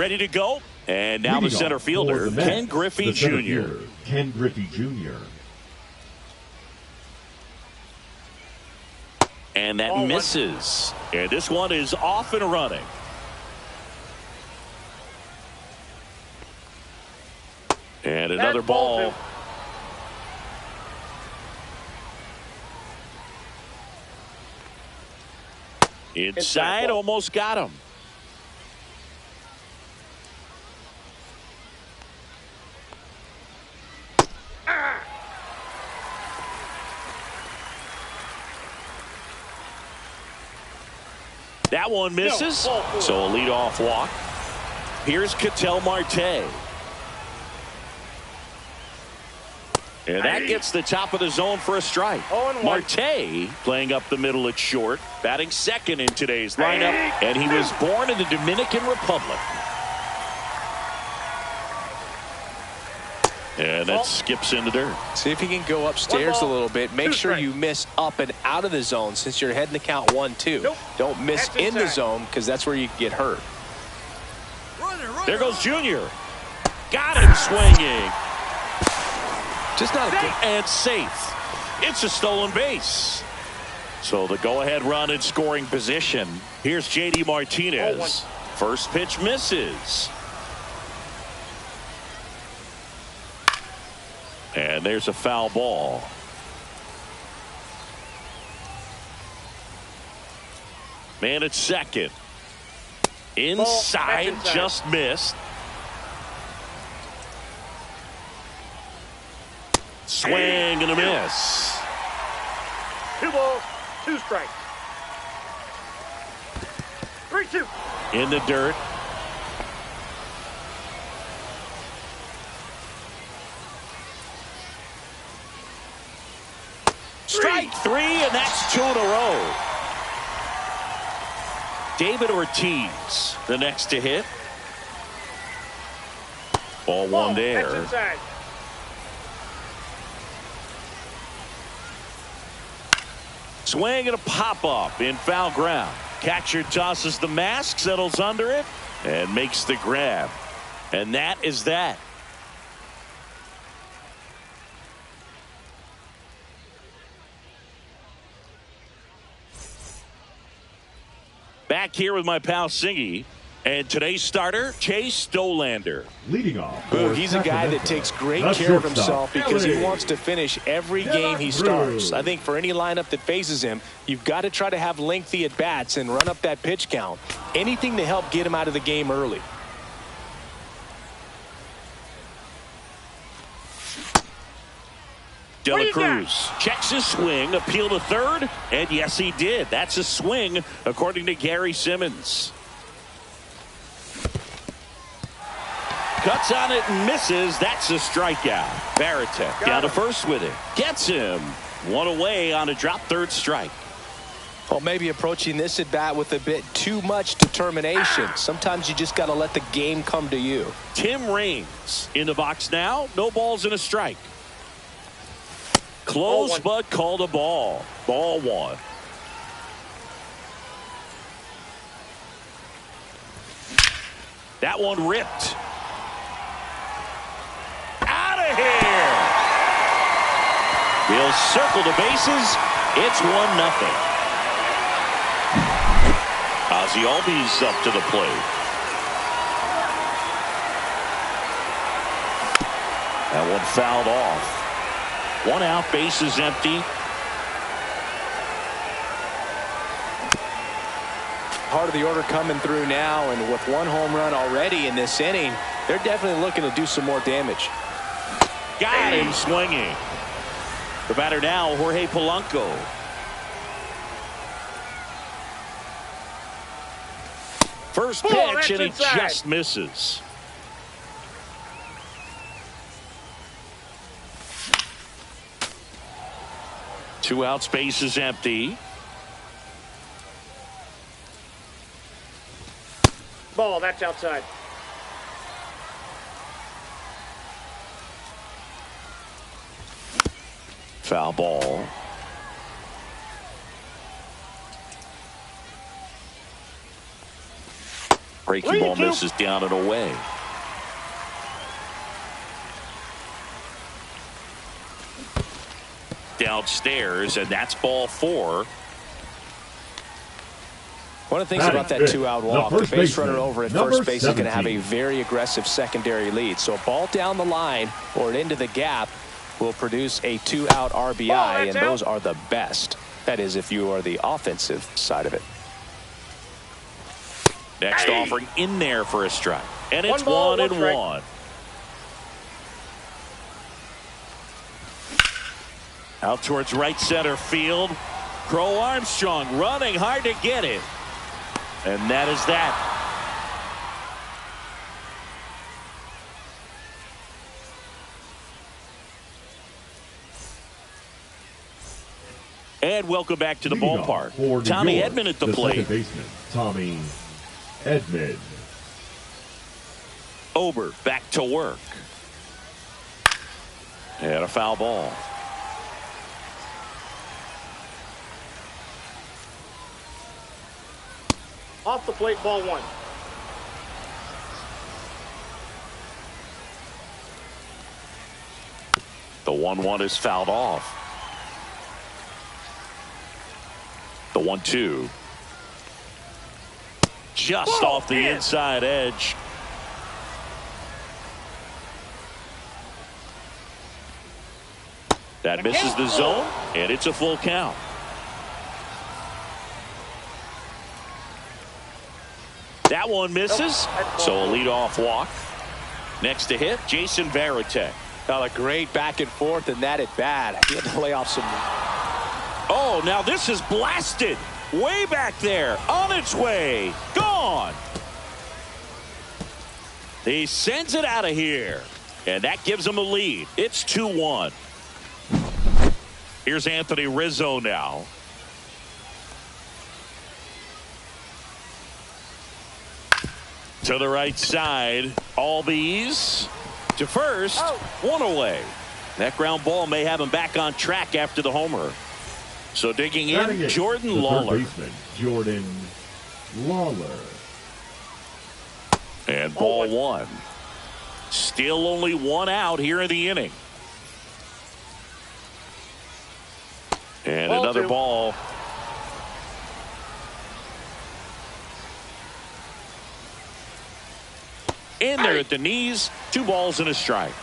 ready to go. And now the center fielder, Ken Griffey Jr. Ken Griffey Jr. And that misses. And this one is off and running. And another ball. Inside, almost got him. That one misses. So a leadoff walk. Here's Ketel Marte. And that gets the top of the zone for a strike. Marte playing up the middle at short, batting second in today's lineup, and he was born in the Dominican Republic. And that skips in the dirt. See if he can go upstairs a little bit. Make sure you miss up and out of the zone since you're heading to count 1-2. Don't miss in the zone because that's where you get hurt. There goes Junior. Got him swinging. Just not a good. And safe. It's a stolen base. So the go-ahead run in scoring position. Here's J.D. Martinez. First pitch misses. And there's a foul ball. Man at second. Inside, just missed. Swing and a miss. 2 balls, 2 strikes. 3-2. In the dirt. Strike 3, and that's 2 in a row. David Ortiz, the next to hit. Ball 1 there. Swing and a pop-up in foul ground. Catcher tosses the mask, settles under it, and makes the grab. And that is that. Back here with my pal Singy. And today's starter, Chase Dollander. Leading off. He's a guy that takes great care of himself because he wants to finish every game he starts. I think for any lineup that faces him, you've got to try to have lengthy at-bats and run up that pitch count. Anything to help get him out of the game early. De La Cruz checks his swing, appeal to third, and yes, he did. That's a swing, according to Gary Simmons. Cuts on it and misses. That's a strikeout. Varitek down to first with it. Gets him. 1 away on a drop third strike. Well, maybe approaching this at bat with a bit too much determination. Sometimes you just got to let the game come to you. Tim Raines in the box now. No balls and a strike. Close, but called a ball. Ball 1. That one ripped. Out of here. He'll circle the bases. It's 1-0. Ozzie Albies up to the plate. That one fouled off. 1 out, base is empty. Part of the order coming through now, and with 1 home run already in this inning, they're definitely looking to do some more damage. Got him swinging. The batter now, Jorge Polanco. First pitch, and he just misses. Two outs, base is empty. Ball, that's outside. Foul ball. Breaking ball misses down and away. Downstairs, and that's ball 4. One of the things about that 2-out walk, the base runner over at first base is going to have a very aggressive secondary lead. So a ball down the line or into the gap will produce a 2-out RBI, and those are the best. That is, if you are the offensive side of it. Next offering in there for a strike, and it's 1-1. Out towards right center field. Crow Armstrong running hard to get it. And that is that. And welcome back to the ballpark. Tommy Edman at the plate. Second baseman, Tommy Edman. Ober back to work. And a foul ball. Off the plate, ball 1. The 1-1 is fouled off. The 1-2. Just off the inside edge. That misses the zone, and it's a full count. That one misses, so a leadoff walk. Next to hit, Jason Varitek. Now a great back and forth, and that at bat. He had to lay off some. Oh, now this is blasted. Way back there, on its way, gone. He sends it out of here, and that gives him a lead. It's 2-1. Here's Anthony Rizzo now. To the right side, Albies to first, 1 away. That ground ball may have him back on track after the homer. So digging in, Jordan Lawler. Baseman, Jordan Lawler. And ball 1. Still only 1 out here in the inning. And ball another 2. Ball. In there at the knees, 2 balls and a strike.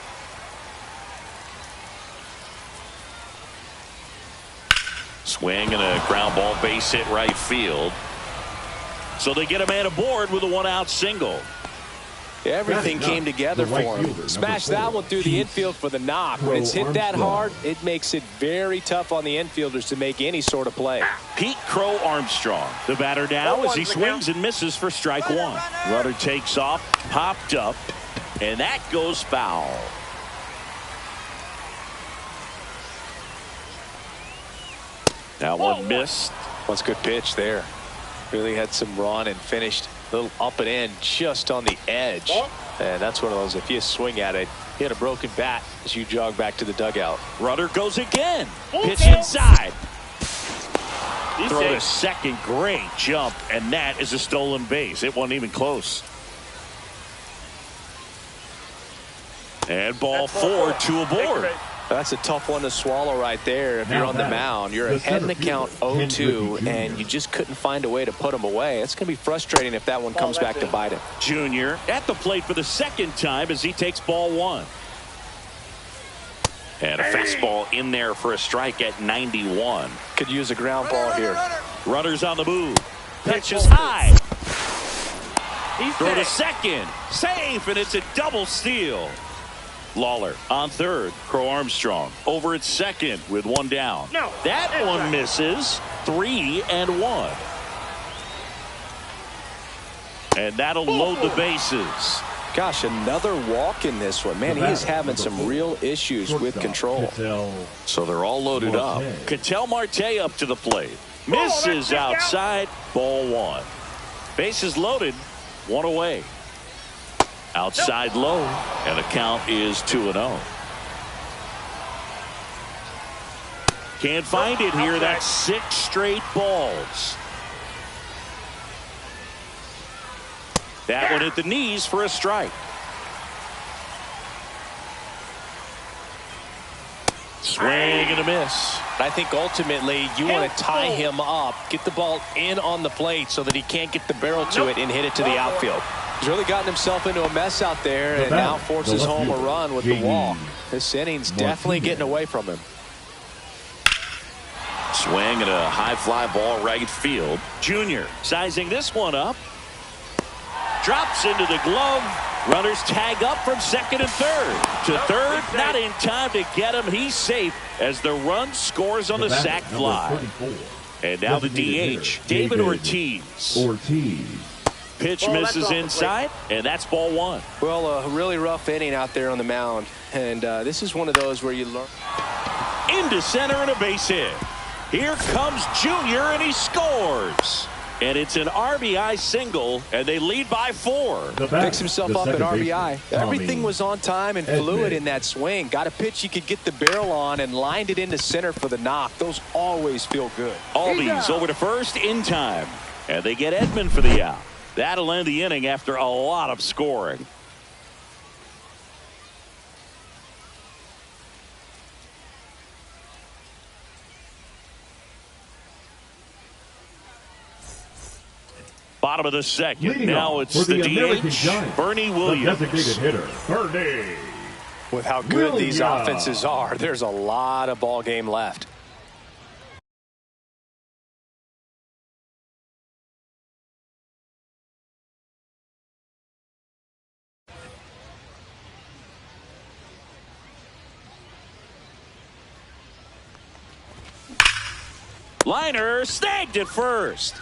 Swing and a ground ball base hit right field. So they get a man aboard with a 1-out single. Everything came together for him. Smashed that one through the infield for the knock. When it's hit that hard, it makes it very tough on the infielders to make any sort of play. Pete Crow Armstrong, the batter now as he swings and misses for strike 1. Runner takes off, popped up, and that goes foul. That one missed. That's a good pitch there. Really had some run and finished a little up and in just on the edge. And that's one of those, if you swing at it, hit a broken bat as you jog back to the dugout. Runner goes again. Pitch inside. Throw to second. Great jump. And that is a stolen base. It wasn't even close. And ball 4, 2 aboard. That's a tough one to swallow right there. If you're on the mound, you're ahead in the count 0-2, and you just couldn't find a way to put him away. It's going to be frustrating if that one comes back to bite him. Junior at the plate for the second time as he takes ball 1. And a fastball in there for a strike at 91. Could use a ground ball here. Runners on the move. Pitch is high. Throw to second. Safe, and it's a double steal. Lawler on third. Crow Armstrong over at second with 1 down. That one misses. 3-1. And that'll load the bases. Gosh, another walk in this one. Man, he is having some real issues with control. So they're all loaded up. Ketel Marte up to the plate. Misses outside. Ball 1. Bases loaded. 1 away. Outside low, and the count is 2-0. Can't find it here. That's 6 straight balls. That one at the knees for a strike. Swing and a miss. I think ultimately you want to tie him up, get the ball in on the plate so that he can't get the barrel to it and hit it to the outfield. He's really gotten himself into a mess out there and now forces home a run with the walk. This inning's definitely getting away from him. Swing and a high fly ball right field. Junior sizing this one up. Drops into the glove. Runners tag up from second and third. To third, not in time to get him. He's safe as the run scores on the sac fly. And now the DH, David Ortiz. Pitch misses inside, and that's ball one. Well, a really rough inning out there on the mound. And this is one of those where you learn. Into center and a base hit. Here comes Junior, and he scores. And it's an RBI single, and they lead by 4. Picks himself up at RBI. Everything was on time and fluid in that swing. Got a pitch you could get the barrel on and lined it into center for the knock. Those always feel good. Albies over to first in time. And they get Edman for the out. That'll end the inning after a lot of scoring. Bottom of the second. Leading now it's the DH, Bernie Williams. The designated hitter, Bernie. With how good these offenses are, there's a lot of ball game left. Liner snagged at first.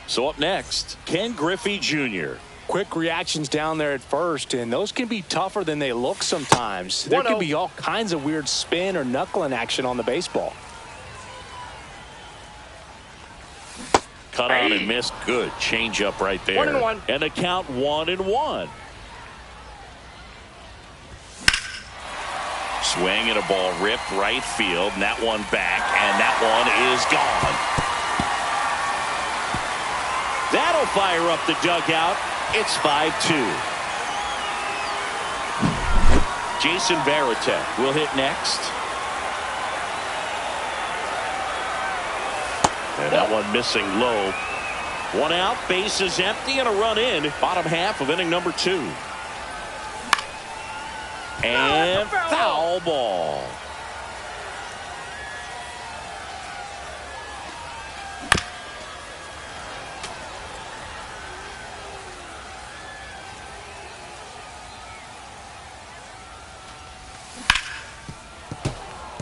So up next, Ken Griffey Jr. Quick reactions down there at first, and those can be tougher than they look sometimes. There can be all kinds of weird spin or knuckling action on the baseball. Cut on and missed. Good change up right there. 1-1. And the count 1-1. Swing and a ball ripped right field, and that one back, and that one is gone. That'll fire up the dugout. It's 5-2. Jason Varitek will hit next. And that one missing low. One out, bases empty, and a run in. Bottom half of inning number 2. And foul ball.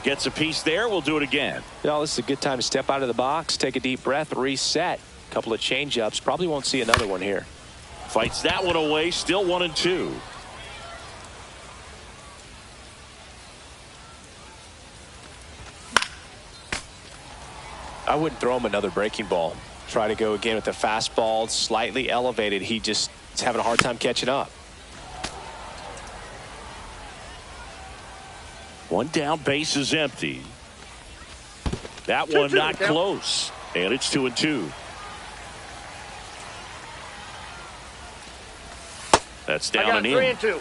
Gets a piece there. We'll do it again. Well, this is a good time to step out of the box, take a deep breath, reset. A couple of change-ups. Probably won't see another one here. Fights that one away. Still 1-2. I wouldn't throw him another breaking ball. Try to go again with the fastball, slightly elevated. He just is having a hard time catching up. One down, base is empty. That one not close. And it's 2-2. That's down and in. 3-2.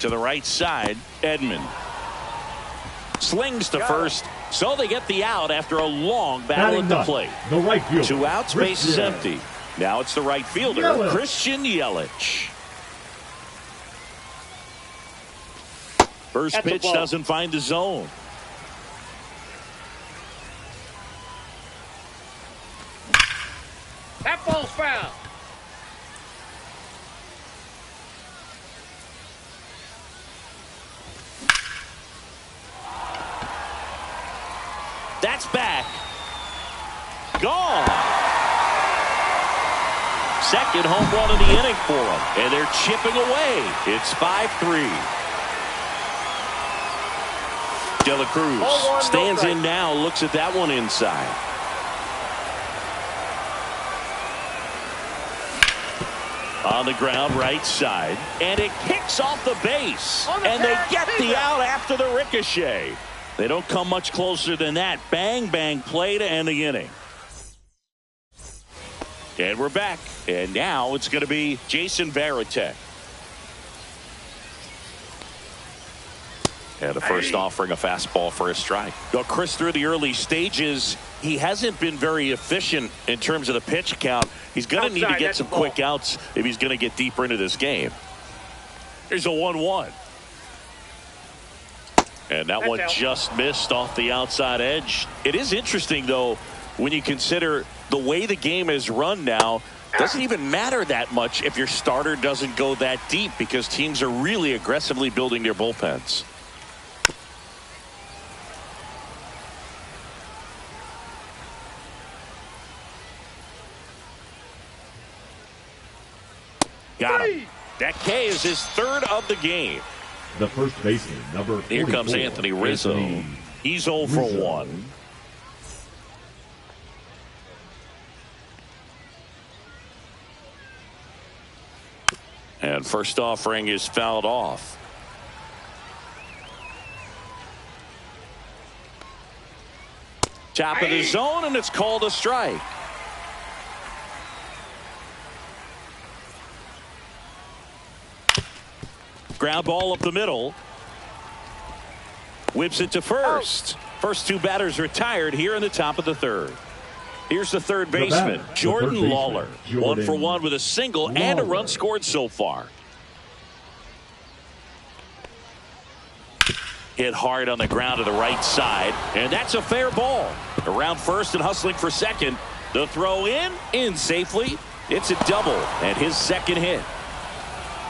To the right side, Edman. Slings to first. So they get the out after a long battle at the plate. The right fielder. 2 outs, base is empty. Now it's the right fielder, Christian Yelich. First pitch doesn't find the zone. That ball's foul. That's back. Gone. Second home run of the inning for them. And they're chipping away. It's 5-3. De La Cruz stands in now, looks at that one inside. On the ground, right side. And it kicks off the base. And they get the out after the ricochet. They don't come much closer than that. Bang, bang play to end the inning. And we're back. And now it's going to be Jason Varitek. And the first offering a fastball for a strike. Well, Chris, through the early stages, he hasn't been very efficient in terms of the pitch count. He's going to need to get some quick outs if he's going to get deeper into this game. Here's a 1-1. And that one just missed off the outside edge. It is interesting, though, when you consider the way the game is run now. Doesn't even matter that much if your starter doesn't go that deep, because teams are really aggressively building their bullpens. Got him. That K is his third of the game. The first baseman, number 44. Here comes Anthony Rizzo. He's 0 for 1. And first offering is fouled off. Top of the zone, and it's called a strike. Ground ball up the middle. Whips it to first. First two batters retired here in the top of the third. Here's the third baseman, Jordan Lawler. 1 for 1 with a single and a run scored so far. Hit hard on the ground to the right side, and that's a fair ball. Around first and hustling for second. The throw in safely. It's a double and his second hit.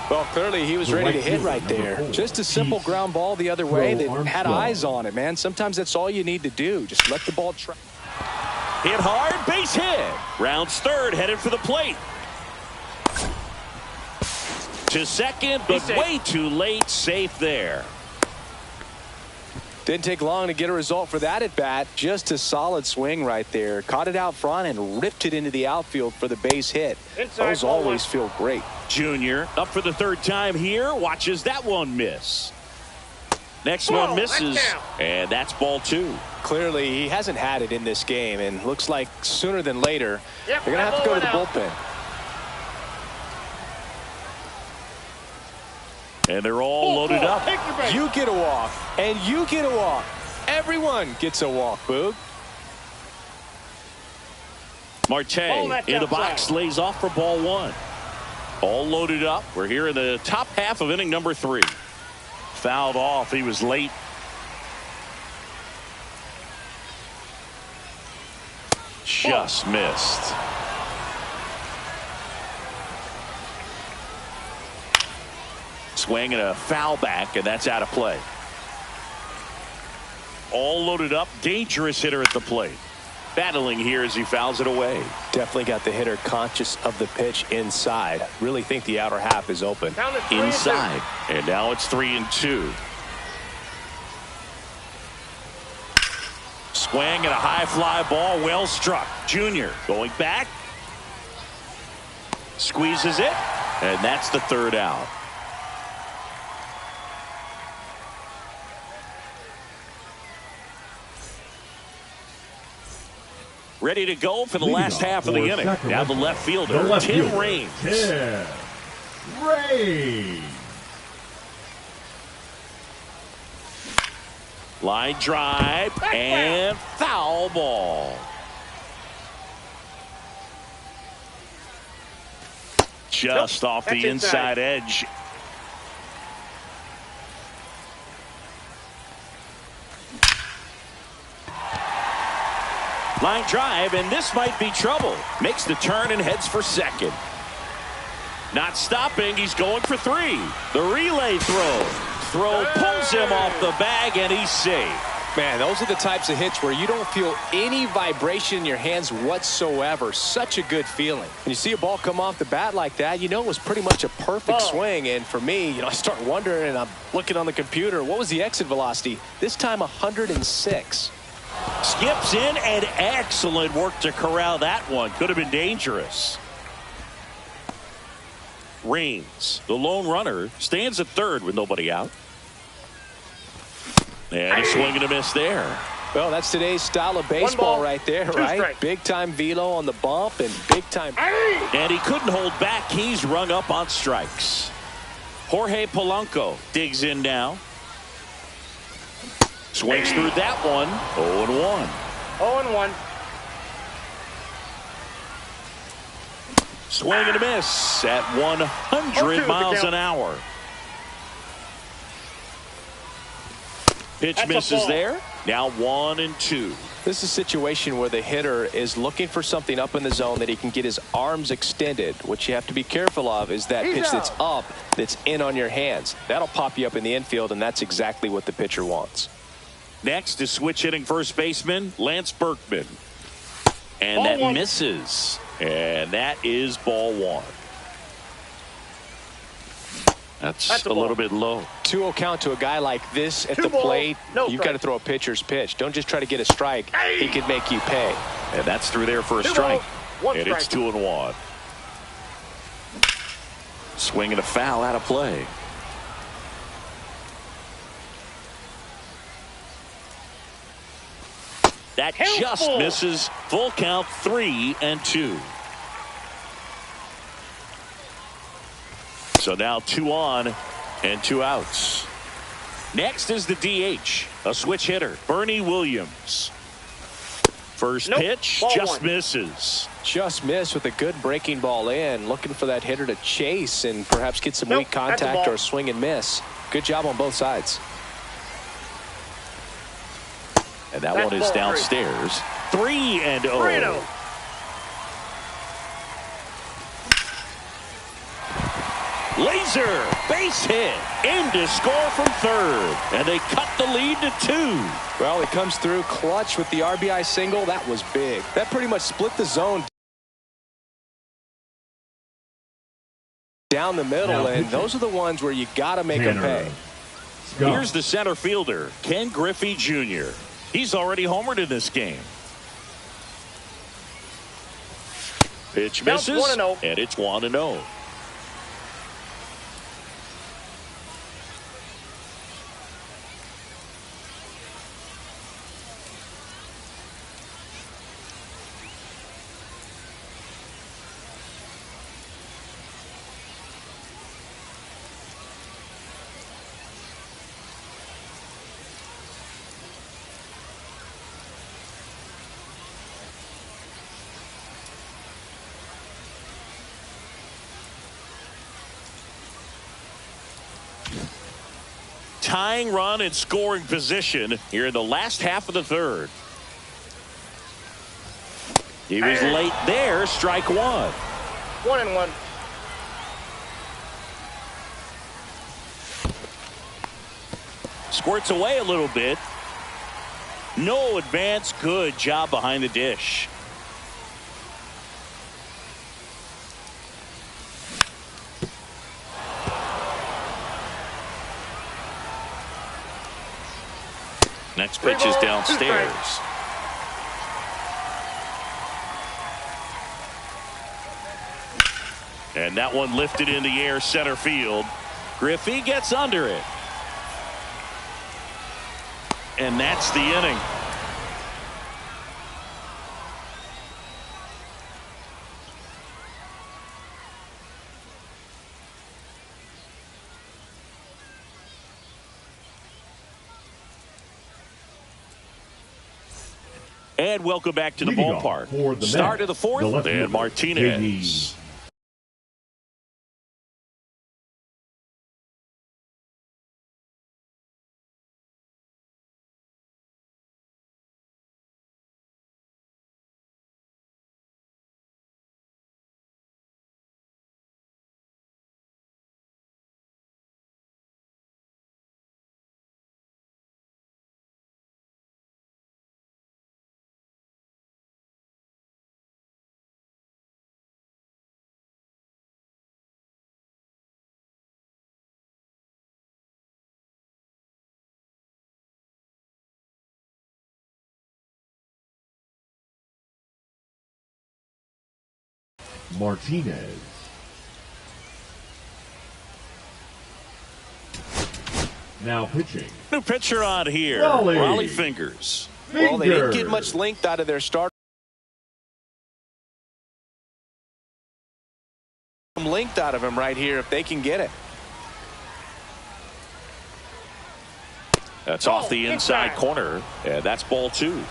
Well, clearly he was ready to hit right there. Just a simple ground ball the other way that had eyes on it, man. Sometimes that's all you need to do. Just let the ball track. Hit hard, base hit. Rounds third, headed for the plate. To second, but way too late. Safe there. Didn't take long to get a result for that at bat. Just a solid swing right there. Caught it out front and ripped it into the outfield for the base hit. Those always feel great. Junior up for the third time here. Watches that one miss. Next one misses, and that's ball 2. Clearly, he hasn't had it in this game, and looks like sooner than later, they're going to have to go to the bullpen. And they're all loaded up. You get a walk, and you get a walk. Everyone gets a walk, Boog. Marte in the box, lays off for ball 1. All loaded up. We're here in the top half of inning number 3. Fouled off. He was late. Just missed. Swing and a foul back, and that's out of play. All loaded up. Dangerous hitter at the plate. Battling here as he fouls it away. Definitely got the hitter conscious of the pitch inside. Really think the outer half is open. Inside. And now it's 3-2. Swing and a high fly ball. Well struck. Junior going back. Squeezes it. And that's the third out. Ready to go for the last half of the inning. Now the left fielder, Tim Raines. Tim Raines. Line drive and foul ball. Just off the inside edge. Line drive, and this might be trouble. Makes the turn and heads for second. Not stopping. He's going for 3. The relay throw. Throw pulls him off the bag, and he's safe. Man, those are the types of hits where you don't feel any vibration in your hands whatsoever. Such a good feeling. When you see a ball come off the bat like that, you know it was pretty much a perfect swing. And for me, I start wondering, and I'm looking on the computer, what was the exit velocity? This time 106. Skips in, and excellent work to corral that one. Could have been dangerous. Raines, the lone runner, stands at third with nobody out. And a swing and a miss there. Well, that's today's style of baseball right there, right? Big-time velo on the bump and big-time. And he couldn't hold back. He's rung up on strikes. Jorge Polanco digs in now. Swings through that one. 0-1. 0-1. Swing and a miss at 100 miles an hour. Pitch misses there. Now 1-2. This is a situation where the hitter is looking for something up in the zone that he can get his arms extended. What you have to be careful of is that pitch that's up, that's in on your hands. That'll pop you up in the infield, and that's exactly what the pitcher wants. Next is switch hitting first baseman Lance Berkman. And that misses. And that is ball 1. That's a little bit low. 2-0 count to a guy like this at the plate. You've got to throw a pitcher's pitch. Don't just try to get a strike. He could make you pay. And that's through there for a strike. And it's 2-1. Swing and a foul out of play. That just misses. Full count, 3-2. So now 2 on and 2 outs. Next is the DH, a switch hitter, Bernie Williams. First pitch just misses. Just missed with a good breaking ball in. Looking for that hitter to chase and perhaps get some weak contact or a swing and miss. Good job on both sides. And that one is downstairs. 3-0. Laser base hit in to score from third, and they cut the lead to 2. Well, he comes through clutch with the RBI single. That was big. That pretty much split the zone down the middle, and those are the ones where you got to make them pay. Here's the center fielder, Ken Griffey Jr. He's already homered in this game. Pitch misses, and it's 1-0. Tying run in scoring position here in the last half of the third. He was late there. Strike 1. 1-1. Squirts away a little bit. No advance. Good job behind the dish. Next pitch is downstairs. And that one lifted in the air center field. Griffey gets under it. And that's the inning. And welcome back to the ballpark. Start of the fourth, and Martinez. Martinez. Now pitching. New pitcher on here. Raleigh Fingers. Well, they didn't get much length out of their start. Some length out of him right here if they can get it. That's off the inside corner, and that's ball 2.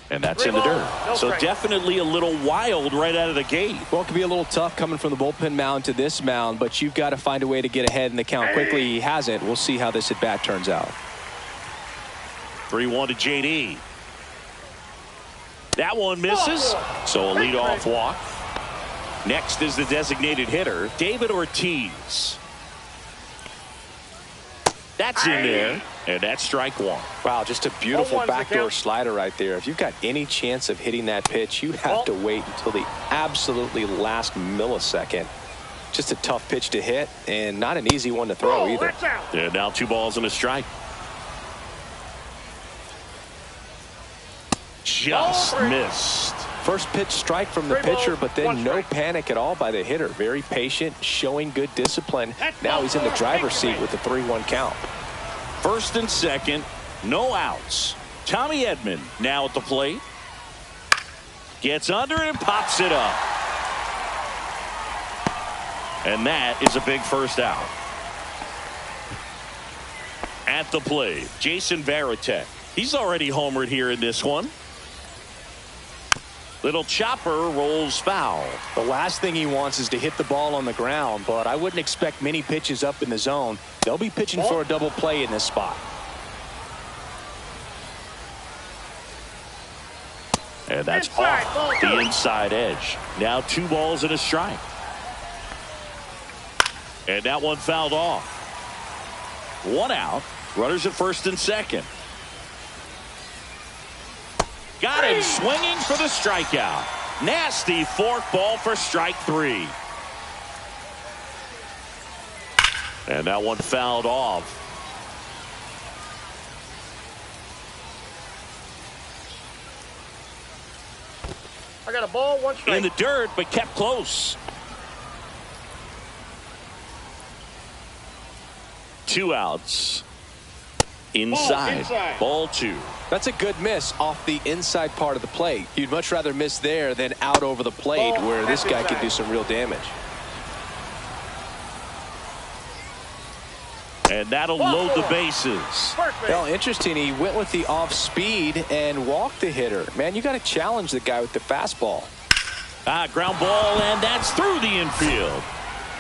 And that's in the dirt. So definitely a little wild right out of the gate. Well, it can be a little tough coming from the bullpen mound to this mound, but you've got to find a way to get ahead in the count quickly. He hasn't. We'll see how this at bat turns out. 3-1 to JD. That one misses. So a leadoff walk. Next is the designated hitter, David Ortiz. That's in there, and that's strike 1. Wow, just a beautiful backdoor slider right there. If you've got any chance of hitting that pitch, you have to wait until the absolutely last millisecond. Just a tough pitch to hit, and not an easy one to throw either. And now 2 balls and a strike. Just missed. First pitch strike from the pitcher, but then no panic at all by the hitter. Very patient, showing good discipline. Now he's in the driver's seat with the 3-1 count. First and second, no outs. Tommy Edman now at the plate. Gets under and pops it up. And that is a big first out. At the plate, Jason Varitek. He's already homered here in this one. Little chopper rolls foul. The last thing he wants is to hit the ball on the ground, but I wouldn't expect many pitches up in the zone. They'll be pitching for a double play in this spot. And that's off the inside edge. Now 2 balls and a strike. And that one fouled off. 1 out. Runners at first and second. Got him swinging for the strikeout. Nasty fork ball for strike 3. And that one fouled off. I got a ball, 1 strike. In the dirt, but kept close. 2 outs. Inside. Ball 2. That's a good miss off the inside part of the plate. You'd much rather miss there than out over the plate where this guy could do some real damage. And that'll load the bases. Well, interesting. He went with the off speed and walked the hitter. Man, you got to challenge the guy with the fastball. Ground ball, and that's through the infield.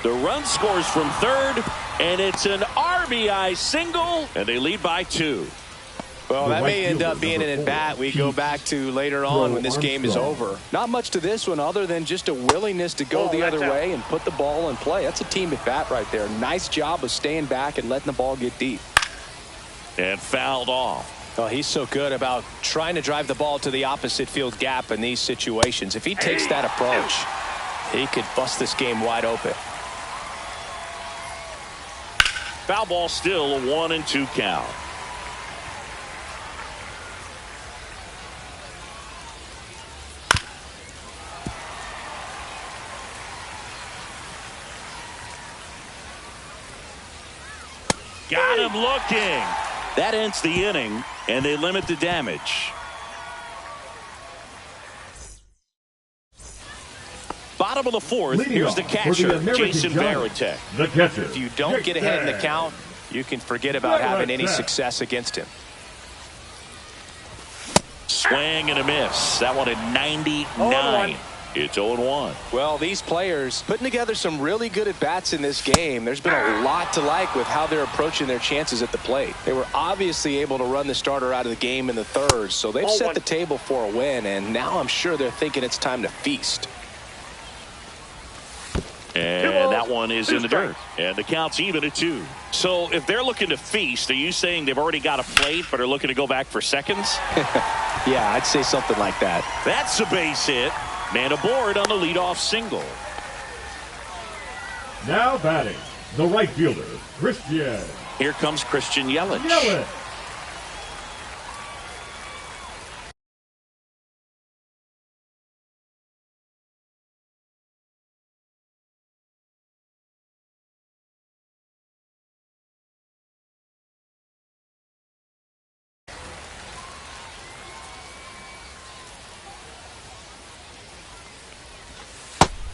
The run scores from third, and it's an RBI single, and they lead by 2. Well, that may end up being an at-bat we go back to later on when this game is over. Not much to this one other than just a willingness to go the other way and put the ball in play. That's a team at-bat right there. Nice job of staying back and letting the ball get deep. And fouled off. Well, he's so good about trying to drive the ball to the opposite field gap in these situations. If he takes that approach, he could bust this game wide open. Foul ball, still a 1-2 count. Got him looking. That ends the inning, and they limit the damage. Bottom of the 4th, here's the catcher, Jason Varitek. The catcher. If you don't get ahead in the count, you can forget about having any success against him. Swing and a miss. That one at 99. It's 0-1. Well, these players putting together some really good at-bats in this game. There's been a lot to like with how they're approaching their chances at the plate. They were obviously able to run the starter out of the game in the 3rd, so they've set the table for a win, and now I'm sure they're thinking it's time to feast. And that one is in the dirt. And the count's even at 2. So if they're looking to feast, are you saying they've already got a plate but are looking to go back for seconds? Yeah, I'd say something like that. That's a base hit. Man aboard on the leadoff single. Now batting, the right fielder, Christian. Here comes Christian Yelich.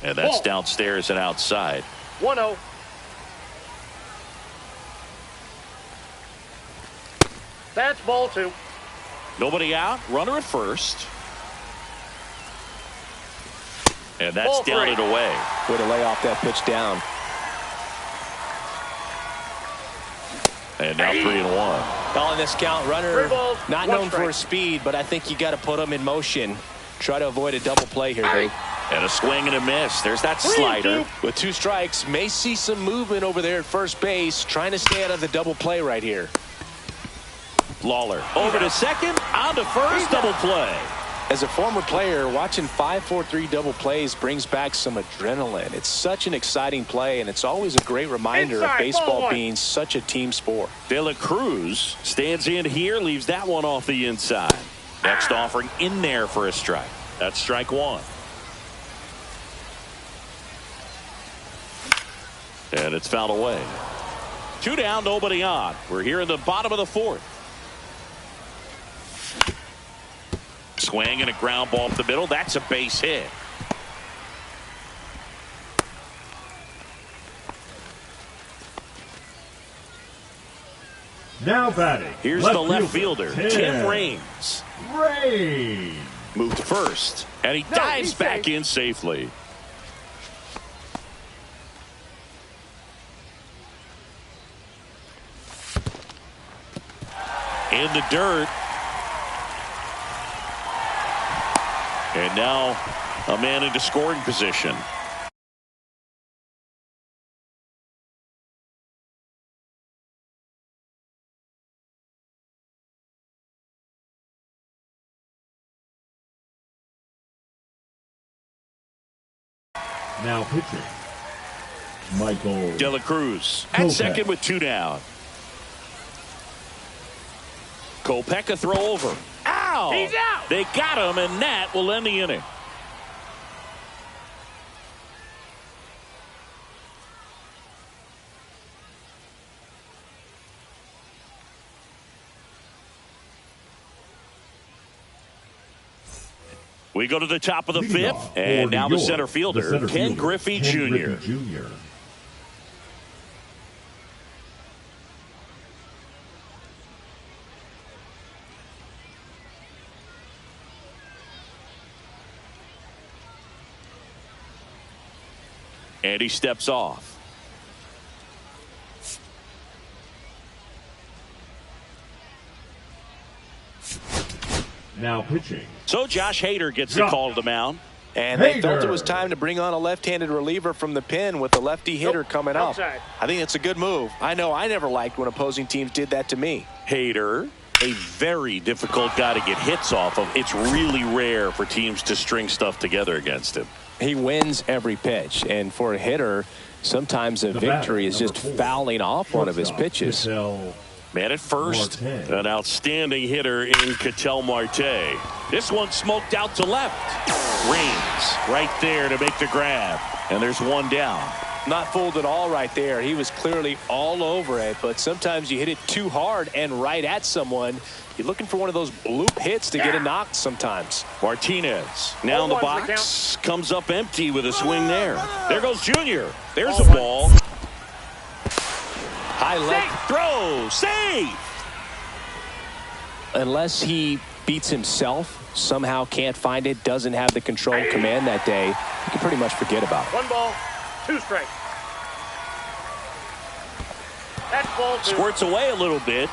And that's Ball. downstairs and outside. 1-0. That's ball 2. Nobody out. Runner at first. And that's Ball down 3. and away. Way to lay off that pitch down. And now 3-1. Calling this count, runner 3 balls, not 1 known for strike. his speed, but I think you got to put him in motion. Try to avoid a double play here, Dave. And a swing and a miss. There's that 3-2. slider. With 2 strikes, may see some movement over there at first base, trying to stay out of the double play right here. Lawler over to second, on to first, double play. As a former player, watching 5-4-3 double plays brings back some adrenaline. It's such an exciting play, and it's always a great reminder Inside, of baseball ball 1. being such a team sport. De La Cruz stands in here, leaves that one off the inside. Next offering in there for a strike. That's strike 1. And it's fouled away. 2 down, nobody on. We're here in the bottom of the 4th. Swing and a ground ball up the middle. That's a base hit. Now batting. Here's the left fielder, Tim Raines. Raines. Moved to first, and he No, dives he's back safe. in safely. In the dirt. And now a man into scoring position. Now pitching. Michael De La Cruz at Kopech. second with 2 down. Kopech a throw over. Ow! He's out. They got him, and that will end the inning. We go to the top of the Leading 5th, off and for now New the York, center fielder, Ken Griffey Ken Jr. Griffey Jr. And he steps off. Now pitching. So Josh Hader gets the call to the mound. And they felt it Hader. was time to bring on a left-handed reliever from the pen with the lefty hitter coming up. Outside. I think it's a good move. I know I never liked when opposing teams did that to me. Hader, a very difficult guy to get hits off of. It's really rare for teams to string stuff together against him. He wins every pitch, and for a hitter, sometimes a The victory batter, is just number 4, fouling off one of his shortstop, pitches. Ketel Man at first, Marte. an outstanding hitter in Ketel Marte. This one smoked out to left. Raines right there to make the grab. And there's 1 down. Not fooled at all right there. He was clearly all over it, but sometimes you hit it too hard and right at someone. You're looking for one of those bloop hits to get a knock sometimes. Martinez now in the 0-1's the box. Comes up empty with a swing there. There goes Junior. There's a 0-1. ball. High leg. Throw. Save. Unless he beats himself, somehow can't find it, doesn't have the control and command that day, you can pretty much forget about it. 1 ball, 2 strikes. That's ball 2. Squirts away a little bit.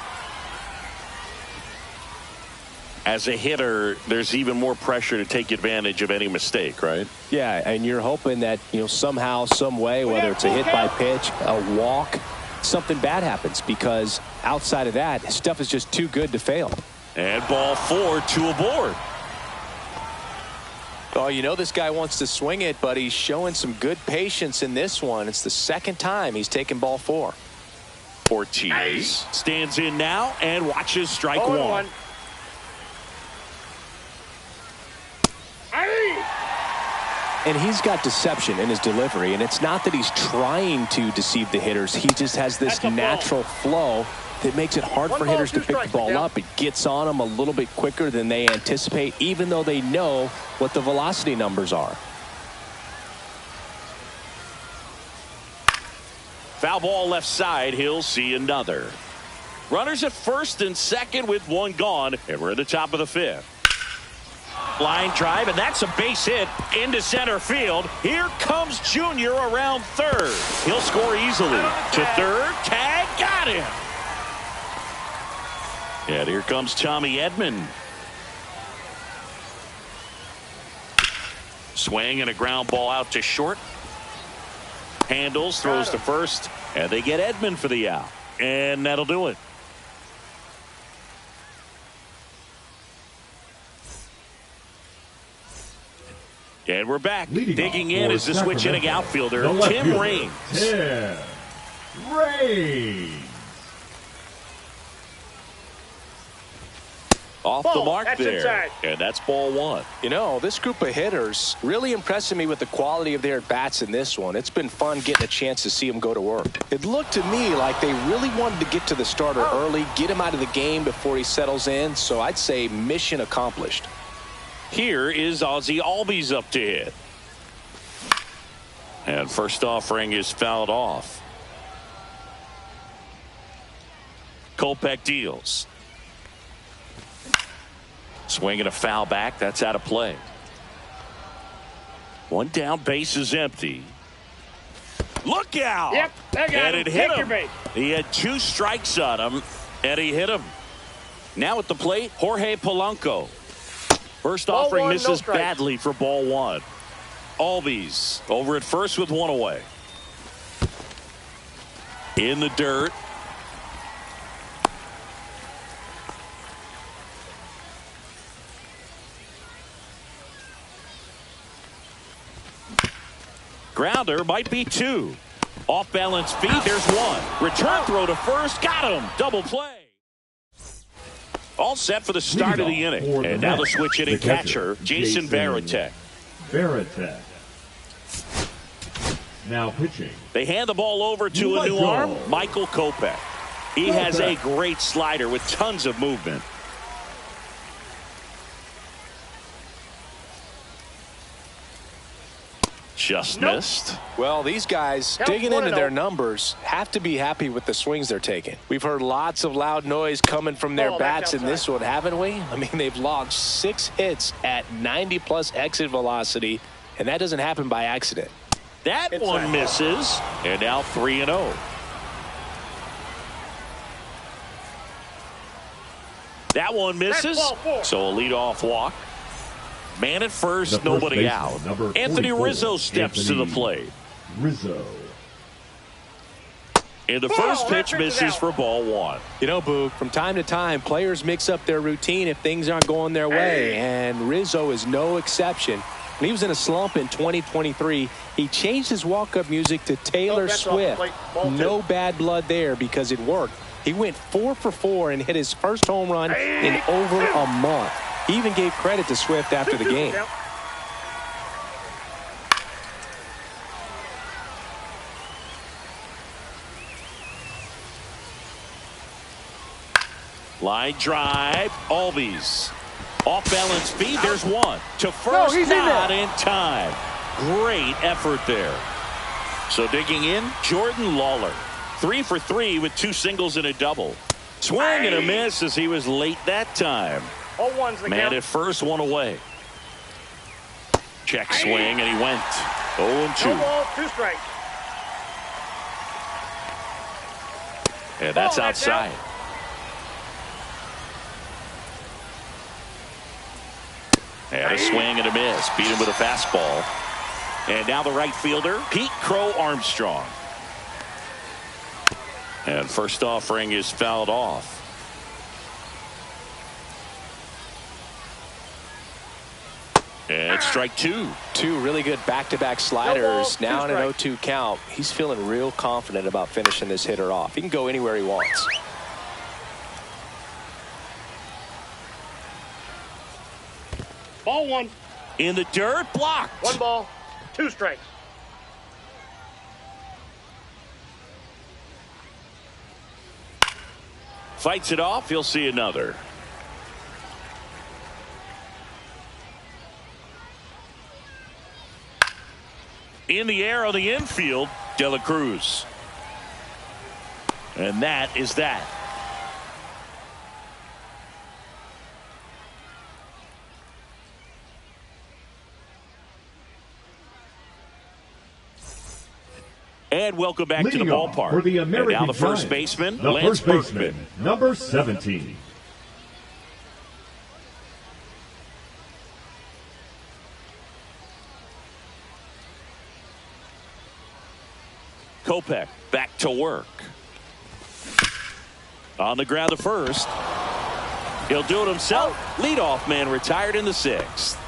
As a hitter, there's even more pressure to take advantage of any mistake, right? Yeah, and you're hoping that, somehow, some way, whether it's a hit by pitch, a walk, something bad happens, because outside of that, stuff is just too good to fail. And ball 4, 2 aboard. Oh, this guy wants to swing it, but he's showing some good patience in this one. It's the second time he's taken ball 4. Ortiz stands in now and watches strike 0-1. one. And he's got deception in his delivery, and it's not that he's trying to deceive the hitters. He just has this That's a ball. natural flow that makes it hard 1 for ball, hitters 2 to pick the strikes, ball Miguel. up. It gets on them a little bit quicker than they anticipate, even though they know what the velocity numbers are. Foul ball left side. He'll see another. Runners at first and second with one gone, and we're at the top of the fifth. Line drive, and that's a base hit into center field. Here comes Junior around third. He'll score easily. To third, tag, got him. And here comes Tommy Edman. Swing and a ground ball out to short. Handles, throws to first, and they get Edman for the out. And that'll do it. And we're back. Digging in is the switch inning outfielder, Tim Raines. Tim Raines. Off the mark there. Inside. And that's ball one. You know, this group of hitters really impressing me with the quality of their at-bats in this one. It's been fun getting a chance to see them go to work. It looked to me like they really wanted to get to the starter early, get him out of the game before he settles in. So I'd say mission accomplished. Here is Ozzie Albies up to hit. And first offering is fouled off. Kopech deals. Swinging a foul back. That's out of play. One down, base is empty. Look out! Yep, that got and him. it hit Take your him. bait. He had two strikes on him, and he hit him. Now at the plate, Jorge Polanco. First Ball offering one, no misses strikes. badly for ball one. Albies over at first with one away. In the dirt. Grounder might be two. Off balance feet. There's one. Return throw to first. Got him. Double play. All set for the start of the inning. And now the switch hitting catcher, Jason Varitek. Varitek. Now pitching. They hand the ball over to a new arm, Michael Kopech. He has a great slider with tons of movement. Just missed. Well, these guys digging into their numbers have to be happy with the swings they're taking. We've heard lots of loud noise coming from their bats in this one, haven't we? I mean, they've logged 6 hits at 90-plus exit velocity, and that doesn't happen by accident. That one misses, and now 3-0. That one misses, so a leadoff walk. Man at first, nobody out. Anthony Rizzo steps to the plate. Rizzo. And the first pitch misses for ball one. You know, Boog, from time to time, players mix up their routine if things aren't going their way, and Rizzo is no exception. When he was in a slump in 2023, he changed his walk-up music to Taylor Swift. No bad blood there because it worked. He went 4 for 4 and hit his first home run in over a month. He even gave credit to Swift after the game. Line drive, Albies. Off balance feet, there's one. To first, he's not in time. Great effort there. So digging in, Jordan Lawler. 3 for 3 with 2 singles and a double. Swing and a miss as he was late that time. Man at first, one away. Check swing, and he went 0-2. No ball, 2 strikes. And that's outside. And a swing and a miss. Beat him with a fastball. And now the right fielder, Pete Crow Armstrong. And first offering is fouled off. And strike 2. 2 really good back-to-back sliders. Now in an 0-2 count. He's feeling real confident about finishing this hitter off. He can go anywhere he wants. Ball 1. In the dirt, blocked. 1 ball, 2 strikes. Fights it off. He'll see another. In the air on the infield, De La Cruz. And that is that. And welcome back to the ballpark. For the American and now the first Giants, baseman, the Lance first Berkman. baseman, number 17. Kopech back to work. On the ground to first. He'll do it himself. Leadoff man retired in the 6th.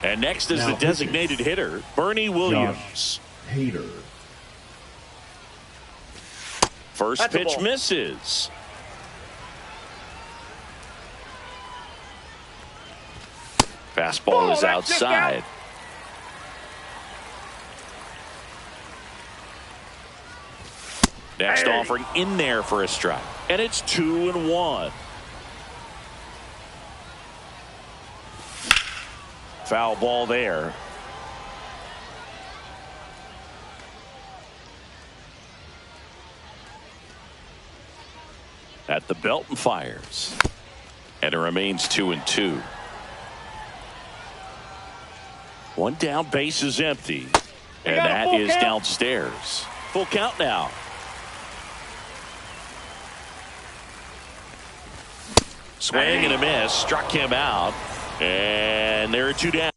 And next is the designated hitter, Bernie Williams. Hader. First That's a pitch ball. misses. Fastball is that's just outside. Next Hey. offering in there for a strike. And it's 2-1. Foul ball there. At the belt and fires. And it remains 2-2. One down, base is empty. And got a that full is count. downstairs. Full count now. Swing and a miss. Struck him out. And there are 2 down.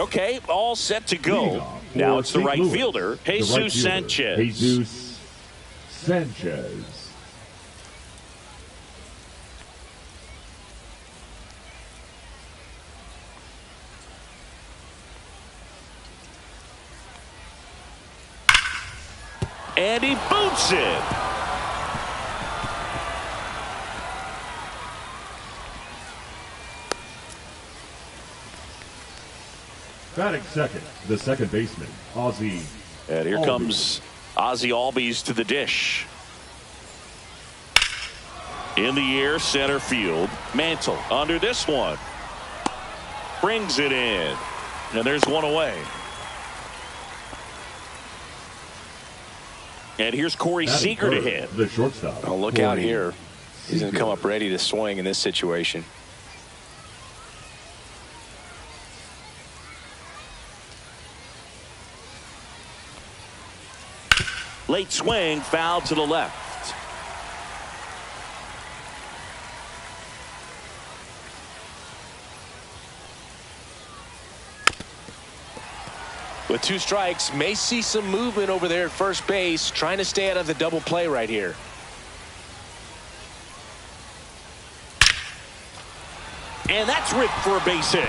Okay, all set to go. Now it's the right fielder, Jesus Sanchez. Jesus Sanchez. And he boots it. Batting second, the second baseman, Ozzie. And here comes Ozzie Albies to the dish. In the air, center field. Mantle under this one. Brings it in. And there's one away. And here's Corey Seager to hit. The shortstop. Oh, look out here. He's going to come up ready to swing in this situation. Late swing, foul to the left. With 2 strikes, may see some movement over there at first base, trying to stay out of the double play right here. And that's ripped for a base hit.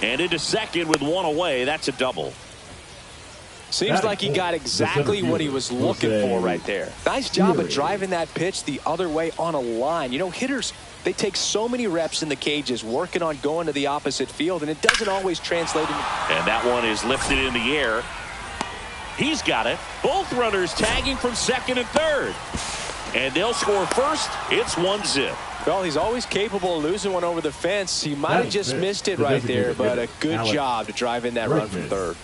And into second with 1 away. That's a double. Seems like he got exactly what he was looking for right there. Nice job of driving that pitch the other way on a line. You know, hitters, they take so many reps in the cages working on going to the opposite field, and it doesn't always translate into... And that one is lifted in the air. He's got it. Both runners tagging from second and third. And they'll score first. It's 1-0. Well, he's always capable of losing one over the fence. He might have just missed it right there, but a good job to drive in that run from third.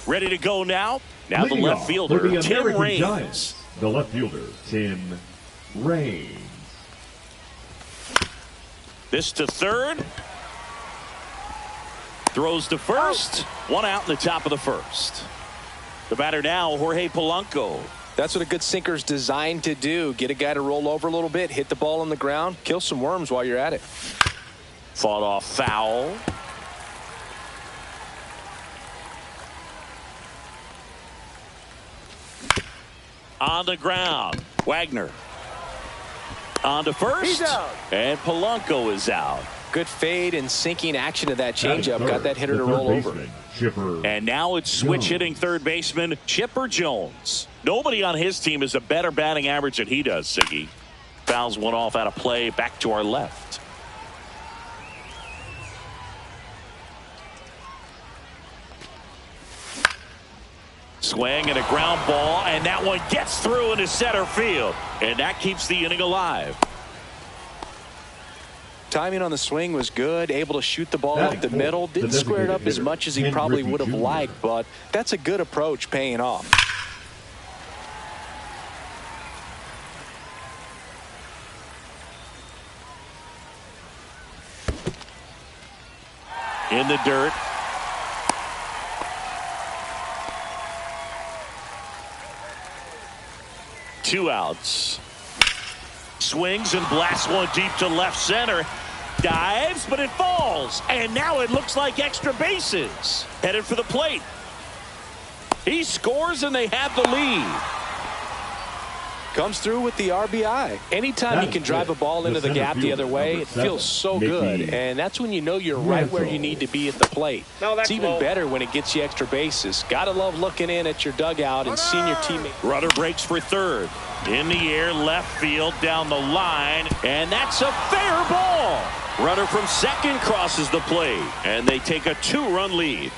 Ready to go now. Now the left fielder, Tim Raines. The left fielder, Tim Raines. This to third. Throws to first. 1 out in the top of the first. The batter now, Jorge Polanco. That's what a good sinker's designed to do. Get a guy to roll over a little bit, hit the ball on the ground, kill some worms while you're at it. Fought off foul. On the ground, Wagner. On to first. He's out. And Polanco is out. Good fade and sinking action to that changeup. Got that hitter to roll over. And now it's switch hitting third baseman Chipper Jones. Nobody on his team has a better batting average than he does, Siggy. Fouls one off out of play, back to our left. swing and a ground ball, and that one gets through into center field, and that keeps the inning alive. Timing on the swing was good, able to shoot the ball up the middle. Didn't square it up as much as he probably would have liked, but that's a good approach paying off. In the dirt. Two outs. Swings and blasts one deep to left center. Dives, but it falls. And now it looks like extra bases. Headed for the plate. He scores and they have the lead. Comes through with the RBI. Anytime you can drive a ball into the gap the other way, it feels so good. And that's when you know you're right where you need to be at the plate. It's even better when it gets you extra bases. Gotta love looking in at your dugout and seeing your teammate. Rudder breaks for third. In the air, left field, down the line. And that's a fair ball. Rudder from second crosses the plate. And they take a 2-run lead.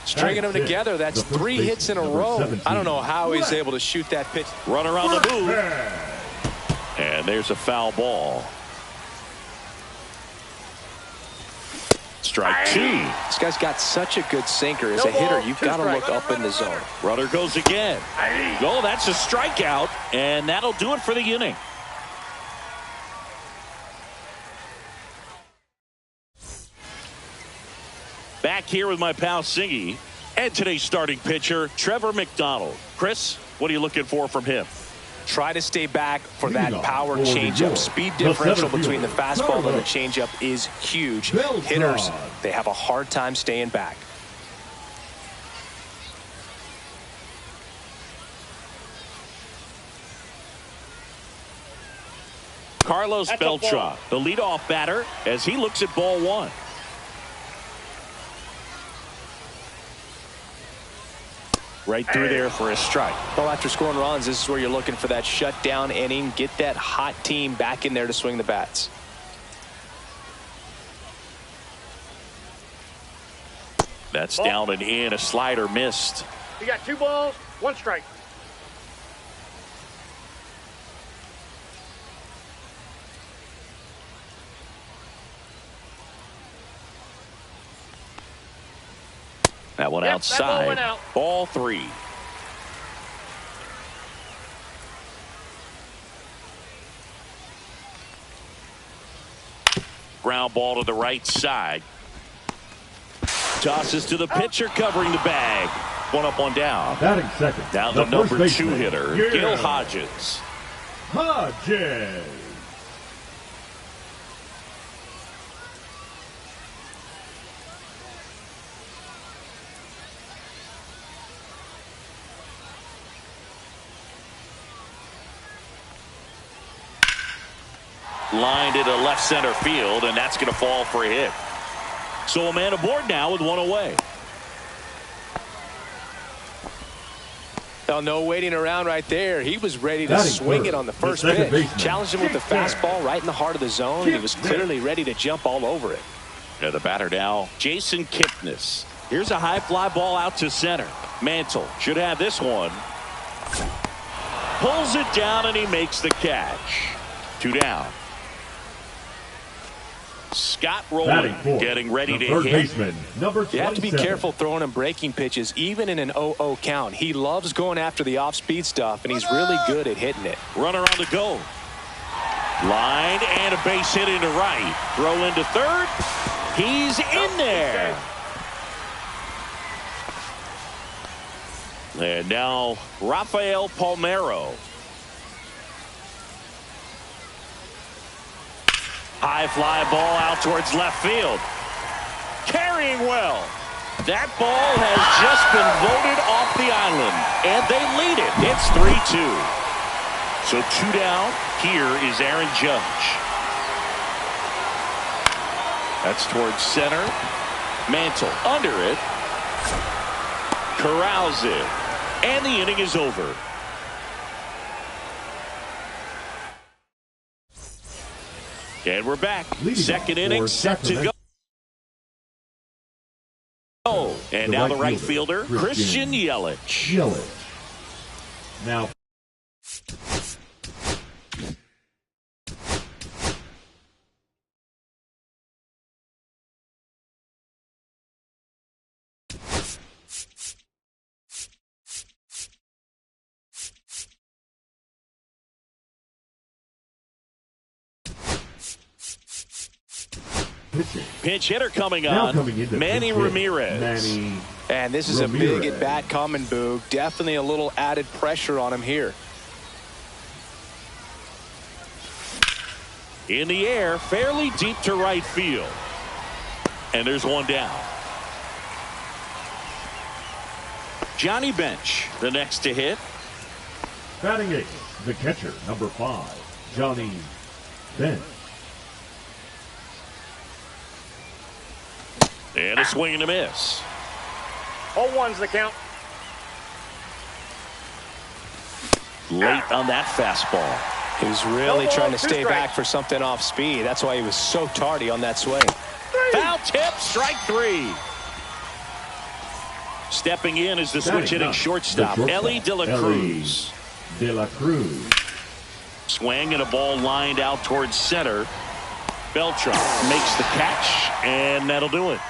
Stringing them together, that's 3 hits in a row. I don't know how he's able to shoot that pitch. Runner on the move. And there's a foul ball. Strike 2. This guy's got such a good sinker. As a hitter, you've got to look up in the zone. Runner goes again. Oh, that's a strikeout. And that'll do it for the inning. Back here with my pal Singy and today's starting pitcher, Trevor McDonald. Chris, what are you looking for from him? Try to stay back for that power changeup. Speed differential between the fastball and the changeup is huge. Hitters, they have a hard time staying back. Carlos Beltran, the leadoff batter, as he looks at ball 1. Right through there for a strike. Well, after scoring runs, this is where you're looking for that shutdown inning. Get that hot team back in there to swing the bats. That's down and in. A slider missed. You got 2 balls, 1 strike. That one outside. That ball went out. Ball 3. Ground ball to the right side. Tosses to the pitcher covering the bag. One up, one down. Batting second. Down the number 2 hitter, Gil Hodges. Hodges. Lined into left center field, and that's going to fall for a hit. So a man aboard now with 1 away. Well, no waiting around right there. He was ready to swing it on the first pitch. Challenged him with the fastball right in the heart of the zone, and he was clearly ready to jump all over it. Yeah, the batter now, Jason Kipnis. Here's a high fly ball out to center. Mantle should have this one. Pulls it down, and he makes the catch. 2 down. Scott Rowland getting ready to hit. You have to be careful throwing him breaking pitches, even in an 0-0 count. He loves going after the off-speed stuff, and he's really good at hitting it. Runner on the go. Line and a base hit into right. Throw into third. He's in there. And now Rafael Palmeiro. High fly ball out towards left field. Carrying well. That ball has just been voted off the island, and they lead it. It's 3-2. So 2 down. Here is Aaron Judge. That's towards center. Mantle under it. Corrals it. And the inning is over. And we're back. Second inning set to go. And And now the right fielder, Christian Yelich. Now, Pinch hitter coming on. Manny Ramirez. And this is a big at bat coming, Boog. Definitely a little added pressure on him here. In the air, fairly deep to right field. And there's one down. Johnny Bench, the next to hit. Batting eighth, the catcher, number 5, Johnny Bench. And a swing and a miss. 0-1's the count. Late on that fastball. He was really trying to stay back for something off speed. That's why he was so tardy on that swing. Foul tip, strike 3. Stepping in is the switch hitting shortstop, Elly De La Cruz. Swing and a ball lined out towards center. Beltran makes the catch, and that'll do it.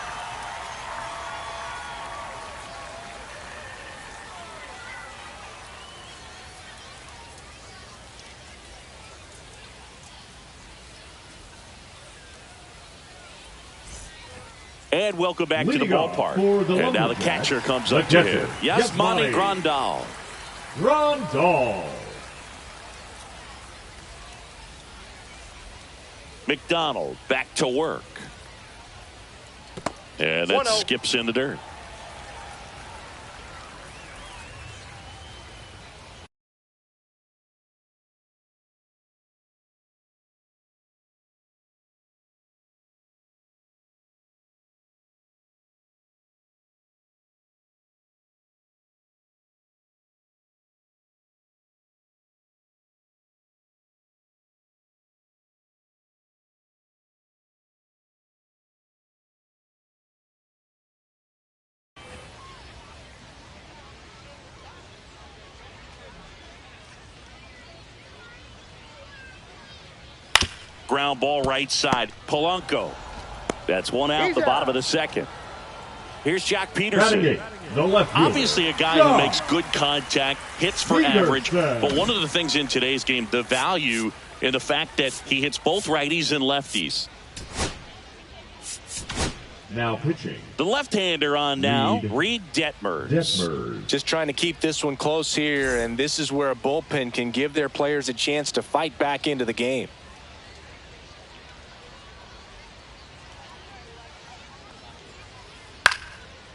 And welcome back to the ballpark. And now the catcher comes up to him. Yasmani Grandal. McDonald back to work. And that skips in the dirt. Ground ball right side. Polanco. That's one out the bottom of the second. Here's Jock Peterson. Obviously a guy who makes good contact, hits for average. But one of the things in today's game, the value in the fact that he hits both righties and lefties. Now pitching. The left-hander on now, Reed Detmers. Just trying to keep this one close here, and this is where a bullpen can give their players a chance to fight back into the game.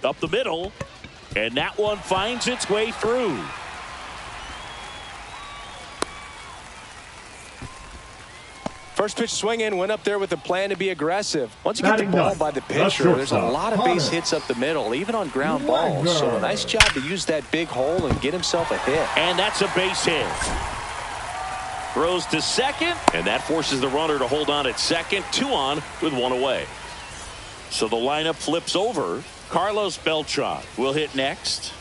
Up the middle, and that one finds its way through. First pitch swing in, went up there with a plan to be aggressive. Once you get the ball by the pitcher, there's a lot of base hits up the middle, even on ground balls. So a nice job to use that big hole and get himself a hit. And that's a base hit. Throws to second, and that forces the runner to hold on at second. 2 on with 1 away. So the lineup flips over. Carlos Beltran will hit next.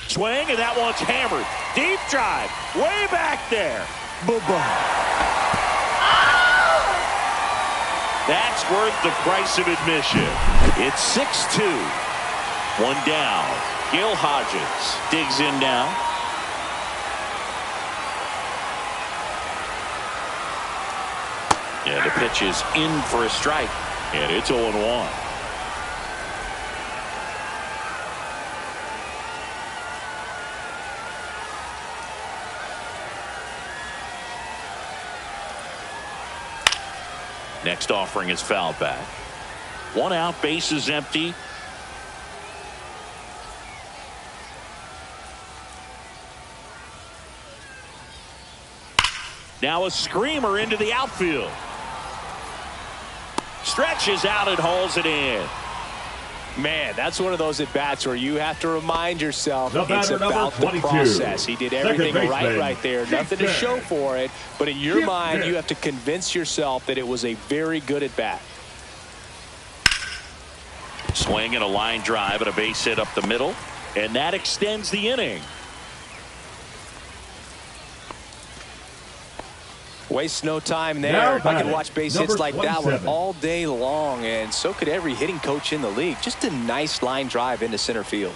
Swing, and that one's hammered. Deep drive, way back there. Bye-bye. That's worth the price of admission. It's 6-2. 1 down. Gil Hodges digs in now. And the pitch is in for a strike. And it's 0-1. Next offering is fouled back. 1 out, base is empty. Now a screamer into the outfield. Stretches out and hauls it in. Man, that's one of those at-bats where you have to remind yourself it's about the 22. process. He did everything right there. Nothing to show for it. But in your mind, you have to convince yourself that it was a very good at-bat. Swing and a line drive and a base hit up the middle, and that extends the inning. Waste no time there. I could watch base hits like that one 27. all day long, and so could every hitting coach in the league. Just a nice line drive into center field.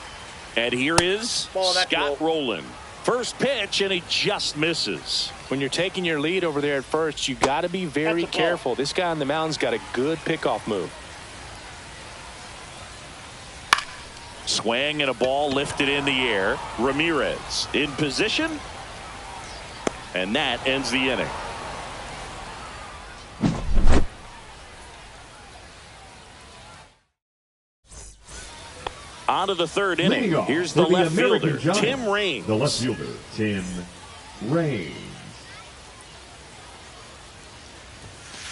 And here is Scott Rowland. First pitch, and he just misses. When you're taking your lead over there at first, you got to be very careful. This guy on the mound's got a good pickoff move. Swing and a ball lifted in the air. Ramirez in position, and that ends the inning. On to the third inning. Here's the left fielder, Tim Raines. The left fielder, Tim Raines.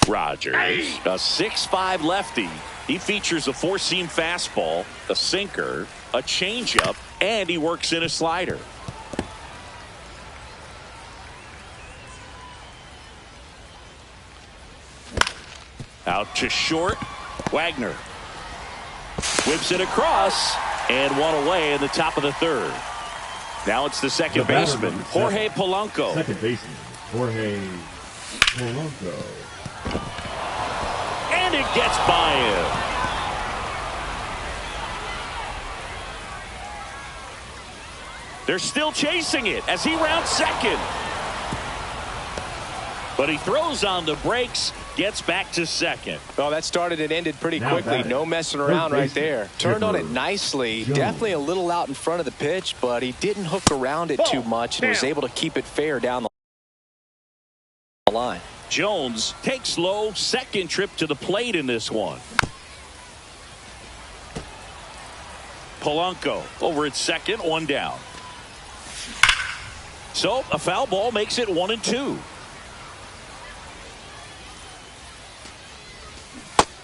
Rogers, a 6'5" lefty. He features a four-seam fastball, a sinker, a changeup, and he works in a slider. Out to short. Wagner whips it across and one away in the top of the third. Now it's the second baseman, Jorge Polanco. Second baseman, Jorge Polanco. And it gets by him. They're still chasing it as he rounds second. But he throws on the brakes, gets back to second. Well, that started and ended pretty quickly. No messing around right there. Turned on it nicely. Definitely a little out in front of the pitch, but he didn't hook around it too much and was able to keep it fair down the line. Jones takes low, second trip to the plate in this one. Polanco over at second, one down. So a foul ball makes it 1-2.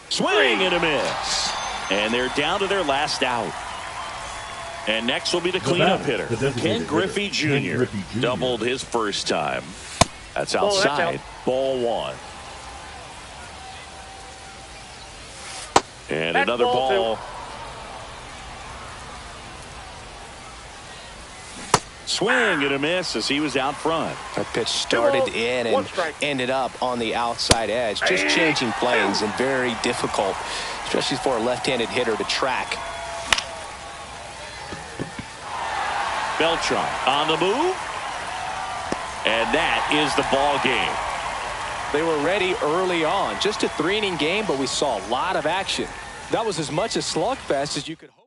Swing and a miss. And they're down to their last out. And next will be the cleanup hitter, Ken Griffey Jr. Doubled his first time. That's outside. Ball one. And another ball. Swing and a miss as he was out front. That pitch started in and ended up on the outside edge. Just changing planes and very difficult, especially for a left-handed hitter to track. Beltran on the move. And that is the ball game. They were ready early on. Just a 3-inning game, but we saw a lot of action. That was as much a slugfest as you could hope.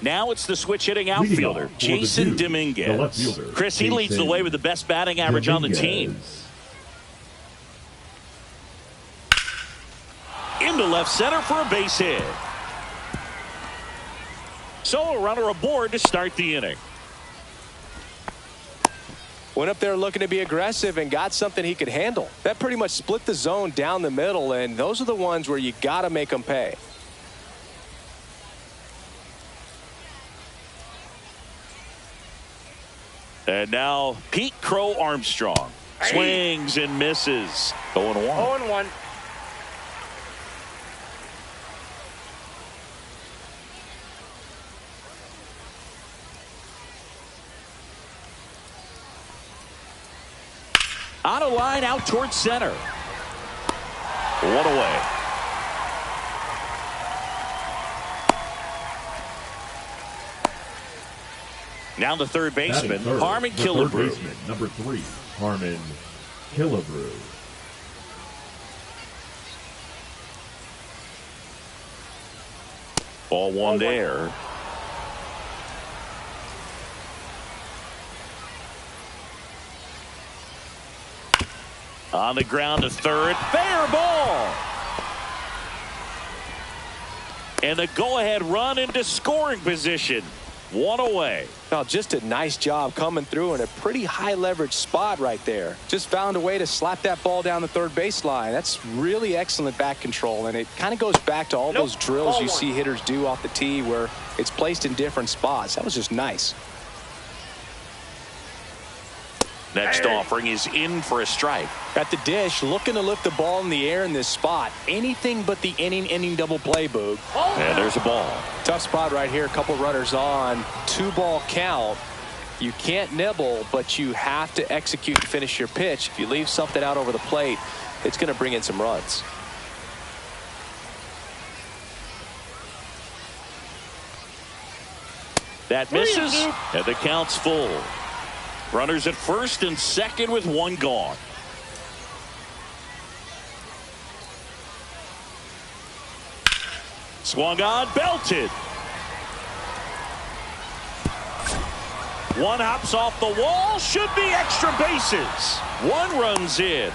Now it's the switch hitting outfielder, Jason Dominguez. Chris, he leads the way with the best batting average on the team. Into left center for a base hit. So a runner aboard to start the inning. Went up there looking to be aggressive and got something he could handle. That pretty much split the zone down the middle, and those are the ones where you got to make them pay. And now Pete Crow Armstrong swings and misses. 0-1. 0-1. On a line out towards center. 1 away. Now the third baseman, Harmon Killebrew. Number 3, Harmon Killebrew. Ball one there. On the ground to third. Fair ball. And the go-ahead run into scoring position. 1 away. Now, just a nice job coming through in a pretty high leverage spot right there. Just found a way to slap that ball down the third baseline. That's really excellent back control, and it kind of goes back to all those drills you see hitters do off the tee where it's placed in different spots. That was just nice. Next offering is in for a strike. At the dish, looking to lift the ball in the air in this spot. Anything but the inning double play, Boog. And there's a ball. Tough spot right here. A couple runners on. 2-ball count. You can't nibble, but you have to execute and finish your pitch. If you leave something out over the plate, it's going to bring in some runs. That misses, and the count's full. Runners at first and second with 1 gone. Swung on, belted. 1 hops off the wall, should be extra bases. 1 runs in.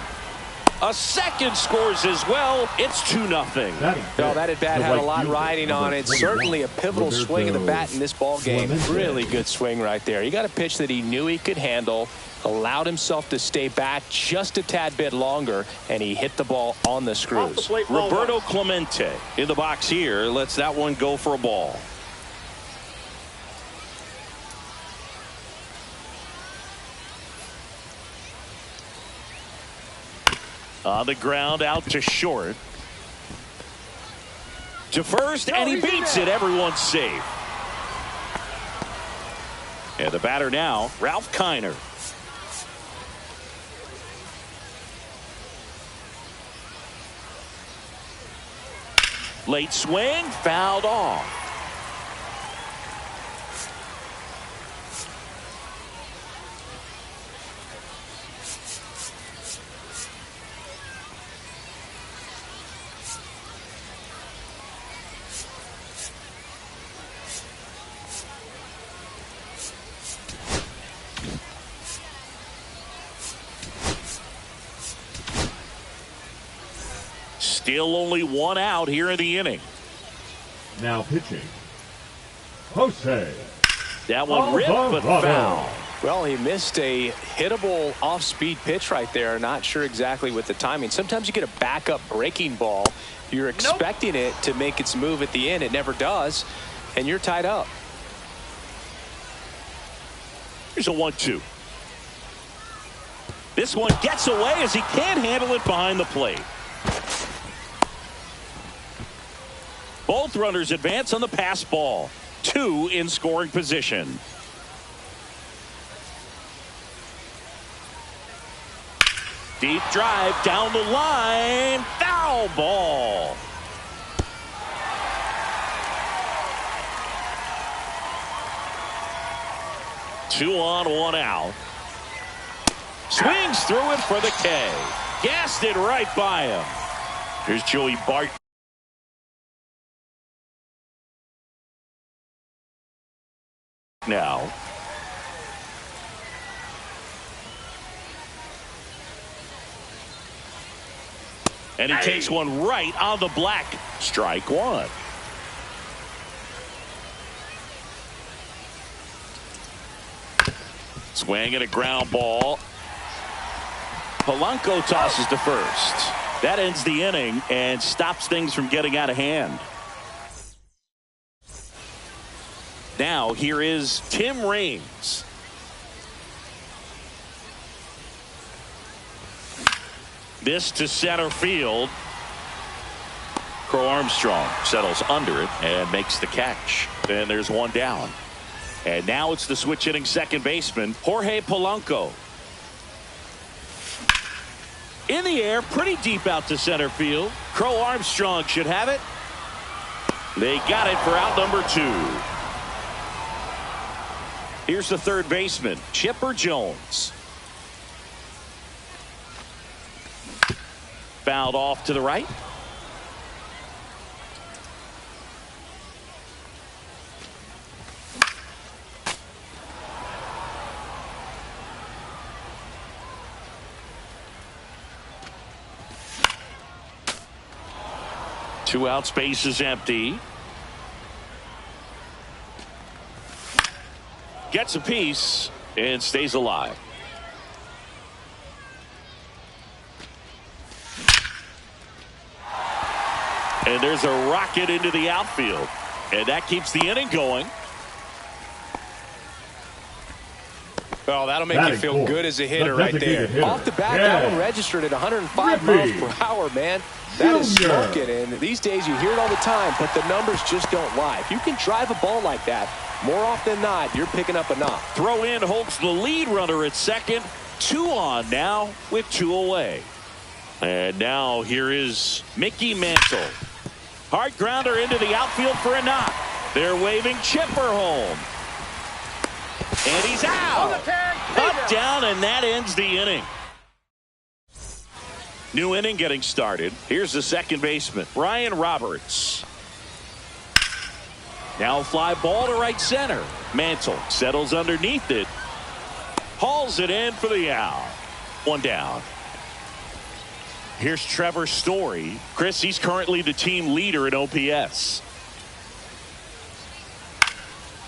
A second scores as well. It's 2-0. Well, that at-bat had a lot riding on it. Certainly a pivotal swing of the bat in this ball game. Really good swing right there. He got a pitch that he knew he could handle, allowed himself to stay back just a tad bit longer, and he hit the ball on the screws. Roberto Clemente in the box here. Lets that one go for a ball. On the ground, out to short. To first, and he beats it. Everyone's safe. And the batter now, Ralph Kiner. Late swing, fouled off. Still only one out here in the inning. Now pitching, Jose. That one ripped but foul. Well, he missed a hittable off-speed pitch right there. Not sure exactly with the timing. Sometimes you get a backup breaking ball. You're expecting it to make its move at the end. It never does, and you're tied up. Here's a 1-2. This one gets away as he can't handle it behind the plate. Both runners advance on the pass ball. 2 in scoring position. Deep drive down the line. Foul ball. Two on, one out. Swings through it for the K. Gassed it right by him. Here's Joey Bart. Now. And he takes one right on the black. Strike one. Swing and a ground ball. Polanco tosses to first. That ends the inning and stops things from getting out of hand. Now here is Tim Raines. This to center field. Crow Armstrong settles under it and makes the catch. And there's one down. And now it's the switch hitting second baseman, Jorge Polanco. In the air, pretty deep out to center field. Crow Armstrong should have it. They got it for out number 2. Here's the third baseman, Chipper Jones. Fouled off to the right. Two out, space is empty. Gets a piece and stays alive. And there's a rocket into the outfield. And that keeps the inning going. Well, that'll make you feel good as a hitter right there. Off the bat, that one registered at 105 miles per hour, man. That is smoking, and these days you hear it all the time, but the numbers just don't lie. If you can drive a ball like that, more often than not, you're picking up a knock. Throw in holds the lead runner at second. 2 on now with 2 away. And now here is Mickey Mantle. Hard grounder into the outfield for a knock. They're waving Chipper home. And he's out. Cut down, and that ends the inning. New inning getting started. Here's the second baseman, Ryan Roberts. Now fly ball to right center. Mantle settles underneath it. Hauls it in for the out. One down. Here's Trevor Story. Chris, he's currently the team leader in OPS.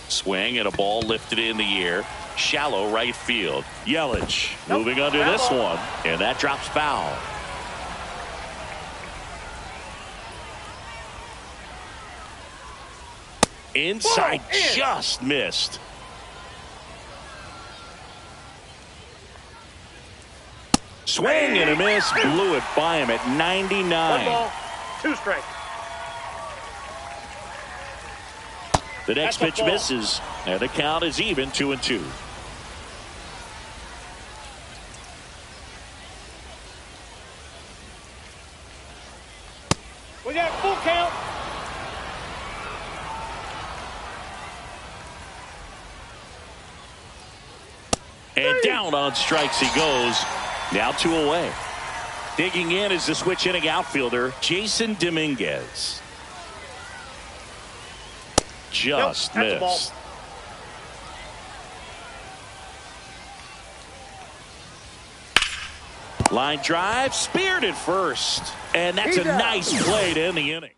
Swing and a ball lifted in the air. Shallow right field. Yelich moving under this one, and that drops foul. Inside, just missed. Swing and a miss, blew it by him at 99. 1 ball, 2 strikes. The next pitch misses, and the count is even 2-2. We got full count. And down on strikes he goes. Now 2 away. Digging in is the switch inning outfielder, Jason Dominguez. Just missed. Line drive, speared at first. And that's a nice play to end the inning.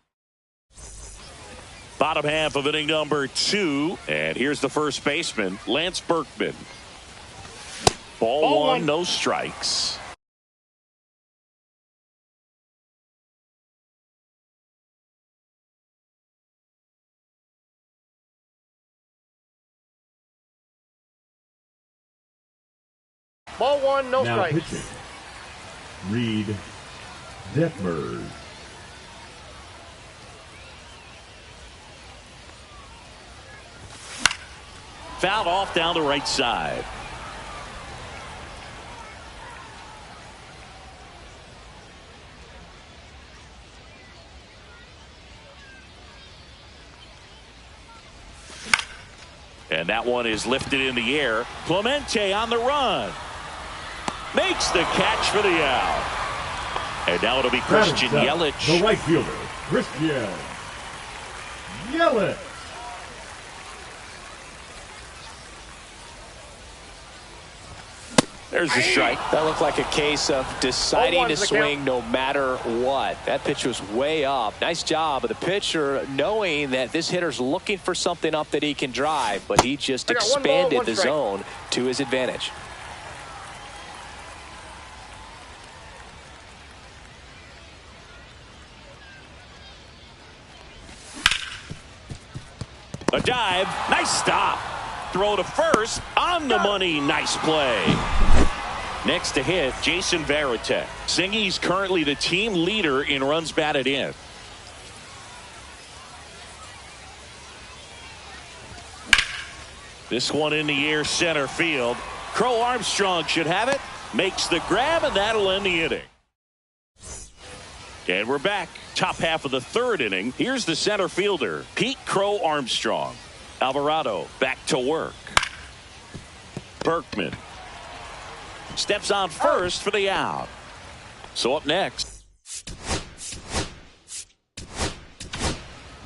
Bottom half of inning number 2. And here's the first baseman, Lance Berkman. Ball one, no strikes. Ball 1, no now strikes. Pitching. Reed Detmers. Fouled off down the right side. And that one is lifted in the air. Clemente on the run. Makes the catch for the out. And now it'll be Christian Yelich. The right fielder, Christian Yelich. There's the strike. That looked like a case of deciding to swing no matter what. That pitch was way up. Nice job of the pitcher knowing that this hitter's looking for something up that he can drive, but he just expanded the zone to his advantage. A dive. Nice stop. Throw to first. On the money. Nice play. Next to hit, Jason Varitek. Singy's currently the team leader in runs batted in. This one in the air, center field. Crow Armstrong should have it. Makes the grab, and that'll end the inning. And we're back. Top half of the 3rd inning. Here's the center fielder, Pete Crow Armstrong. Alvarado back to work. Berkman steps on first for the out. So up next.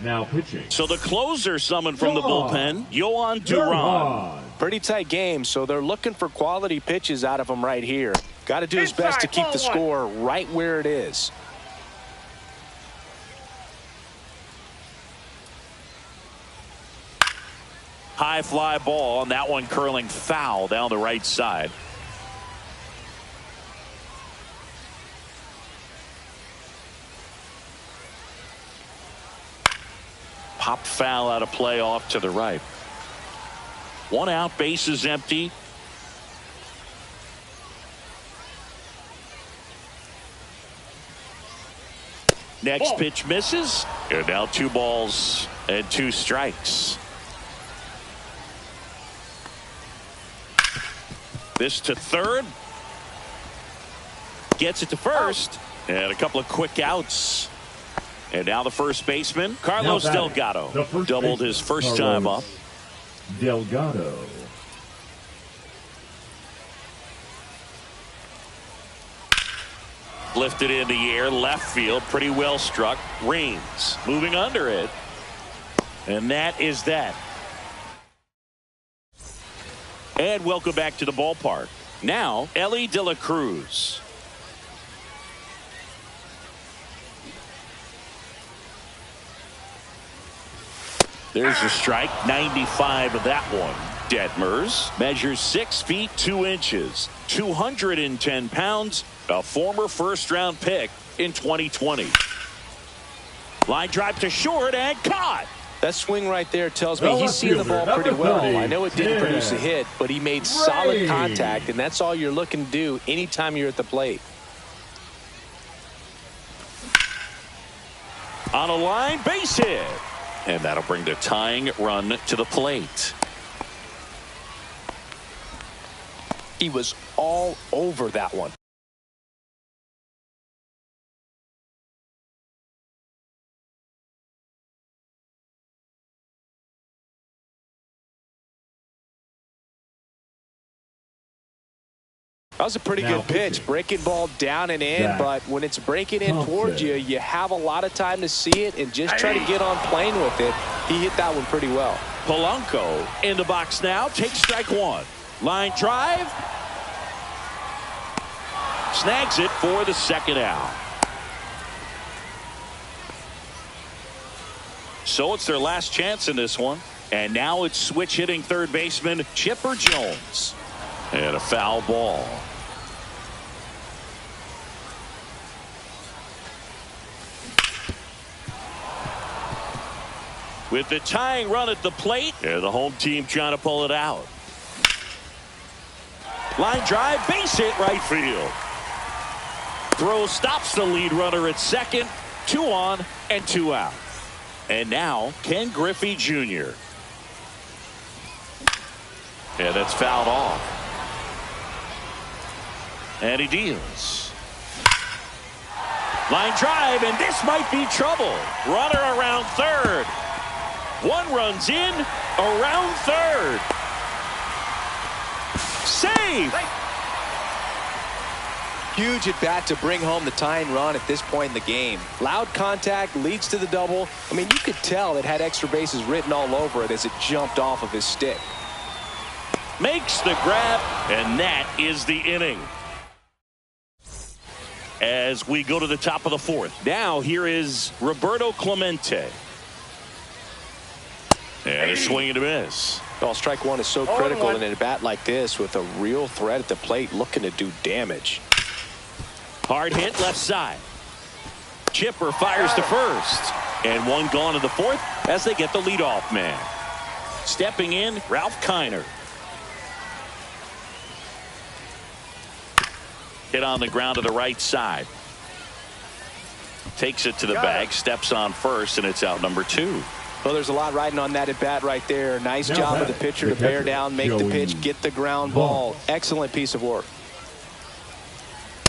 Now pitching. So the closer summoned from the bullpen, Yohan Duran. Pretty tight game, so they're looking for quality pitches out of him right here. Got to do his best to keep the score right where it is. High fly ball, and that one curling foul down the right side. Pop foul out of play off to the right. 1 out, bases empty. Next pitch misses, and now 2 balls and 2 strikes. This to third. Gets it to first. And a couple of quick outs. And now the first baseman, Carlos Delgado. Doubled his first time up. Delgado. Lifted in the air, left field, pretty well struck. Raines moving under it. And that is that. And welcome back to the ballpark. Now, Elly De La Cruz. There's a strike. 95 of that one. Detmers measures 6 feet 2 inches, 210 pounds, a former first-round pick in 2020. Line drive to short and caught. That swing right there tells me he's seeing the ball pretty well. I know it didn't produce a hit, but he made solid contact, and that's all you're looking to do anytime you're at the plate. On a line, base hit. And that'll bring the tying run to the plate. He was all over that one. That was a pretty good pitch. Breaking ball down and in, but when it's breaking in towards you, you have a lot of time to see it and just try to get on plane with it. He hit that one pretty well. Polanco in the box now. Takes strike one. Line drive. Snags it for the second out. So it's their last chance in this one. And now it's switch hitting third baseman Chipper Jones. And a foul ball. With the tying run at the plate, and the home team trying to pull it out. Line drive, base hit right field. Throw stops the lead runner at second. 2 on and 2 out. And now Ken Griffey Jr. And that's fouled off. And he deals. Line drive, and this might be trouble. Runner around third. 1 runs in, around third. Save! Huge at bat to bring home the tying run at this point in the game. Loud contact leads to the double. I mean, you could tell it had extra bases written all over it as it jumped off of his stick. Makes the grab, and that is the inning. As we go to the top of the 4th. Now here is Roberto Clemente. And a swing and a miss. Well, strike one is so critical in a bat like this with a real threat at the plate looking to do damage. Hard hit left side. Chipper fires to first. And 1 gone in the 4th as they get the leadoff man. Stepping in, Ralph Kiner. Hit on the ground to the right side. Takes it to the bag, steps on first, and it's out number 2. Well, there's a lot riding on that at bat right there. Nice job of the pitcher to bear down, make the pitch, get the ground ball. Excellent piece of work.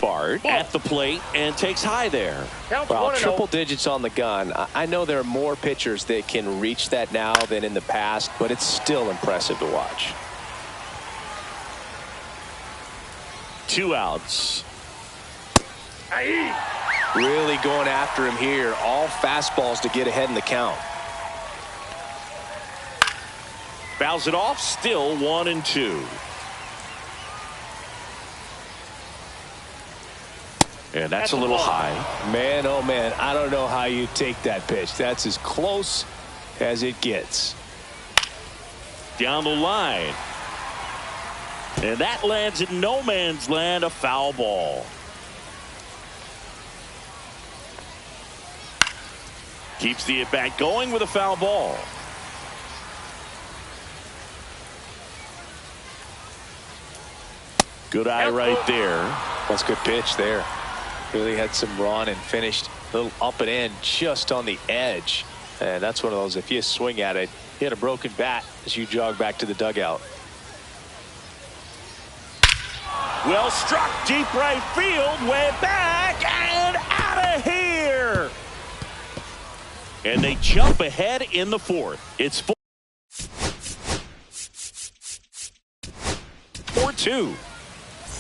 Bard at the plate and takes high there. Well, triple digits on the gun. I know there are more pitchers that can reach that now than in the past, but it's still impressive to watch. 2 outs. Really going after him here. All fastballs to get ahead in the count. Fouls it off. Still 1 and 2. And that's a little high. Man, oh man, I don't know how you take that pitch. That's as close as it gets. Down the line. And that lands in no man's land, a foul ball. Keeps the at-bat going with a foul ball. Good eye right there. That's a good pitch there. Really had some run and finished a little up and in just on the edge. And that's one of those, if you swing at it, hit a broken bat as you jog back to the dugout. Well struck, deep right field, way back and out of here. And they jump ahead in the 4th. It's 4-2.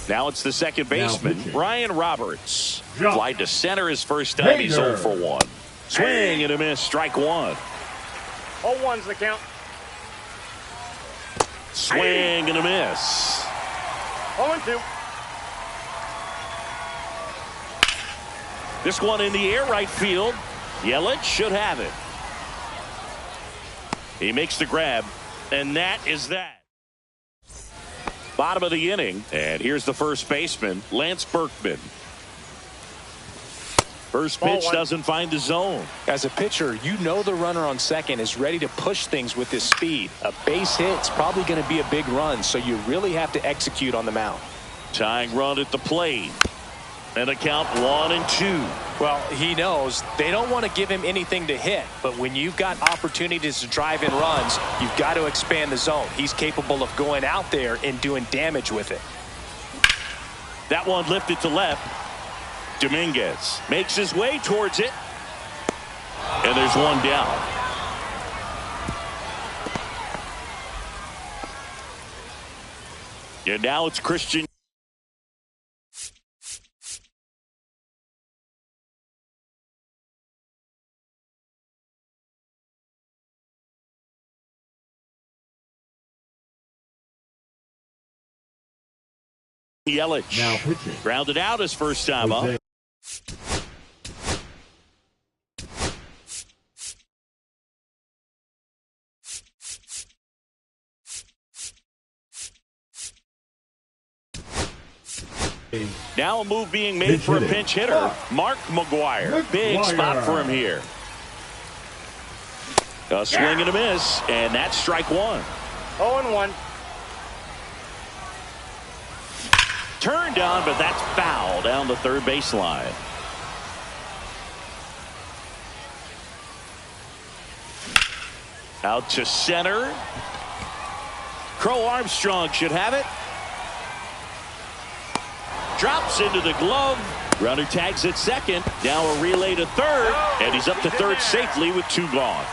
Now it's the second baseman, Brian Roberts. Fly to center his first time. He's 0 for 1. Swing and a miss, strike 1. 0-1's the count. Swing and a miss. 0-2. This one in the air, right field. Yelich should have it. He makes the grab, and that is that. Bottom of the inning, and here's the first baseman, Lance Berkman. First pitch doesn't find the zone. As a pitcher, you know the runner on second is ready to push things with his speed. A base hit's probably going to be a big run, so you really have to execute on the mound. Tying run at the plate. And a count 1-2. Well, he knows they don't want to give him anything to hit, but when you've got opportunities to drive in runs, you've got to expand the zone. He's capable of going out there and doing damage with it. That one lifted to left. Dominguez makes his way towards it. And there's one down. And now it's Christian. Yelich Now pitching. grounded out his first time up. Now a move being made for a pinch hitter, Mark McGwire. Big spot for him here. A swing and a miss, and that's strike one. 0-1. Turned on, but that's foul down the third baseline. Out to center. Crow Armstrong should have it. Drops into the glove. Runner tags at second. Now a relay to third. And he's up to third safely with two gone.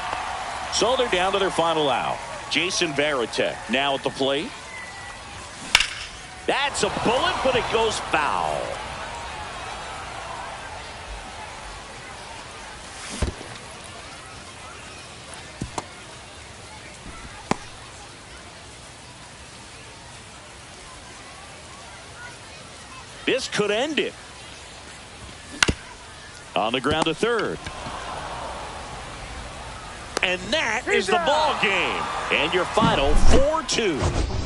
So they're down to their final out. Jason Varitek now at the plate. That's a bullet, but it goes foul. This could end it. On the ground to third. And that is the ball game. And your final 4-2.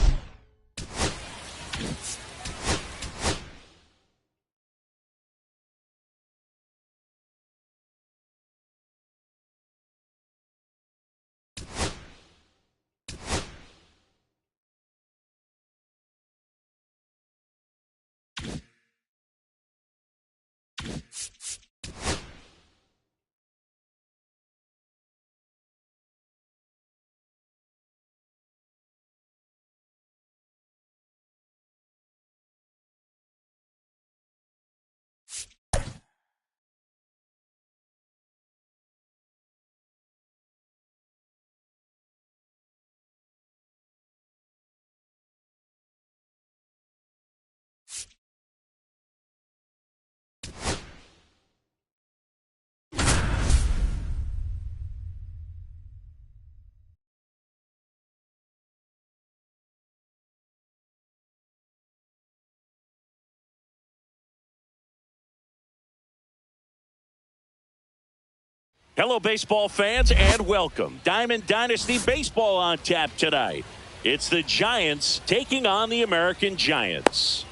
Hello, baseball fans, and welcome. Diamond Dynasty Baseball on tap tonight. It's the Giants taking on the American Giants.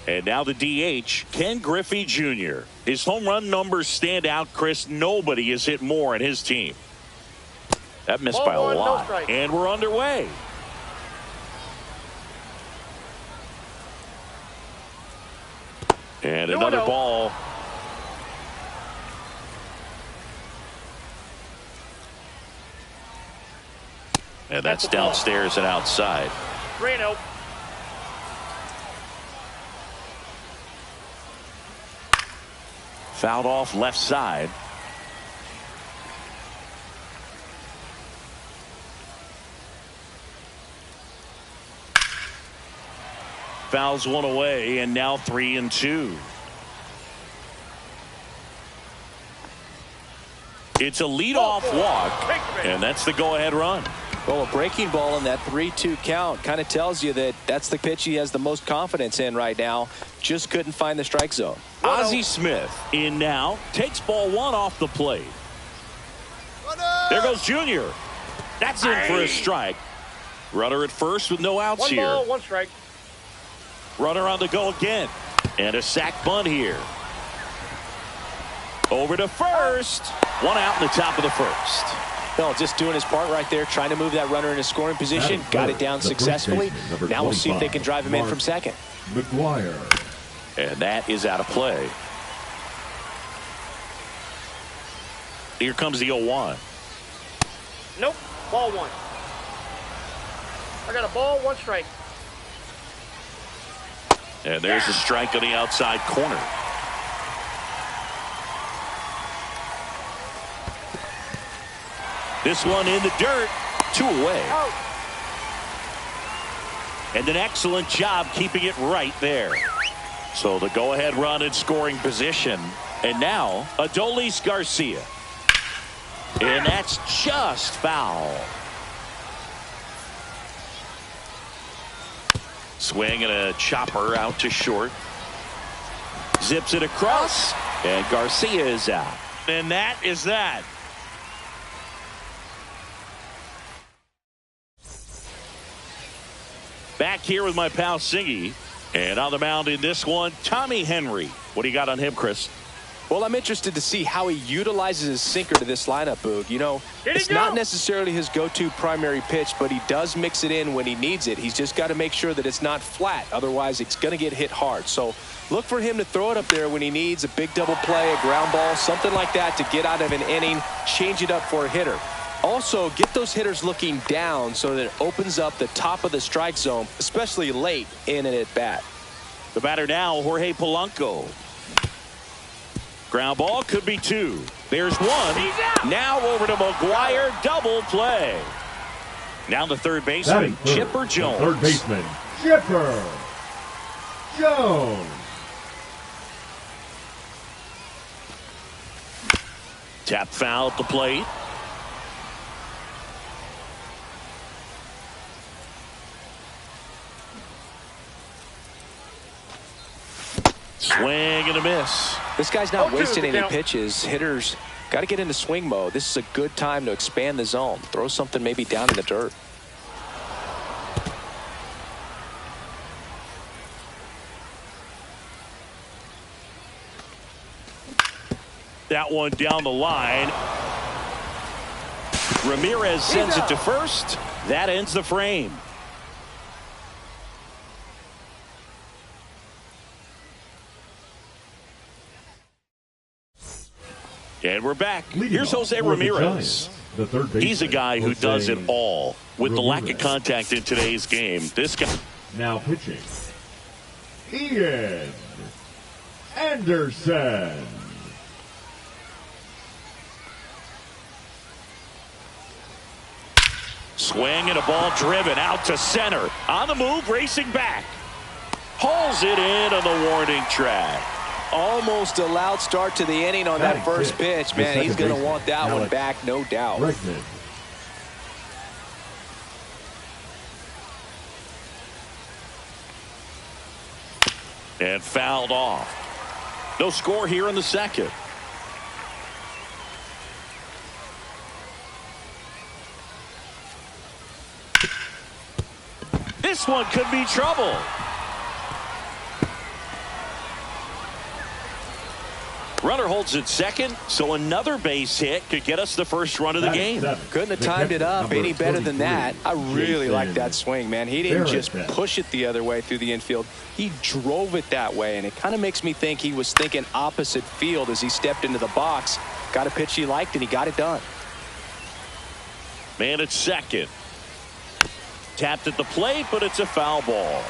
And now the DH, Ken Griffey Jr. His home run numbers stand out, Chris. Nobody has hit more in his team. That missed by a lot. And we're underway. And another ball. And that's downstairs and outside. 3-0. Fouled off left side. Fouls one away, and now 3-2. It's a leadoff walk, and that's the go-ahead run. Well, a breaking ball in that 3-2 count kind of tells you that that's the pitch he has the most confidence in right now. Just couldn't find the strike zone. Ozzie Smith in now, takes ball one off the plate. There goes Junior. That's in for a strike. Runner at first with no outs here. 1 ball, 1 strike. Runner on the go again. And a sac bunt here. Over to first. 1 out in the top of the first. No, just doing his part right there, trying to move that runner into scoring position. Got it down successfully. Now we'll see if they can drive him in from second. McGuire. And that is out of play. Here comes the 0-1. Nope. Ball 1. I got a ball, 1 strike. And there's a strike on the outside corner. This one in the dirt. 2 away. Out. And an excellent job keeping it right there. So the go-ahead run in scoring position. And now Adolis Garcia. And that's just foul. Swing and a chopper out to short. Zips it across. And Garcia is out. And that is that. Back here with my pal Singy. And on the mound in this one, Tommy Henry. What do you got on him, Chris? Well, I'm interested to see how he utilizes his sinker to this lineup, Boog. You know, it's not necessarily his go-to primary pitch, but he does mix it in when he needs it. He's just got to make sure that it's not flat. Otherwise, it's going to get hit hard. So look for him to throw it up there when he needs a big double play, a ground ball, something like that to get out of an inning, change it up for a hitter. Also, get those hitters looking down so that it opens up the top of the strike zone, especially late in an at-bat. The batter now, Jorge Polanco. Ground ball could be 2. There's 1. Now over to McGuire. Double play. Now the third baseman, Chipper Jones. Third baseman, Chipper Jones. Tap foul at the plate. Swing and a miss. This guy's not wasting any pitches. Hitters got to get into swing mode. This is a good time to expand the zone. Throw something maybe down in the dirt. That one down the line. Ramirez sends it to first. That ends the frame. And we're back. Here's Jose Ramirez. He's a guy who does it all. With the lack of contact in today's game, this guy. Now pitching, Ian Anderson. Swing and a ball driven out to center. On the move, racing back. Hauls it in on the warning track. Almost a loud start to the inning on that first pitch. Man, he's going to want that one back, no doubt. And fouled off. No score here in the second. This one could be trouble. Runner holds at second, so another base hit could get us the first run of the game. Couldn't have timed it up any better than that. I really like that swing, man. He didn't just push it the other way through the infield. He drove it that way, and it kind of makes me think he was thinking opposite field as he stepped into the box. Got a pitch he liked, and he got it done. Man at second. Tapped at the plate, but it's a foul ball.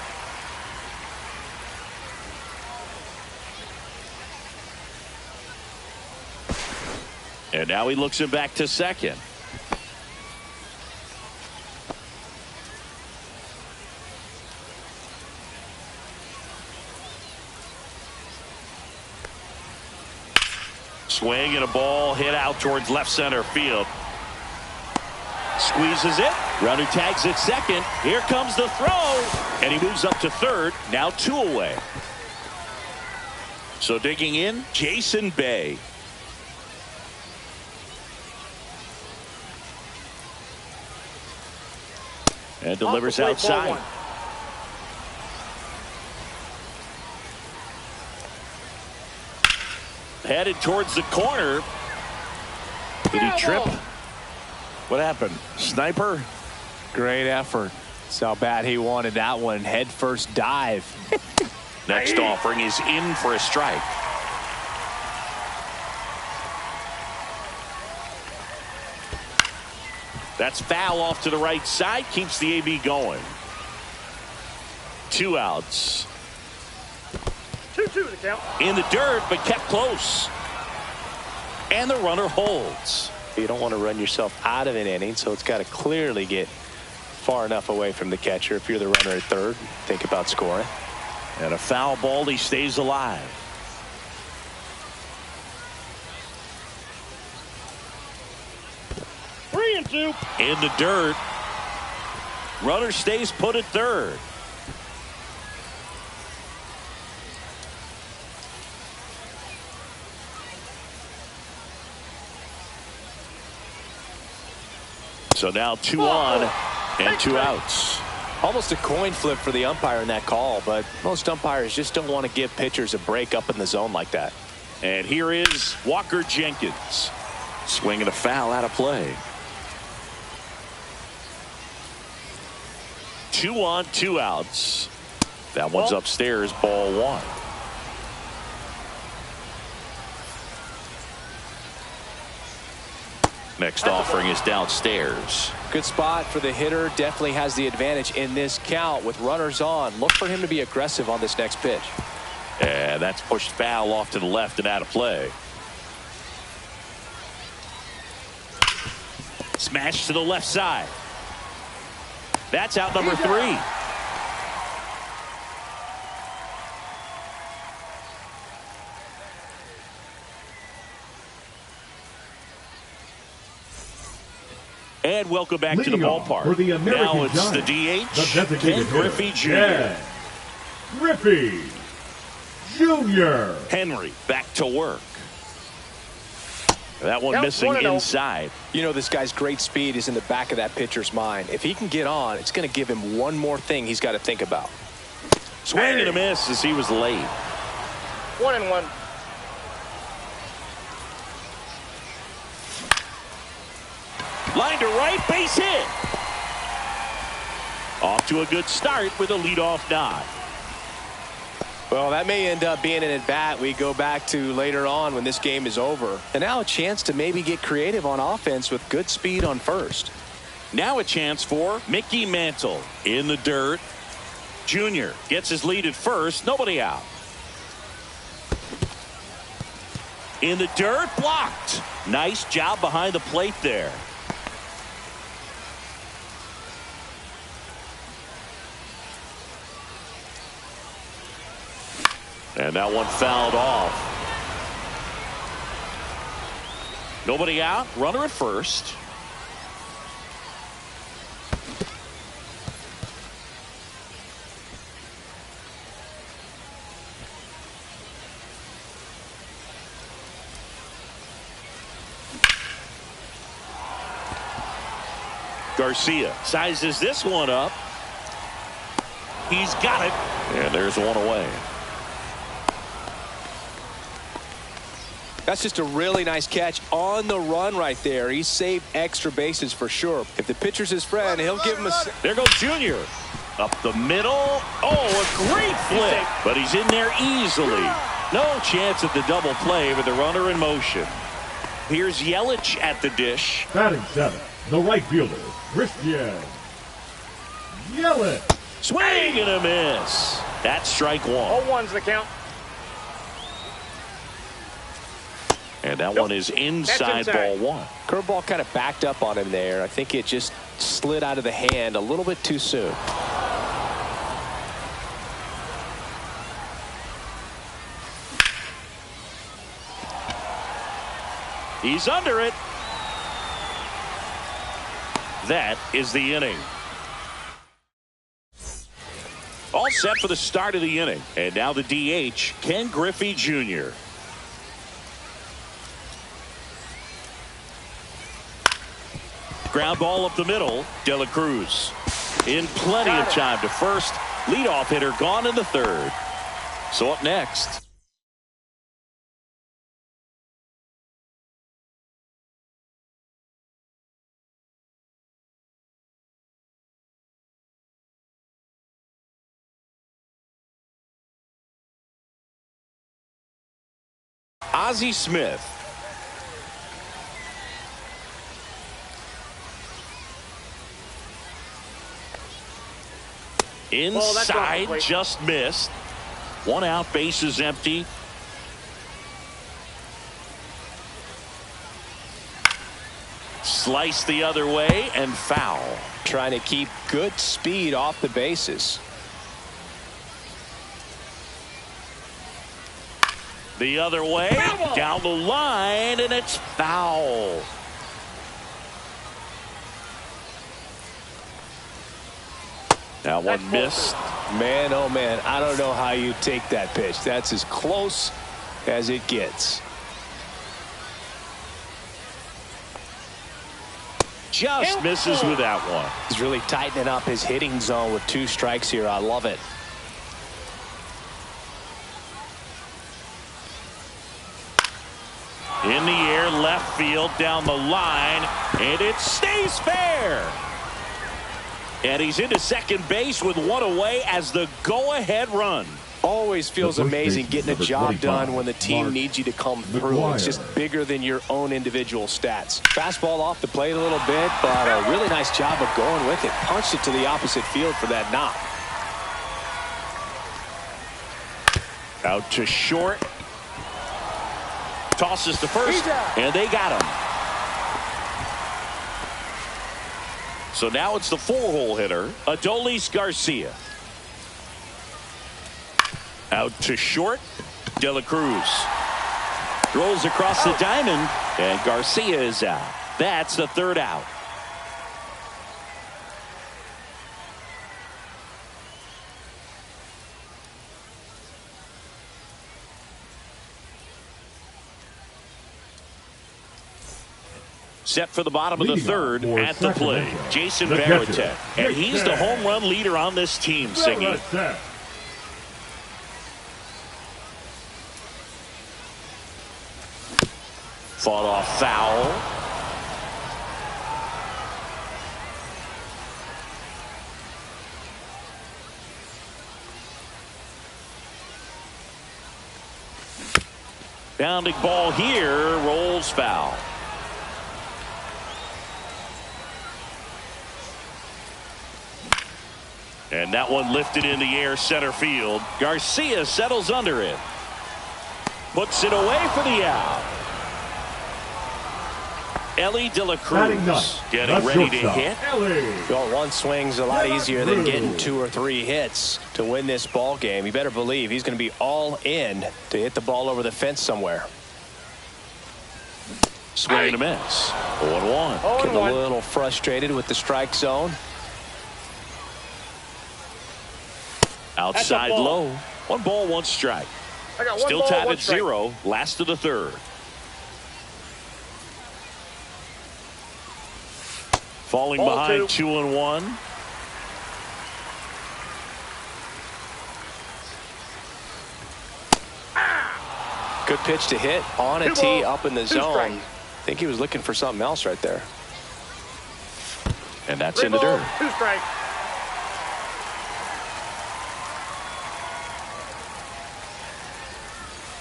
And now he looks him back to second. Swing and a ball hit out towards left center field. Squeezes it. Runner tags at second. Here comes the throw. And he moves up to third. Now 2 away. So digging in, Jason Bay. And delivers outside. Headed towards the corner. Did he trip? What happened? Sniper? Great effort. That's how bad he wanted that one. Head first dive. Next offering is in for a strike. That's foul off to the right side. Keeps the AB going. 2 outs. 2-2 the count. In the dirt, but kept close. And the runner holds. You don't want to run yourself out of an inning, so it's got to clearly get far enough away from the catcher. If you're the runner at third, think about scoring. And a foul ball, he stays alive. Three and two. In the dirt. Runner stays put at third. So now 2 on and 2 outs. Almost a coin flip for the umpire in that call, but most umpires just don't want to give pitchers a break up in the zone like that. And here is Walker Jenkins. Swinging a foul out of play. 2 on, 2 outs. That one's upstairs, ball 1. Next offering is downstairs. Good spot for the hitter. Definitely has the advantage in this count with runners on. Look for him to be aggressive on this next pitch. And that's pushed foul off to the left and out of play. Smash to the left side. That's out number 3. And welcome back to the ballpark. For the American now it's Giants, the DH, Ken Griffey Jr. Ken Griffey Jr. Henry back to work. That one missing inside. You know, this guy's great speed is in the back of that pitcher's mind. If he can get on, it's going to give him one more thing he's got to think about. Swing and a miss as he was late. 1-1. Line to right, base hit. Off to a good start with a leadoff nod. Well, that may end up being an at-bat we go back to later on when this game is over. And now a chance to maybe get creative on offense with good speed on first. Now a chance for Mickey Mantle in the dirt. Junior gets his lead at first. Nobody out. In the dirt, blocked. Nice job behind the plate there. And that one fouled off. Nobody out. Runner at first. Garcia sizes this one up. He's got it. And there's one away. That's just a really nice catch on the run right there. He saved extra bases for sure. If the pitcher's his friend, he'll give him a... There goes Junior. Up the middle. Oh, a great flip. But he's in there easily. No chance at the double play with the runner in motion. Here's Yelich at the dish. Batting 7, the right fielder, Christian Yelich. Swing and a miss. That's strike 1. 0-1's the count. And that one is inside ball 1. Curveball kind of backed up on him there. I think it just slid out of the hand a little bit too soon. He's under it. That is the inning. All set for the start of the inning. And now the DH, Ken Griffey Jr. Ground ball up the middle. De La Cruz. in plenty of time to first. Leadoff hitter gone in the third. So up next. Ozzie Smith. Inside, just missed. 1 out, bases empty. Slice the other way and foul. Trying to keep good speed off the bases. The other way, down the line, and it's foul. Now one missed. Man, oh man, I don't know how you take that pitch. That's as close as it gets. Just misses with that one. He's really tightening up his hitting zone with 2 strikes here. I love it. In the air, left field, down the line, and it stays fair. And he's into second base with 1 away as the go-ahead run. Always feels amazing getting a job done when the team needs you to come through. It's just bigger than your own individual stats. Fastball off the plate a little bit, but a really nice job of going with it. Punched it to the opposite field for that knock. Out to short. Tosses to first, and they got him. So now it's the 4-hole hitter, Adolis Garcia. Out to short, De La Cruz. Throws across the diamond, and Garcia is out. That's the 3rd out. Set for the bottom of the 3rd at the plate, Jason Varitek. And he's the home run leader on this team, Siggy. Fought off foul. Bounding ball here, rolls foul. And that one lifted in the air, center field. Garcia settles under it. Puts it away for the out. Elly De La Cruz getting ready to hit. Going 1 swing's a lot easier than getting 2 or 3 hits to win this ball game. You better believe he's going to be all in to hit the ball over the fence somewhere. Swing and a miss. 0-1. Getting a little frustrated with the strike zone. Outside low. 1 ball, 1 strike. Still tied at 0. Last of the 3rd. Falling behind 2-1. Good pitch to hit on a tee up in the zone. I think he was looking for something else right there. And that's in the dirt. 2 strikes.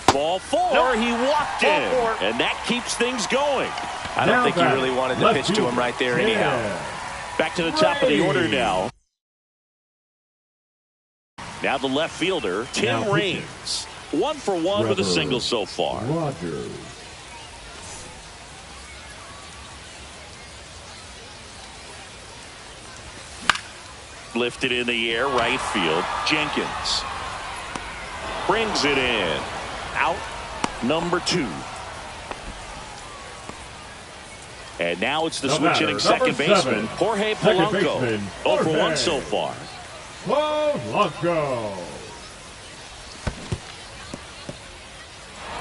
Ball 4, he walked in, and that keeps things going. I don't think he really wanted to pitch to him right there anyhow. Back to the top of the order now. Now the left fielder, Tim Raines. 1 for 1 with a single so far. Rogers. Lifted in the air, right field. Jenkins brings it in. Out number 2. And now it's the switch-hitting second baseman, Jorge Polanco. 0 for 1 so far. Polanco.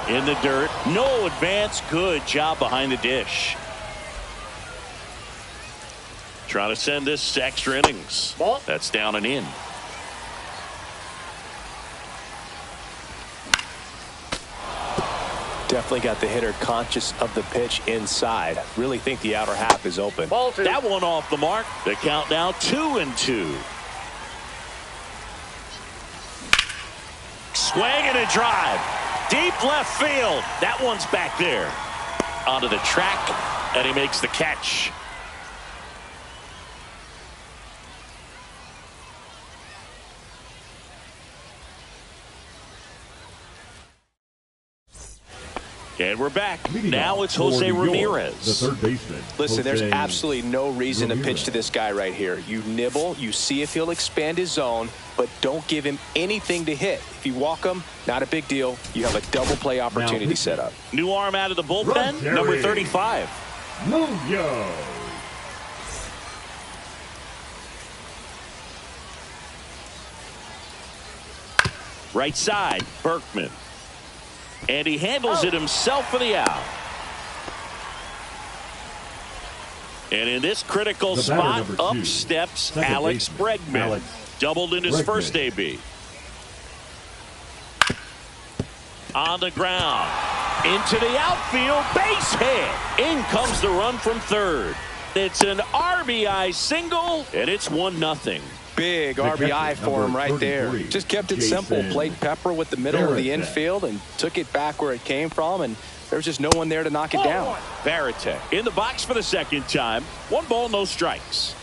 In the dirt, no advance. Good job behind the dish. Trying to send this to extra innings. Ball. That's down and in. Definitely got the hitter conscious of the pitch inside. Really think the outer half is open. Ball 2. That one off the mark. The count now 2-2. Swing and a drive. Deep left field. That one's back there. Onto the track, and he makes the catch. And we're back. Now it's Jose Ramirez. The third baseman. Listen, there's Jose absolutely no reason to pitch Ramirez. to this guy right here. You nibble, you see if he'll expand his zone, but don't give him anything to hit. If you walk him, not a big deal. You have a double play opportunity set up. New arm out of the bullpen, Rogers. number 35. Munoz. Right side, Berkman. And he handles it himself for the out. And in this critical The batter, spot, number 2, up steps second Alex baseman, Bregman. Alex Doubled in his Bregman. first AB. On the ground. Into the outfield. Base hit. In comes the run from third. It's an RBI single, and it's 1-0. Big The RBI catcher, for him number right there. 33, Just kept it Jason simple. Played Pepper with the middle of the Varitek. infield and took it back where it came from, and there was just no one there to knock it down. Varitek in the box for the second time. 1 ball, no strikes.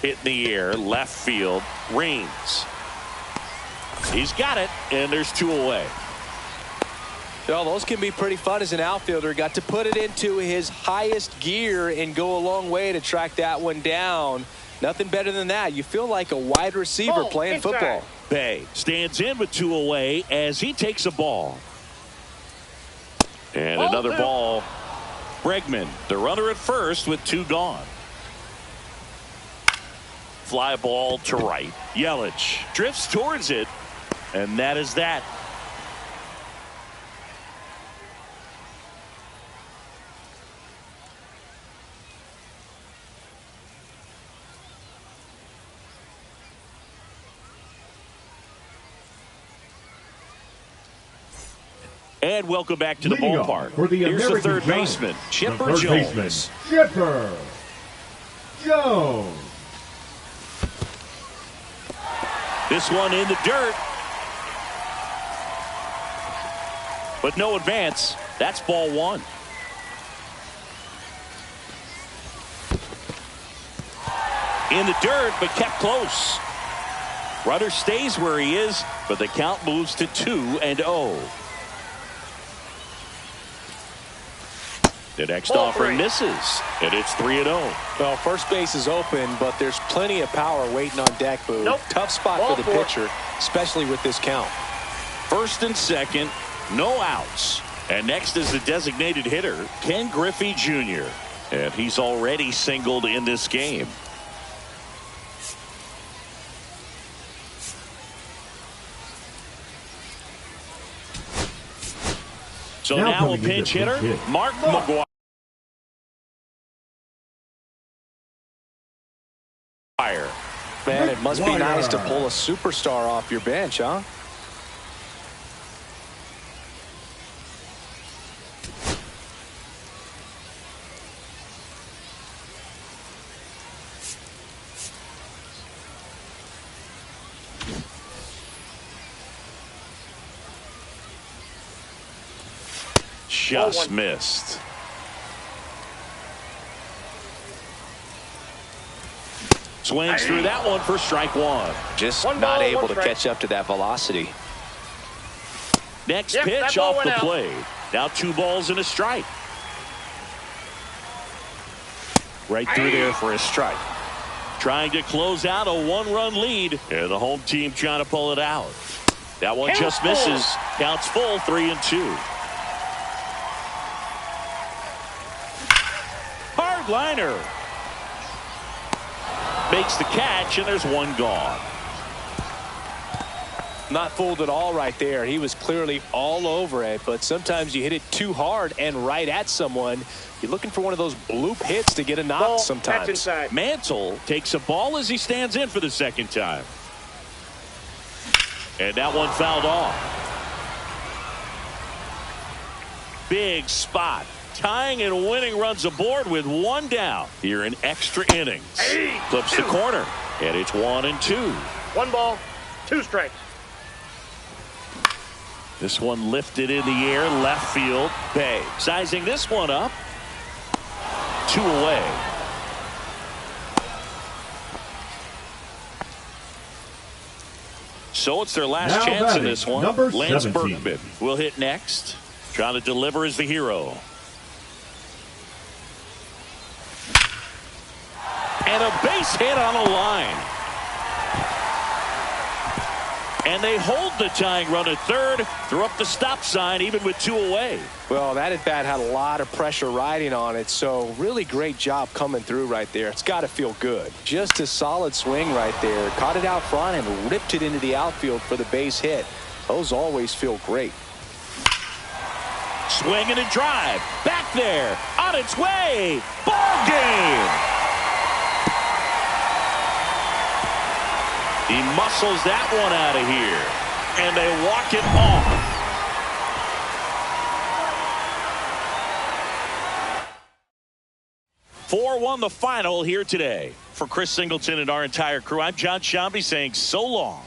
Hit in the air, left field, Raines. He's got it, and there's 2 away. Well, those can be pretty fun as an outfielder. Got to put it into his highest gear and go a long way to track that one down. Nothing better than that. You feel like a wide receiver playing football. Bay stands in with 2 away as he takes a ball. And Ball another 2. ball. Bregman, the runner at first with 2 gone. Fly ball to right. Yelich drifts towards it, and that is that. And welcome back to the Leading off ballpark. for the Here's the American third Giants, baseman, the Chipper third Jones. baseman, Chipper Jones. This one in the dirt. But no advance. That's ball 1. In the dirt, but kept close. Runner stays where he is, but the count moves to 2-0. The next Ball offering 3. misses, and it's 3-0. Well, first base is open, but there's plenty of power waiting on deck, Boo. Nope. Tough spot Ball for the 4. pitcher, especially with this count. First and second, no outs. And next is the designated hitter, Ken Griffey Jr. And he's already singled in this game. So now a coming in pinch to hitter, pinch hit. Mark McGwire. Man, it must be nice to McGwire. pull a superstar off your bench, huh? Just missed. Swings through that one for strike 1. Just 1 not ball, able 1 to strike. catch up to that velocity. Next Yep, pitch that ball off went the out. plate. Now 2 balls and a strike. Right through there for a strike. Trying to close out a 1-run lead. And the home team trying to pull it out. That one Count just full. misses. Counts full, 3-2. Hard liner. Makes the catch, and there's 1 gone. Not fooled at all right there. He was clearly all over it, but sometimes you hit it too hard and right at someone. You're looking for one of those bloop hits to get a knock Ball, sometimes. catch inside. Mantle takes a ball as he stands in for the second time. And that one fouled off. Big spot. Tying and winning runs aboard with one down here in extra innings. Flips the corner, and it's 1-2. 1 ball, 2 strikes. This one lifted in the air, left field. Bay sizing this one up. 2 away. So it's their last Now chance in this one. number Lance 17. Berkman will hit next. Trying to deliver as the hero. And a base hit on a line. And they hold the tying run at third. Throw up the stop sign even with 2 away. Well, that at bat had a lot of pressure riding on it, so really great job coming through right there. It's got to feel good. Just a solid swing right there. Caught it out front and ripped it into the outfield for the base hit. Those always feel great. Swing and a drive. Back there. On its way. Ball game. He muscles that one out of here. And they walk it off. Four-1 the final here today. For Chris Singleton and our entire crew, I'm John Sciambi saying so long.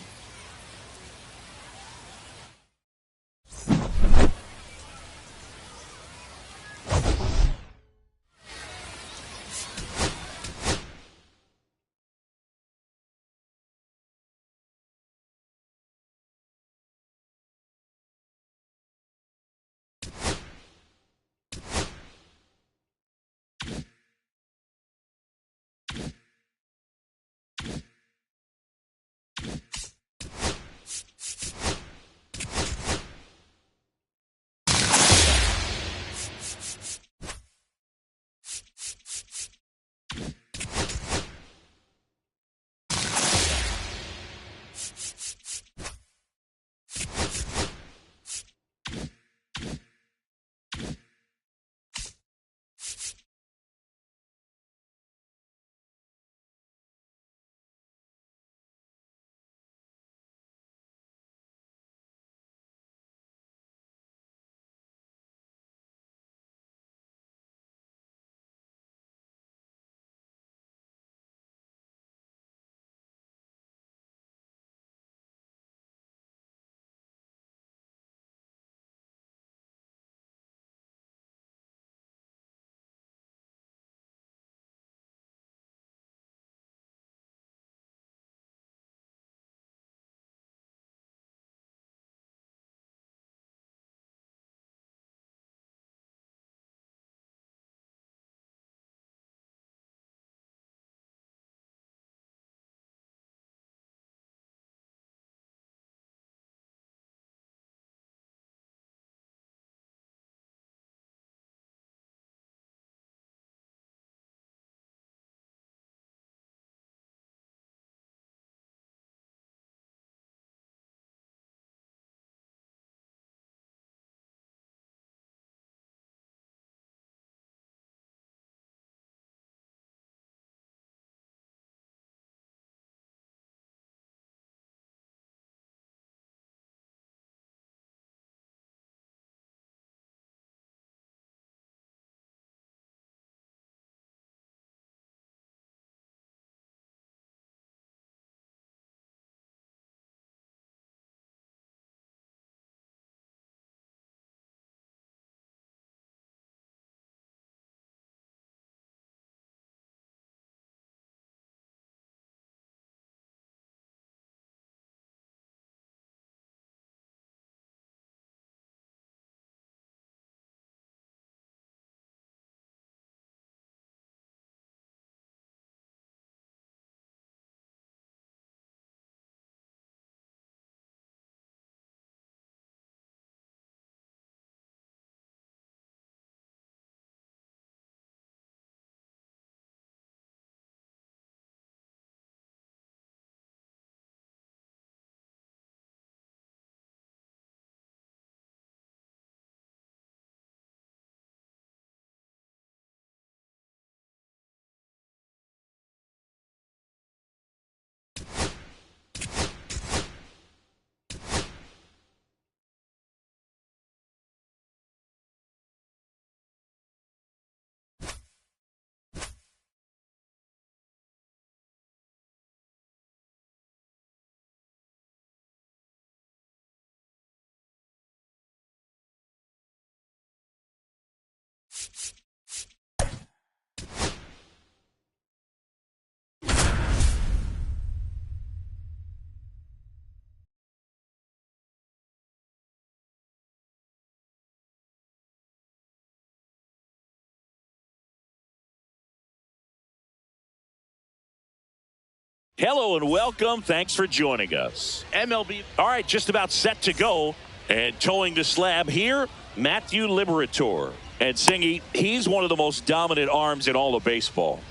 Hello and welcome. Thanks for joining us. MLB. All right, just about set to go. And towing the slab here, Matthew Liberatore. And Singy, he's one of the most dominant arms in all of baseball.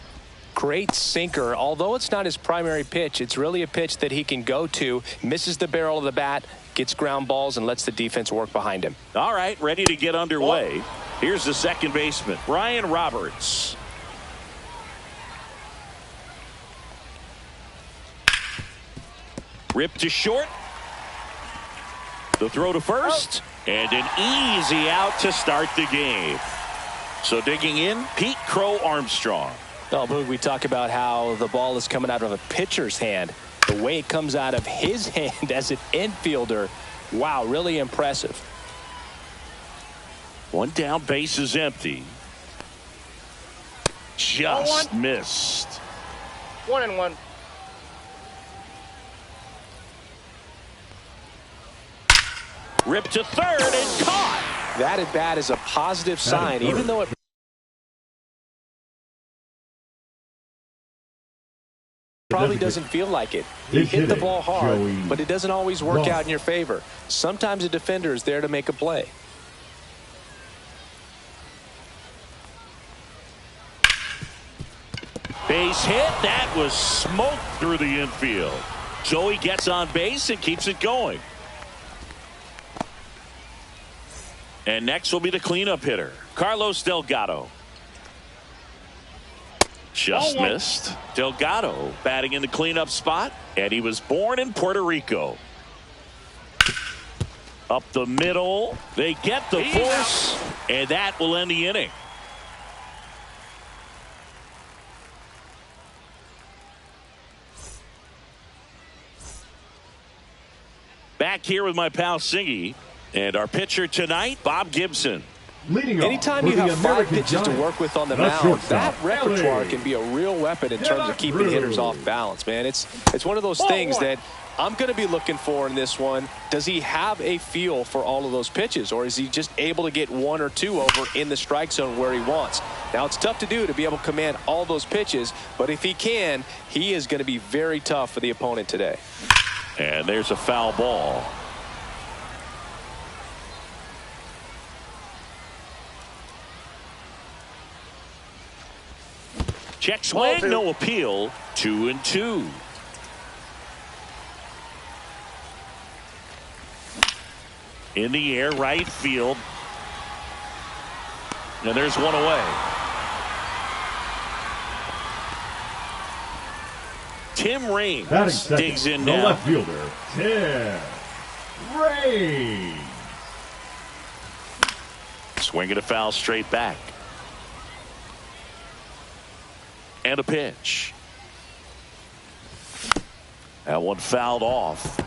Great sinker. Although it's not his primary pitch, it's really a pitch that he can go to, misses the barrel of the bat, gets ground balls, and lets the defense work behind him. All right, ready to get underway. Here's the second baseman, Ryan Roberts. Ripped to short. The throw to first. And an easy out to start the game. So digging in, Pete Crow Armstrong. Oh, Boog, we talk about how the ball is coming out of a pitcher's hand. The way it comes out of his hand as an infielder, wow, really impressive. One down, base is empty. Just missed. 1-1. Ripped to third and caught. That at bat is a positive sign, even though it probably doesn't feel like it. He hit the ball hard, but it doesn't always work out in your favor. Sometimes a defender is there to make a play. Base hit. That was smoked through the infield. Joey gets on base and keeps it going. And next will be the cleanup hitter, Carlos Delgado. Just missed. Delgado batting in the cleanup spot, and he was born in Puerto Rico. Up the middle. They get the force, and that will end the inning. Back here with my pal Singy. And our pitcher tonight, Bob Gibson. Anytime you have 5 pitches to work with on the mound, that repertoire can be a real weapon in terms of keeping hitters off balance, man. It's one of those things that I'm going to be looking for in this one. Does he have a feel for all of those pitches, or is he just able to get 1 or 2 over in the strike zone where he wants? Now, it's tough to do to be able to command all those pitches, but if he can, he is going to be very tough for the opponent today. And there's a foul ball. Check swing, no appeal. 2-2. In the air, right field. And there's one away. Tim Raines digs in now. The left fielder, Tim Raines. Swing and a foul straight back. And a pitch. That one fouled off.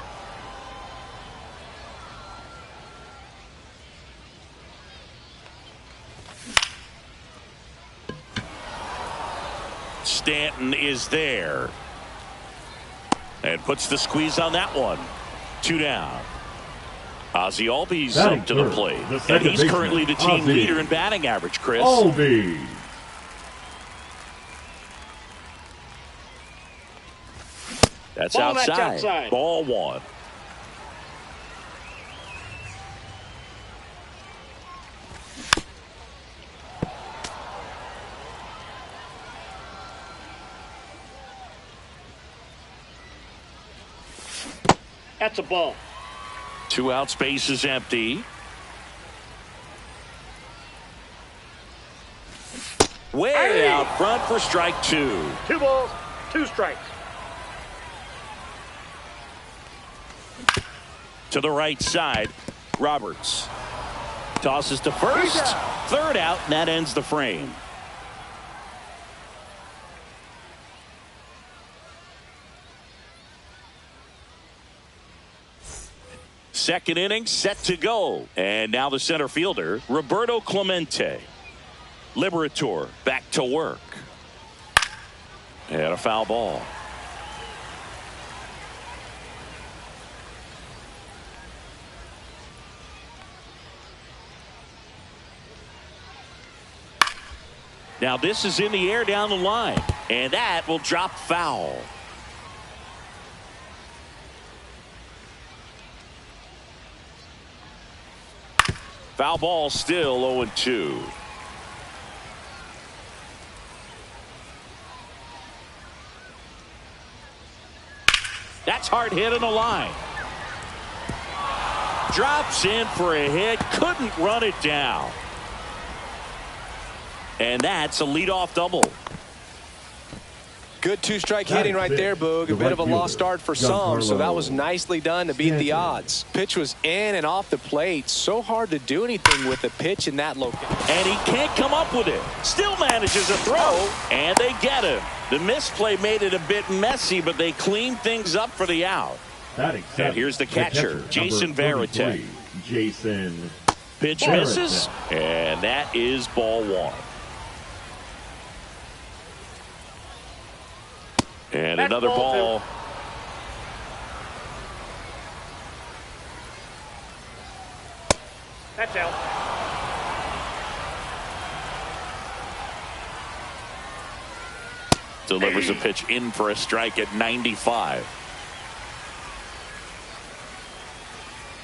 Stanton is there. And puts the squeeze on that one. 2 down. Ozzie Albies up to the plate. And he's currently the team leader in batting average, Chris. Albies. That's outside. Ball 1. That's a ball. 2 out, space is empty. Way out front for strike 2. 2 balls, 2 strikes. To the right side, Roberts tosses to first. 3rd out, and that ends the frame. Second inning set to go. And now the center fielder, Roberto Clemente. Liberatore back to work. And a foul ball. Now this is in the air down the line, and that will drop foul. Foul ball, still 0-2. That's hard hit on the line. Drops in for a hit. Couldn't run it down. And that's a leadoff double. Good two-strike hitting right there, Boog. A bit of a lost start for some, so that was nicely done to beat the odds. Pitch was in and off the plate. So hard to do anything with a pitch in that location. And he can't come up with it. Still manages a throw, and they get him. The misplay made it a bit messy, but they cleaned things up for the out. And here's the catcher, Jason Varitek. Jason. Pitch misses, and that is ball one. And That's another ball. That's out. Delivers a pitch in for a strike at 95.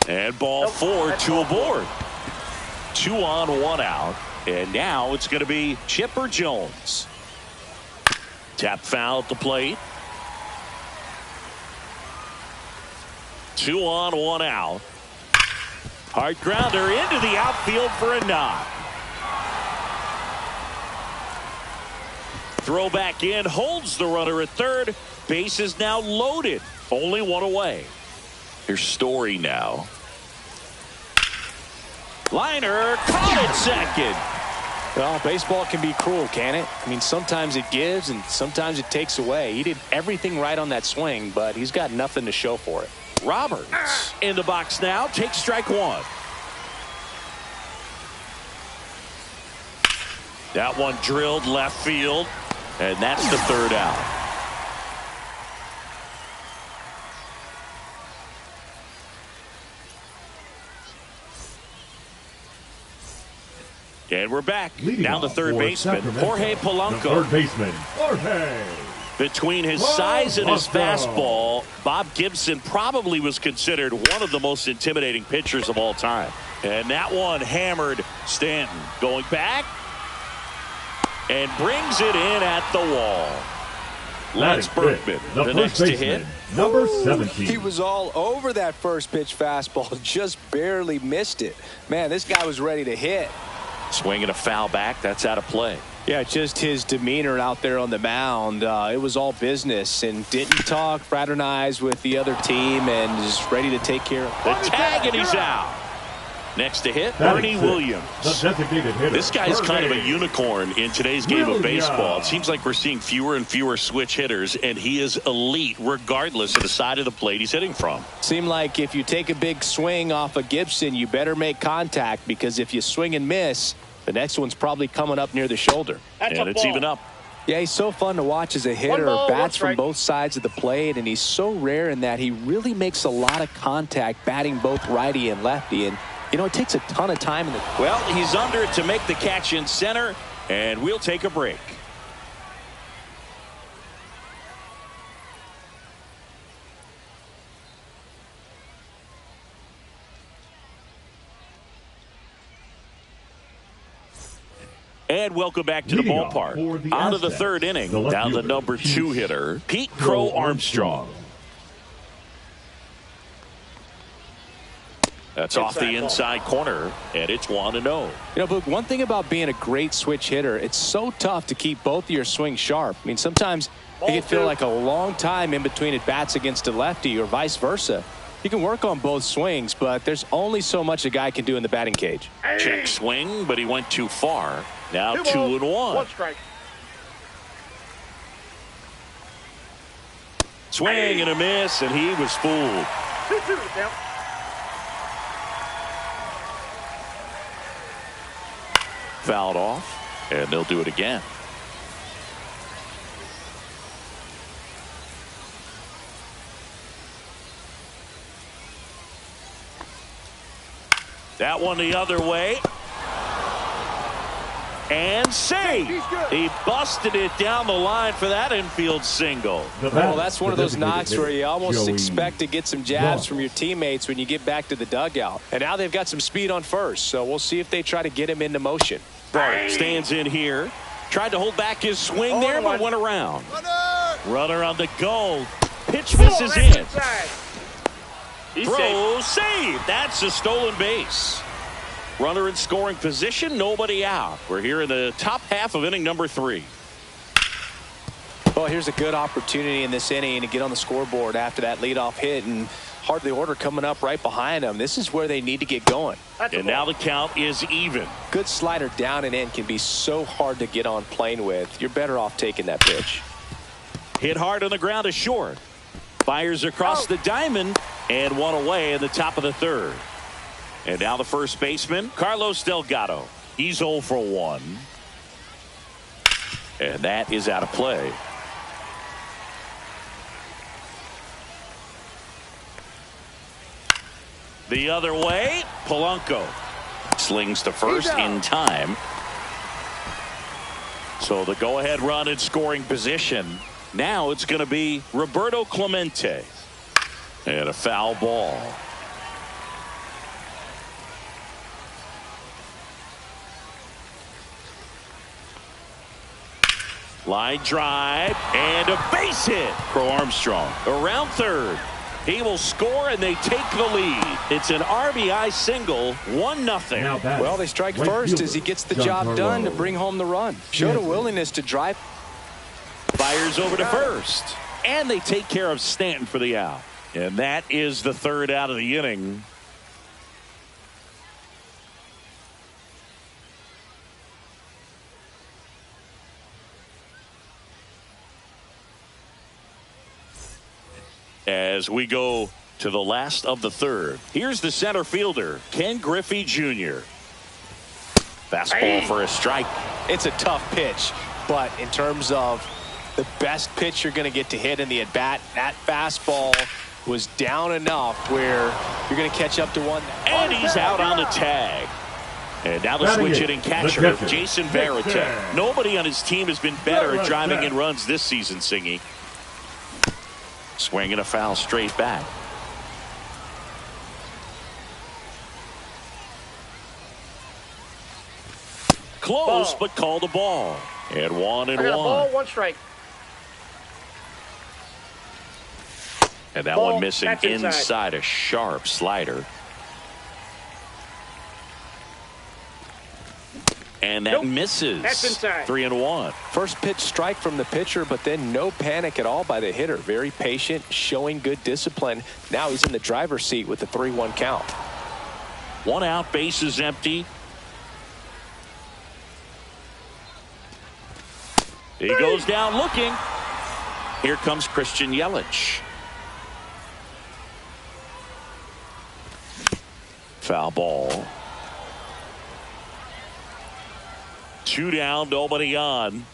And ball four, two aboard. 2 on, 1 out. And now it's going to be Chipper Jones. Tap foul at the plate. 2 on, 1 out. Hard grounder into the outfield for a knock. Throw back in, holds the runner at third. Base is now loaded. Only 1 away. Here's Story now. Liner caught at second. Well, baseball can be cruel, can it? I mean, sometimes it gives and sometimes it takes away. He did everything right on that swing, but he's got nothing to show for it. Roberts in the box now. Takes strike one. That one drilled left field, and that's the third out. And we're back. Down the third baseman, Jorge Polanco. Third baseman, Jorge. Between his size and his fastball, Bob Gibson probably was considered one of the most intimidating pitchers of all time. And that one hammered Stanton. Going back and brings it in at the wall. Lance Berkman, the next to hit. Number 17. He was all over that first pitch fastball, just barely missed it. Man, this guy was ready to hit. Swinging a foul back, that's out of play. Yeah, just his demeanor out there on the mound. It was all business and didn't talk, fraternize with the other team, and is ready to take care of the tag, and he's out. Next to hit, Bernie Williams. This guy's kind of a unicorn in today's game of baseball. It seems like we're seeing fewer and fewer switch hitters, and he is elite regardless of the side of the plate he's hitting from. Seemed like if you take a big swing off of Gibson, you better make contact, because if you swing and miss, the next one's probably coming up near the shoulder. And it's even up. Yeah, he's so fun to watch as a hitter. Bats from both sides of the plate, and he's so rare in that he really makes a lot of contact batting both righty and lefty. And you know, it takes a ton of time. Well, he's under it to make the catch in center, and we'll take a break. And welcome back to the ballpark. Out of the third inning, down the number 2 hitter, Pete Crow Armstrong. That's off the inside corner, and it's 1-0. You know, but one thing about being a great switch hitter, it's so tough to keep both of your swings sharp. I mean, sometimes it can feel like a long time in between at bats against a lefty or vice versa. You can work on both swings, but there's only so much a guy can do in the batting cage. Check swing, but he went too far. Now 2-1. 1 strike. Swing and a miss, and he was fooled. 2-2 down. Fouled off, and they'll do it again. That one the other way. And save. He busted it down the line for that infield single. Well, that's one of those knocks where you almost expect to get some jabs from your teammates when you get back to the dugout. And now they've got some speed on first, so we'll see if they try to get him into motion. Bart stands in here. Tried to hold back his swing there, but went around. Runner on the go. Pitch misses in. Throw, save. That's a stolen base. Runner in scoring position, nobody out. We're here in the top half of inning number 3. Well, here's a good opportunity in this inning to get on the scoreboard after that leadoff hit, and hardly order coming up right behind them. This is where they need to get going. And now the count is even. Good slider down and in can be so hard to get on plane with. You're better off taking that pitch. Hit hard on the ground is short. Fires across the diamond and one away in the top of the 3rd. And now the first baseman, Carlos Delgado. He's 0 for 1. And that is out of play. The other way, Polanco slings to first in time. So the go-ahead run in scoring position. Now it's going to be Roberto Clemente. And a foul ball. Line drive and a base hit. Crow Armstrong around third. He will score and they take the lead. It's an RBI single, 1-0. Well, they strike first as he gets the job done to bring home the run. Showed a willingness to drive. Fires over to first. And they take care of Stanton for the out. And that is the 3rd out of the inning. As we go to the last of the 3rd. Here's the center fielder, Ken Griffey Jr. Fastball for a strike. It's a tough pitch, but in terms of the best pitch you're going to get to hit in the at-bat, that fastball was down enough where you're going to catch up to one. And he's out on the tag. And now the switch hitting catcher, Jason Varitek. Nobody on his team has been better at driving in runs this season, Singy. Swinging a foul straight back. Close, but called a ball. And 1-1. Ball, 1 strike. And that one missing inside a sharp slider. And that misses. That's inside. 3-1. First pitch strike from the pitcher, but then no panic at all by the hitter. Very patient, showing good discipline. Now he's in the driver's seat with the 3-1 count. 1 out, bases empty. He goes down looking. Here comes Christian Yelich. Foul ball. 2 down, nobody on.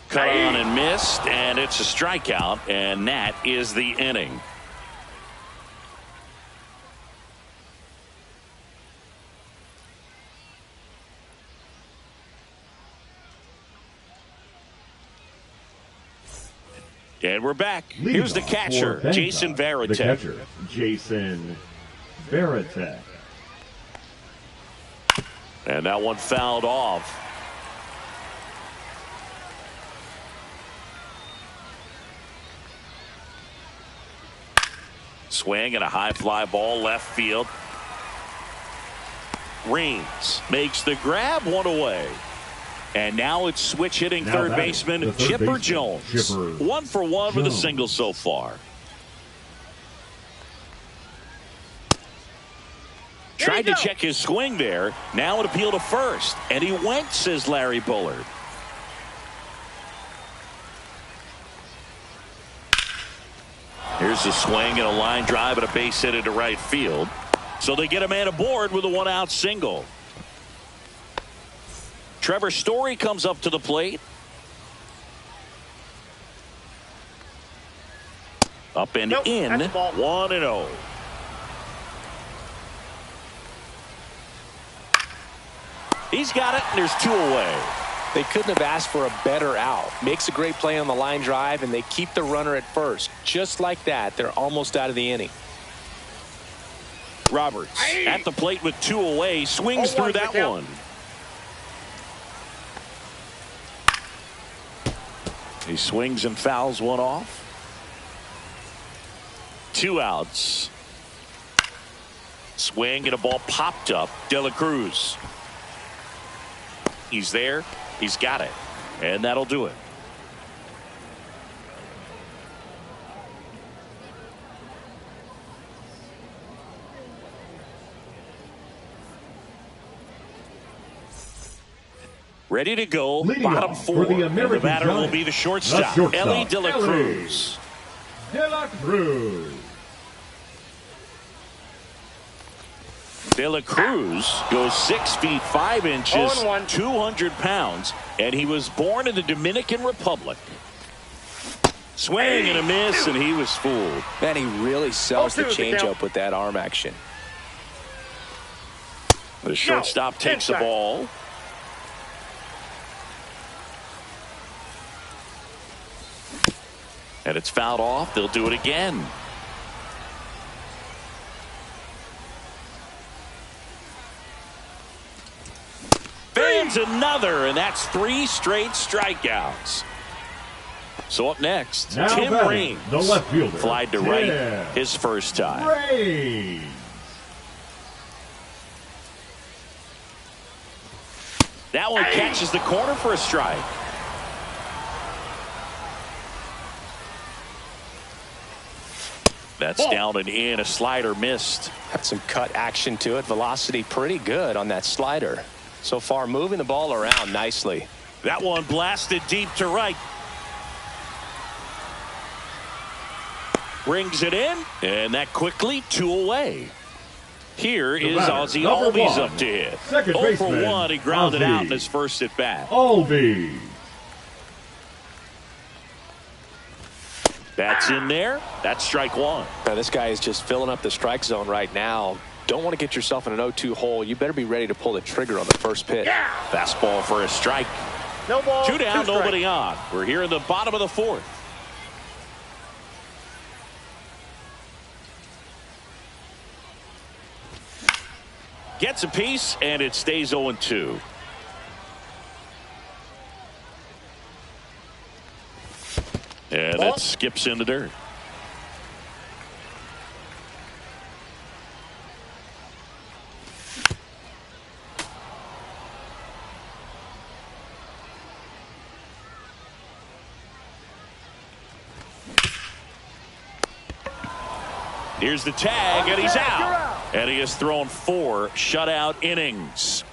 Cut on and missed, and it's a strikeout, and that is the inning. And we're back. Here's the catcher, Jason Varitek. The catcher, Jason Varitek. And that one fouled off. Swing and a high fly ball left field. Reigns makes the grab, 1 away. And now it's switch hitting third baseman Chipper Jones. 1 for 1 with a single so far. Tried to check his swing there. Now an appeal to first. And he went, says Larry Bullard. Here's a swing and a line drive and a base hit into right field. So they get a man aboard with a 1-out single. Trevor Story comes up to the plate. Up and Nope, in, that's a ball. 1-0. He's got it, and there's 2 away. They couldn't have asked for a better out. Makes a great play on the line drive, and they keep the runner at first. Just like that, they're almost out of the inning. Roberts at the plate with 2 away, swings 0-1 through that count. one. He swings and fouls one off. 2 outs. Swing and a ball popped up. De La Cruz. He's there. He's got it. And that'll do it. Ready to go. Leading Bottom off 4. for the And the American batter will Giants, be the shortstop. the shortstop, Elly De La Elly Cruz. De La Cruz. De La Cruz goes 6 feet 5 inches, 0-1. 200 pounds, and he was born in the Dominican Republic. Swing and a miss, and he was fooled. Man, he really sells the 0-2 the count. changeup with that arm action. The shortstop takes the inside. ball. And it's fouled off. They'll do it again. Fans another, and that's 3 straight strikeouts. So up next, Now Tim batting, Raines. the left fielder, Flied to Tim right his first time. Raines. That one catches the corner for a strike. That's Ball. down and in. A slider missed. Got some cut action to it. Velocity pretty good on that slider. So far, moving the ball around nicely. That one blasted deep to right. Brings it in, and that quickly 2 away. Here The is batter, Ozzie number Albies 1, up to hit. second 0 for baseman, 1. He grounded out in Ozzie. his first at bat. Albies. That's in there. That's strike 1. Now, this guy is just filling up the strike zone right now. Don't want to get yourself in an 0-2 hole. You better be ready to pull the trigger on the first pitch. Fastball for a strike. No ball. 2 down, 2 strikes. nobody on. We're here in the bottom of the 4th. Gets a piece, and it stays 0-2. And Ball. it skips in the dirt. Here's the tag, and he's out. And he has thrown 4 shutout innings.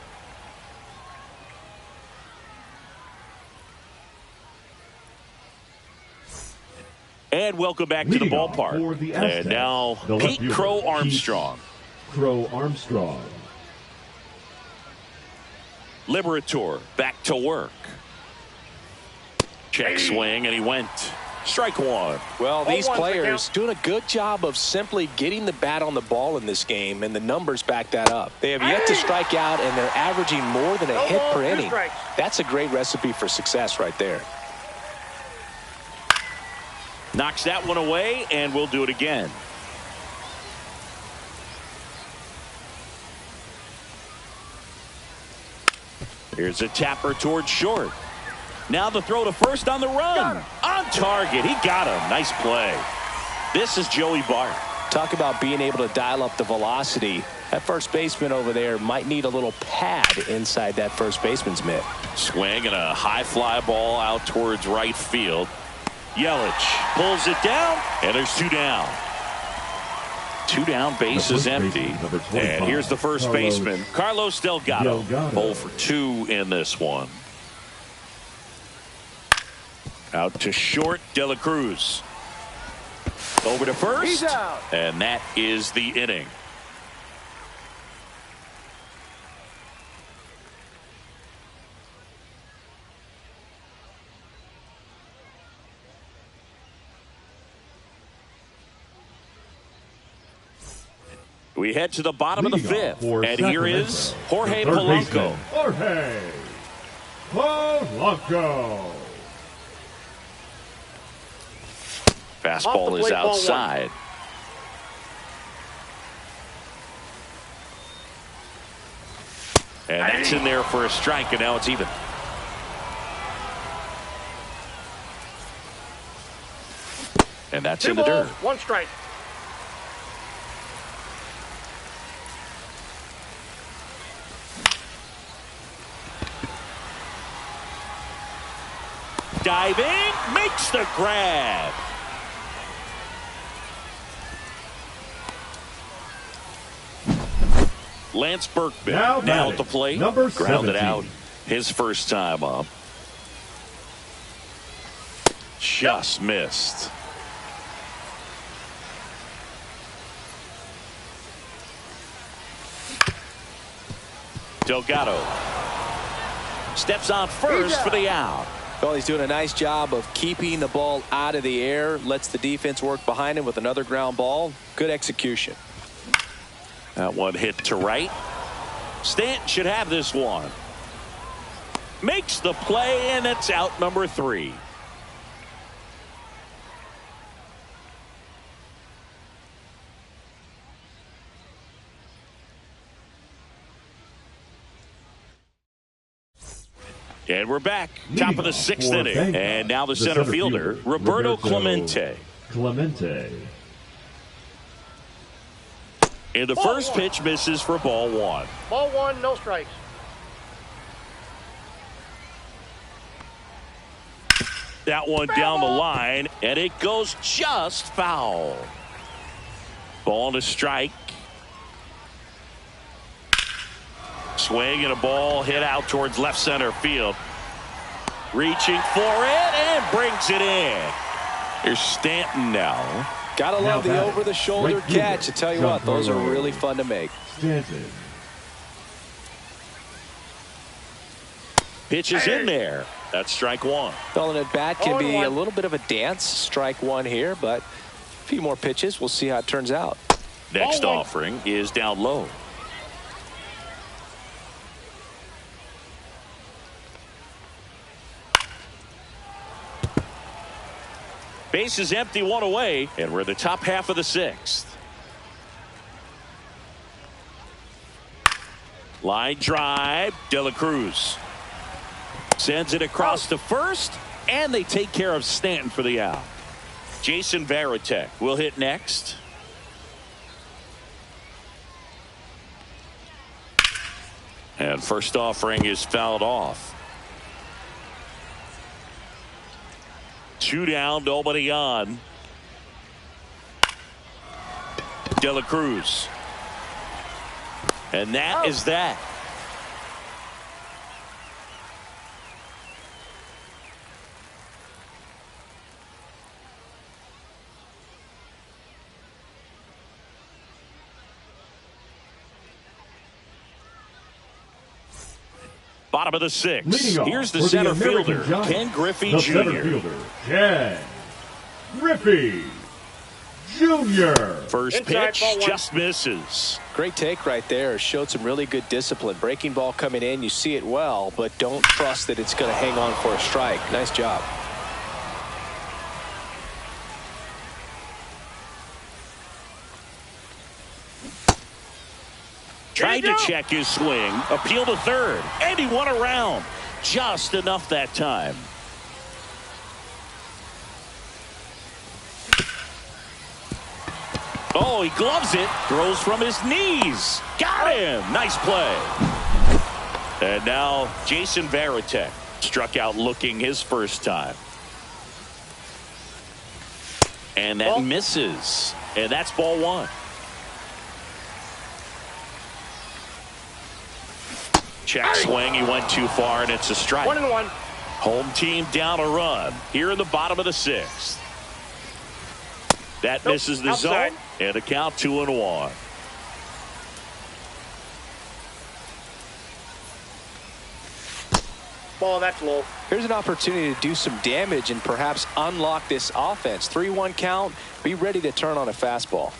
And welcome back to the Leading off ballpark. for the Aztecs, And now the left Pete fielder, Crow Pete Armstrong. Crow Armstrong. Liberator back to work. Check swing, and he went. Strike 1. Well, these 0-1 players count. doing a good job of simply getting the bat on the ball in this game, and the numbers back that up. They have yet to strike out, and they're averaging more than a No hit ball, per 2 inning. strikes. That's a great recipe for success right there. Knocks that one away, and we'll do it again. Here's a tapper towards short. Now the throw to first on the run. On target. He got him. Nice play. This is Joey Bart. Talk about being able to dial up the velocity. That first baseman over there might need a little pad inside that first baseman's mitt. Swing and a high fly ball out towards right field. Yelich pulls it down, and there's 2 down. 2 down, base The is first empty. baseman, number 25, And here's the first Carlos baseman, Carlos Delgado. 0 for 2 in this one. Out to short, De La Cruz. Over to first. He's out. And that is the inning. We head to the bottom of the Leading off fifth. for And here Sacramento, is Jorge the third Polanco. baseman, Jorge Polanco. Fastball is plate, ball one. outside. And that's in there for a strike, and now it's even. And that's in the dirt. 1 strike. Diving, makes the grab. Lance Berkman now at the plate. Number Grounded 17. out his first time up. Just missed. Delgado steps on first for the out. Well, he's doing a nice job of keeping the ball out of the air. Lets the defense work behind him with another ground ball. Good execution. That one hit to right. Stanton should have this one. Makes the play, and it's out number 3. And we're back. Top of the 6th inning. And now the center fielder, Roberto Clemente. And the first pitch misses for ball 1. Ball 1, no strikes. That one down the line, and it goes just foul. Ball and a strike. Swing and a ball hit out towards left center field. Reaching for it and brings it in. Here's Stanton now. Gotta love the over-the-shoulder catch. I tell you what, those are really fun to make. Stanton. Pitch is in there. That's strike 1. Well, an at-bat can be a little bit of a dance. Strike 1 here, but a few more pitches. We'll see how it turns out. Next offering is down low. Base is empty, 1 away, and we're in the top half of the 6th. Line drive, De La Cruz sends it across to first, and they take care of Stanton for the out. Jason Varitek will hit next. And first offering is fouled off. 2 down, nobody on. De La Cruz. And that is that. Bottom of the 6th. Here's the center fielder, Ken Griffey Jr. Center fielder, Ken Griffey Jr. First pitch just misses. Great take right there. Showed some really good discipline. Breaking ball coming in, you see it well, but don't trust that it's going to hang on for a strike. Nice job. Tried to check his swing, appeal to third, and he won around. Just enough that time. Oh, he gloves it, throws from his knees. Got him. Nice play. And now Jason Varitek struck out looking his first time. And that misses. And that's ball 1. Check swing, he went too far, and it's a strike. 1-1. Home team down a run here in the bottom of the 6th. That misses the zone, and a count 2-1. Ball, that's low. Here's an opportunity to do some damage and perhaps unlock this offense. 3-1 count. Be ready to turn on a fastball.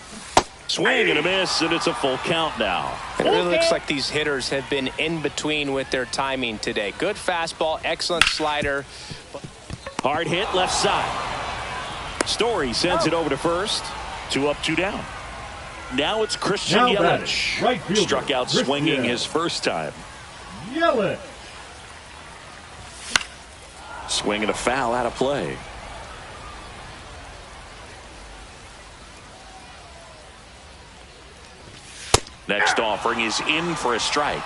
Swing and a miss, and it's a full count now. It really looks like these hitters have been in between with their timing today. Good fastball, excellent slider. Hard hit left side. Story sends it over to first. 2 up, 2 down. Now it's Christian Yelich. Right fielder, struck out swinging his first time. Yelich. Swing and a foul out of play. Next offering is in for a strike.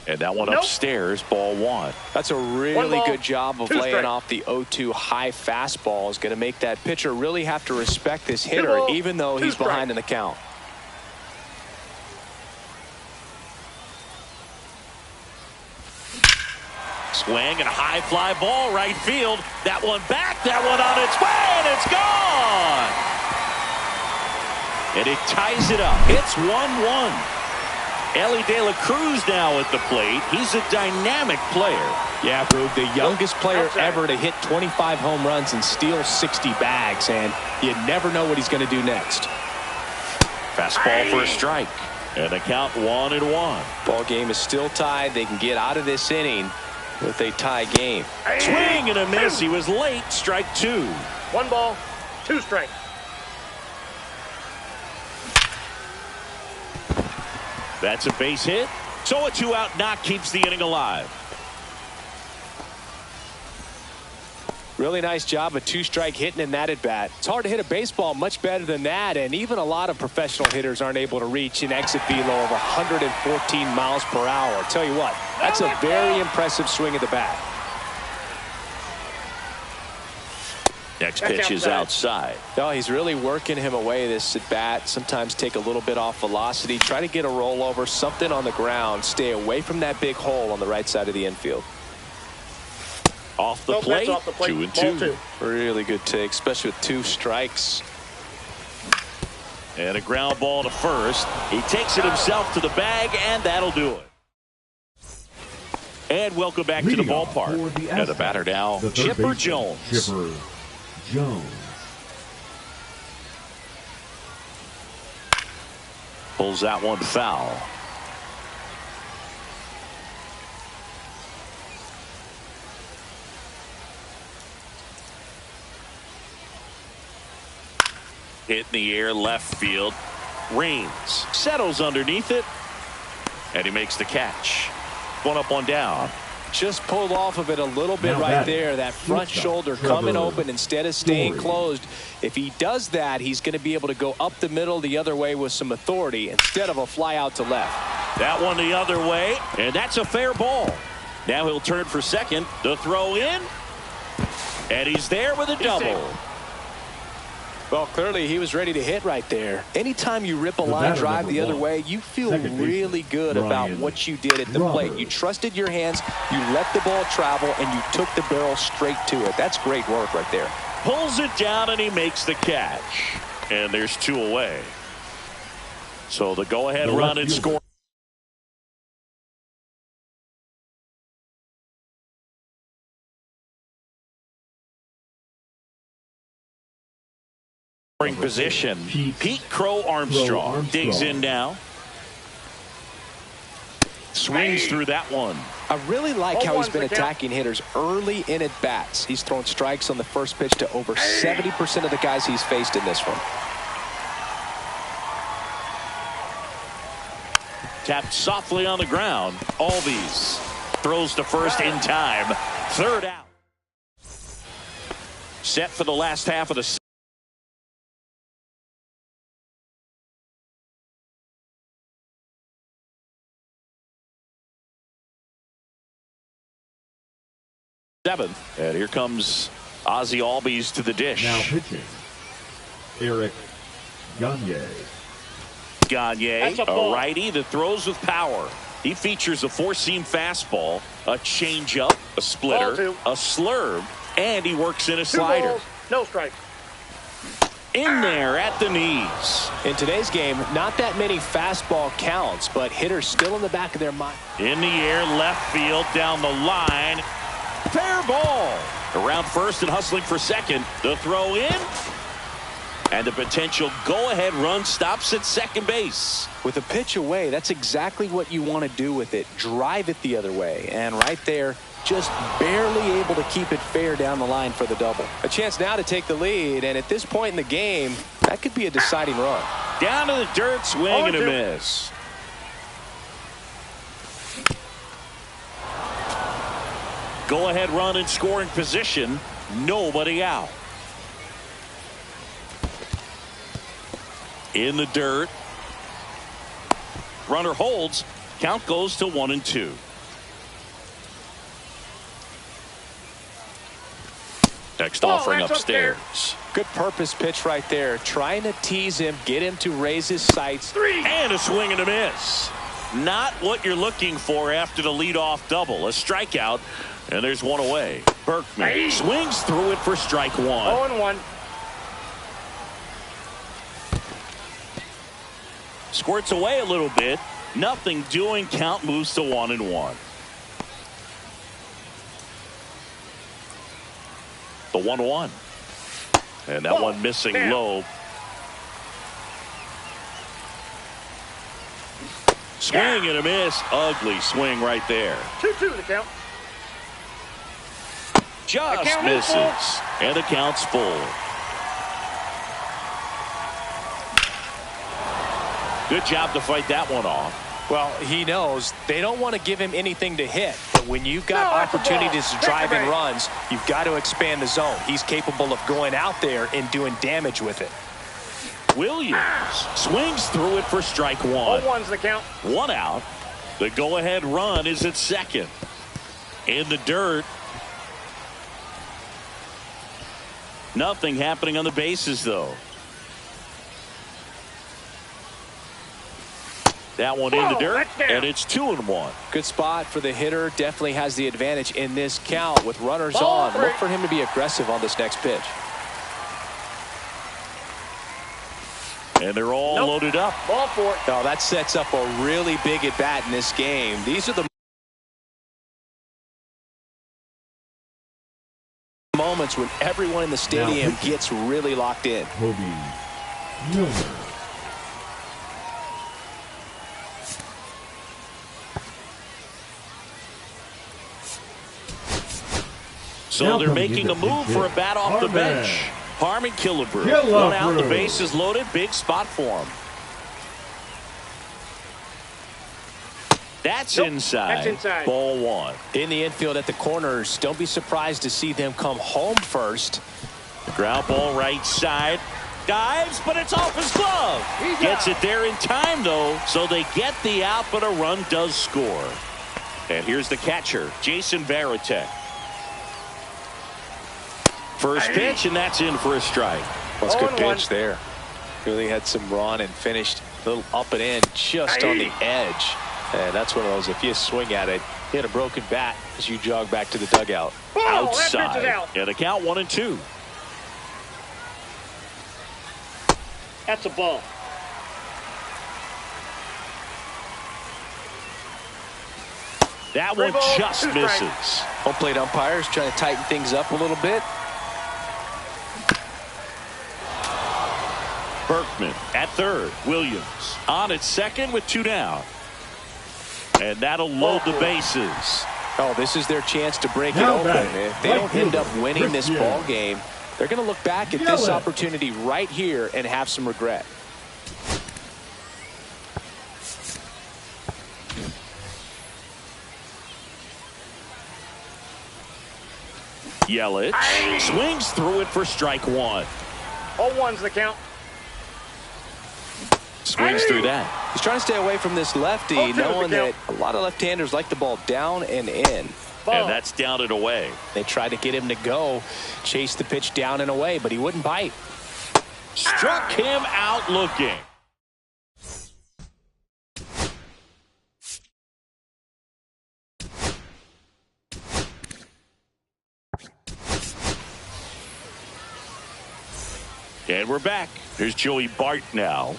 And that one upstairs, ball 1. That's a really good job of laying strike. off the 0-2 high fastball. Is going to make that pitcher really have to respect this hitter, even though he's behind in the count. Swing and a high fly ball right field. That one back, that one on its way, and it's gone. And it ties it up. It's 1-1. Elly De La Cruz now at the plate. He's a dynamic player. Yeah, Boog, the youngest player ever to hit 25 home runs and steal 60 bags, and you never know what he's going to do next. Fastball for a strike. And the count 1-1. Ball game is still tied. They can get out of this inning with a tie game. Swing and a miss. He was late. Strike 2. 1 ball, 2 strikes. That's a base hit. So a 2-out knock keeps the inning alive. Really nice job of 2-strike hitting in that at bat. It's hard to hit a baseball much better than that, and even a lot of professional hitters aren't able to reach an exit velo of 114 miles per hour. I'll tell you what, that's a very impressive swing of the bat. Next pitch is outside. Oh, he's really working him away this at bat. Sometimes take a little bit off velocity, try to get a rollover, something on the ground, stay away from that big hole on the right side of the infield. Off the plate, 2-2. Really good take, especially with 2 strikes. And a ground ball to first. He takes it himself to the bag, and that'll do it. And welcome back to the ballpark. And the batter now, Chipper Jones. Chipper Jones. Pulls that one foul. Hit in the air, left field. Rains. Settles underneath it. And he makes the catch. 1 up, 1 down. Just pulled off of it a little bit right there. That front shoulder coming open instead of staying closed. If he does that, he's going to be able to go up the middle the other way with some authority instead of a fly out to left. That one the other way, and that's a fair ball. Now he'll turn for second. The throw in, and he's there with a double. Well, clearly he was ready to hit right there. Anytime you rip a line drive the other way, you feel really good about what you did at the plate. You trusted your hands, you let the ball travel, and you took the barrel straight to it. That's great work right there. Pulls it down, and he makes the catch. And there's 2 away. So the go-ahead run and score. Position. Pete Crow Armstrong digs in now. Swings through that one. I really like how he's been attacking hitters early in at bats. He's thrown strikes on the first pitch to over 70% of the guys he's faced in this one. Tapped softly on the ground. Albies throws to first in time. 3rd out. Set for the last half of the 7th. And here comes Ozzie Albies to the dish. Now pitching, Eric Gagne. Gagne, a righty that throws with power. He features a 4-seam fastball, a changeup, a splitter, a slurve, and he works in a slider. 2 balls, no strike. In there at the knees. In today's game, not that many fastball counts, but hitters still in the back of their mind. In the air, left field, down the line. Fair ball. Around first and hustling for second. The throw in. And the potential go-ahead run stops at second base. With a pitch away, that's exactly what you want to do with it. Drive it the other way. And right there, just barely able to keep it fair down the line for the double. A chance now to take the lead. And at this point in the game, that could be a deciding run. Down to the dirt, swing and a miss. Go-ahead run in scoring position. Nobody out. In the dirt. Runner holds. Count goes to 1-2. Next offering upstairs. Good purpose pitch right there. Trying to tease him, get him to raise his sights. And a swing and a miss. Not what you're looking for after the leadoff double. A strikeout, and there's one away. Berkman swings through it for strike one. 0-1. Squirts away a little bit. Nothing doing. Count moves to 1-1. The 1-1. And that one missing low. Swing and a miss. Ugly swing right there. 2-2 the count. Just misses. And the count's full. Good job to fight that one off. Well, he knows they don't want to give him anything to hit. But when you've got opportunities to drive in runs, you've got to expand the zone. He's capable of going out there and doing damage with it. Williams swings through it for strike one. 0-1's the count. One out. The go-ahead run is at second. In the dirt. Nothing happening on the bases, though. That one in the dirt, and it's 2-1. Good spot for the hitter. Definitely has the advantage in this count with runners on. Look for him to be aggressive on this next pitch. And they're all loaded up. Ball four. Oh, that sets up a really big at bat in this game. These are the moments when everyone in the stadium gets really locked in. Toby Milner. So they're making a move for a bat off the bench. Harmon Killebrew. One out, the base is loaded. Big spot for him. That's inside. That's inside. Ball one. In the infield at the corners, don't be surprised to see them come home first. Ground ball right side. Dives, but it's off his glove. Gets it there in time, though, so they get the out, but a run does score. And here's the catcher, Jason Varitek. First pitch, and that's in for a strike. That's a good pitch there. Really had some run and finished a little up and in just on the edge. And that's one of those, if you swing at it, hit a broken bat as you jog back to the dugout. Outside. That pitch is out. And a count 1-2. That's a ball. That one just misses. Home plate umpires trying to tighten things up a little bit. Berkman at third. Williams on at second with 2 down. And that'll load the bases. Oh, this is their chance to break it open. If they don't end up winning this ball game, they're going to look back at this opportunity right here and have some regret. Yelich swings through it for strike one. 0-1's the count. Swings through that. He's trying to stay away from this lefty, knowing that a lot of left-handers like the ball down and in. And that's down and away. They tried to get him to go, chase the pitch down and away, but he wouldn't bite. Struck him out looking. And we're back. Here's Joey Bart now.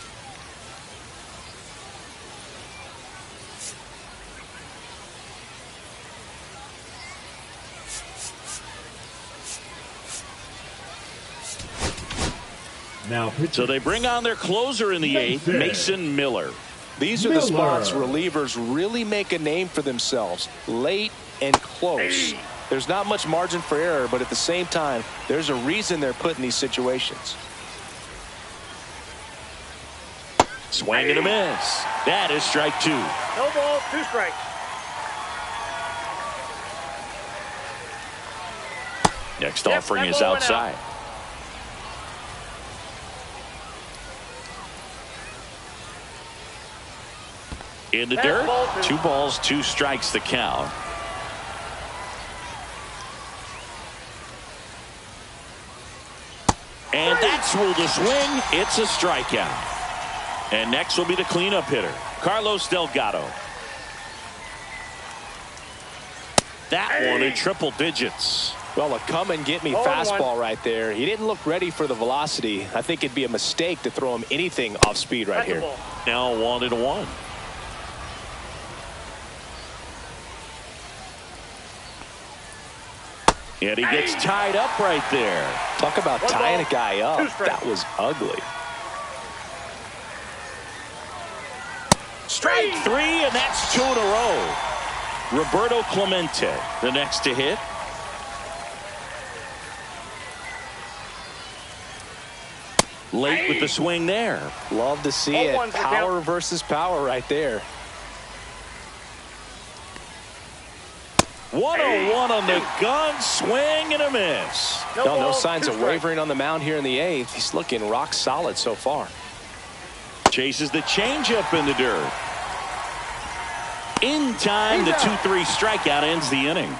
Now pitching. So they bring on their closer in the eighth, Mason Miller. These are the spots relievers really make a name for themselves. Late and close. There's not much margin for error, but at the same time, there's a reason they're put in these situations. Swing and a miss. That is strike two. No ball, 2 strikes. Next offering is outside. In the dirt, 2 balls, 2 strikes the count. And that's ruled a swing. It's a strikeout. And next will be the cleanup hitter, Carlos Delgado. That one in triple digits. Well, a come-and-get-me fastball right there. He didn't look ready for the velocity. I think it'd be a mistake to throw him anything off speed right here. Now 1-1. And he gets tied up right there. Talk about tying a guy up. That was ugly. Strike 3, and that's 2 in a row. Roberto Clemente, the next to hit. Late with the swing there. Love to see it. Power versus power right there. 1-0-1 on the gun, swing and a miss. No signs of wavering on the mound here in the eighth. He's looking rock solid so far. Chases the changeup in the dirt. In time, the 2-3 strikeout ends the inning.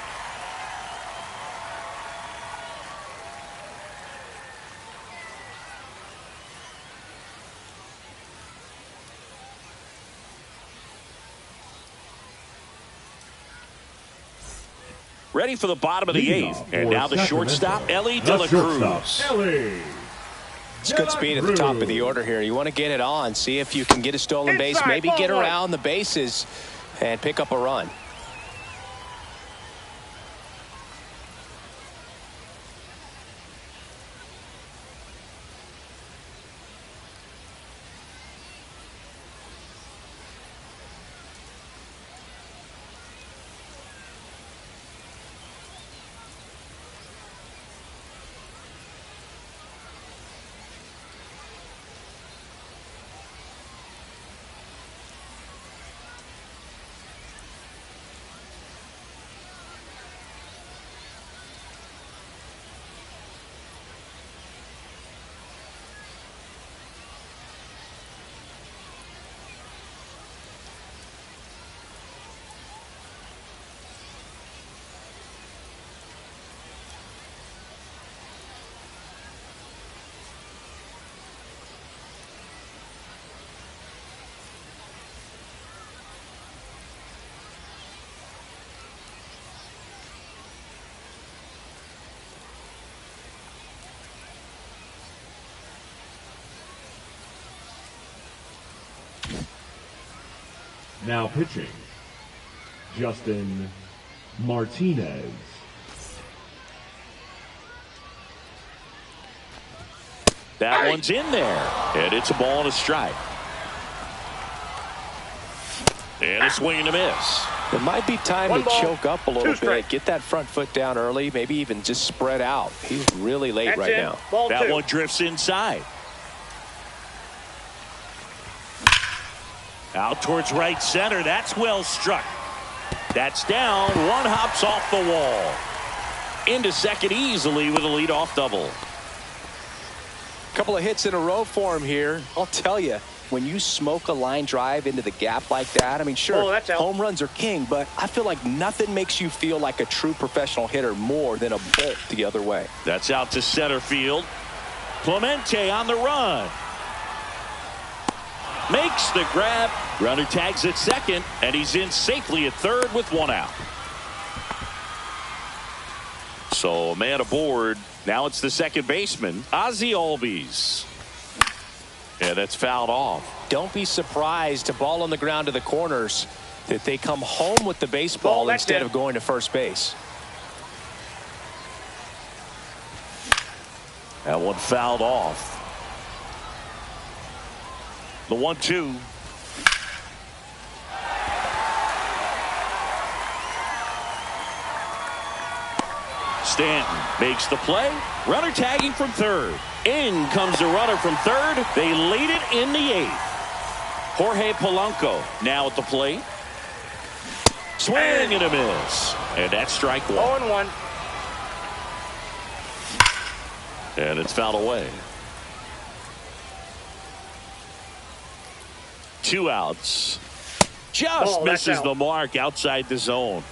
Ready for the bottom of the eighth. And now the shortstop, Elly De La Cruz. It's good speed at the top of the order here. You want to get it on, see if you can get a stolen base, maybe get around the bases and pick up a run. Now pitching, Justin Martinez. That one's in there, and it's a ball and a strike. And a swing and a miss. It might be time to choke up a little bit, get that front foot down early, maybe even just spread out. He's really late right now. That one drifts inside. Out towards right center. That's well struck. That's down. One hops off the wall. Into second easily with a leadoff double. Couple of hits in a row for him here. I'll tell you, when you smoke a line drive into the gap like that, I mean, sure, home runs are king, but I feel like nothing makes you feel like a true professional hitter more than a bolt the other way. That's out to center field. Clemente on the run. Makes the grab. Runner tags at second, and he's in safely at third with one out. So a man aboard. Now it's the second baseman, Ozzie Albies. Yeah, that's fouled off. Don't be surprised, a ball on the ground to the corners, that they come home with the baseball instead of going to first base. That one fouled off. The 1-2. Stanton makes the play. Runner tagging from third. In comes the runner from third. They lead it in the 8th. Jorge Polanco now at the plate. Swing and a miss. And that's strike 1. 0-1. And it's fouled away. 2 outs. Just misses the mark outside the zone.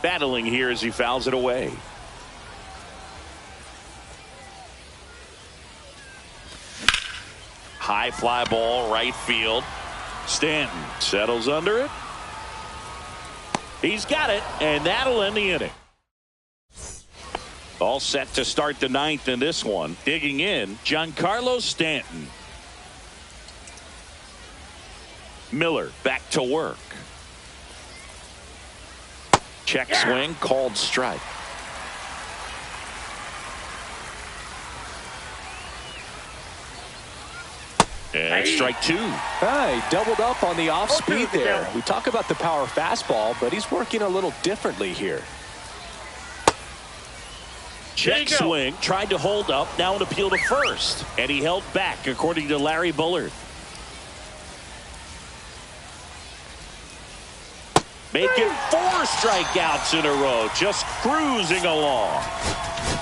Battling here as he fouls it away. High fly ball, right field. Stanton settles under it. He's got it, and that'll end the inning. All set to start the 9th in this one. Digging in, Giancarlo Stanton. Miller back to work. Check swing, called strike. And strike 2. He doubled up on the off speed there. We talk about the power fastball, but he's working a little differently here. Check swing, tried to hold up, now an appeal to first. And he held back, according to Larry Bullard. Making 4 strikeouts in a row, just cruising along.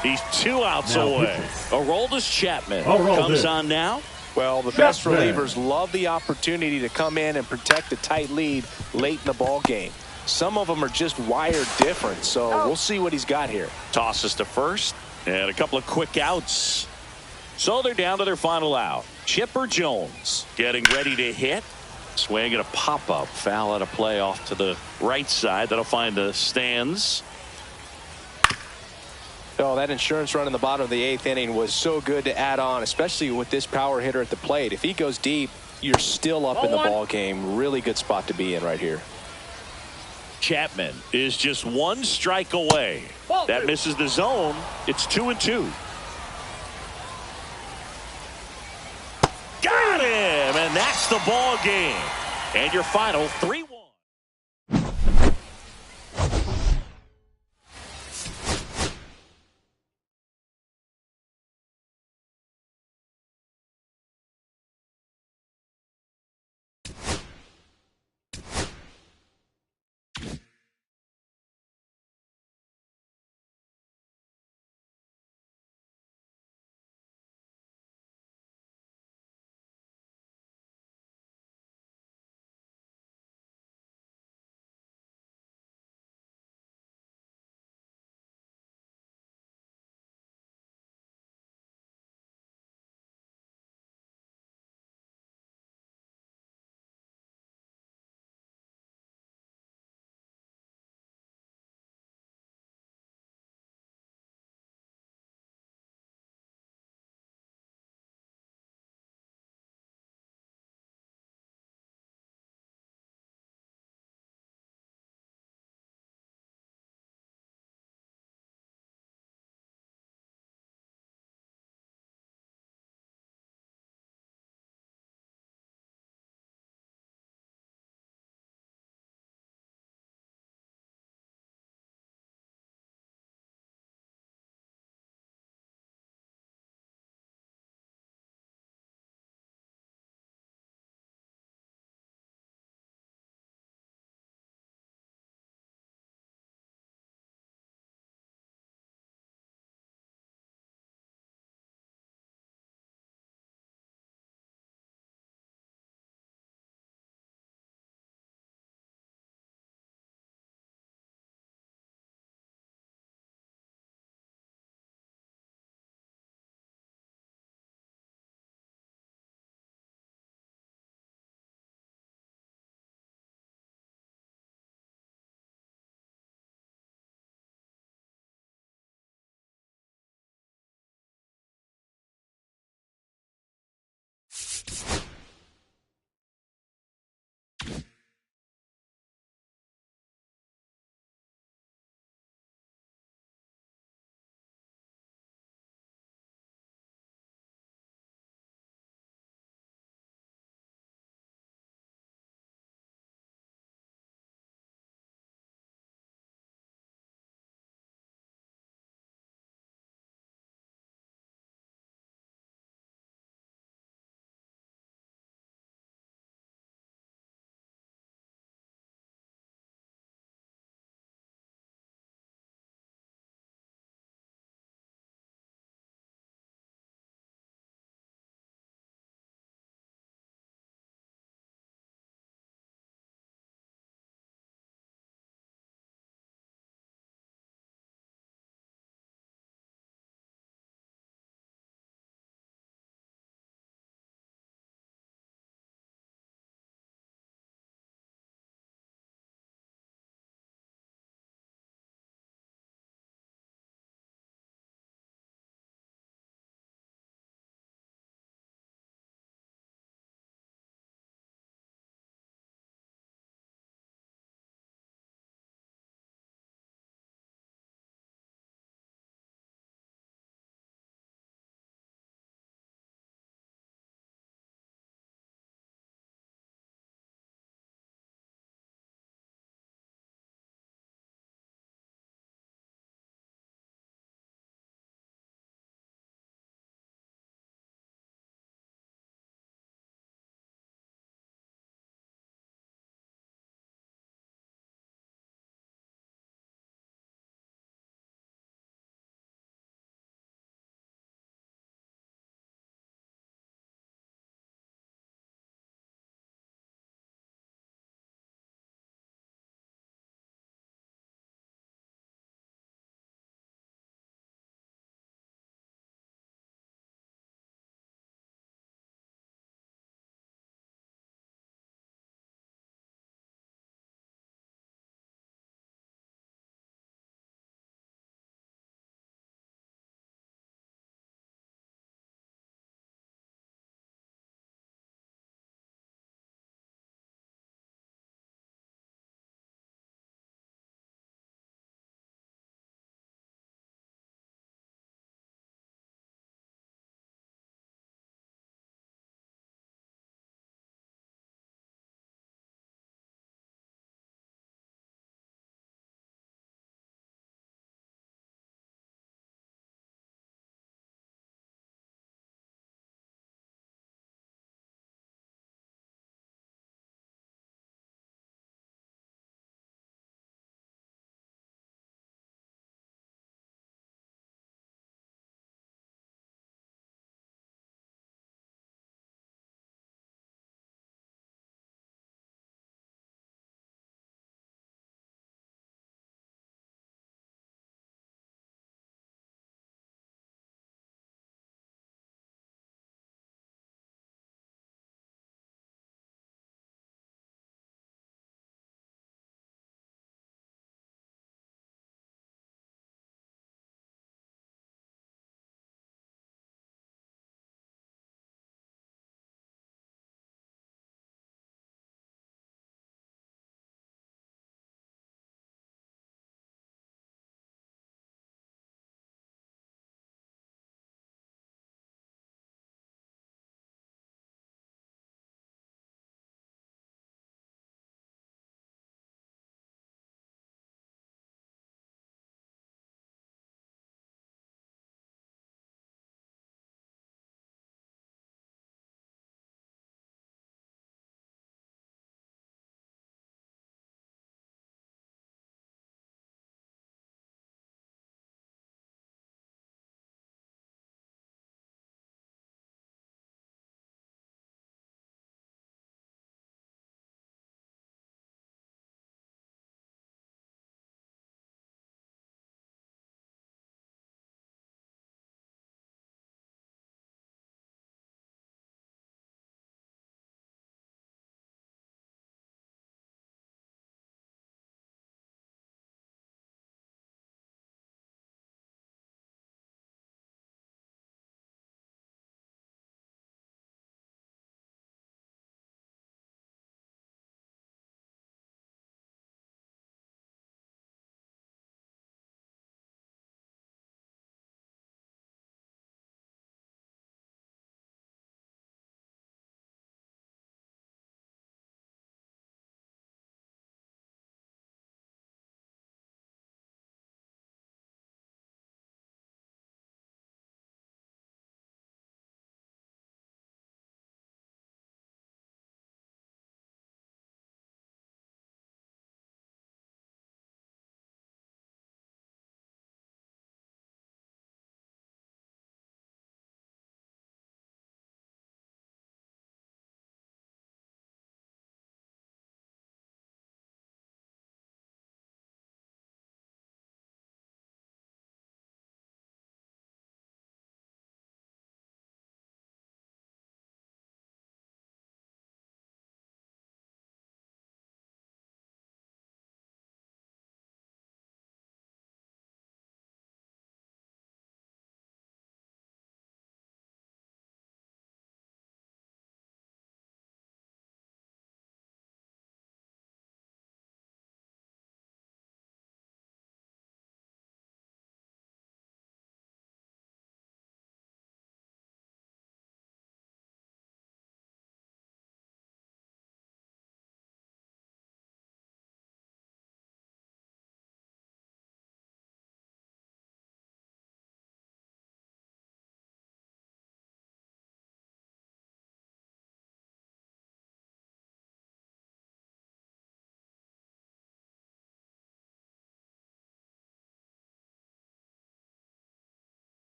He's 2 outs away. Aroldis Chapman comes on now. Well, the best relievers love the opportunity to come in and protect a tight lead late in the ball game. Some of them are just wired different, so we'll see what he's got here. Tosses to first, and a couple of quick outs. So they're down to their final out. Chipper Jones getting ready to hit. Swing and a pop-up. Foul out of play off to the right side. That'll find the stands. Oh, that insurance run in the bottom of the 8th inning was so good to add on, especially with this power hitter at the plate. If he goes deep, you're still up in the ball game. Really good spot to be in right here. Chapman is just 1 strike away. That misses the zone. It's 2-2. Got him, and that's the ball game. And your final 3-1.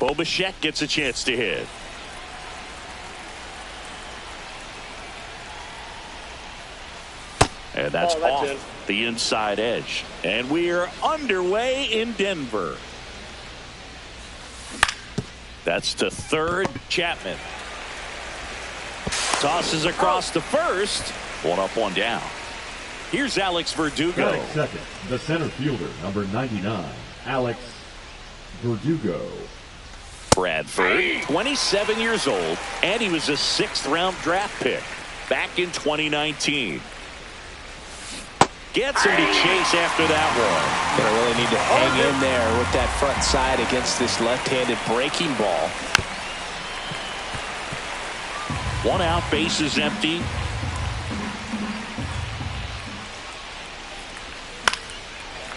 Bo Bichette gets a chance to hit. And that's off the inside edge. And we are underway in Denver. That's to third. Chapman tosses across to first. One up, one down. Here's Alex Verdugo. Batting second, the center fielder, number 99, Alex Verdugo. Bradford, 27 years old, and he was a 6th-round draft pick back in 2019. Gets him to chase after that one. Gonna really need to hang in there with that front side against this left-handed breaking ball. One out, bases empty.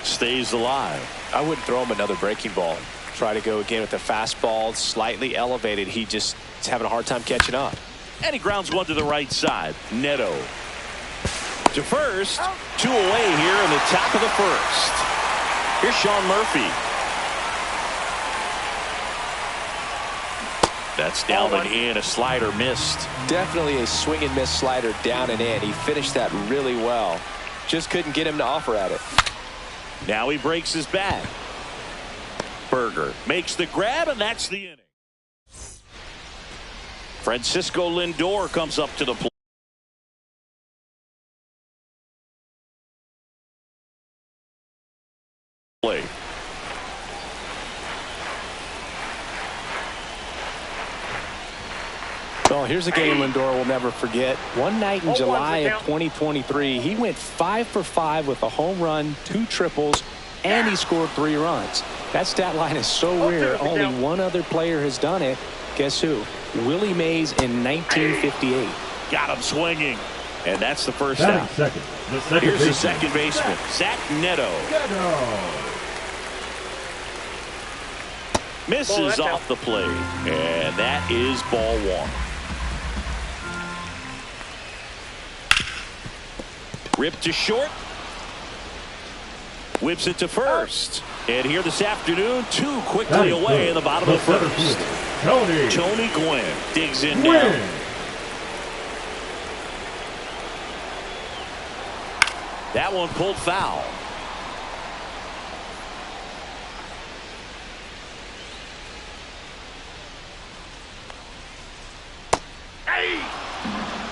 Stays alive. I wouldn't throw him another breaking ball. Try to go again with the fastball, slightly elevated. He just is having a hard time catching up. And he grounds one to the right side. Neto to first. 2 away here in the top of the first. Here's Sean Murphy. That's down and in. A slider missed. Definitely a swing and miss slider down and in. He finished that really well. Just couldn't get him to offer at it. Now he breaks his bat. Berger makes the grab, and that's the inning. Francisco Lindor comes up to the plate. Well, here's a game Lindor will never forget. One night in July of 2023, he went 5 for 5 with a home run, 2 triples, and he scored 3 runs. That stat line is so rare. Only one other player has done it. Guess who? Willie Mays in 1958. Got him swinging. And that's the first Batting out. second, Here's the second baseman, Zach Neto. Misses off the plate. And that is ball 1. Ripped to short. Whips it to first. And here this afternoon, 2 quickly away in the bottom of the first. Tony Gwynn digs in now. That one pulled foul.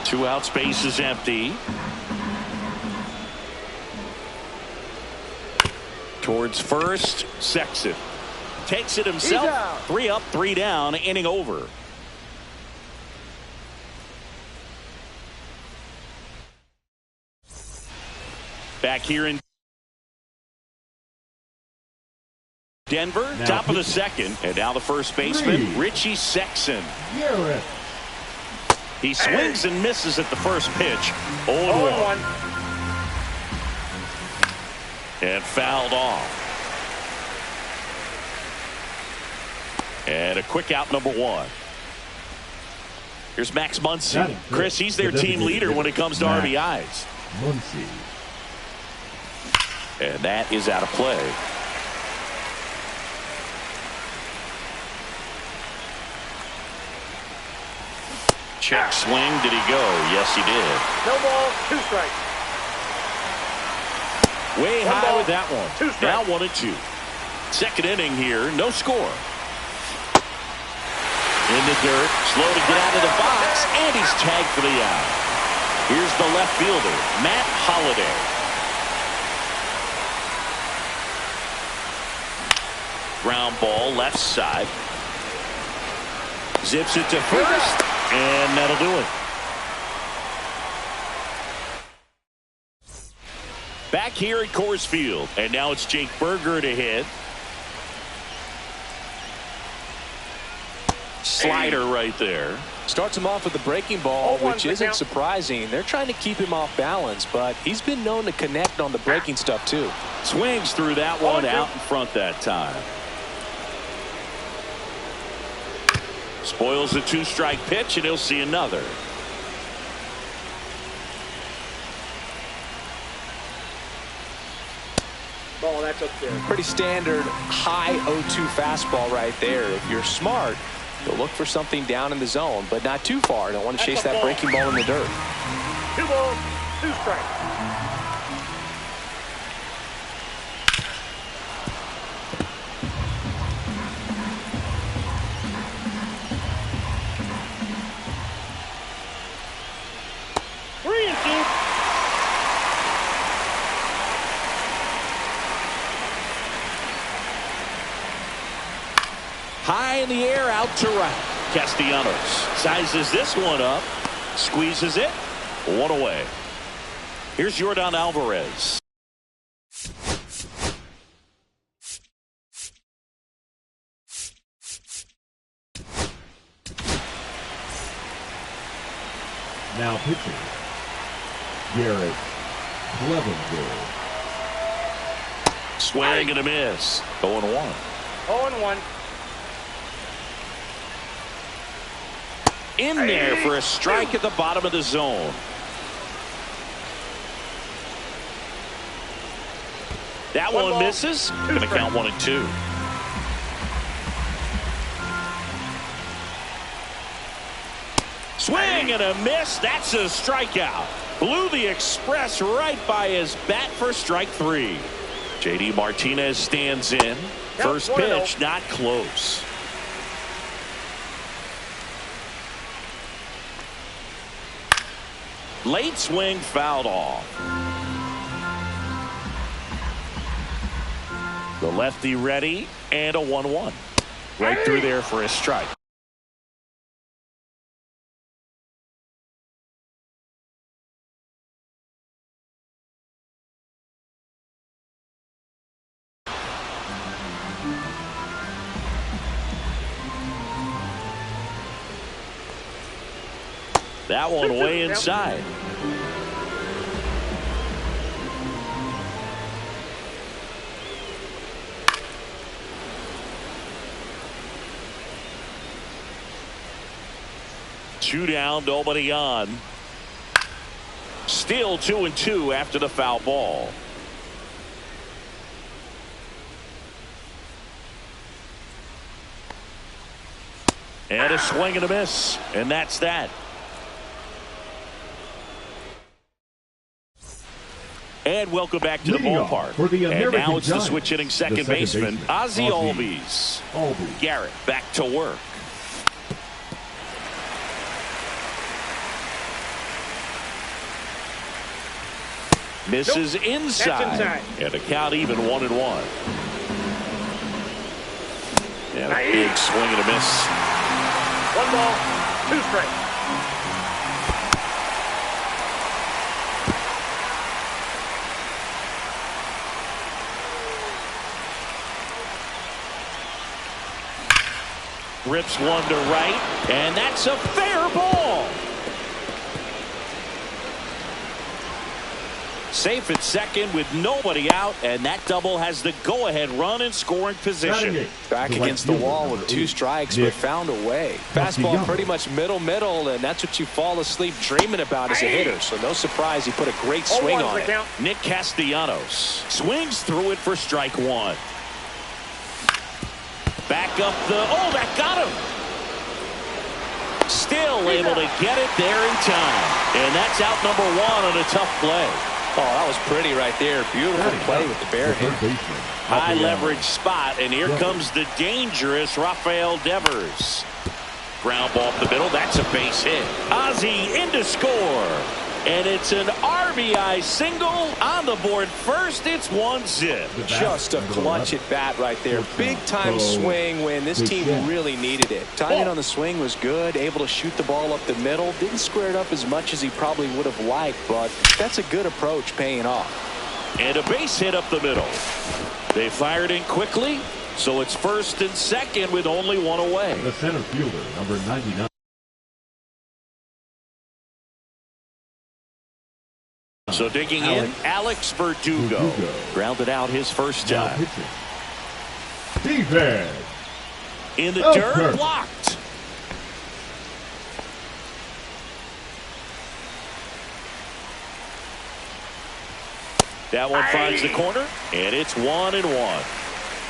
Two out, space is empty. Towards first, Sexton takes it himself. 3 up, 3 down, inning over. Back here in Denver, now top of the second, and now the first baseman, Richie Sexson. He swings and misses at the first pitch. 0-1. And fouled off. And a quick out, number 1. Here's Max Muncy. Chris, he's their team leader when it comes to RBIs. Muncy. And that is out of play. Check swing. Did he go? Yes, he did. No ball, 2 strikes. Way high with that one. Now 1-2. Second inning here. No score. In the dirt. Slow to get out of the box. And he's tagged for the out. Here's the left fielder, Matt Holliday. Ground ball left side. Zips it to first. And that'll do it. Back here at Coors Field. And now it's Jake Berger to hit. Slider right there. Starts him off with the breaking ball, which isn't surprising. They're trying to keep him off balance, but he's been known to connect on the breaking stuff too. Swings through that one out in front that time. Spoils the 2-strike pitch, and he'll see another. Ball, that's up there. Pretty standard high 0-2 fastball right there. If you're smart, you'll look for something down in the zone, but not too far. Don't want to chase that breaking ball in the dirt. 2 balls, 2 strikes. High in the air, out to right. Castellanos sizes this one up, squeezes it, 1 away. Here's Yordan Alvarez. Now pitching, Garrett Clevenger. Swing and a miss. 0-1. 0-1. In there for a strike at the bottom of the zone. That one misses. Going to count 1-2. Swing and a miss. That's a strikeout. Blew the Express right by his bat for strike 3. JD Martinez stands in. First pitch, not close. Late swing fouled off. The lefty ready and a 1-1. Right through there for a strike. That one way inside. Two down, nobody on. Still 2-2 after the foul ball. And a swing and a miss, and that's that. And welcome back to the ballpark. And now it's the switch hitting second baseman, Ozzie Albies. Garrett back to work. Misses inside. And a count even 1-1. And a big swing and a miss. 1 ball, 2 strikes. Rips one to right, and that's a fair ball. Safe at second with nobody out, and that double has the go-ahead run in scoring position. Back against the wall with 2 strikes, but found a way. Fastball pretty much middle, and that's what you fall asleep dreaming about as a hitter. So no surprise he put a great swing on it. Nick Castellanos swings through it for strike 1. Back up that got him. Still able to get it there in time. And that's out number 1 on a tough play. Oh, that was pretty right there. Beautiful play with the bare hand. High leverage spot, and here comes the dangerous Rafael Devers. Ground ball up the middle. That's a base hit. Ozzie in to score. And it's an RBI single on the board first. It's 1-zip. Just a clutch at bat right there. Big time swing when this team really needed it. Timing on the swing was good. Able to shoot the ball up the middle. Didn't square it up as much as he probably would have liked, but that's a good approach paying off. And a base hit up the middle. They fired in quickly, so it's first and second with only 1 away. The center fielder, number 99. So digging in, Alex Verdugo. Grounded out his first time. Defense. In the dirt, blocked. That one finds the corner, and it's 1-1.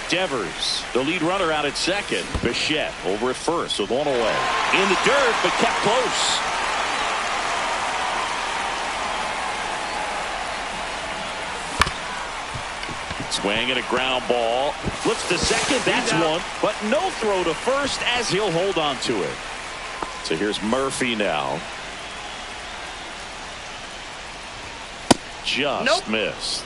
Devers, the lead runner, out at second. Bichette over at first with one away. In the dirt, but kept close. Swing and a ground ball. Flips to second. That's one. But no throw to first as he'll hold on to it. So here's Murphy now. Just missed.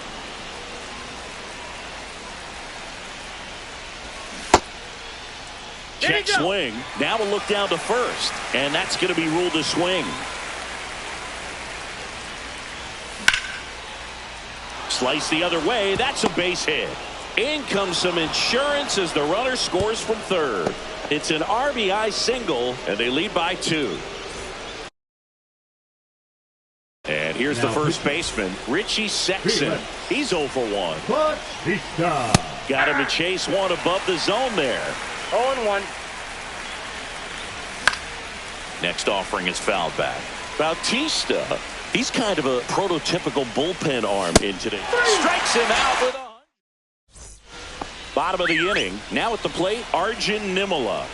Check swing. Now we'll look down to first. And that's going to be ruled a swing. Slice the other way. That's a base hit. In comes some insurance as the runner scores from third. It's an RBI single, and they lead by 2. And here's the first baseman, Richie Sexson. He's 0 for 1. Got him to chase one above the zone there. 0-1. Next offering is fouled back. Bautista, he's kind of a prototypical bullpen arm in today. Strikes him out with a bottom of the inning. Now at the plate, Arjun Nimala.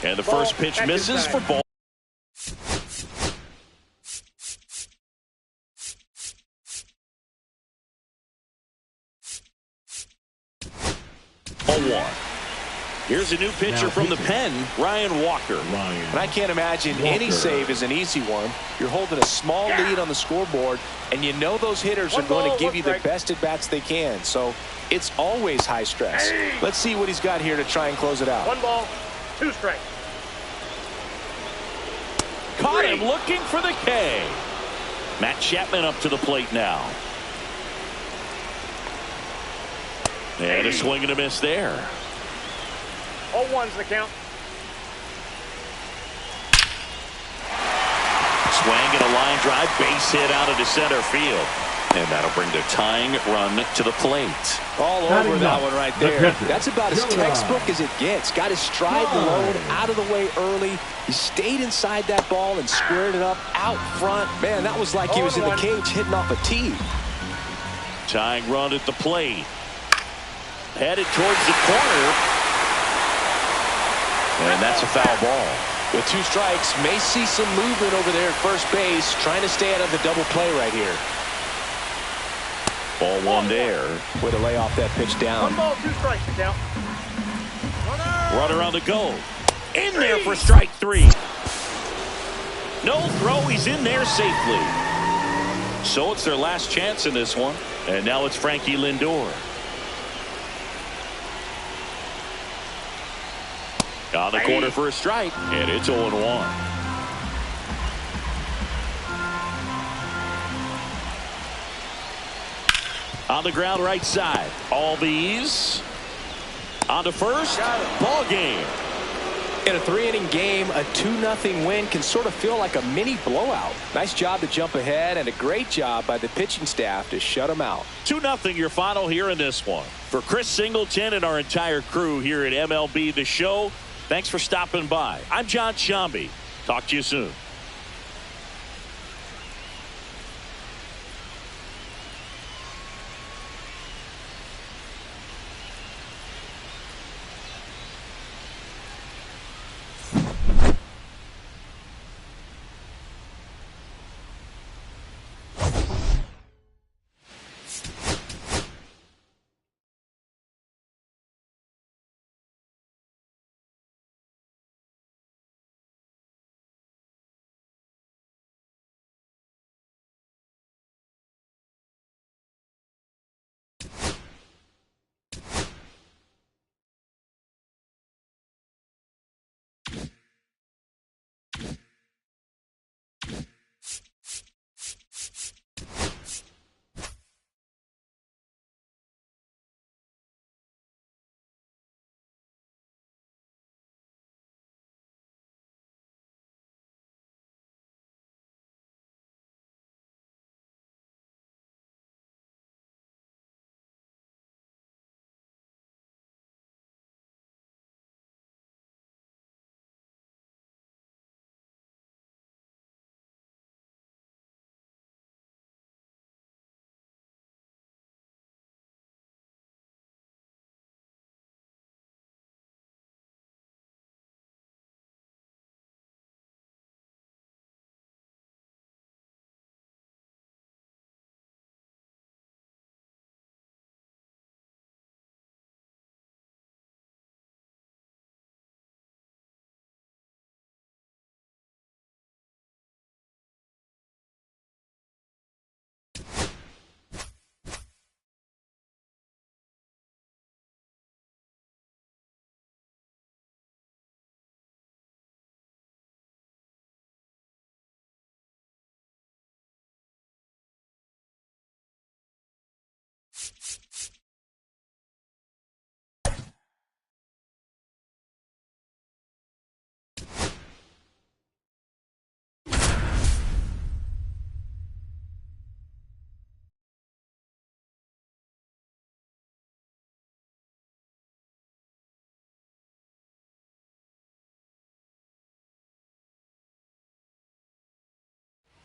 And the first pitch misses for ball. Here's a new pitcher from the pen, Ryan Walker. And I can't imagine any save is an easy one. You're holding a small lead on the scoreboard, and you know those hitters are going to give you the best at-bats they can. So it's always high stress. Let's see what he's got here to try and close it out. 1 ball, 2 strikes. Caught him looking for the K. Matt Chapman up to the plate now. And a swing and a miss there. 0-1's the count. Swing and a line drive, base hit out into center field. And that'll bring the tying run to the plate. All over that one right there. That's about as textbook as it gets. Got his stride low, out of the way early. He stayed inside that ball and squared it up out front. Man, that was like he was in the cage hitting off a tee. Tying run at the plate. Headed towards the corner. And that's a foul ball. With 2 strikes, may see some movement over there at first base, trying to stay out of the double play right here. Ball 1 there. Way to lay off that pitch down. 1 ball, 2 strikes to count. Runner on the go. In there for strike 3. No throw. He's in there safely. So it's their last chance in this one. And now it's Frankie Lindor. On the corner for a strike, and it's 0-1. On the ground right side, Albies on to first. Ball game. In a 3-inning game, a 2-0 win can sort of feel like a mini blowout. Nice job to jump ahead, and a great job by the pitching staff to shut them out. 2-0 your final here in this one. For Chris Singleton and our entire crew here at MLB The Show, thanks for stopping by. I'm John Sciambi. Talk to you soon.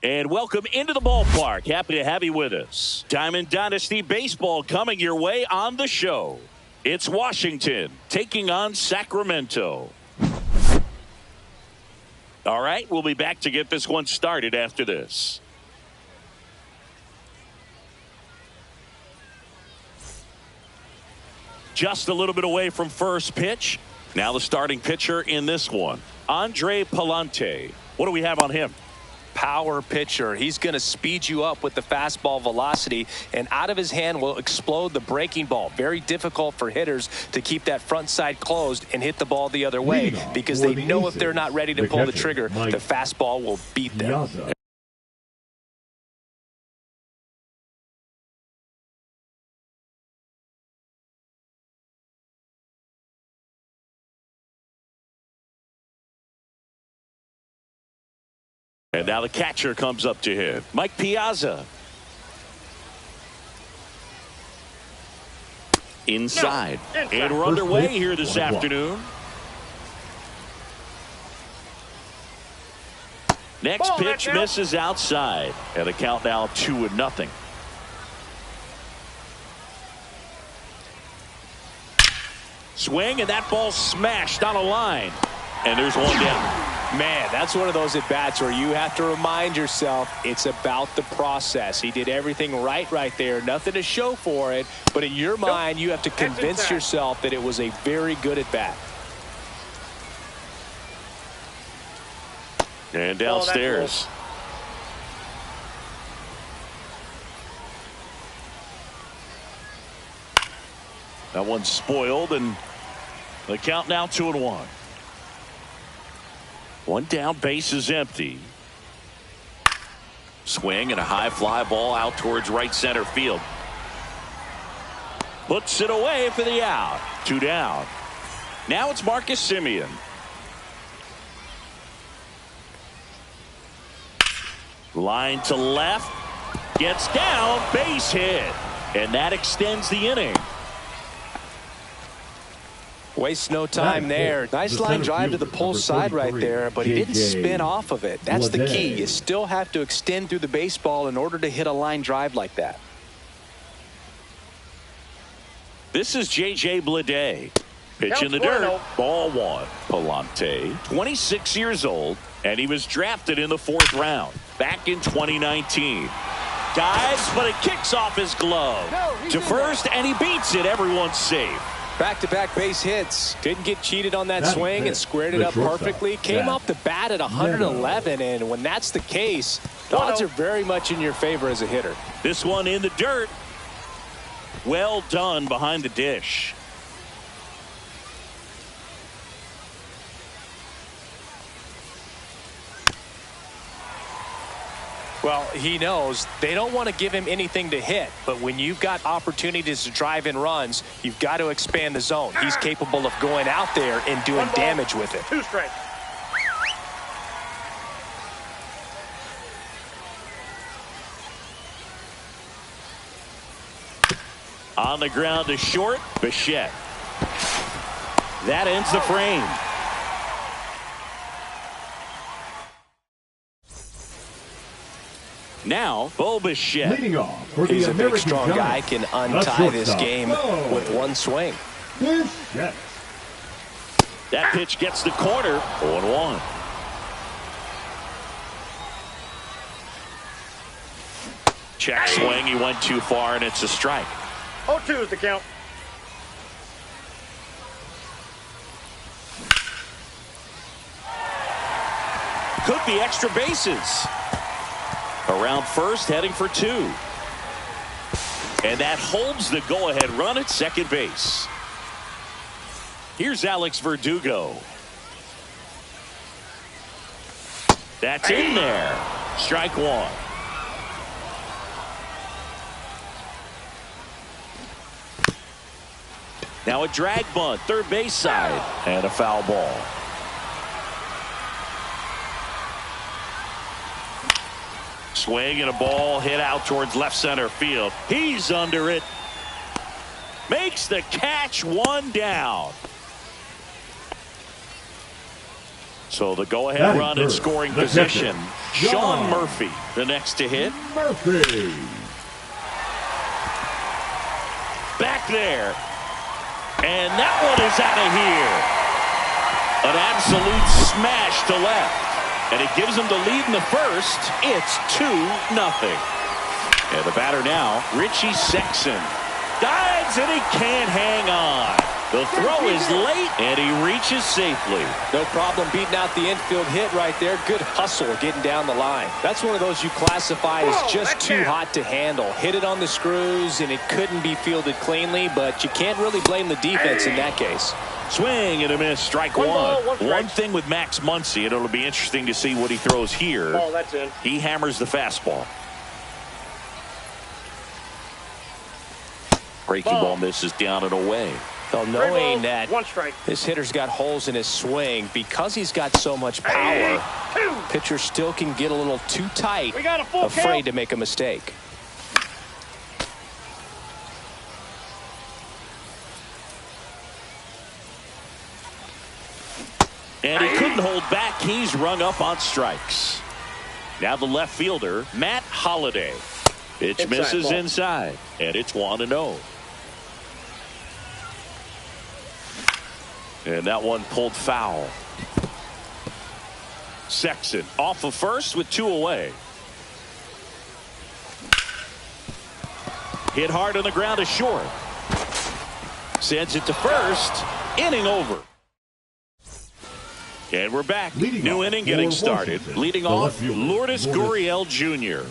And welcome into the ballpark. Happy to have you with us. Diamond Dynasty Baseball coming your way on the show. It's Washington taking on Sacramento. All right, we'll be back to get this one started after this. Just a little bit away from first pitch. Now the starting pitcher in this one, Andre Pallante. What do we have on him? Power pitcher. He's going to speed you up with the fastball velocity, and out of his hand will explode the breaking ball. Very difficult for hitters to keep that front side closed and hit the ball the other way, because they know if they're not ready to pull the trigger, the fastball will beat them. And now the catcher comes up to him, Mike Piazza. Inside. And we're underway here this afternoon. Next pitch misses outside. And the count now 2-0. Swing, and that ball smashed on a line. And there's one down. Man, that's one of those at-bats where you have to remind yourself it's about the process. He did everything right there. Nothing to show for it. But in your mind, you have to convince yourself that it was a very good at-bat. And downstairs. That one's spoiled, and the count now 2-1. One down, base is empty. Swing and a high fly ball out towards right center field. Puts it away for the out. 2 down. Now it's Marcus Semien. Line to left. Gets down, base hit. And that extends the inning. Waste no time there. Nice line drive to the pull side right there, but he didn't spin off of it. That's the key. You still have to extend through the baseball in order to hit a line drive like that. This is J.J. Bleday. Pitch in the dirt. Ball one. Pallante, 26 years old, and he was drafted in the 4th round back in 2019. Dives, but it kicks off his glove to first, and he beats it. Everyone's safe. Back-to-back base hits. Didn't get cheated on that swing and squared it up perfectly. Came off the bat at 111, and when that's the case, the odds are very much in your favor as a hitter. This one in the dirt. Well done behind the dish. Well, he knows they don't want to give him anything to hit, but when you've got opportunities to drive in runs, you've got to expand the zone. He's capable of going out there and doing damage with it. 2 strikes. On the ground to short, Bichette. That ends the frame. Now, Bo Bichette. Leading off for He's the a big, American strong guy, Giants, can untie this game with one swing. Bichette. That pitch gets the corner. 0-1. Check swing. He went too far, and it's a strike. 0-2 is the count. Could be extra bases. Around first, heading for 2. And that holds the go-ahead run at second base. Here's Alex Verdugo. That's in there. Strike 1. Now a drag bunt, third base side, and a foul ball. Swing and a ball hit out towards left center field. He's under it. Makes the catch, 1 down. So the go-ahead run in scoring position. Sean Murphy, the next to hit. Murphy. Back there. And that one is out of here. An absolute smash to left. And it gives them the lead in the first. It's 2-0. And the batter now, Richie Sexson. Dives and he can't hang on. The throw is late and he reaches safely. No problem beating out the infield hit right there. Good hustle getting down the line. That's one of those you classify as just too hot to handle. Hit it on the screws and it couldn't be fielded cleanly, but you can't really blame the defense in that case. Swing and a miss, strike one. One thing with Max Muncy, and it'll be interesting to see what he throws here. Oh, that's in. He hammers the fastball. Breaking ball misses down and away. Well, knowing that one strike. This hitter's got holes in his swing, because he's got so much power, pitcher still can get a little too tight, afraid to make a mistake. And he couldn't hold back. He's rung up on strikes. Now the left fielder, Matt Holliday. Pitch misses inside, and it's 1-0. And that one pulled foul. Sexson off of first with 2 away. Hit hard on the ground to short. Sends it to first. Inning over. And we're back. New inning getting started. Leading off, Lourdes Gurriel Jr.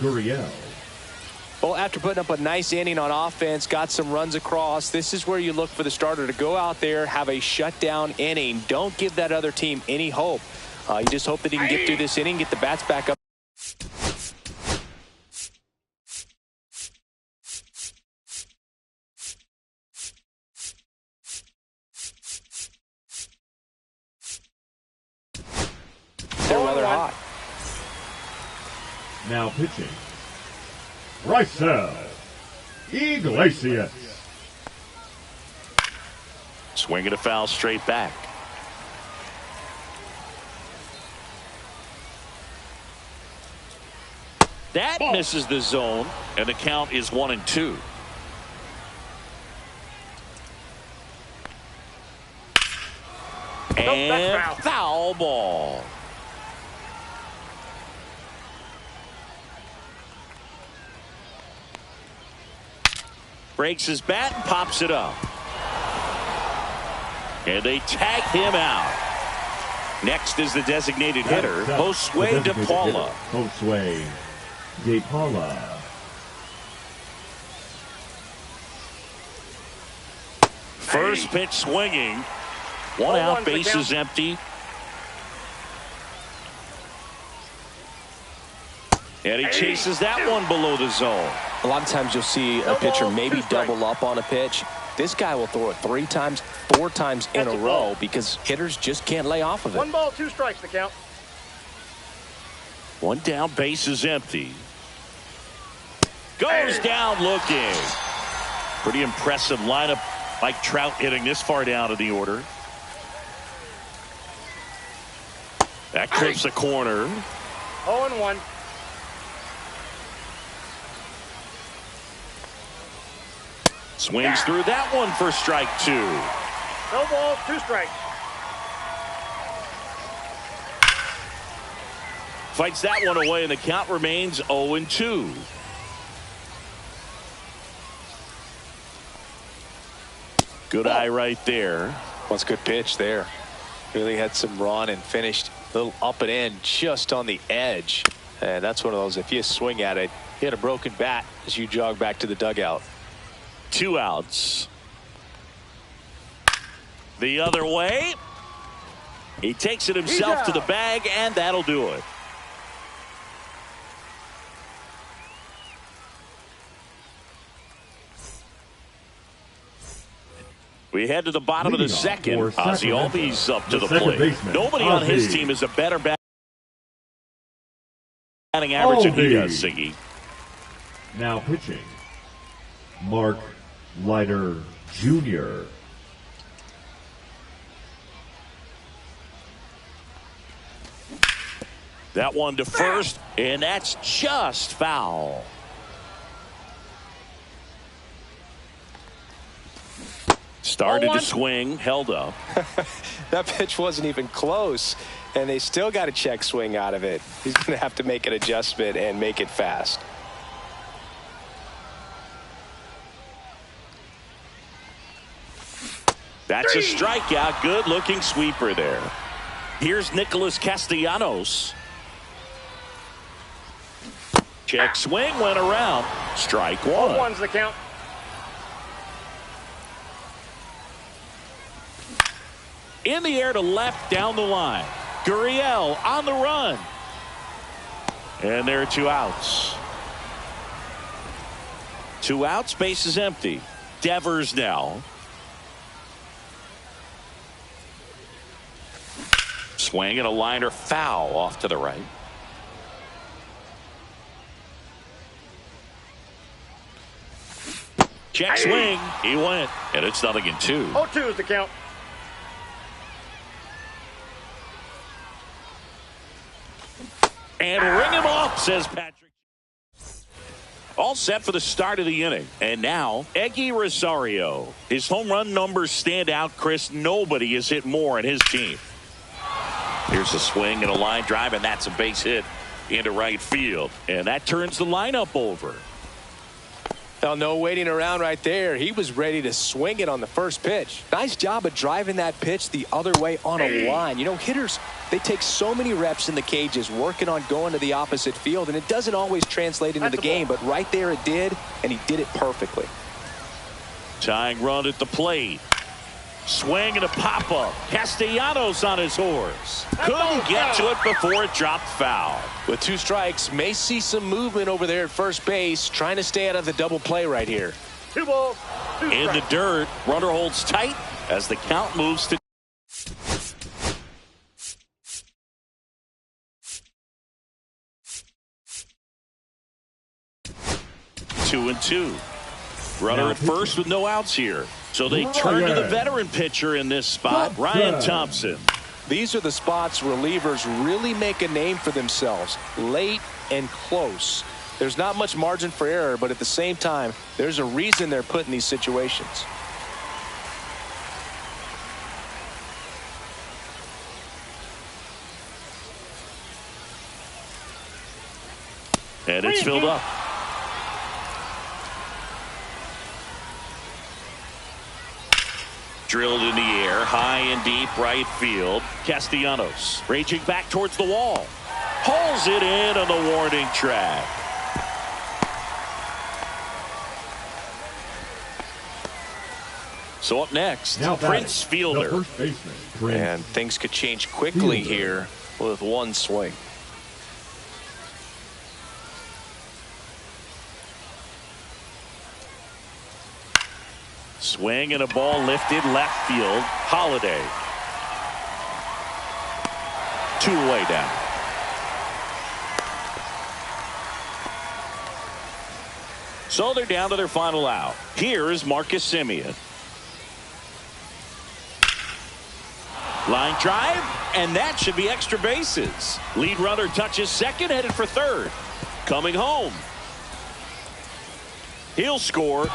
Well, after putting up a nice inning on offense, got some runs across, this is where you look for the starter to go out there, have a shutdown inning. Don't give that other team any hope. You just hope that he can get through this inning, get the bats back up. They're rather hot. Now pitching, Raisel Iglesias. Swinging a foul straight back. That misses the zone, and the count is 1-2. And foul ball. Breaks his bat and pops it up. And they tag him out. Next is the designated hitter, Josue De Paula. Josue De Paula. First pitch swinging. One out, bases empty. And he chases that one below the zone. A lot of times you'll see a pitcher maybe double up on a pitch. This guy will throw it 3 times, 4 times in a row because hitters just can't lay off of it. 1 ball, 2 strikes the count. One down, base is empty. Goes down looking. Pretty impressive lineup. Mike Trout hitting this far down in the order. That clips the corner. 0-1. Swings through that one for strike 2. No balls, 2 strikes. Fights that one away, and the count remains 0-2. Good eye right there. That's a good pitch there. Really had some run and finished a little up and in just on the edge. And that's one of those, if you swing at it, hit a broken bat as you jog back to the dugout. 2 outs. The other way. He takes it himself to the bag, and that'll do it. We head to the bottom of the second. Ozzie Albies up to the plate. Nobody on his team is a better batting average than he does, Siggy. Now pitching, Mark Leiter Jr. That one to first, and that's just foul. Started to swing, held up. That pitch wasn't even close, and they still got a check swing out of it. He's going to have to make an adjustment and make it fast. That's a strikeout. Good-looking sweeper there. Here's Nicholas Castellanos. Check swing, went around. Strike one. 0-1's the count. In the air to left, down the line. Gurriel on the run. And there are 2 outs. 2 outs, base is empty. Devers now. Swing and a liner foul off to the right. Check swing. He went. And it's 0-2. 0-2's the count. And ring him off, says Patrick. All set for the start of the inning. And now, Eggy Rosario. His home run numbers stand out, Chris. Nobody has hit more in his team. Here's a swing and a line drive, and that's a base hit into right field. And that turns the lineup over. Well, no waiting around right there. He was ready to swing it on the first pitch. Nice job of driving that pitch the other way on a line. You know, hitters, they take so many reps in the cages working on going to the opposite field, and it doesn't always translate into the game, but right there it did, and he did it perfectly. Tying run at the plate. Swing and a pop-up. Castellanos on his horse. Couldn't get to it before it dropped foul. With 2 strikes, may see some movement over there at first base, trying to stay out of the double play right here. 2 balls, 2 In the dirt, runner holds tight as the count moves to 2-2. Runner at first with no outs here. So they turn to the veteran pitcher in this spot, Ryan Thompson. These are the spots relievers really make a name for themselves, late and close. There's not much margin for error, but at the same time, there's a reason they're put in these situations. And it's filled up. Drilled in the air, high and deep right field. Castellanos raging back towards the wall. Pulls it in on the warning track. So up next, Prince Fielder. The first baseman, Prince. And things could change quickly here with 1 swing. Swing and a ball lifted left field. Holiday. 2 away down. So they're down to their final out. Here is Marcus Semien. Line drive, and that should be extra bases. Lead runner touches second, headed for third. Coming home. He'll score.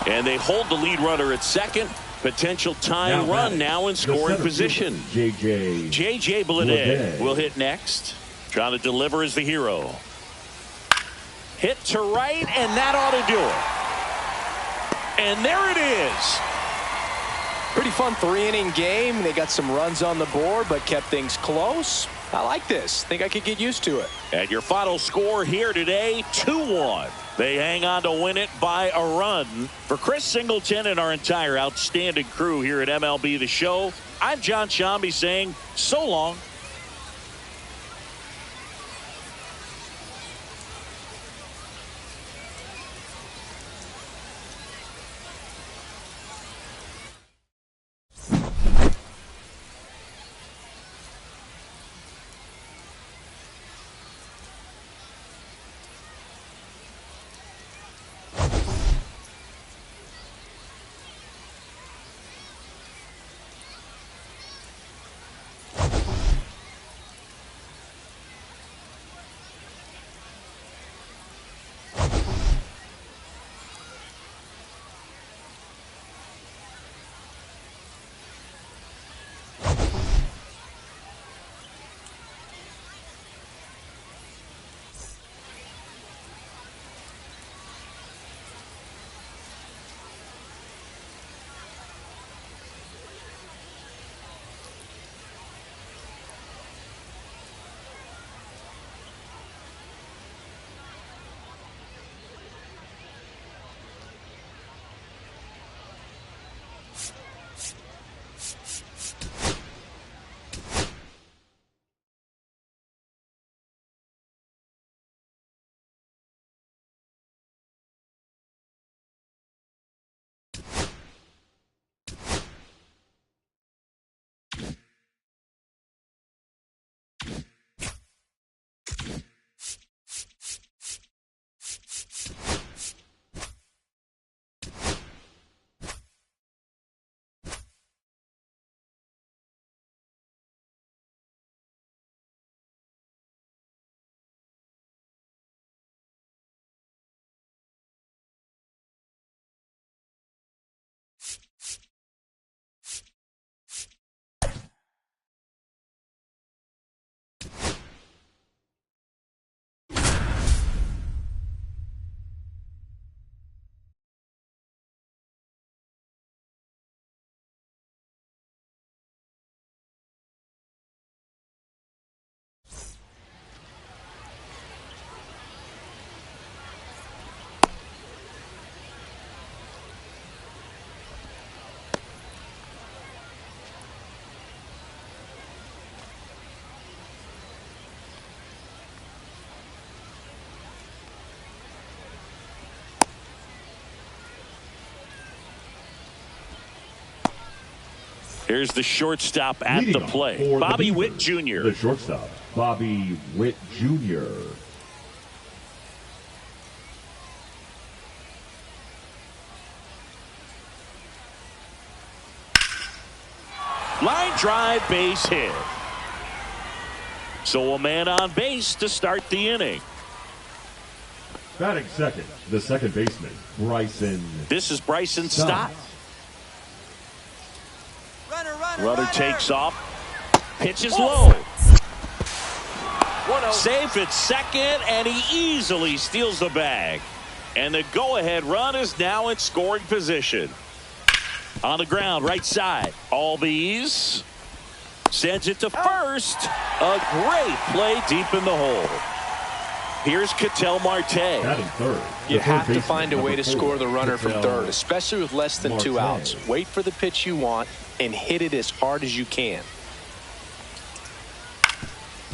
And they hold the lead runner at second. Potential tying run now in scoring position. J.J. Bleday will hit next. Trying to deliver as the hero. Hit to right, and that ought to do it. And there it is. Pretty fun 3-inning game. They got some runs on the board, but kept things close. I like this. Think I could get used to it. And your final score here today, 2-1. They hang on to win it by a run. For Chris Singleton and our entire outstanding crew here at MLB The Show, I'm John Shambi saying so long. Here's the shortstop at Leading the off plate, for the Bobby Witt Beavers, Jr. The shortstop, Bobby Witt Jr. Line drive, base hit. So a man on base to start the inning. Batting second, the second baseman, Bryson. This is Bryson Stott. Runner takes off. Pitch is low. Safe at second, and he easily steals the bag. And the go-ahead run is now in scoring position. On the ground, right side. Albies sends it to first. A great play deep in the hole. Here's Ketel Marte. Batting third. You have to find a way to score the runner from third, especially with less than 2 outs. Wait for the pitch you want and hit it as hard as you can.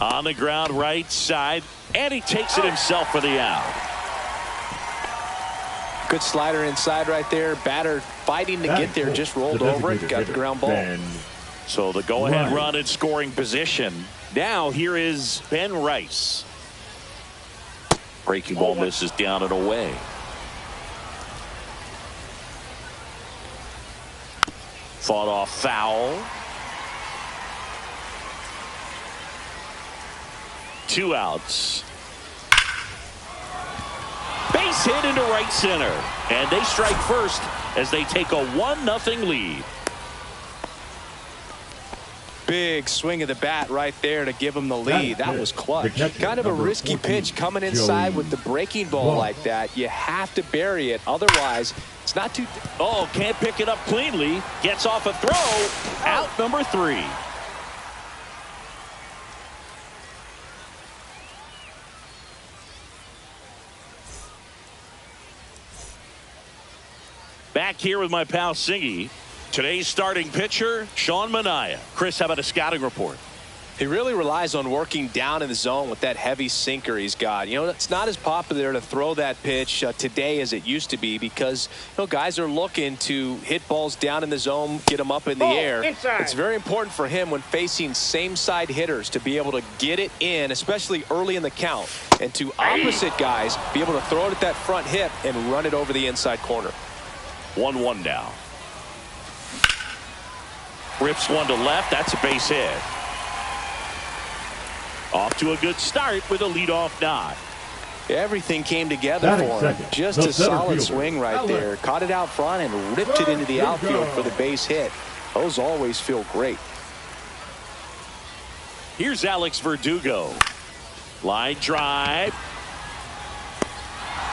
On the ground, right side, and he takes it himself for the out. Good slider inside right there. Batter fighting to get there, just rolled over it, got the ground ball. So the go-ahead run in scoring position. Now here is Ben Rice. Breaking ball misses down and away. Fought off foul. 2 outs. Base hit into right center. And they strike first as they take a 1-0 lead. Big swing of the bat right there to give him the lead. That was clutch. Kind of a risky pitch coming inside with the breaking ball like that. You have to bury it. Otherwise, it's not too... Oh, can't pick it up cleanly. Gets off a throw. Out number 3. Back here with my pal Singy. Today's starting pitcher, Sean Manaea. Chris, how about a scouting report? He really relies on working down in the zone with that heavy sinker he's got. You know, it's not as popular to throw that pitch today as it used to be because, you know, guys are looking to hit balls down in the zone, get them up in the air. Inside. It's very important for him when facing same side hitters to be able to get it in, especially early in the count, and to opposite guys be able to throw it at that front hip and run it over the inside corner. 1-1 now. Rips one to left. That's a base hit. Off to a good start with a leadoff knock. Everything came together for him. Just a solid swing right there. Caught it out front and ripped it into the outfield for the base hit. Those always feel great. Here's Alex Verdugo. Line drive.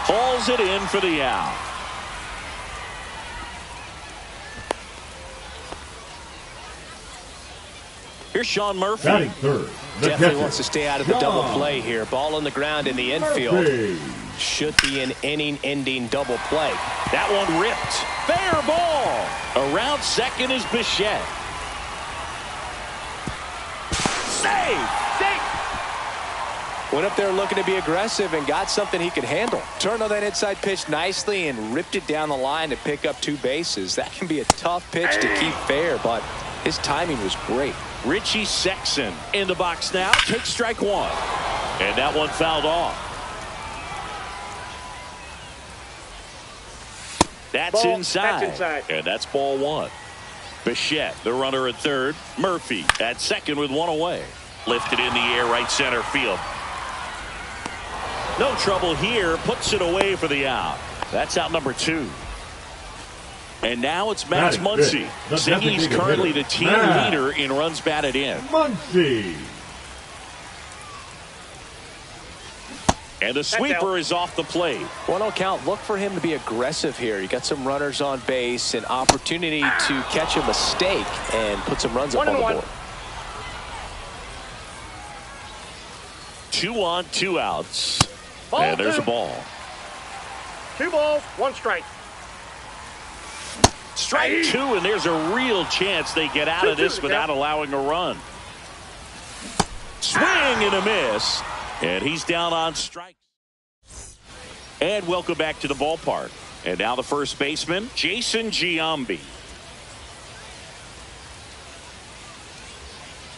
Hauls it in for the out. Here's Sean Murphy. Batting third. Definitely wants to stay out of the double play here. Ball on the ground in the infield. Should be an inning-ending double play. That one ripped. Fair ball. Around second is Bichette. Save. Went up there looking to be aggressive and got something he could handle. Turned on that inside pitch nicely and ripped it down the line to pick up 2 bases. That can be a tough pitch to keep fair, but his timing was great. Richie Sexson in the box now. Takes strike 1. And that one fouled off. That's inside. And that's ball 1. Bichette, the runner at third. Murphy at second with 1 away. Lifted in the air, right center field. No trouble here. Puts it away for the out. That's out number 2. And now it's Max Muncy. Singy's currently the team leader in runs batted in. Muncy. And the sweeper is off the plate. 1-0 count. Look for him to be aggressive here. You got some runners on base, an opportunity to catch a mistake and put some runs up on the board. 2 on, 2 outs. And there's a ball. 2 balls, 1 strike. Strike 2, and there's a real chance they get out of this without allowing a run. Swing and a miss. And he's down on strikes. And welcome back to the ballpark. And now the first baseman, Jason Giambi.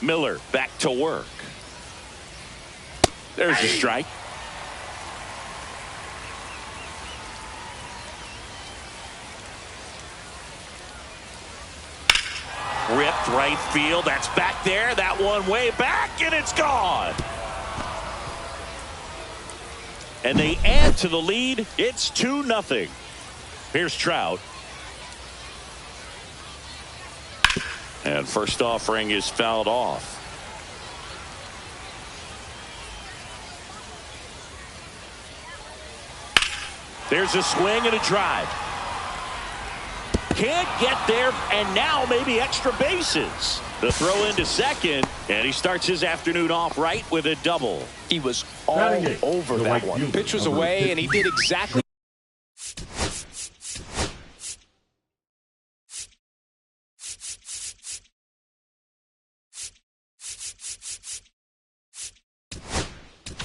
Miller back to work. There's a strike. Ripped right field. That's back there. That one way back, and it's gone. And they add to the lead. It's 2-0. Here's Trout. And first offering is fouled off. There's a swing and a drive. Can't get there, and now maybe extra bases. The throw into second, and he starts his afternoon off right with a double. He was all over that one. Pitch was away, and he did exactly.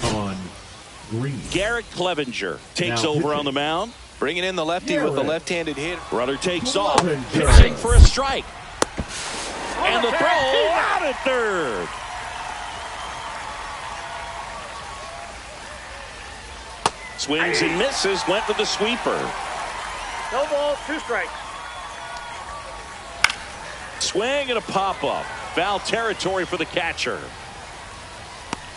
On green. Garrett Clevenger takes over on the mound. Bringing in the lefty with the left-handed hit. Runner takes off, pitching for a strike. And the throw out at third. Swings and misses, went with the sweeper. No balls, 2 strikes. Swing and a pop-up. Foul territory for the catcher.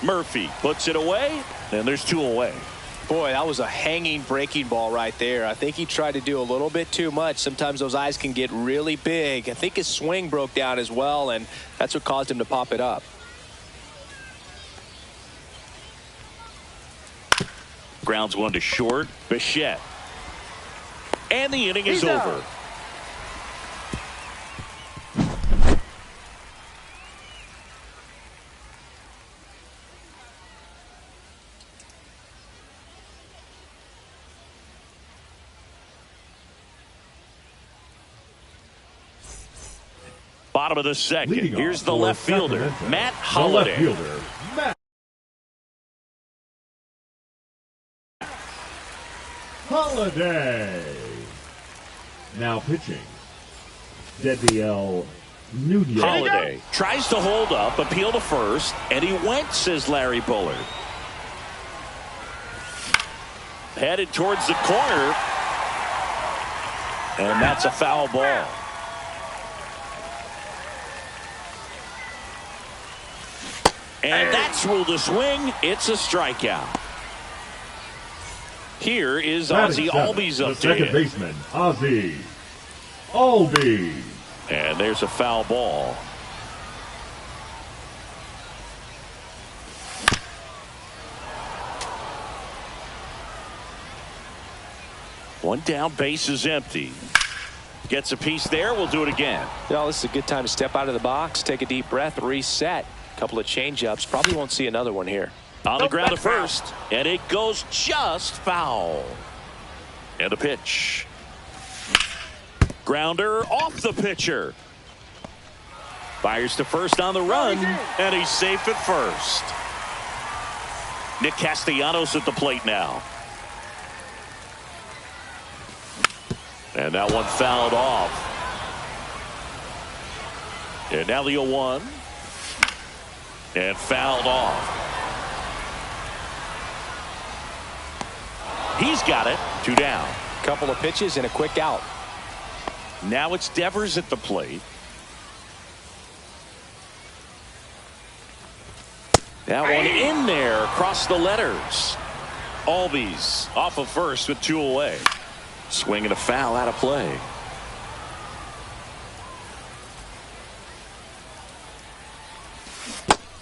Murphy puts it away, and there's 2 away. Boy, that was a hanging breaking ball right there. I think he tried to do a little bit too much. Sometimes those eyes can get really big. I think his swing broke down as well, and that's what caused him to pop it up. Grounds one to short. Bichette. And the inning is over. Bottom of the second. Here's the left fielder, Matt Holliday. Holliday. Now pitching. Dediel Nunez. Holliday tries to hold up, appeal to first, and he went, says Larry Bullard. Headed towards the corner, and that's a foul ball. And that's ruled a swing. It's a strikeout. Here is Ozzie Albies up there. Second baseman, Ozzie Albies. And there's a foul ball. One down, base is empty. Gets a piece there. We'll do it again. This is a good time to step out of the box, take a deep breath, reset. Couple of change-ups. Probably won't see another one here. On the ground to first, and it goes just foul. And a pitch. Grounder off the pitcher. Fires to first on the run, and he's safe at first. Nick Castellanos at the plate now. And that one fouled off. And now the 0-1. And fouled off. He's got it. 2 down. Couple of pitches and a quick out. Now it's Devers at the plate. That one in there across the letters. Albies off of first with 2 away. Swing and a foul out of play.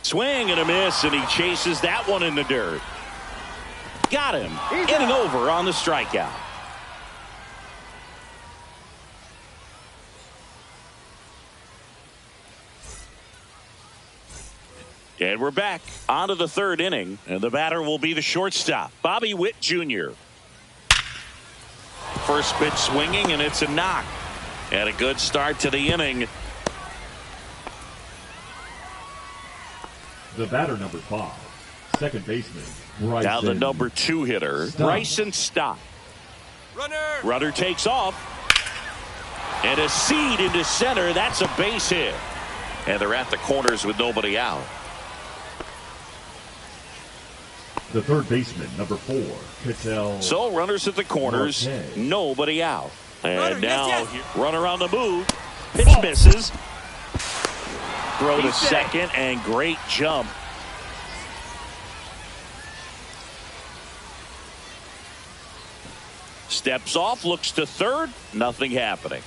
Swing and a miss, and he chases that one in the dirt. Got him. Inning over on the strikeout. And we're back onto the 3rd inning, and the batter will be the shortstop, Bobby Witt Jr. First pitch swinging, and it's a knock. And a good start to the inning. The batter, number 5, second baseman, Bryson. Now the number 2 hitter, Bryson Stott. Runner takes off. And a seed into center. That's a base hit. And they're at the corners with nobody out. The third baseman, number 4, Ketel. So runners at the corners, nobody out. And now runner on the move. Pitch misses. Throw to second and great jump. Steps off, looks to third, nothing happening.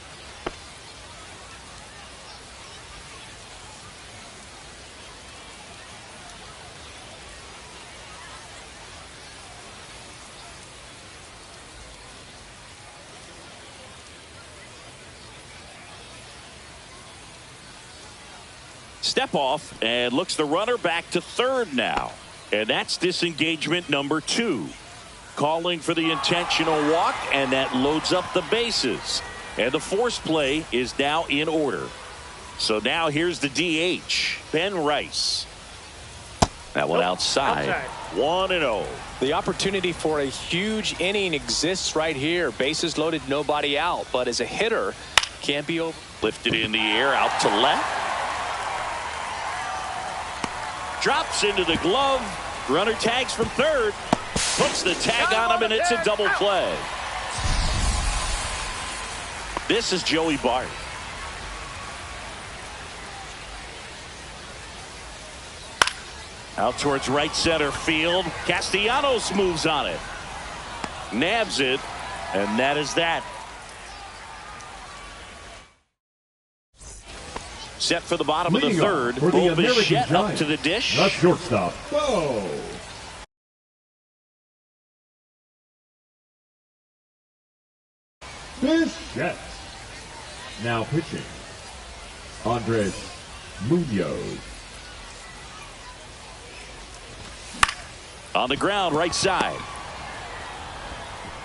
Step off and looks the runner back to third now. And that's disengagement number 2. Calling for the intentional walk, and that loads up the bases. And the force play is now in order. So now here's the DH, Ben Rice. That one outside. 1-0. The opportunity for a huge inning exists right here. Bases loaded, nobody out. But as a hitter, can't be over. Lifted in the air, out to left. Drops into the glove. Runner tags from third. Puts the tag on him, and it's a double play. This is Joey Bart. Out towards right center field. Castellanos moves on it. Nabs it, and that is that. Set for the bottom of the third. Bo Bichette up to the dish. The shortstop, Bo. Bichette. Now pitching, Andres Munoz. On the ground, right side.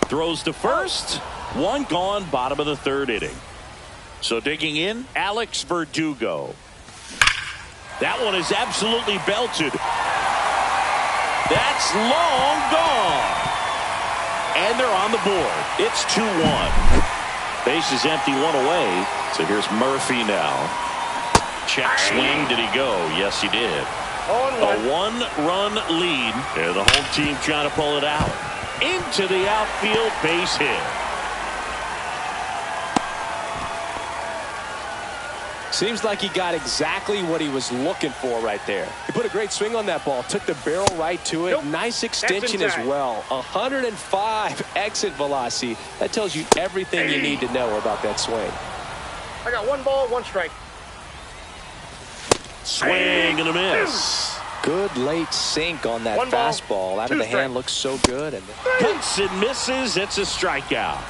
Throws to first. One gone, bottom of the third inning. So digging in, Alex Verdugo. That one is absolutely belted. That's long gone. And they're on the board. It's 2-1. Base is empty, one away. So here's Murphy now. Check swing. Did he go? Yes, he did. A 1-run lead. And the home team trying to pull it out. Into the outfield, base hit. Seems like he got exactly what he was looking for right there. He put a great swing on that ball. Took the barrel right to it. Nice extension as well. 105 exit velocity. That tells you everything you need to know about that swing. I got 1 ball, 1 strike. Swing and a miss. Good late sink on that fastball. Out of the hand, looks so good. And cuts and misses. It's a strikeout.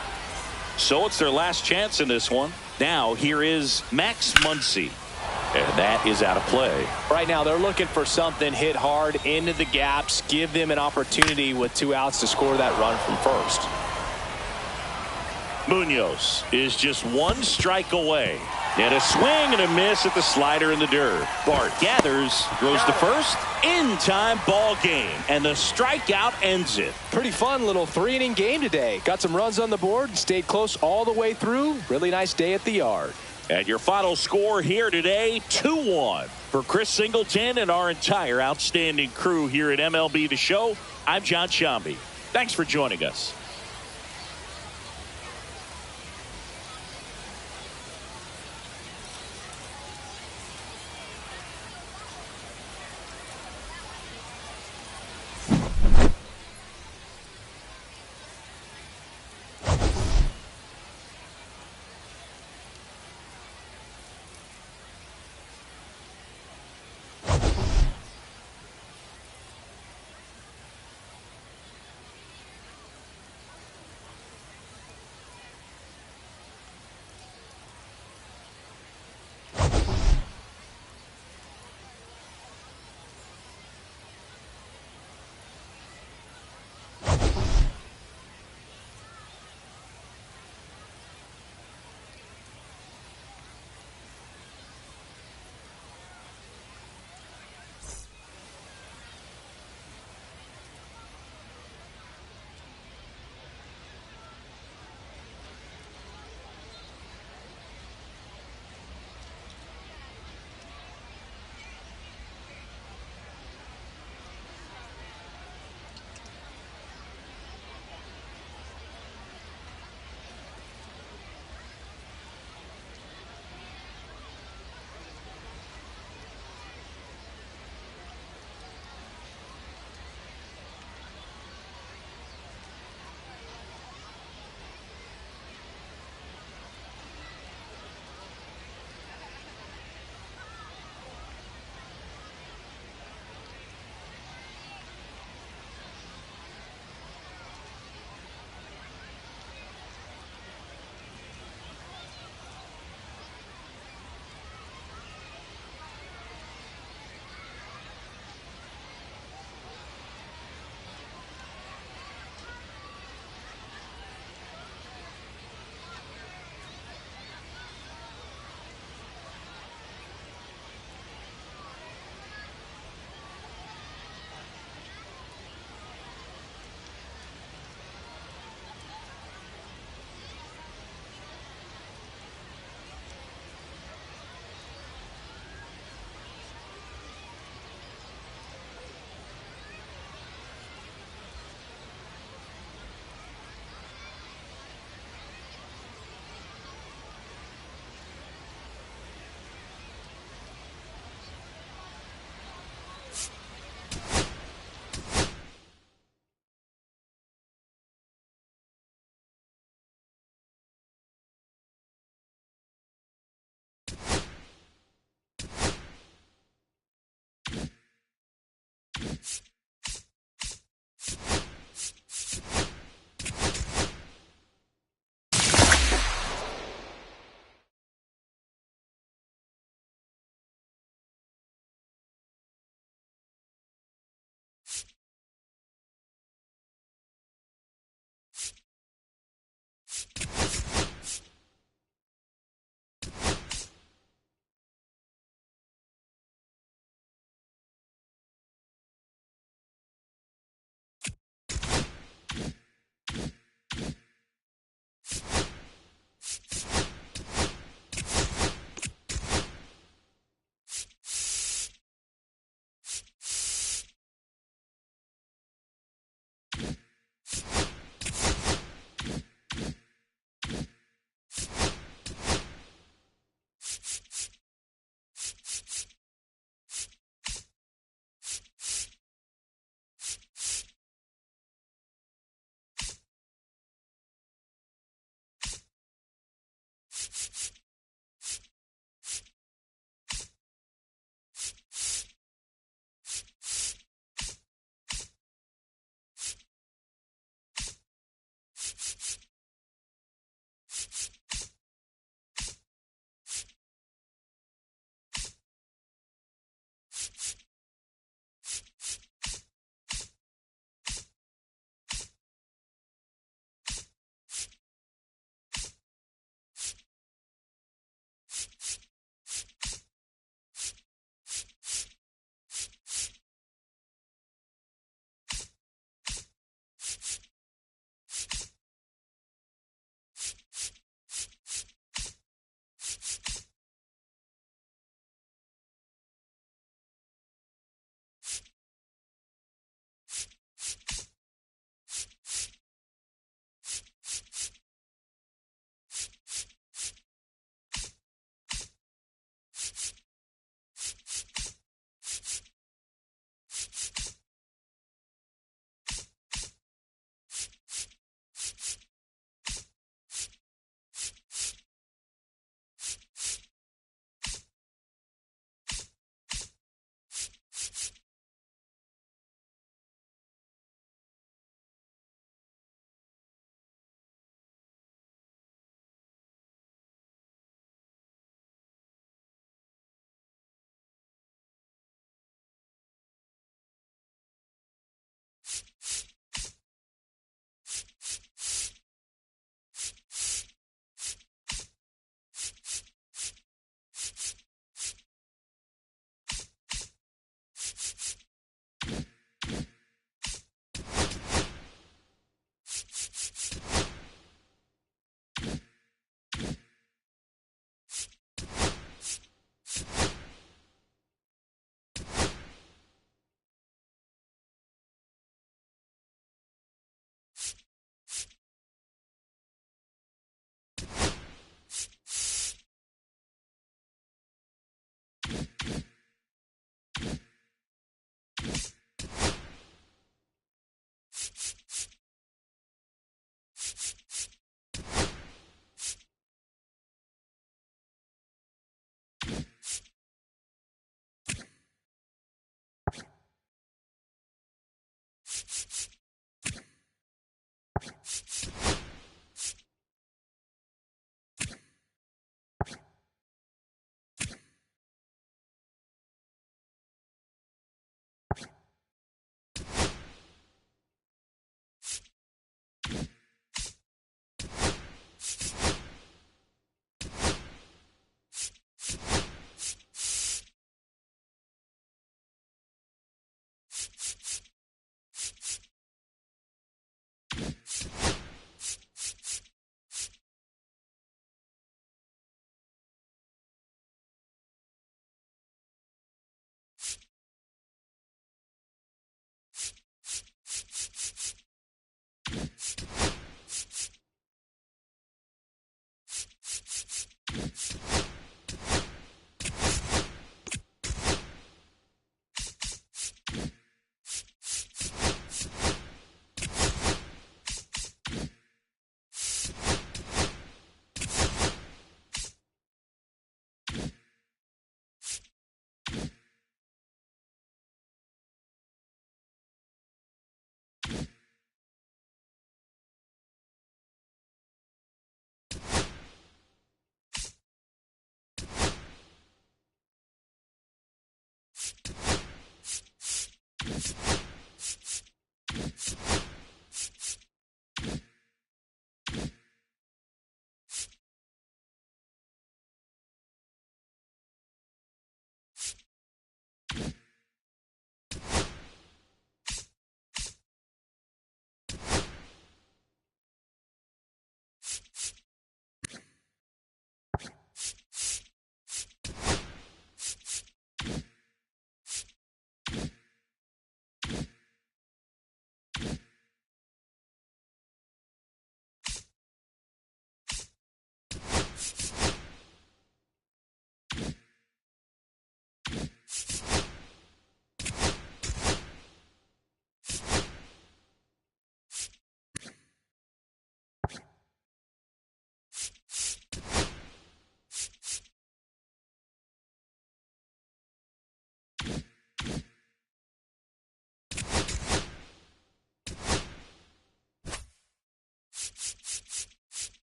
So it's their last chance in this one. Now here is Max Muncy. And that is out of play. Right now they're looking for something hit hard into the gaps. Give them an opportunity with 2 outs to score that run from first. Munoz is just 1 strike away. And a swing and a miss at the slider in the dirt. Bart gathers, throws to first. In time, ball game. And the strikeout ends it. Pretty fun little 3-inning game today. Got some runs on the board and stayed close all the way through. Really nice day at the yard. And your final score here today, 2-1. For Chris Singleton and our entire outstanding crew here at MLB The Show, I'm John Sciambi. Thanks for joining us.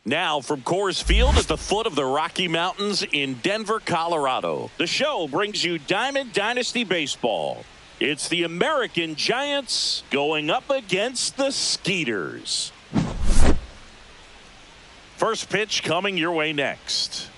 Now from Coors Field at the foot of the Rocky Mountains in Denver, Colorado, the show brings you Diamond Dynasty Baseball. It's the American Giants going up against the Skeeters. First pitch coming your way next.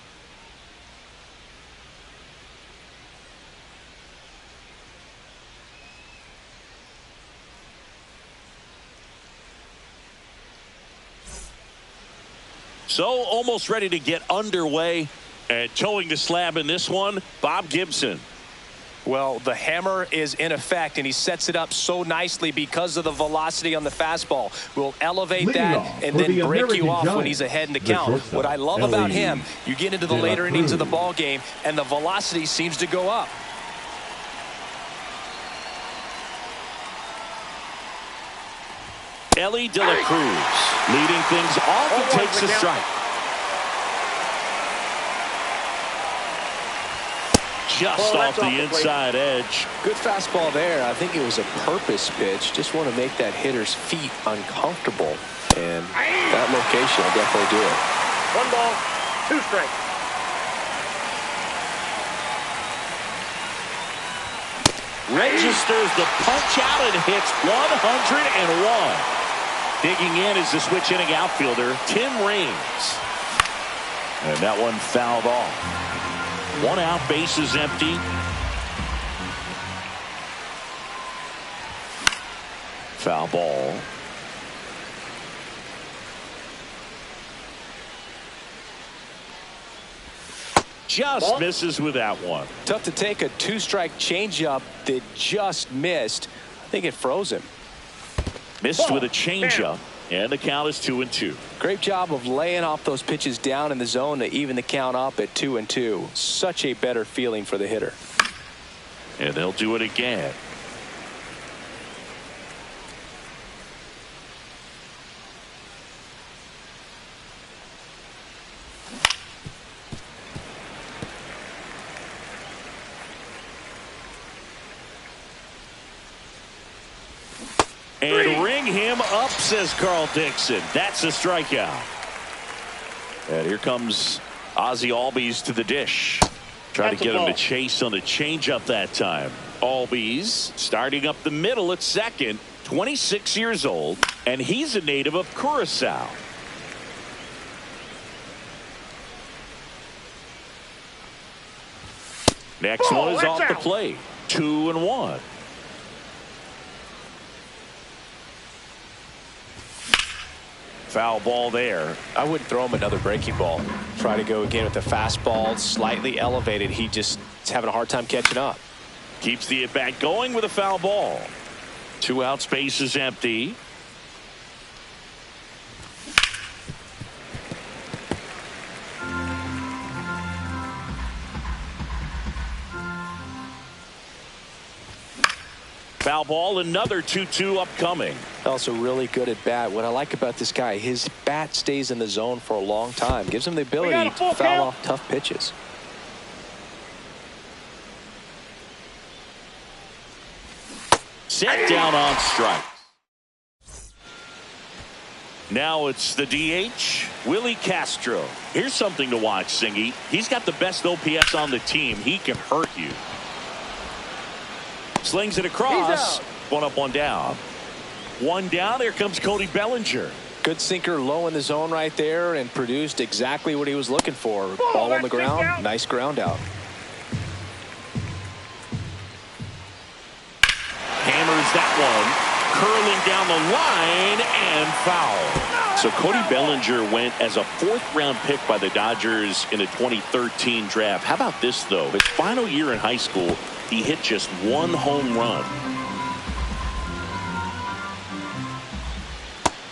So almost ready to get underway, and towing the slab in this one, Bob Gibson. Well, the hammer is in effect, and he sets it up so nicely because of the velocity on the fastball. Will elevate that and then break you off when he's ahead in the count. What I love about him, you get into the later innings of the ball game, and the velocity seems to go up. Elly De La Cruz leading things off and takes a strike. Just off the inside edge. Good fastball there. I think it was a purpose pitch. Just want to make that hitter's feet uncomfortable. And that location will definitely do it. 1 ball, 2 strikes. Registers the punch out and hits 101. Digging in is the switch inning outfielder, Tim Raines. And that one fouled off. 1 out, bases empty. Foul ball. Just misses with that one. Tough to take a 2-strike changeup that just missed. I think it froze him. Missed with a changeup, and the count is 2-2. Great job of laying off those pitches down in the zone to even the count up at 2-2. Such a better feeling for the hitter. And they'll do it again. And ring him up, says Carl Dixon. That's a strikeout. And here comes Ozzie Albies to the dish. Trying to get him to chase on the changeup that time. Albies starting up the middle at second, 26 years old, and he's a native of Curacao. Next one is off the plate. 2-1. Foul ball there. I wouldn't throw him another breaking ball. Try to go again with the fastball, slightly elevated. He just is having a hard time catching up. Keeps the at-bat going with a foul ball. 2 out, space is empty. Foul ball, another 2-2 upcoming. Also really good at bat. What I like about this guy, his bat stays in the zone for a long time. Gives him the ability to foul off tough pitches. Set down on strike. Now it's the DH, Willie Castro. Here's something to watch, Singy. He's got the best OPS on the team. He can hurt you. Slings it across. 1 up, 1 down. 1 down. Here comes Cody Bellinger. Good sinker low in the zone right there and produced exactly what he was looking for. Ball on the ground. Nice ground out. Hammers that one. Curling down the line and foul. So Cody Bellinger went as a 4th-round pick by the Dodgers in a 2013 draft. How about this, though? His final year in high school, he hit just 1 home run.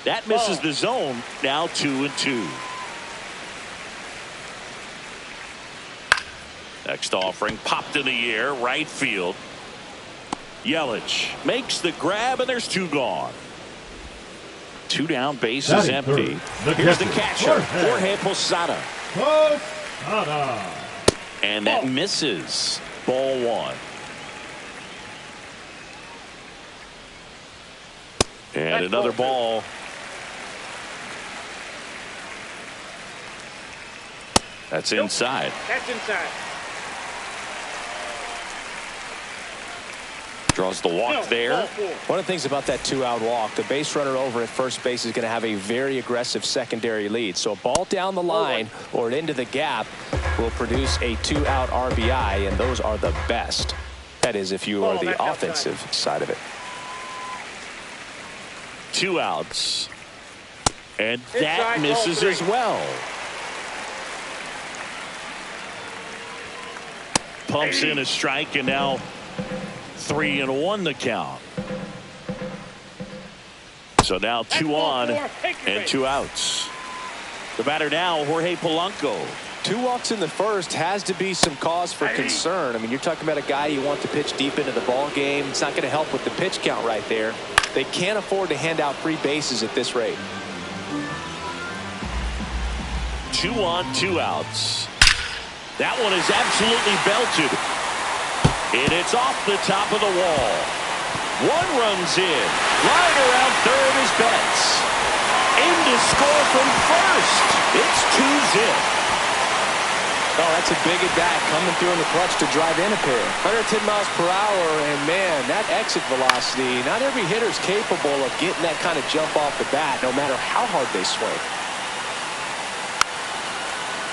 That misses the zone. Now 2-2. Next offering popped in the air, right field. Yelich makes the grab, and there's 2 gone. 2 down, base is empty. Here's the catcher, Jorge Posada. And that misses. Ball 1. And another ball. That's inside. That's inside. Draws the walk there. One of the things about that 2-out walk, the base runner over at first base is going to have a very aggressive secondary lead. So a ball down the line or into the gap will produce a 2-out RBI, and those are the best. That is if you are the offensive side of it. 2 outs. And that misses as well. Pumps in a strike, and now 3-1 the count. So now 2 on and 2 outs. The batter now, Jorge Polanco. 2 walks in the first has to be some cause for concern. I mean, you're talking about a guy you want to pitch deep into the ball game. It's not going to help with the pitch count right there. They can't afford to hand out free bases at this rate. 2 on, 2 outs. That one is absolutely belted. And it's off the top of the wall. 1 runs in. Line around third is Betts. In to score from first. It's 2-zip. Oh, that's a big at bat coming through in the clutch to drive in a pair. 110 miles per hour, and man, that exit velocity, not every hitter's capable of getting that kind of jump off the bat, no matter how hard they swing.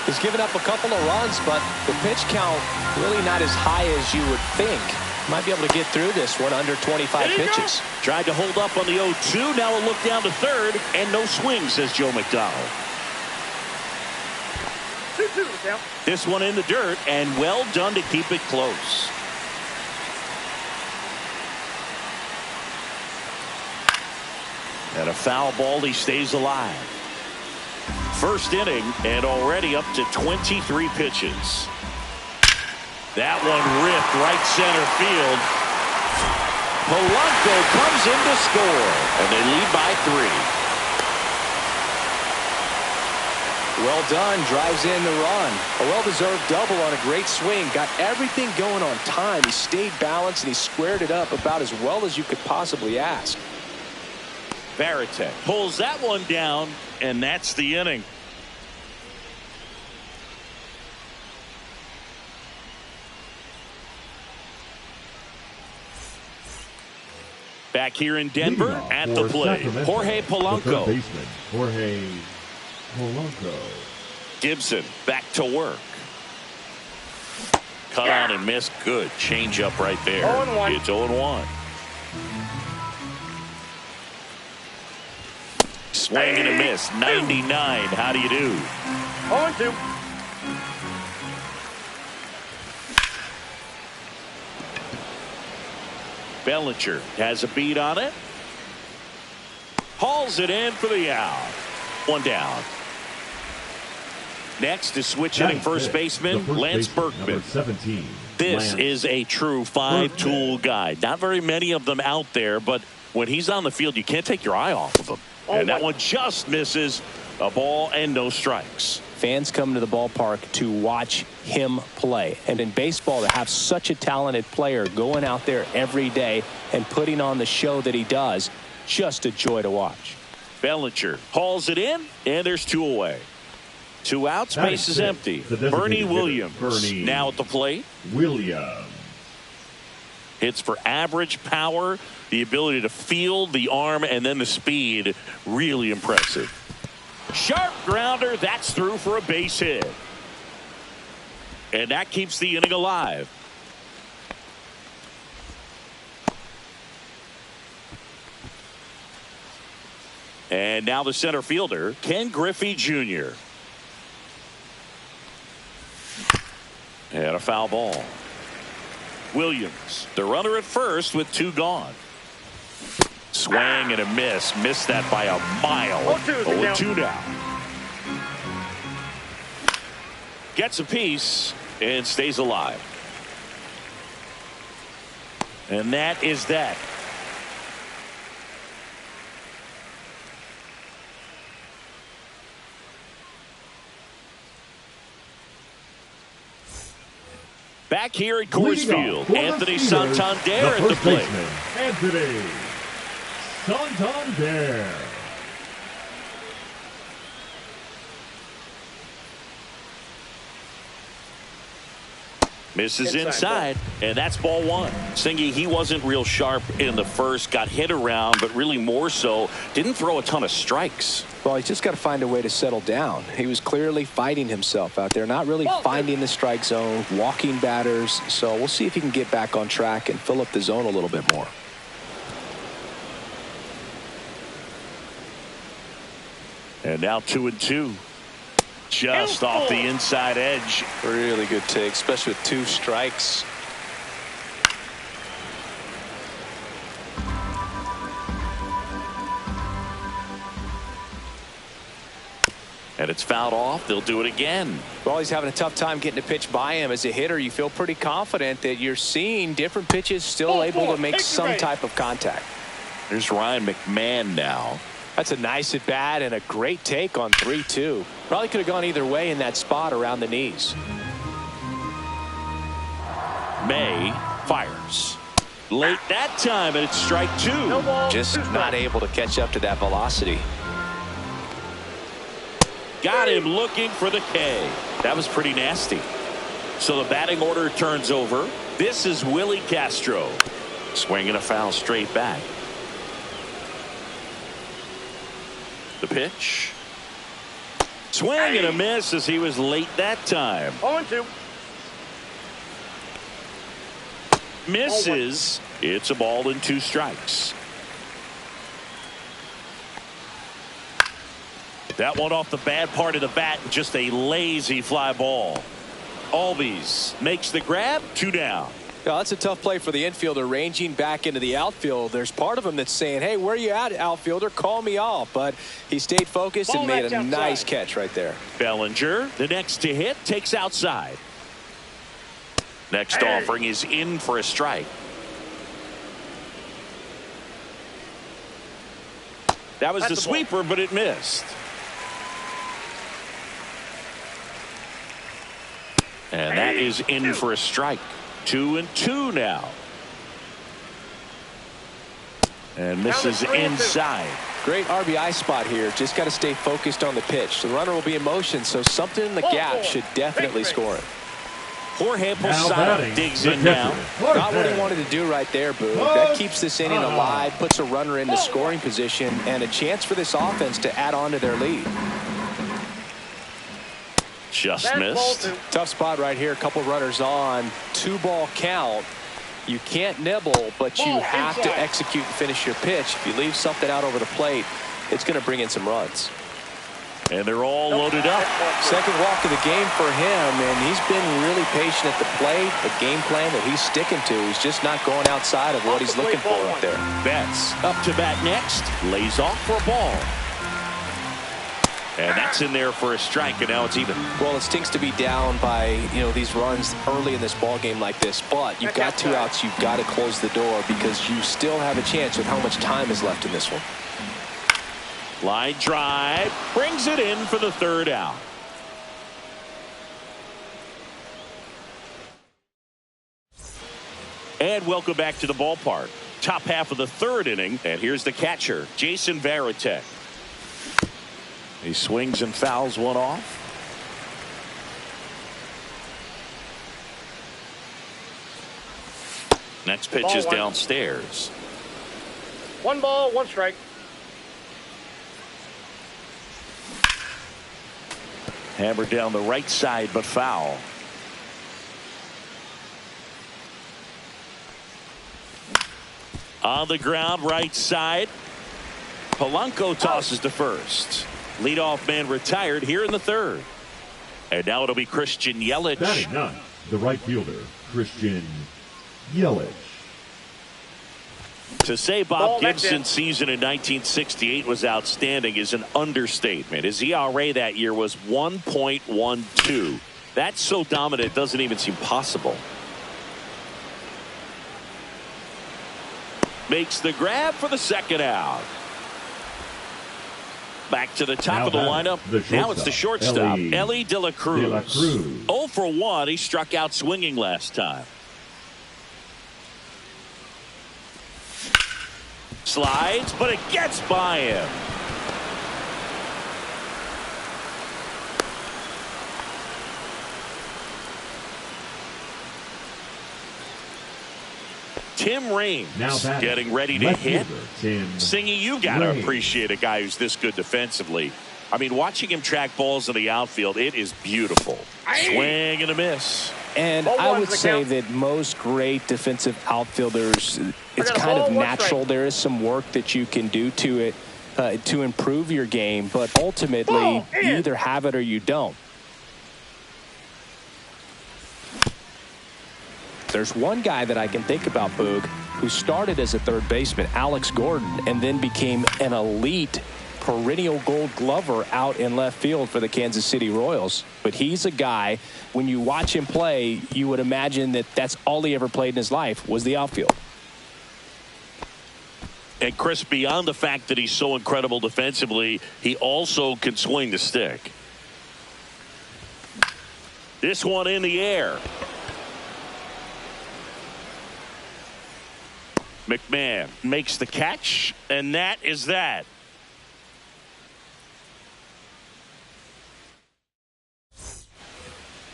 He's given up a couple of runs, but the pitch count really not as high as you would think. Might be able to get through this one under 25 pitches. Tried to hold up on the 0-2. Now a look down to third, and no swing, says Joe McDonald. 2-2 count. This one in the dirt, and well done to keep it close. And a foul ball, he stays alive. First inning, and already up to 23 pitches. That one ripped right center field. Polanco comes in to score, and they lead by 3. Well done, drives in the run. A well-deserved double on a great swing. Got everything going on time. He stayed balanced, and he squared it up about as well as you could possibly ask. Varitek pulls that one down, and that's the inning. Back here in Denver at the plate, Jorge Polanco. The third baseman, Jorge Polanco. Gibson back to work. Cut on and missed. Good change up right there. 0-1. It's 0-1. Swing and a miss. 99. How do you do? 0-2. Bellinger has a beat on it. Hauls it in for the out. 1 down. Next is switch hitting first baseman Lance Berkman. 17. This is a true 5-tool guy. Not very many of them out there, but when he's on the field, you can't take your eye off of him. And that one just misses. A ball and no strikes. Fans come to the ballpark to watch him play. And in baseball, to have such a talented player going out there every day and putting on the show that he does, just a joy to watch. Bellinger hauls it in, and there's 2 away. 2 outs, base is empty. Bernie Williams now at the plate. Williams hits for average power, the ability to field, the arm, and then the speed. Really impressive. Sharp grounder, that's through for a base hit. And that keeps the inning alive. And now the center fielder, Ken Griffey Jr. And a foul ball. Williams, the runner at first with 2 gone. Swing and a miss. Missed that by a mile. 0-2 now. Gets a piece and stays alive. And that is that. Back here at Coors Field, Anthony Santander at the plate. Anthony Santander. Misses inside, and that's ball one. Singy, he wasn't real sharp in the first, got hit around, but really more so, didn't throw a ton of strikes. Well, he's just got to find a way to settle down. He was clearly fighting himself out there, not really finding the strike zone, walking batters. So we'll see if he can get back on track and fill up the zone a little bit more. And now 2-2. Just off the inside edge. Really good take, especially with 2 strikes. And it's fouled off. They'll do it again. Well, he's having a tough time getting a pitch by him. As a hitter, you feel pretty confident that you're seeing different pitches still able to make some type of contact. There's Ryan McMahon now. That's a nice at bat and a great take on 3-2. Probably could have gone either way in that spot around the knees. May fires. Late that time, and it's strike 2. Just not able to catch up to that velocity. Got him looking for the K. That was pretty nasty. So the batting order turns over. This is Willie Castro. Swinging a foul straight back. The pitch. Swing and a miss as he was late that time. 0-2. Misses. It's a ball and 2 strikes. That one off the bad part of the bat. Just a lazy fly ball. Albies makes the grab. 2 down. Well, that's a tough play for the infielder, ranging back into the outfield. There's part of him that's saying, hey, where are you at, outfielder? Call me off. But he stayed focused and made a nice catch right there. Bellinger, the next to hit, takes outside. Next offering is in for a strike. That was the sweeper, but it missed. And that is in for a strike. 2-2 now. And misses inside. Great RBI spot here. Just got to stay focused on the pitch. The runner will be in motion, so something in the gap should definitely score it. Jorge Posada digs in now. Not what he wanted to do right there, Boo. That keeps this inning alive, puts a runner into scoring position, and a chance for this offense to add on to their lead. Just missed. Tough spot right here. A couple runners on. 2-ball count. You can't nibble, but you have to execute and finish your pitch. If you leave something out over the plate, it's going to bring in some runs. And they're all loaded up. Second walk of the game for him, and he's been really patient at the plate. The game plan that he's sticking to, he's just not going outside of what he's looking for up there. Betts up to bat next. Lays off for a ball. And that's in there for a strike, and now it's even. Well, it stinks to be down by, these runs early in this ball game like this, but you've got 2 outs. You've got to close the door because you still have a chance with how much time is left in this one. Line drive, brings it in for the 3rd out. And welcome back to the ballpark. Top half of the 3rd inning, and here's the catcher, Jason Varitek. He swings and fouls one off. Next pitch is downstairs. 1 ball, 1 strike. Hammered down the right side, but foul. On the ground, right side. Polanco tosses to first. Leadoff man retired here in the 3rd. And now it'll be Christian Yelich. Batting 9, the right fielder, Christian Yelich. To say Bob Gibson's season in 1968 was outstanding is an understatement. His ERA that year was 1.12. That's so dominant it doesn't even seem possible. Makes the grab for the 2nd out. Back to the top of the lineup. Now it's the shortstop, Elly De La Cruz. 0 for 1. He struck out swinging last time. Slides, but it gets by him. Tim Raines Now getting ready to left hit. fielder, Tim Singy, you got to Raines. appreciate a guy who's this good defensively. I mean, watching him track balls in the outfield, it is beautiful. Swing and a miss. And I would say that most great defensive outfielders, it's kind of natural. There is some work that you can do to it to improve your game, but ultimately you either have it or you don't. There's one guy that I can think about, Boog, who started as a third baseman, Alex Gordon, and then became an elite perennial Gold Glover out in left field for the Kansas City Royals. But he's a guy, when you watch him play, you would imagine that that's all he ever played in his life was the outfield. And Chris, beyond the fact that he's so incredible defensively, he also can swing the stick. This one in the air. McMahon makes the catch, and that is that.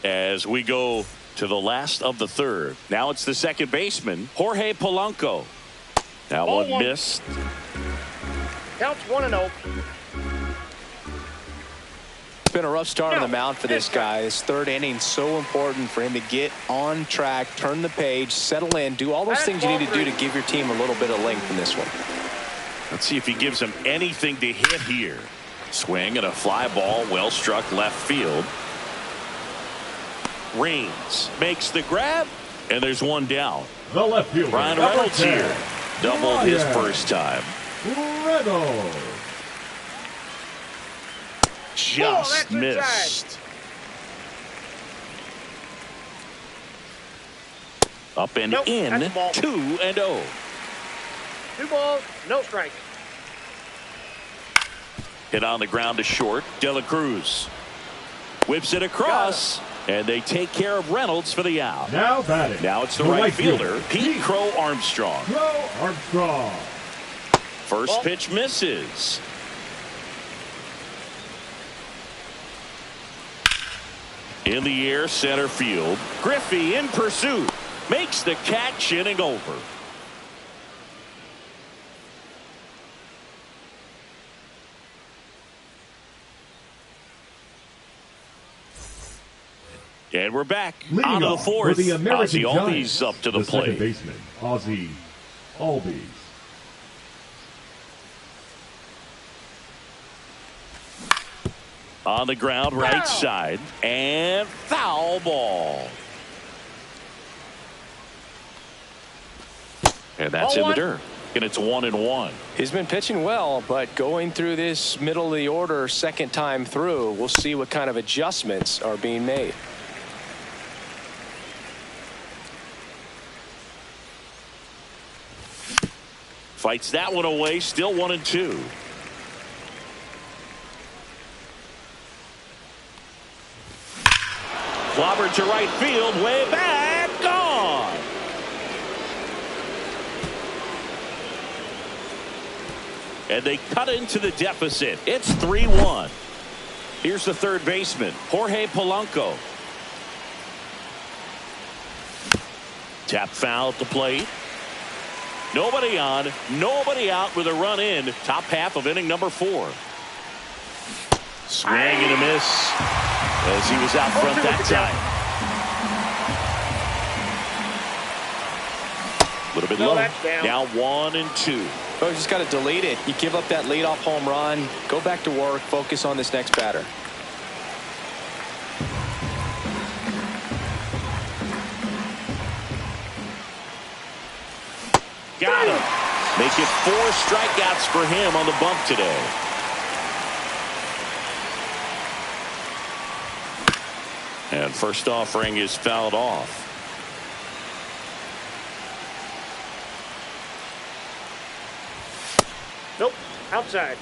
As we go to the last of the third. Now it's the second baseman, Jorge Polanco. That one missed. Counts 1-0. It's been a rough start on the mound for this guy. His third inning, so important for him to get on track, turn the page, settle in, do all those things you need to do to give your team a little bit of length in this one. Let's see if he gives him anything to hit here. Swing and a fly ball, well struck left field. Raines makes the grab, and there's one down. The left fielder, Ryan Reynolds here. Doubled his first time. Reynolds. Just missed. Up and in, 2-0. 2 balls, no strike. Hit on the ground to short. De La Cruz whips it across, and they take care of Reynolds for the out. Now batting. Now it's the right fielder, Pete Crow Armstrong. Crow Armstrong. First pitch misses. In the air, center field. Griffey in pursuit. Makes the catch, inning over. And we're back on the fourth. For the American Ozzie Albies up to the plate. Second baseman, Ozzie Albies. On the ground, right side, and foul ball. And that's in the dirt. And it's 1-1. He's been pitching well, but going through this middle of the order second time through, we'll see what kind of adjustments are being made. Fights that one away, still 1-2. Clobbered to right field, way back, gone. And they cut into the deficit. It's 3-1. Here's the third baseman, Jorge Polanco. Tap foul at the plate. Nobody on, nobody out with a run in. Top half of inning number 4. Swing and a miss as he was out front that time. A little bit low. Now 1-2. Oh, you just got to delete it. You give up that leadoff home run. Go back to work. Focus on this next batter. Got him. Make it 4 strikeouts for him on the bump today. And first offering is fouled off. Nope, outside.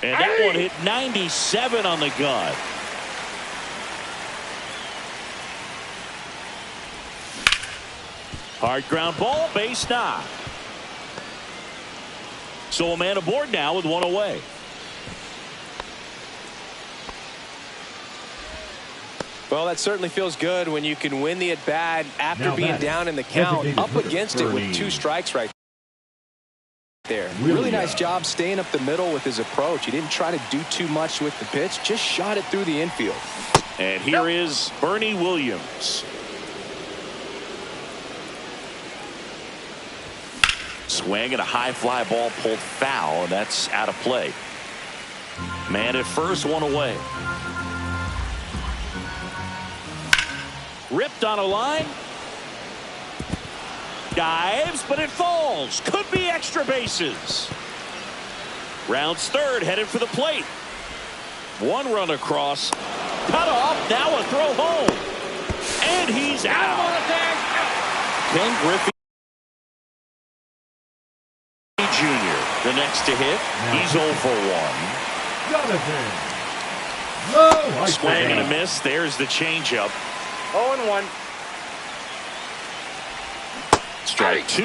And that one hit 97 on the gun. Hard ground ball, base knock. So a man aboard now with one away. Well, that certainly feels good when you can win the at-bat after Now being batting, down in the count, designated up hitter, against it with Bernie. 2 strikes right there. Williams. Really nice job staying up the middle with his approach. He didn't try to do too much with the pitch, just shot it through the infield. And here is Bernie Williams. Swing and a high fly ball pulled foul, and that's out of play. Man at first, 1 away. Ripped on a line. Dives, but it falls. Could be extra bases. Rounds third, headed for the plate. 1 run across. Cut off, now a throw home. And he's out. Ken Griffey Jr., the next to hit. He's 0 for 1. Jonathan. No, Swing and a miss. There's the changeup. 0-1. Strike 2.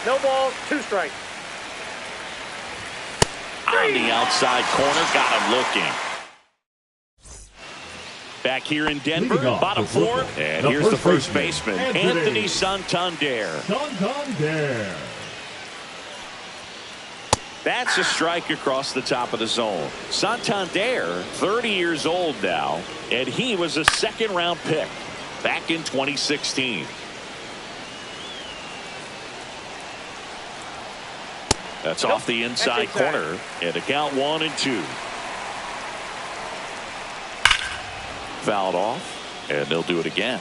No ball, 2 strikes. On the outside corner, got him looking. Back here in Denver, Leading off bottom for 4, Brooklyn, and the here's the first first baseman, baseman, Anthony Santander. Santander. That's a strike across the top of the zone. Santander, 30 years old now, and he was a second-round pick back in 2016. That's off the inside corner, and a count 1-2. Fouled off, and they'll do it again.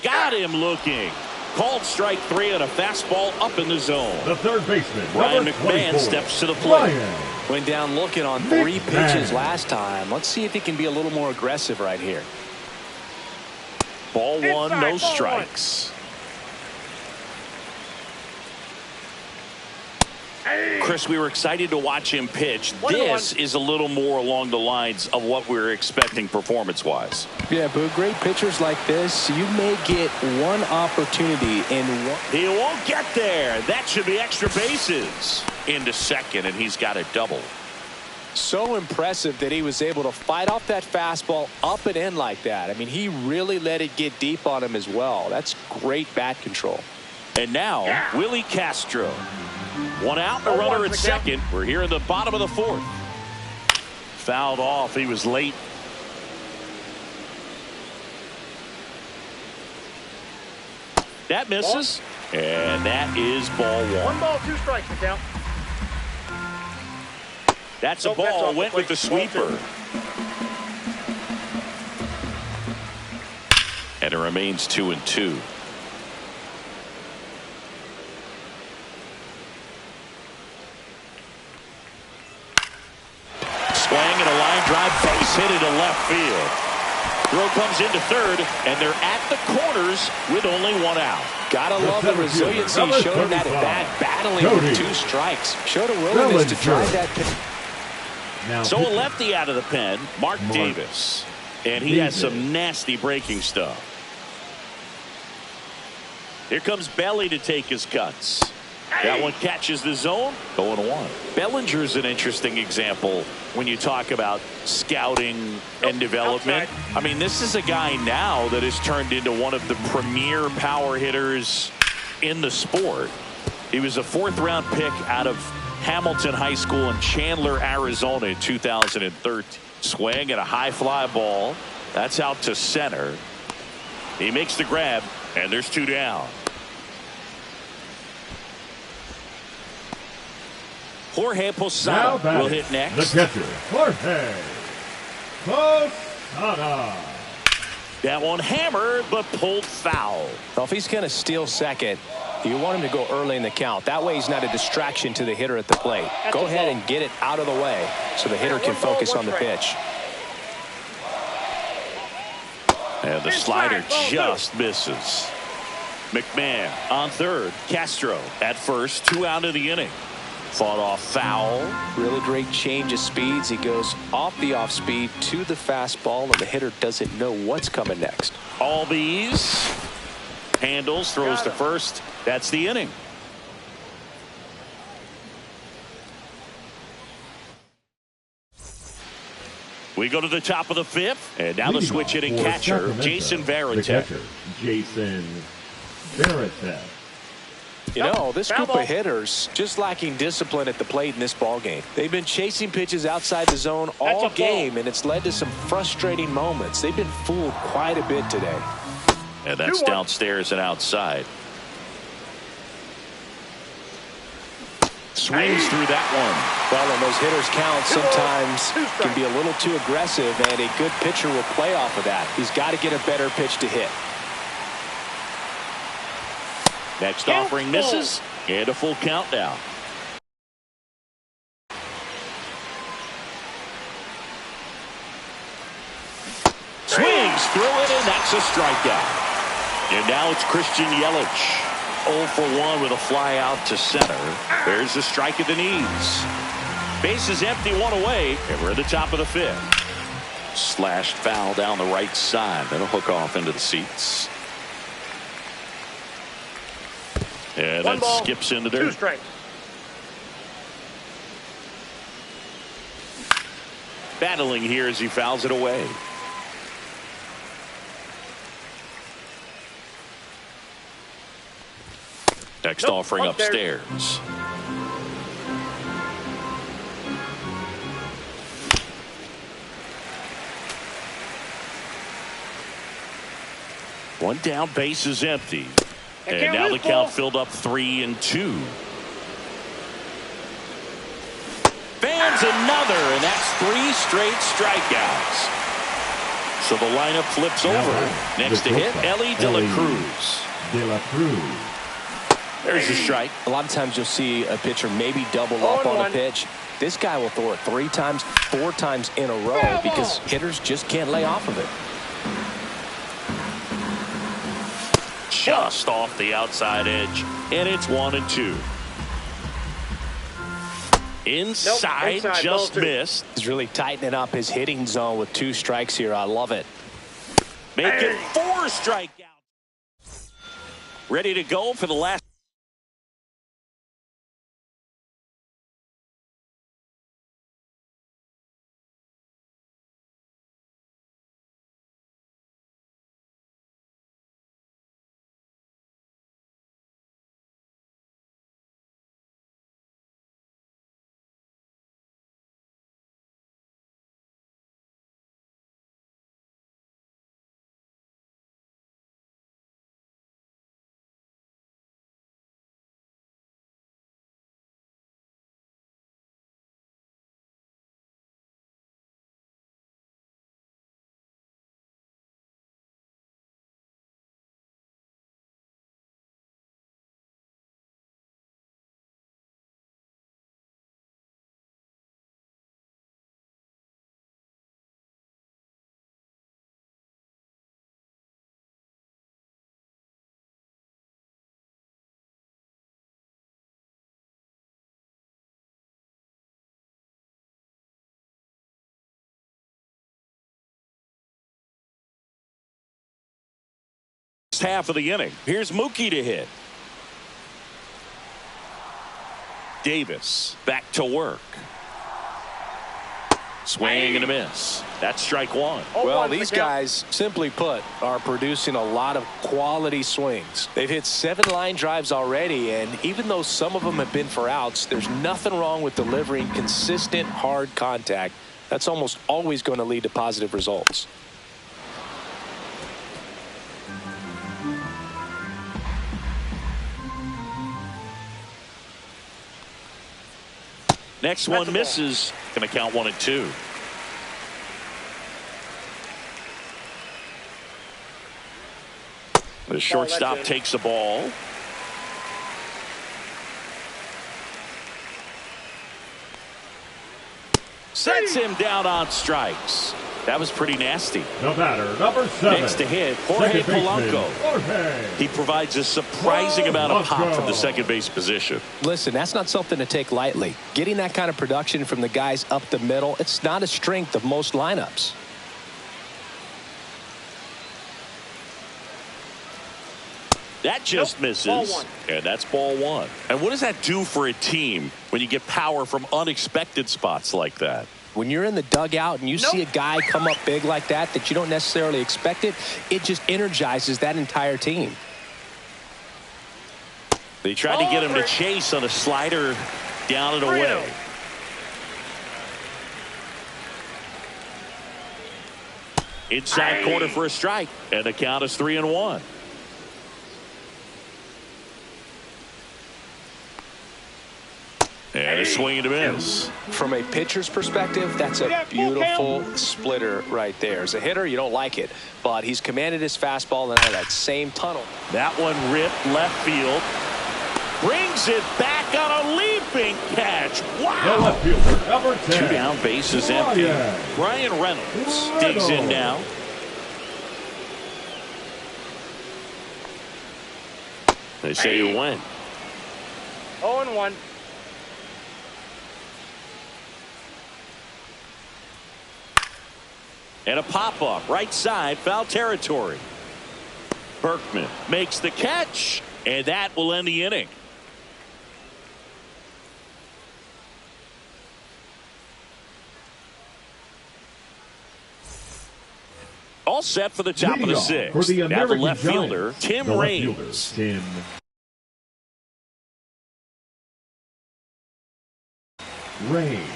Got him looking. Called strike 3 on a fastball up in the zone. The third baseman, Ryan number McMahon 24, steps to the plate. Ryan. Went down looking on 3 pitches McMahon. last time. Let's see if he can be a little more aggressive right here. Ball 1, Inside, no ball strikes. Chris, we were excited to watch him pitch. 1-1. This is a little more along the lines of what we were expecting performance-wise. Yeah, but great pitchers like this, you may get one opportunity in one. He won't get there. That should be extra bases. Into second, and he's got a double. So impressive that he was able to fight off that fastball up and in like that. I mean, he really let it get deep on him as well. That's great bat control. And now, Willie Castro. 1 out, a runner at second. We're here in the bottom of the 4th. Fouled off. He was late. That misses. And that is ball 1. 1 ball, 2 strikes to count. That's a ball. Went with the sweeper. And it remains 2-2. Swing and a line drive, base hit into left field. Throw comes into third, and they're at the corners with only 1 out. Gotta love the resiliency he showed in that at bat, battling with 2 strikes. Showed a willingness to drive that pitch. Now So a pitching. lefty out of the pen, Mark Davis. And he has some nasty breaking stuff. Here comes Belly to take his cuts. That one catches the zone. 0-1. Bellinger's an interesting example when you talk about scouting and development. I mean, this is a guy now that has turned into one of the premier power hitters in the sport. He was a 4th-round pick out of Hamilton High School in Chandler, Arizona in 2013. Swing and a high fly ball. That's out to center. He makes the grab, and there's 2 down. Jorge Posada will hit next. The catcher, Jorge Posada. That one hammered, but pulled foul. Well, if he's going to steal second, you want him to go early in the count. That way he's not a distraction to the hitter at the plate. Go ahead and get it out of the way so the hitter can focus on the pitch. And the slider just misses. McMahon on third. Castro at first. 2 out of the inning. Fought off foul. Really great change of speeds. He goes off the off speed to the fastball, and the hitter doesn't know what's coming next. Albies handles, throws to first. That's the inning. We go to the top of the fifth, and now the Leading switch hitting off for catcher, Sacramento, Jason the Varitek. catcher, Jason Varitek. You know, this group Foul of hitters just lacking discipline at the plate in this ball game. They've been chasing pitches outside the zone all game, and it's led to some frustrating moments. They've been fooled quite a bit today. And that's 2-1. downstairs and outside. Swings through that one. Well, when those hitters count, 2-0, sometimes 2 strikes. can be a little too aggressive, and a good pitcher will play off of that. He's got to get a better pitch to hit. Next Count offering ball. misses, and a full count now. Swings through it, and that's a strikeout. And now it's Christian Yelich. 0 for 1 with a fly out to center. There's the strike at the knees. Base is empty, 1 away, and we're at the top of the fifth. Slashed foul down the right side. That'll hook off into the seats. And 1 that ball, skips into 2 dirt. strikes. Battling here as he fouls it away. Next Nope, offering upstairs. upstairs. One down, base is empty. And can't now the lose, count ball. filled up 3-2. Fans another, and that's 3 straight strikeouts. So the lineup flips over. Next to hit, Ellie De La Cruz. De La Cruz. There's the strike. A lot of times you'll see a pitcher maybe double up on a 0-1. pitch. This guy will throw it 3 times, 4 times in a row because hitters just can't lay off of it. Just off the outside edge, and it's 1-2. Inside, inside, just ball 2. missed. He's really tightening up his hitting zone with 2 strikes here. I love it. Make it 4 strikeouts. Ready to go for the last. Half of the inning. Here's Mookie to hit. Davis back to work. Swing and a miss. That's strike 1. Well, these guys, simply put, are producing a lot of quality swings. They've hit 7 line drives already, and even though some of them have been for outs, there's nothing wrong with delivering consistent, hard contact. That's almost always going to lead to positive results. Next That's one a misses. Going to count 1-2. The shortstop it. takes the ball. Sets him down on strikes. That was pretty nasty. The batter, number 7. Next to hit, Jorge second baseman, Polanco. Jorge. He provides a surprising amount of pop from the second base position. Listen, that's not something to take lightly. Getting that kind of production from the guys up the middle, it's not a strength of most lineups. That just misses. Ball 1. And that's ball 1. And what does that do for a team when you get power from unexpected spots like that? When you're in the dugout and you see a guy come up big like that you don't necessarily expect it, it just energizes that entire team. They tried to get him to chase on a slider down and away. Inside corner for a strike, and the count is 3-1. And a swing and a miss. From a pitcher's perspective, that's a beautiful splitter right there. As a hitter, you don't like it, but he's commanded his fastball into that same tunnel. That one ripped left field. Brings it back on a leaping catch. Wow. The left fielder, number 10. 2 down, bases empty. Ryan Reynolds digs in now. They say you win. 0-1. And a pop-up right side, foul territory. Berkman makes the catch, and that will end the inning. All set for the top of the 6th. For the now the American left fielder, Giants, Tim the left Raines. fielder, Tim Raines.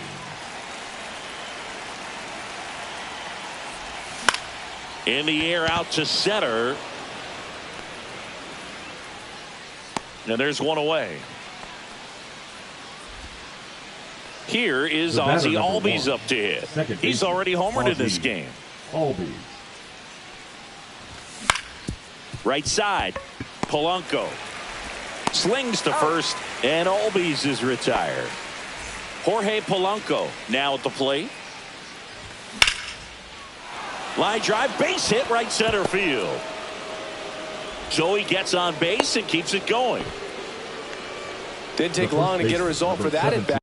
In the air out to center. And there's one away. Here is Ozzie Albies up to hit. He's already homered in this game. Albies. Right side, Polanco slings to first, and Albies is retired. Jorge Polanco now at the plate. Line drive, base hit, right center field. So he gets on base and keeps it going. Didn't take long to get a result for that at bat.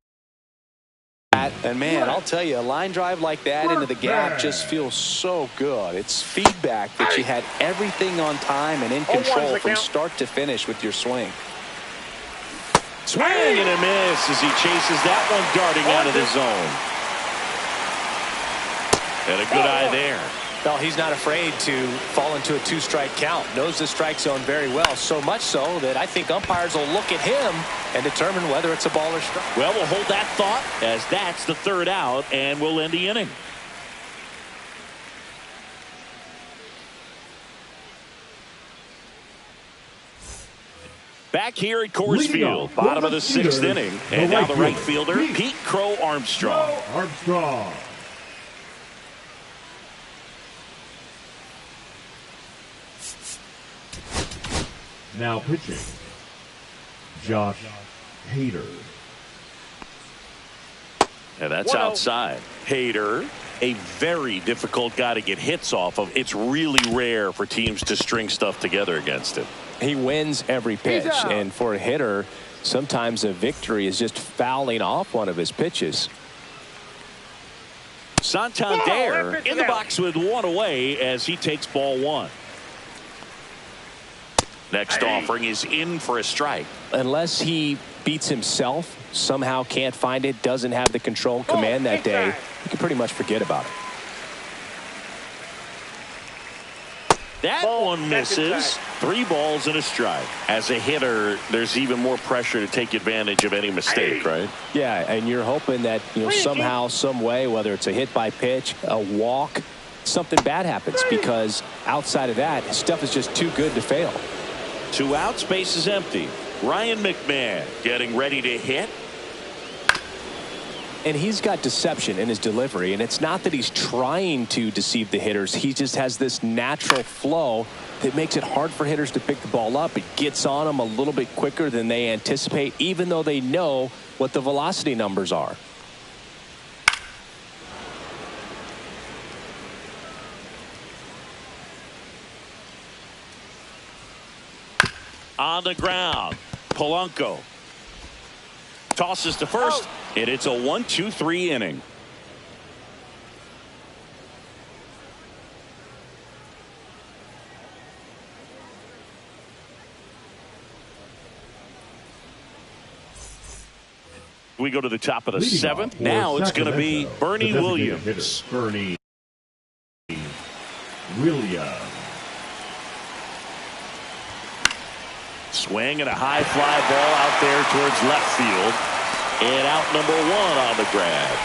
And man, I'll tell you, a line drive like that into the gap just feels so good. It's feedback that you had everything on time and in control from start to finish with your swing. Swing and a miss as he chases that one darting out of the zone. And a good eye there. Well, he's not afraid to fall into a 2-strike count. Knows the strike zone very well. So much so that I think umpires will look at him and determine whether it's a ball or strike. Well, we'll hold that thought as that's the 3rd out, and we'll end the inning. Back here at Coors Field, bottom of the 6th inning. And now the right fielder, Pete Crow Armstrong. Now pitching, Josh Hader. And that's outside. Hader, a very difficult guy to get hits off of. It's really rare for teams to string stuff together against him. He wins every pitch, and for a hitter, sometimes a victory is just fouling off one of his pitches. Santander in the box with one away as he takes ball 1. Next offering is in for a strike. Unless he beats himself, somehow can't find it, doesn't have the control command that day, you can pretty much forget about it. That one misses. 3 balls and a strike. As a hitter, there's even more pressure to take advantage of any mistake, right? Yeah, and you're hoping that somehow, some way, whether it's a hit by pitch, a walk, something bad happens, because outside of that, stuff is just too good to fail. 2 outs, base is empty. Ryan McMahon getting ready to hit. And he's got deception in his delivery, and it's not that he's trying to deceive the hitters. He just has this natural flow that makes it hard for hitters to pick the ball up. It gets on them a little bit quicker than they anticipate, even though they know what the velocity numbers are. On the ground, Polanco tosses to first, and it's a 1-2-3 inning. We go to the top of the Leading seventh. off for Now it's going to be Sacramento, Bernie the designated Williams. hitter, Bernie Williams. Swing and a high fly ball out there towards left field. And out number 1 on the grab.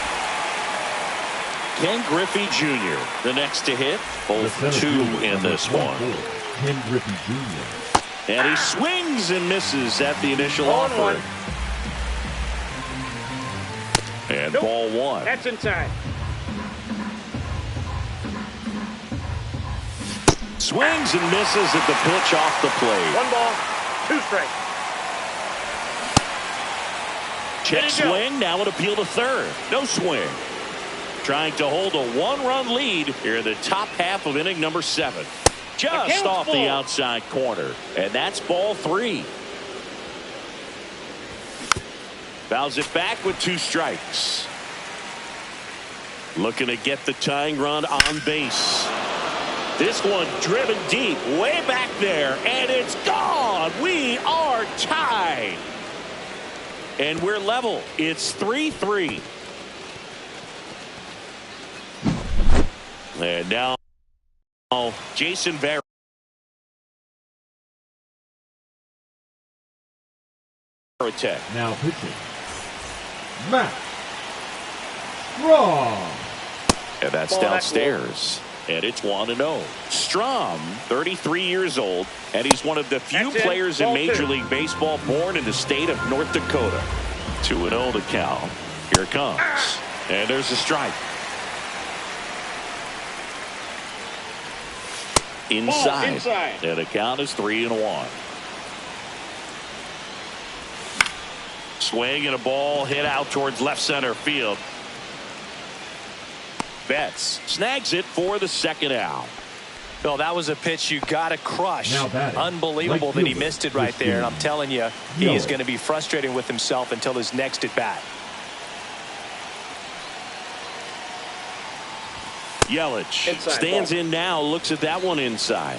Ken Griffey Jr. the next to hit. Both 2 in this one. Ken Griffey Jr. And he swings and misses at the initial offer. And Nope. ball 1. That's inside. Swings and misses at the pitch off the plate. 1 ball, 2 strikes. Check There you go. swing. Now an appeal to third. No swing. Trying to hold a 1-run lead here in the top half of inning number 7. Just off the outside corner. And that's ball 3. Fouls it back with 2 strikes. Looking to get the tying run on base. This one driven deep, way back there, and it's gone. We are tied. And we're level. It's 3-3. And now Jason Varitek. Now pitching, Matt Strom. And that's Ball, downstairs. And it's 1-0. Strom, 33 years old, and he's one of the few That's it. players in Ball Major 2. League Baseball born in the state of North Dakota. 2-0 to count. Here it comes. And there's a strike. Inside. inside. And the count is 3-1. Swing and a ball hit out towards left center field. Betts snags it for the second out. Bill, that was a pitch you got to crush. Now batting, Unbelievable right that he fielder, missed it right there. And I'm telling you, he Yelich. is going to be frustrating with himself until his next at bat. Yelich Inside stands ball. in now, looks at that one inside.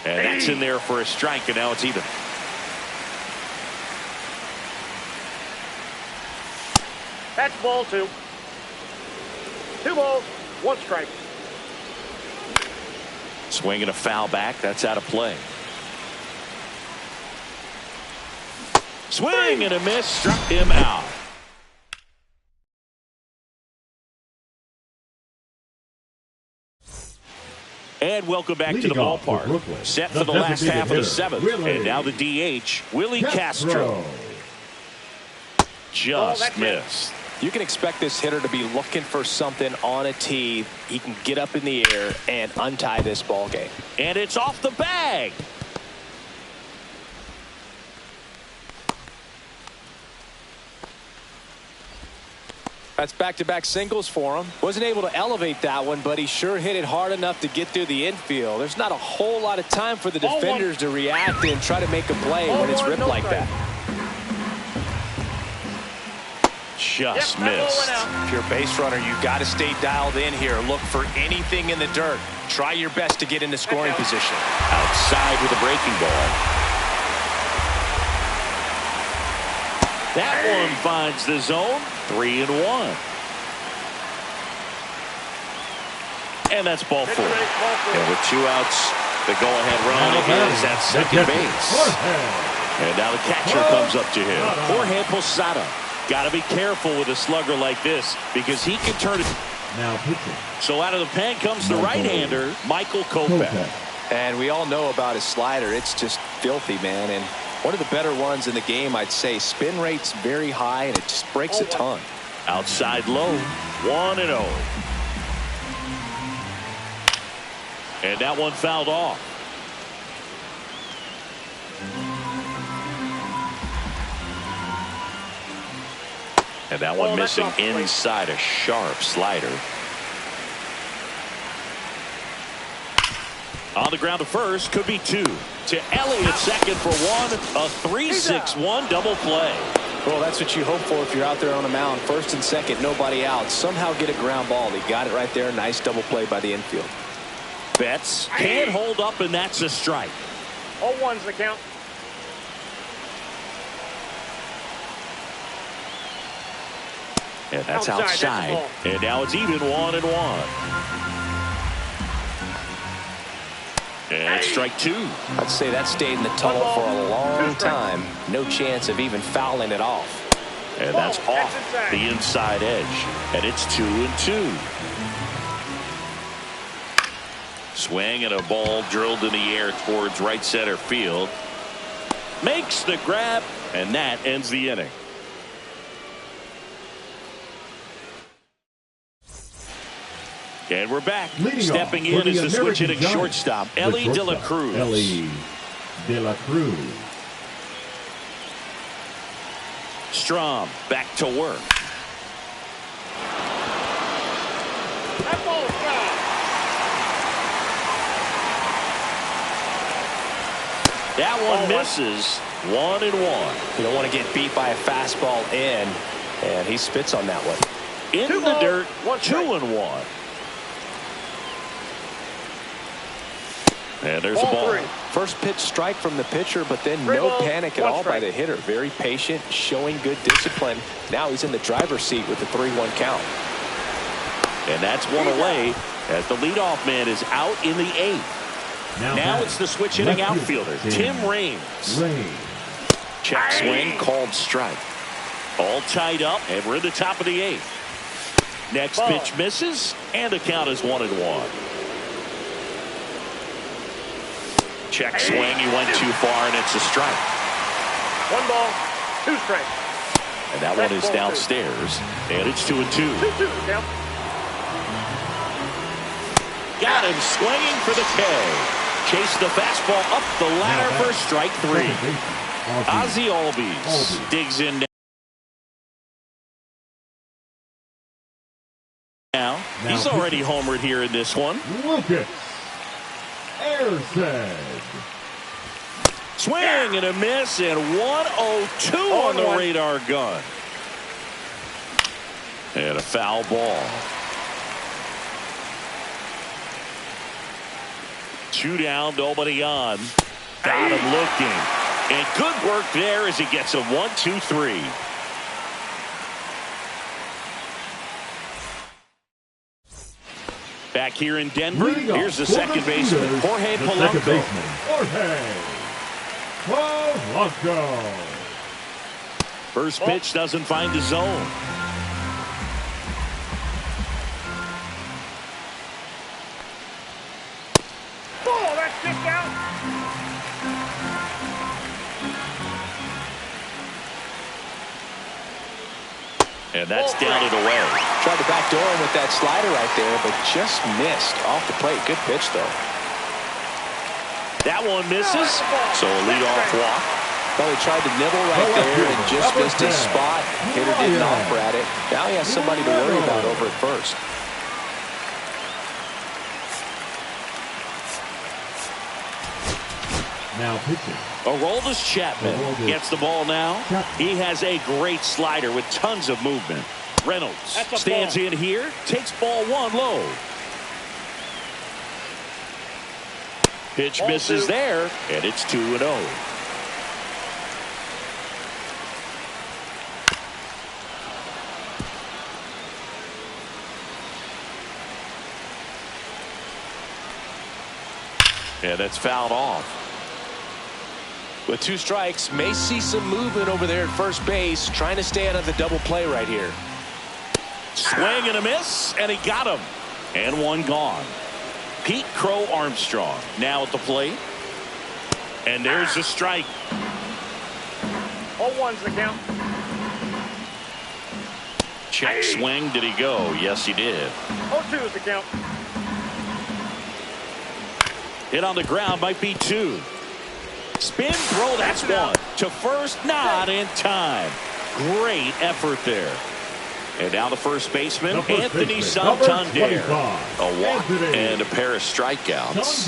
And that's in there for a strike, and now it's even. That's ball 2. 2 balls, 1 strike. Swing and a foul back. That's out of play. Swing and a miss. Struck him out. And welcome back to the Leading off for ballpark. Brooklyn, Set the for the last designated half of the hitter, 7th. Willie And now the DH, Willie Castro. Just that's it. missed. You can expect this hitter to be looking for something on a tee. He can get up in the air and untie this ball game. And it's off the bag. That's back-to-back singles for him. Wasn't able to elevate that one, but he sure hit it hard enough to get through the infield. There's not a whole lot of time for the Ball defenders to react and try to make a play Ball when it's 1, ripped no like strike. that. Just Yep, that ball missed. went out. If you're a base runner, you got to stay dialed in here. Look for anything in the dirt. Try your best to get into scoring position. Outside with a breaking ball. That one finds the zone. 3-1. And that's ball 4. Ball 4. And with 2 outs, the go-ahead run is at second base. And now the catcher comes up to him. Jorge Posada. Got to be careful with a slugger like this because he can turn it. Now pitching, So out of the pen comes the right-hander, Michael Kopech. Kopech. And we all know about his slider. It's just filthy, man. And one of the better ones in the game, I'd say. Spin rate's very high, and it just breaks a ton. Outside low, 1-0. And that one fouled off. And that one that's missing off the plate. inside a sharp slider. On the ground to first, could be 2. To Elliott second for 1. A 3-6-1 double play. Well, that's what you hope for if you're out there on a mound. First and second, nobody out. Somehow get a ground ball. He got it right there. Nice double play by the infield. Betts can't hold up, and that's a strike. 0-1's the count. And that's outside. And now it's even 1-1. And it's strike two. I'd say that stayed in the tunnel for a long time. No chance of even fouling it off. And that's off the inside edge. And it's 2-2. Swing and a ball drilled in the air towards right center field. Makes the grab, and that ends the inning. And we're back. Stepping in is the switch-hitting shortstop, Elly De La Cruz. Elly De La Cruz. Strom back to work. That ball is foul. That one misses. 1-1. You don't want to get beat by a fastball in, and he spits on that one. In the dirt, 2-1. And there's a ball. First pitch strike from the pitcher, but then no panic at all by the hitter. Very patient, showing good discipline. Now he's in the driver's seat with the 3-1 count. And that's one away as the leadoff man is out in the 8th. Now it's the switch-hitting outfielder, Tim Raines. Check swing, called strike. All tied up, and we're in the top of the 8th. Next pitch misses, and the count is 1-1. Check swing, he went too far, and it's a strike. 1 ball, 2 strikes. And that one is downstairs, and it's 2-2. 2-2 count. Got him swinging for the K. Chase the fastball up the ladder for strike 3. Ozzie Albies digs in now. He's already homered here in this one. Lucas Erceg. Swing and a miss, and 1-0-2 on the radar gun. And a foul ball. 2 down, nobody on. Got him looking. And good work there as he gets a 1-2-3. Back here in Denver, here's the second baseman, Jorge Polanco. First pitch doesn't find the zone. Oh, that's kicked out. And that's down and away. Tried to backdoor him with that slider right there, but just missed off the plate. Good pitch, though. That one misses, so a leadoff walk. Well, he tried to nibble right there and just missed his spot. Hitter didn't offer at it. Now he has somebody to worry about over at first. Now pitching. Aroldis Chapman gets the ball now. He has a great slider with tons of movement. Reynolds stands in here, takes ball 1 low. Pitch misses there, and it's 2-0. And that's fouled off. With 2 strikes, may see some movement over there at first base, trying to stay out of the double play right here. Swing and a miss, and he got him. And 1 gone. Pete Crow Armstrong now at the plate. And there's the strike. 0-1's the count. Check swing. Did he go? Yes, he did. 0-2 is the count. Hit on the ground might be 2. Spin throw, that's 1. To first, not in time. Great effort there. And now the first baseman, Anthony Santander. A walk and a pair of strikeouts.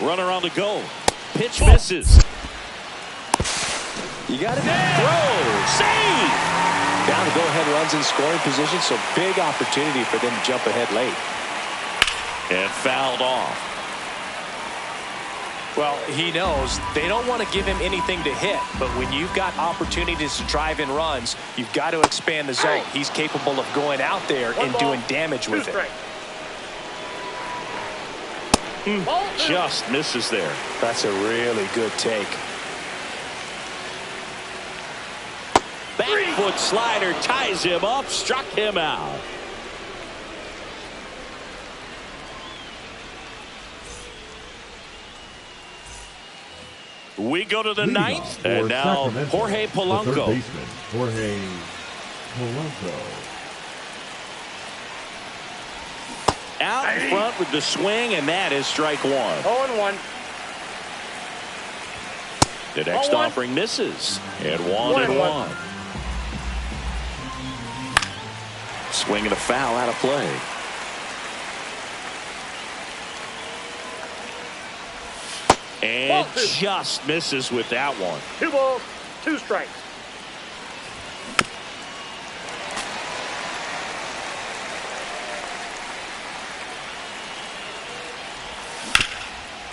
Runner on the go. Pitch misses. You got it. Throw. Save. Down to go-ahead runs in scoring position, so big opportunity for them to jump ahead late. And fouled off. Well, he knows they don't want to give him anything to hit, but when you've got opportunities to drive in runs, you've got to expand the zone. He's capable of going out there and doing damage with it. Just misses there. That's a really good take. Back foot slider ties him up, struck him out. We go to the ninth, and now Jorge Polanco. The third baseman, Jorge Polanco. Out in front with the swing, and that is strike one. 0-1. The next offering misses. And 1-1. Swing and a foul out of play. And just misses with that one. 2 balls, 2 strikes.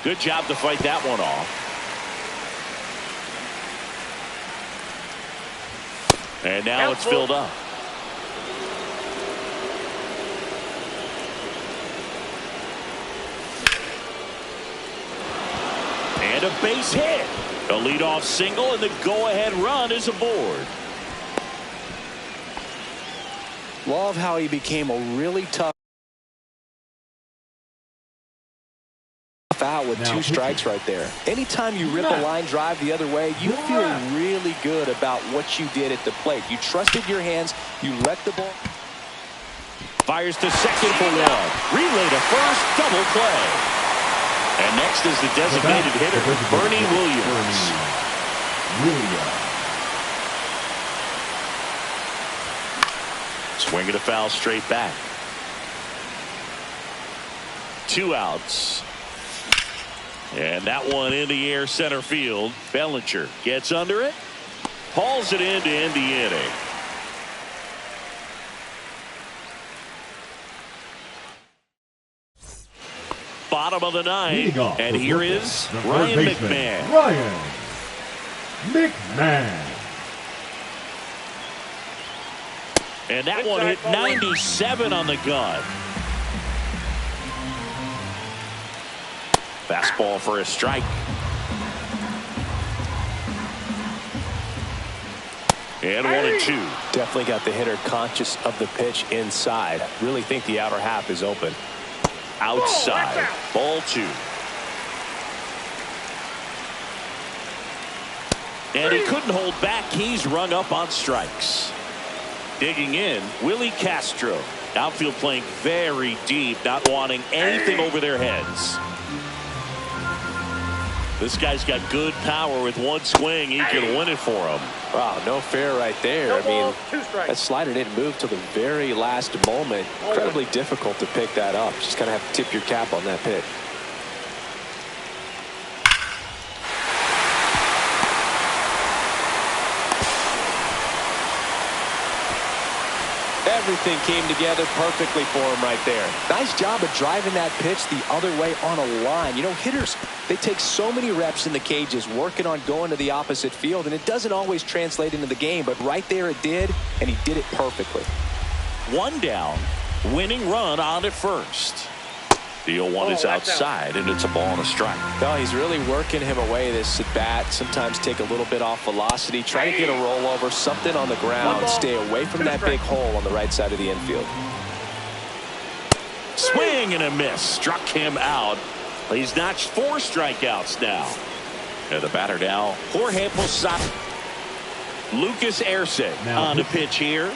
Good job to fight that one off. And now it's filled up. And a base hit. A leadoff single, and the go-ahead run is aboard. Love how he became a really tough out with 2 strikes right there. Anytime you rip a line drive the other way, you feel really good about what you did at the plate. You trusted your hands. You let the ball. Fires to second for 1. Relay to first, double play. And next is the designated hitter, Bernie Williams. Swing and a foul straight back. 2 outs. And that one in the air center field. Bellinger gets under it. Hauls it in to end the inning. Bottom of the 9th. And here is Ryan McMahon. Ryan McMahon. And that one hit 97 on the gun. Fastball for a strike. And 1-2. Definitely got the hitter conscious of the pitch inside. Really think the outer half is open. Outside. Ball 2. And he couldn't hold back. He's rung up on strikes. Digging in, Willie Castro. Outfield playing very deep, not wanting anything over their heads. This guy's got good power. With one swing, he can win it for him. Wow, no fair right there. I mean, that slider didn't move till the very last moment. Incredibly difficult to pick that up. Just kind of have to tip your cap on that pitch. Everything came together perfectly for him right there. Nice job of driving that pitch the other way on a line. You know, hitters, they take so many reps in the cages working on going to the opposite field, and it doesn't always translate into the game, but right there it did, and he did it perfectly. 1 down, winning run on at first. The 0-1 is outside, and it's a ball and a strike. No, he's really working him away this at bat. Sometimes take a little bit off velocity. Try to get a rollover, something on the ground. Stay away from that big hole on the right side of the infield. Swing and a miss. Struck him out. He's notched 4 strikeouts now. And the batter now, Jorge Posada. Lucas Erceg on the pitch here.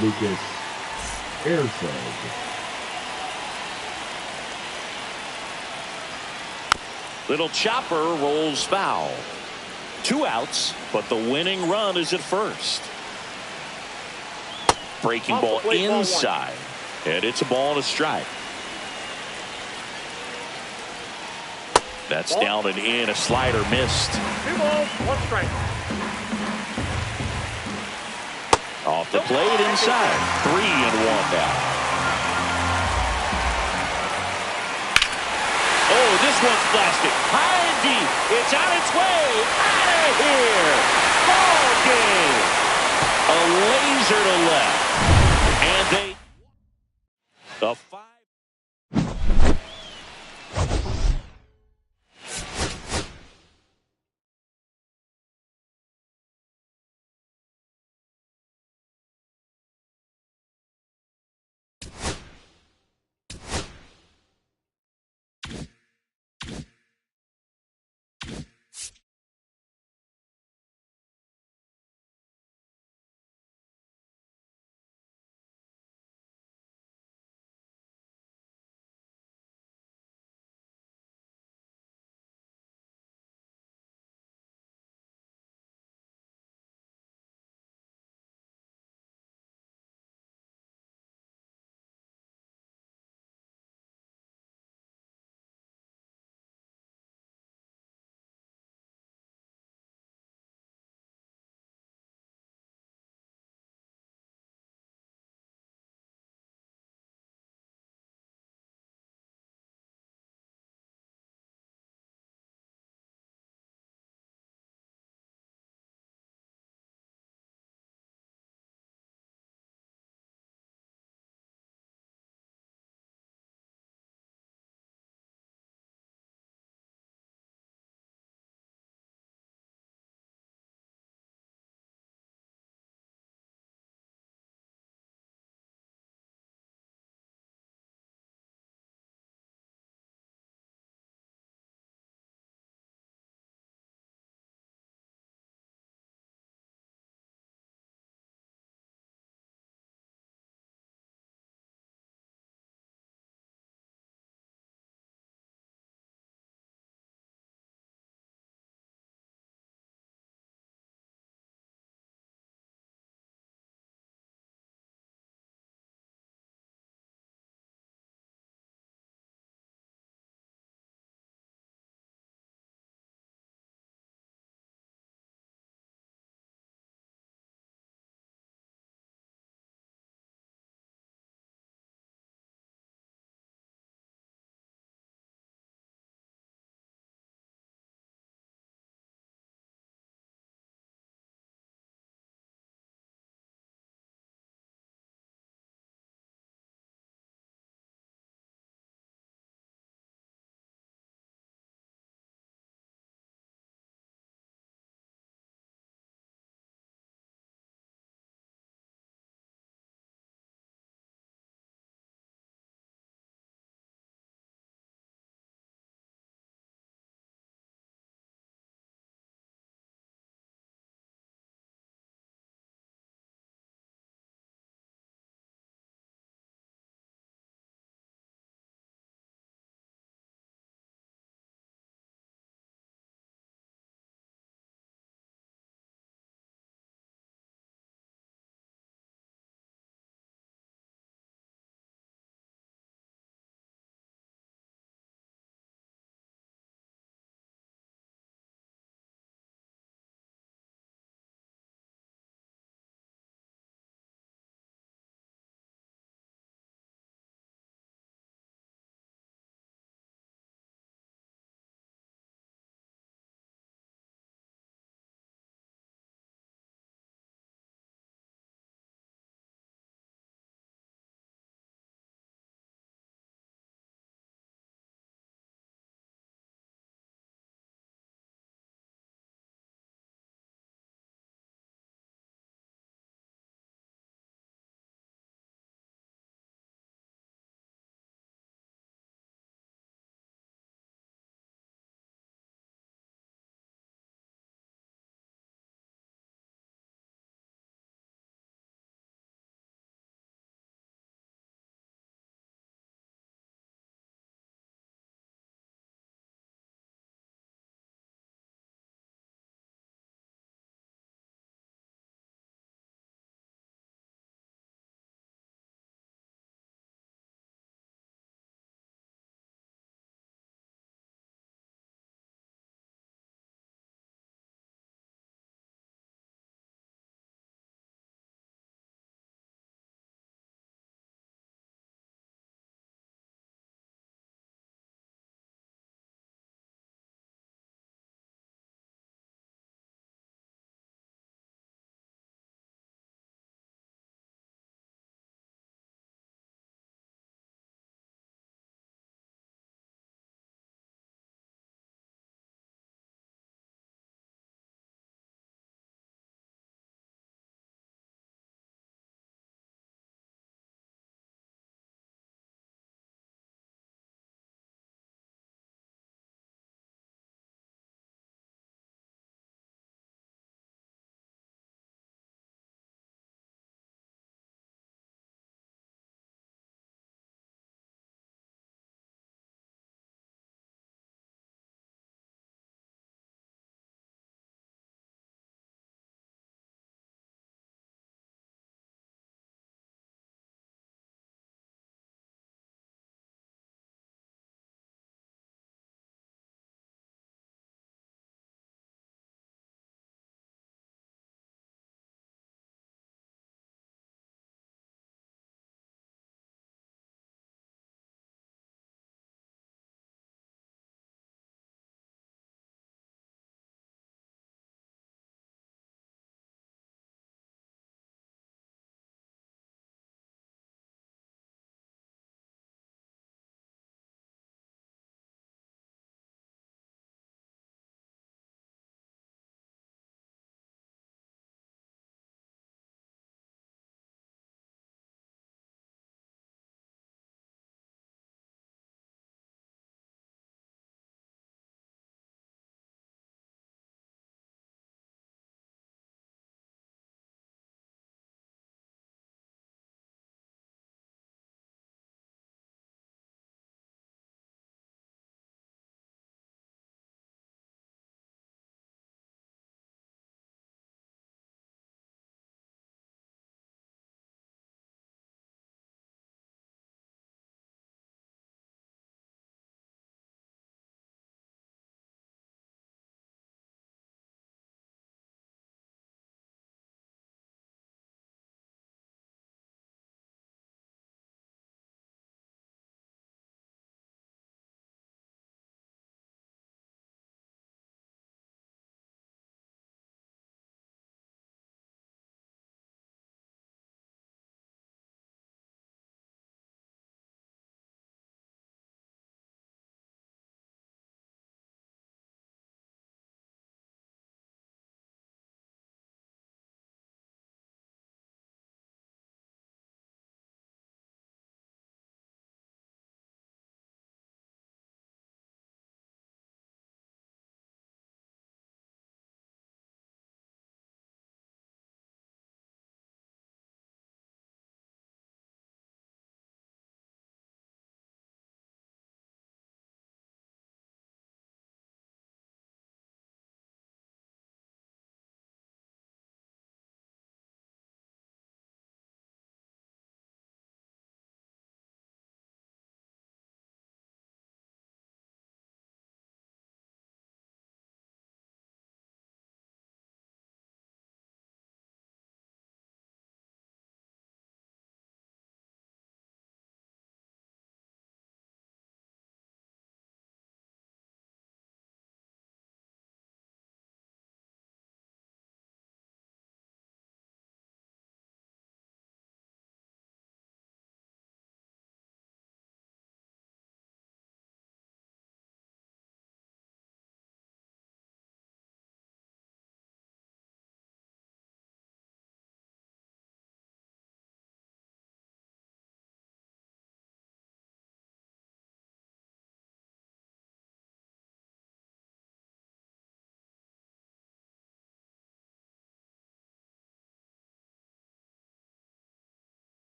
Lucas Erceg. Little chopper rolls foul. 2 outs, but the winning run is at first. Breaking ball inside. And it's a ball and a strike. That's down and in. A slider missed. 2 balls, 1 strike. Off the plate inside. 3-1 now. Oh, this one's blasted. High and deep. It's on its way. Out of here. Ball game. A laser to left. And they... The 5.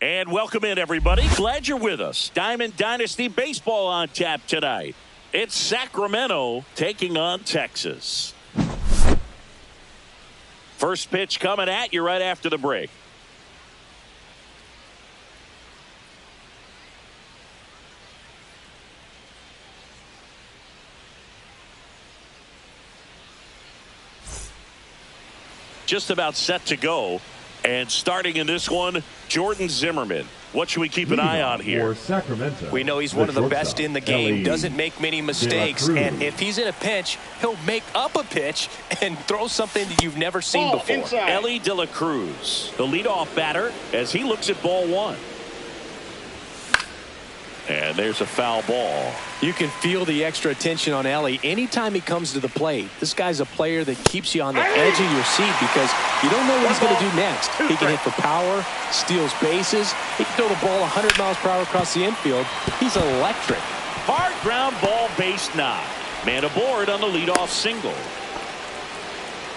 And welcome in, everybody. Glad you're with us. Diamond Dynasty Baseball on tap tonight. It's Sacramento taking on Texas. First pitch coming at you right after the break. Just about set to go. And starting in this one, Jordan Zimmermann. What should we keep an eye on here? Sacramento, we know he's one of the best in the game. Doesn't make many mistakes. And if he's in a pinch, he'll make up a pitch and throw something that you've never seen before. Inside. Elly De La Cruz, the leadoff batter, as he looks at ball one. And there's a foul ball. You can feel the extra attention on Elly anytime he comes to the plate. This guy's a player that keeps you on the edge of your seat because you don't know what he's going to do next. He can hit for power, steals bases. He can throw the ball 100 miles per hour across the infield. He's electric. Hard ground ball, base knock. Man aboard on the leadoff single.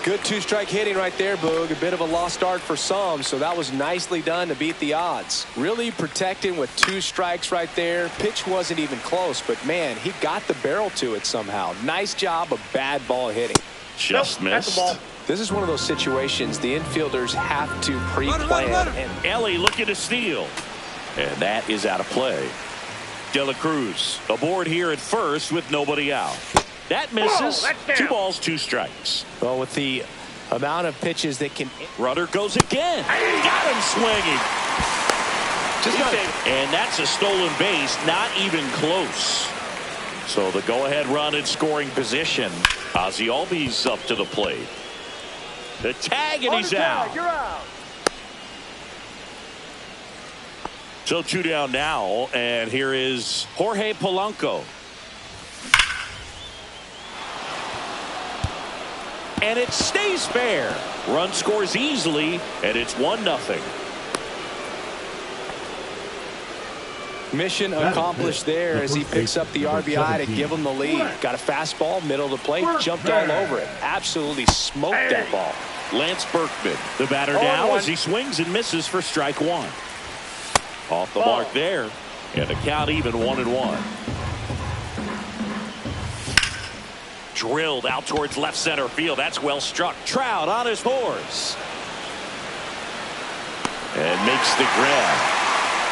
Good two-strike hitting right there, Boog. A bit of a lost start for some, so that was nicely done to beat the odds. Really protecting with 2 strikes right there. Pitch wasn't even close, but man, he got the barrel to it somehow. Nice job of bad ball hitting. Just missed. That's the ball. This is one of those situations the infielders have to pre-plan. And Elly looking to steal. And that is out of play. De La Cruz aboard here at first with nobody out. That misses. Whoa, that's down. 2 balls, 2 strikes. well, with the amount of pitches that can... Runner goes again. Got him swinging. And that's a stolen base, not even close. So the go-ahead run in scoring position. Ozzie Albies up to the plate. The tag, and he's out. You're out. So 2 down now, and here is Jorge Polanco. And it stays fair. Run scores easily, and it's 1-0. Mission accomplished there as he picks up the RBI to give him the lead. Got a fastball, middle of the plate, jumped all over it. Absolutely smoked that ball. Lance Berkman, the batter now as he swings and misses for strike 1. Off the mark there, and the count even 1-1. Drilled out towards left center field. That's well struck. Trout on his horse. And makes the grab.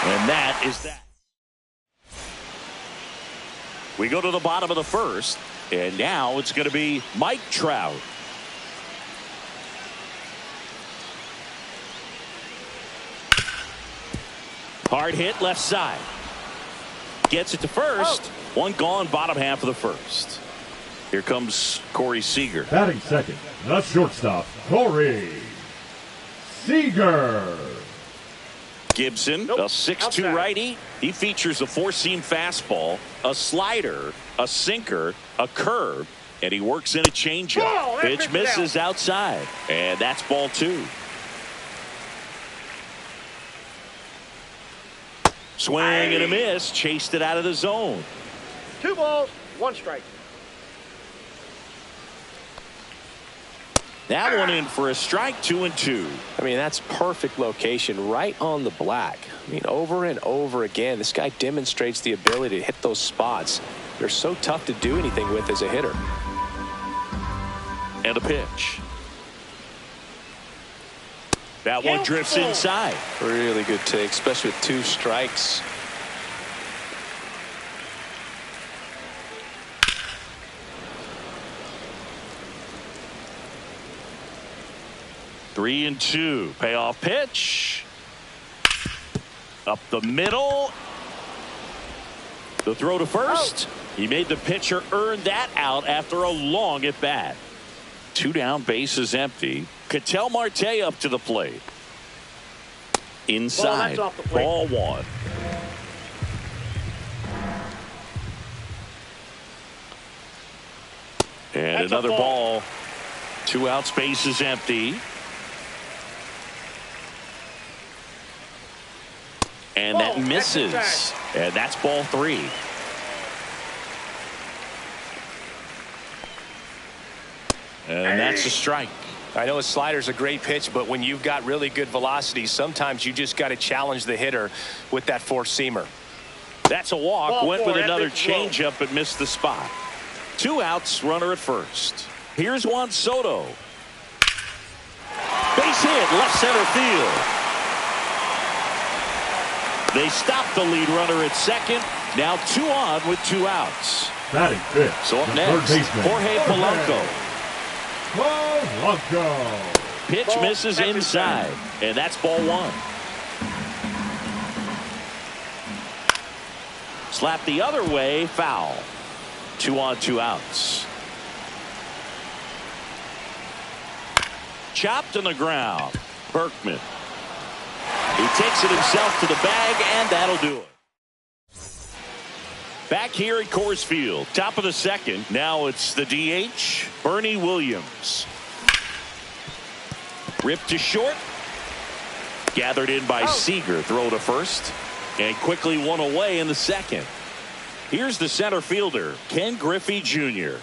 And that is that. We go to the bottom of the first. And now it's going to be Mike Trout. Hard hit left side. Gets it to first. One gone bottom half of the first. Here comes Corey Seager. Batting second, the shortstop, Corey Seager. Gibson, a 6'2 righty. He features a 4-seam fastball, a slider, a sinker, a curve, and he works in a changeup. Pitch misses outside, and that's ball 2. Swing and a miss. Chased it out of the zone. 2 balls, 1 strike. That one in for a strike. 2-2. I mean, that's perfect location right on the black. I mean, over and over again, this guy demonstrates the ability to hit those spots. They're so tough to do anything with as a hitter. And a pitch. That one drifts inside. Really good take, especially with 2 strikes. Three and 2. Payoff pitch. Up the middle. The throw to first. He made the pitcher earn that out after a long at bat. 2 down, bases empty. Ketel Marte up to the plate. Inside. Ball 1. And another ball. 2 outs, bases empty. And that misses. And that's ball 3. And that's a strike. I know a slider's a great pitch, but when you've got really good velocity, sometimes you just got to challenge the hitter with that four-seamer. That's a walk. Ball Went four, with another that's low. changeup but missed the spot. 2 outs, runner at first. Here's Juan Soto. Base hit, left center field. They stop the lead runner at second. Now 2 on with 2 outs. Batting fifth. So up the next, third baseman, Jorge Polanco. Polanco. Pitch Ball, misses that's inside, and that's ball 1. Slap the other way, foul. 2 on, 2 outs. Chopped on the ground. Berkman. He takes it himself to the bag, and that'll do it. Back here at Coors Field, top of the second. Now it's the DH, Bernie Williams. Ripped to short. Gathered in by Seager. Throw to first. And quickly one away in the second. Here's the center fielder, Ken Griffey Jr.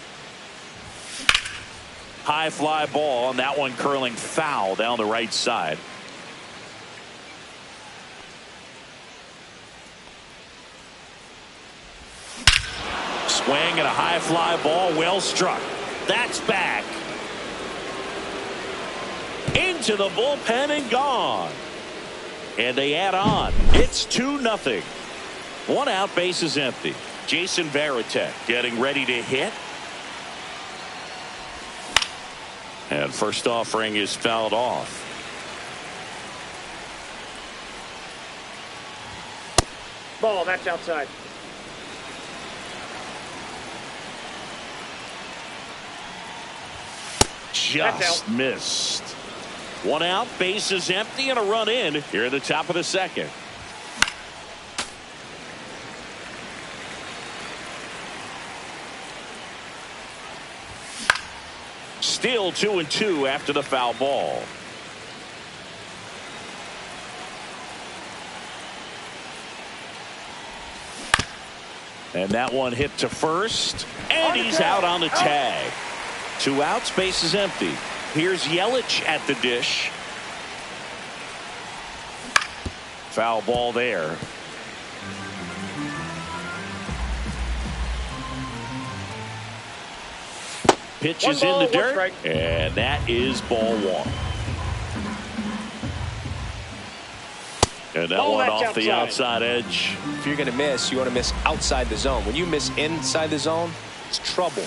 High fly ball, and that one curling foul down the right side. Swing and a high fly ball, well struck. That's back. Into the bullpen and gone. And they add on. It's 2-0. 1 out, base is empty. Jason Varitek getting ready to hit. And first offering is fouled off. Ball, that's outside. Just missed. 1 out, base is empty, and a run in here at the top of the second. Still 2-2 after the foul ball. And that one hit to first, and he's out on the tag. 2 outs, base is empty. Here's Yelich at the dish. Foul ball there. Pitch is in the dirt, and that is ball 1. And that one off the outside edge. If you're going to miss, you want to miss outside the zone. When you miss inside the zone, it's trouble.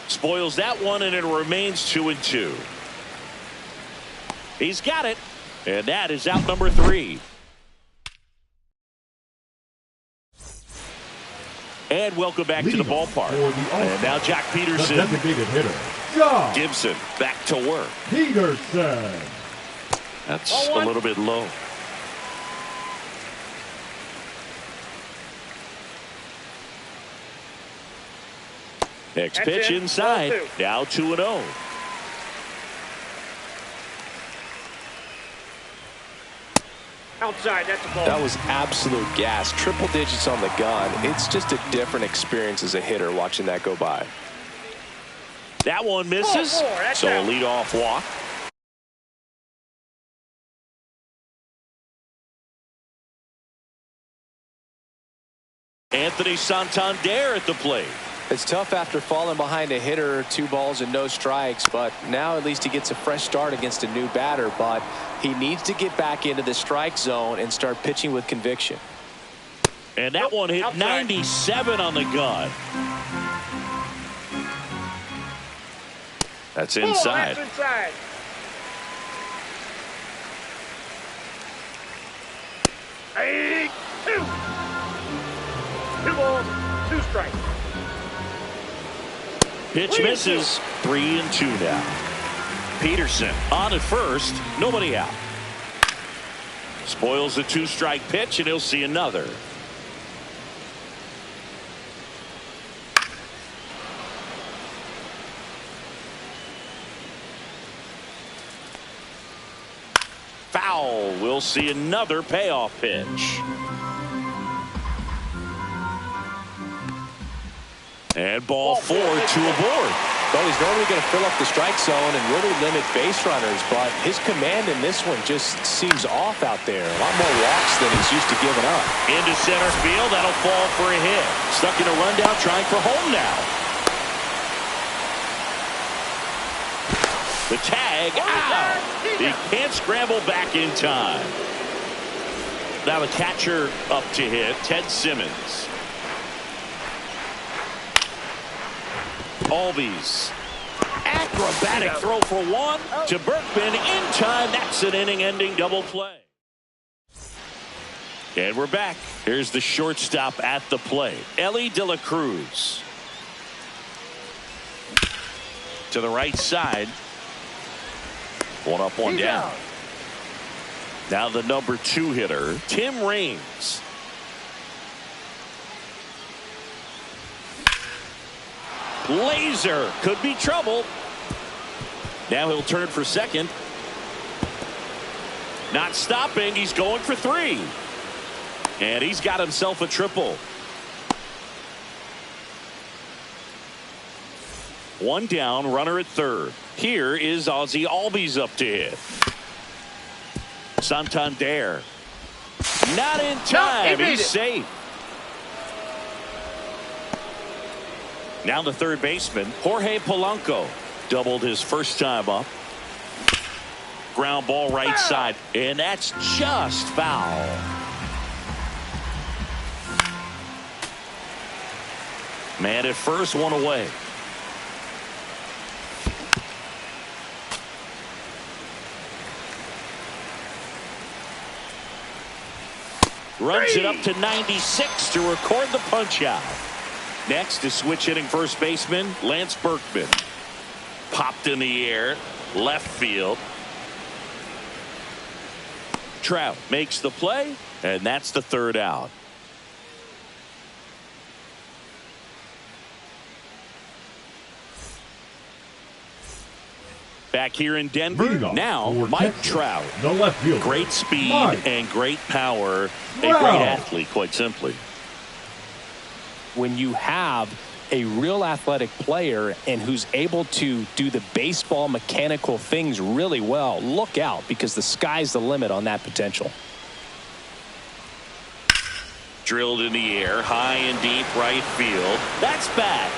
Spoils that one, and it remains 2-2. He's got it, and that is out number 3. And welcome back to the ballpark. And now Jock Peterson. The designated hitter, Jock Gibson back to work. Peterson. That's a little bit low. Next pitch inside. Now 2-0. Outside, that's a ball. That was absolute gas. Triple digits on the gun. It's just a different experience as a hitter watching that go by. That one misses. So a leadoff walk. Anthony Santander at the plate. It's tough after falling behind a hitter, 2 balls and no strikes, but now at least he gets a fresh start against a new batter, but he needs to get back into the strike zone and start pitching with conviction. And that one hit 97 on the gun. That's inside. That's inside. Hey, 2. 2 balls, 2 strikes. Pitch misses. 3-2 now. Peterson on at first. Nobody out. Spoils the 2-strike pitch, and he'll see another. Foul. We'll see another payoff pitch. And ball 4, 2 aboard. Well, he's normally going to fill up the strike zone and really limit base runners, but his command in this one just seems off out there. A lot more walks than he's used to giving up. Into center field, that'll fall for a hit. Stuck in a rundown, trying for home now. The tag, out. He can't scramble back in time. Now the catcher up to hit, Ted Simmons. Albies. Acrobatic throw for one to Berkman in time. That's an inning-ending double play. And we're back. Here's the shortstop at the plate, Elly De La Cruz. To the right side. One up, one down. Now the number 2 hitter, Tim Raines. Laser could be trouble. Now he'll turn for second. Not stopping. He's going for 3. And he's got himself a triple. 1 down, runner at third. Here is Ozzie Albies up to hit. Santander. Not in time. He's safe. Now the third baseman, Jorge Polanco, doubled his first time up. Ground ball right side, and that's just foul. Man at first, 1 away. Runs it up to 96 to record the punch out. Next is switch hitting first baseman Lance Berkman. Popped in the air, left field. Trout makes the play, and that's the third out. Back here in Denver, now Mike Trout. The left fielder. Great speed and great power. A great athlete, quite simply. When you have a real athletic player and who's able to do the baseball mechanical things really well, look out, because the sky's the limit on that potential. Drilled in the air, high and deep right field. That's back.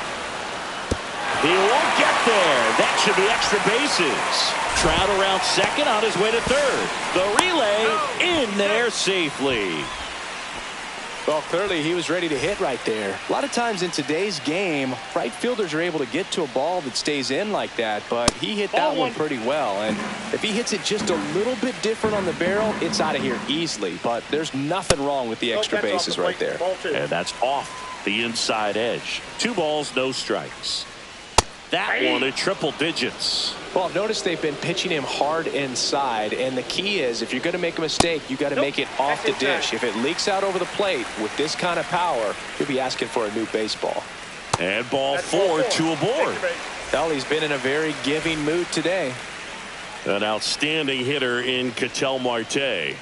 He won't get there. That should be extra bases. Trout around second, on his way to third. The relay in there safely. Well, clearly he was ready to hit right there. A lot of times in today's game, right fielders are able to get to a ball that stays in like that, but he hit that one pretty well. And if he hits it just a little bit different on the barrel, it's out of here easily. But there's nothing wrong with the extra bases right there. And that's off the inside edge. 2 balls, no strikes. That one at triple digits. Well, notice they've been pitching him hard inside, and the key is if you're going to make a mistake, you got to make it off the dish. If it leaks out over the plate with this kind of power, you'll be asking for a new baseball. And ball 4, 2 aboard. Well, he's been in a very giving mood today. An outstanding hitter in Ketel Marte.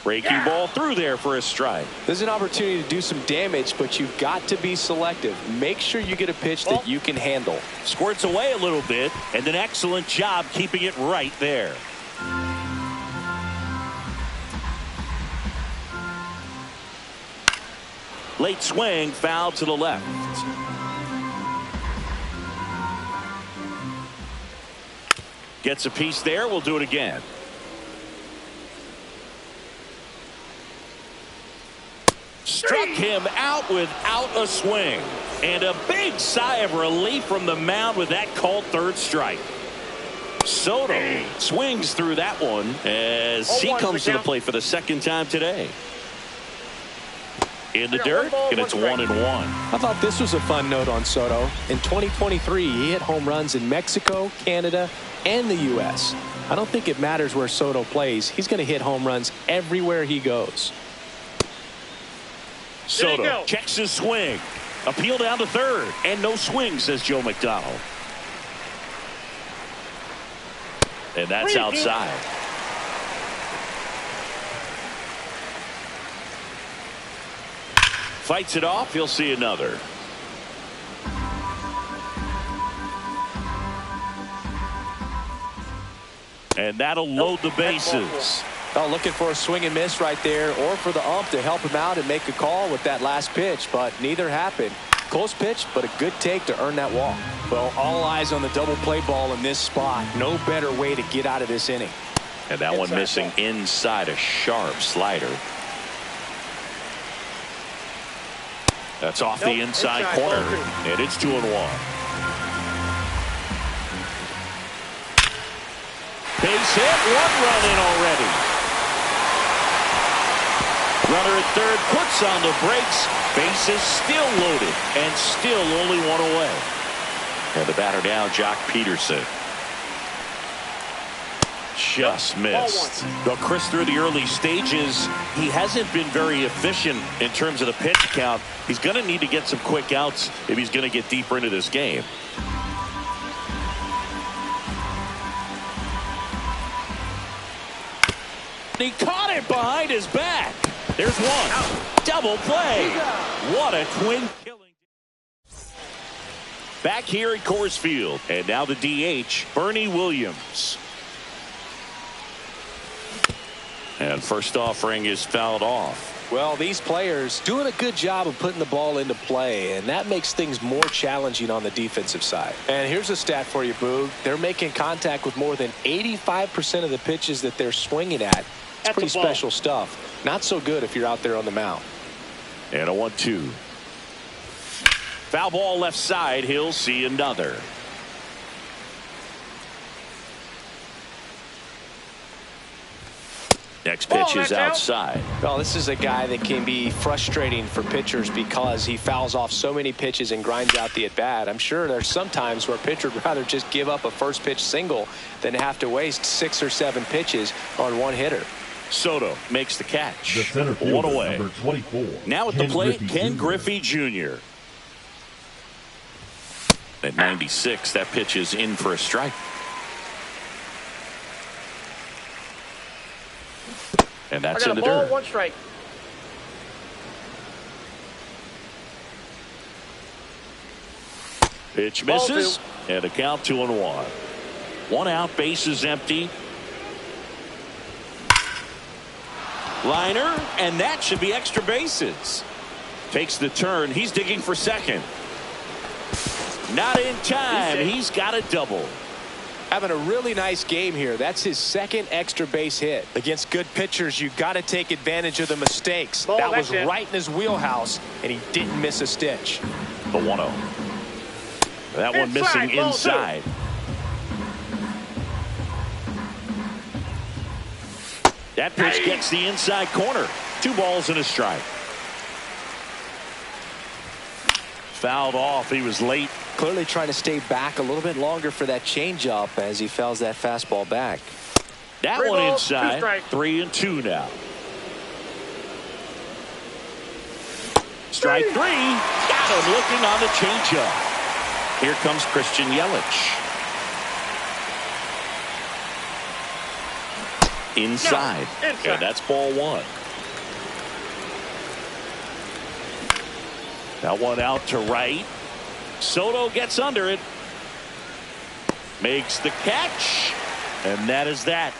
Breaking ball through there for a strike. There's an opportunity to do some damage, but you've got to be selective. Make sure you get a pitch that you can handle. Squirts away a little bit, and an excellent job keeping it right there. Late swing, foul to the left. Gets a piece there. We'll do it again. Struck him out without a swing. And a big sigh of relief from the mound with that called third strike. Soto swings through that one as he comes to the plate for the second time today. In the dirt, and it's 1-1. I thought this was a fun note on Soto. In 2023, he hit home runs in Mexico, Canada, and the U.S. I don't think it matters where Soto plays. He's going to hit home runs everywhere he goes. Soto checks his swing. Appeal down to third. And no swing, says Joe McDonald. And that's outside. Fights it off. He'll see another. And that'll load the bases. Oh, looking for a swing and miss right there, or for the ump to help him out and make a call with that last pitch, but neither happened. Close pitch, but a good take to earn that walk. Well, all eyes on the double play ball in this spot. No better way to get out of this inning. And that one missing inside, a sharp slider. That's off the inside corner, and it's 2-1. Base hit, 1 run in already. Runner at third puts on the brakes. Bases still loaded and still only 1 away. And the batter now, Jock Peterson. Just missed. Well, Chris, through the early stages, he hasn't been very efficient in terms of the pitch count. He's going to need to get some quick outs if he's going to get deeper into this game. He caught it behind his back. There's one. Double play. What a twin killing. Back here at Coors Field. And now the DH, Bernie Williams. And first offering is fouled off. Well, these players doing a good job of putting the ball into play, and that makes things more challenging on the defensive side. And here's a stat for you, Boog. They're making contact with more than 85% of the pitches that they're swinging at. It's pretty special stuff. Not so good if you're out there on the mound. And a 1-2. Foul ball left side. He'll see another. Next pitch is outside. Well, this is a guy that can be frustrating for pitchers because he fouls off so many pitches and grinds out the at-bat. I'm sure there's some times where a pitcher would rather just give up a first pitch single than have to waste 6 or 7 pitches on one hitter. Soto makes the catch. The center fielder, 1 away. number 24. Now at the plate, Ken Griffey Griffey Jr. At 96, that pitch is in for a strike. And that's in the dirt. 1 strike. Pitch misses, and a count 2-1. 1 out, bases empty. Liner, and that should be extra bases. Takes the turn. He's digging for second. Not in time. He's got a double. Having a really nice game here. That's his second extra base hit. Against good pitchers, you got to take advantage of the mistakes. That was right in his wheelhouse, and he didn't miss a stitch. The 1-0. That one missing inside. That pitch gets the inside corner. 2 balls and a strike. Fouled off. He was late. Clearly trying to stay back a little bit longer for that changeup as he fouls that fastball back. That one inside. 3-2 now. Strike 3. Got him looking on the changeup. Here comes Christian Yelich. Inside. And that's ball 1. That one out to right. Soto gets under it. Makes the catch. And that is that.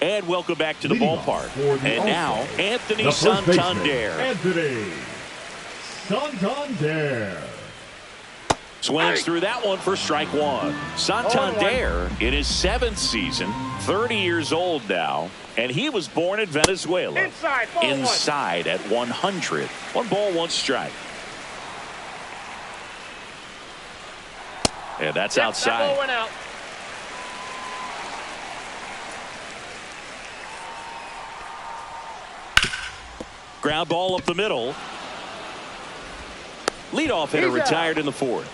And welcome back to the ballpark. And now, Anthony Santander. Anthony Santander. Swings through that one for strike 1. Santander in his 7th season, 30 years old now, and he was born in Venezuela. Inside at 100. 1 ball, 1 strike. And that's outside. That ball went out. Ground ball up the middle. Leadoff hitter retired in the 4th.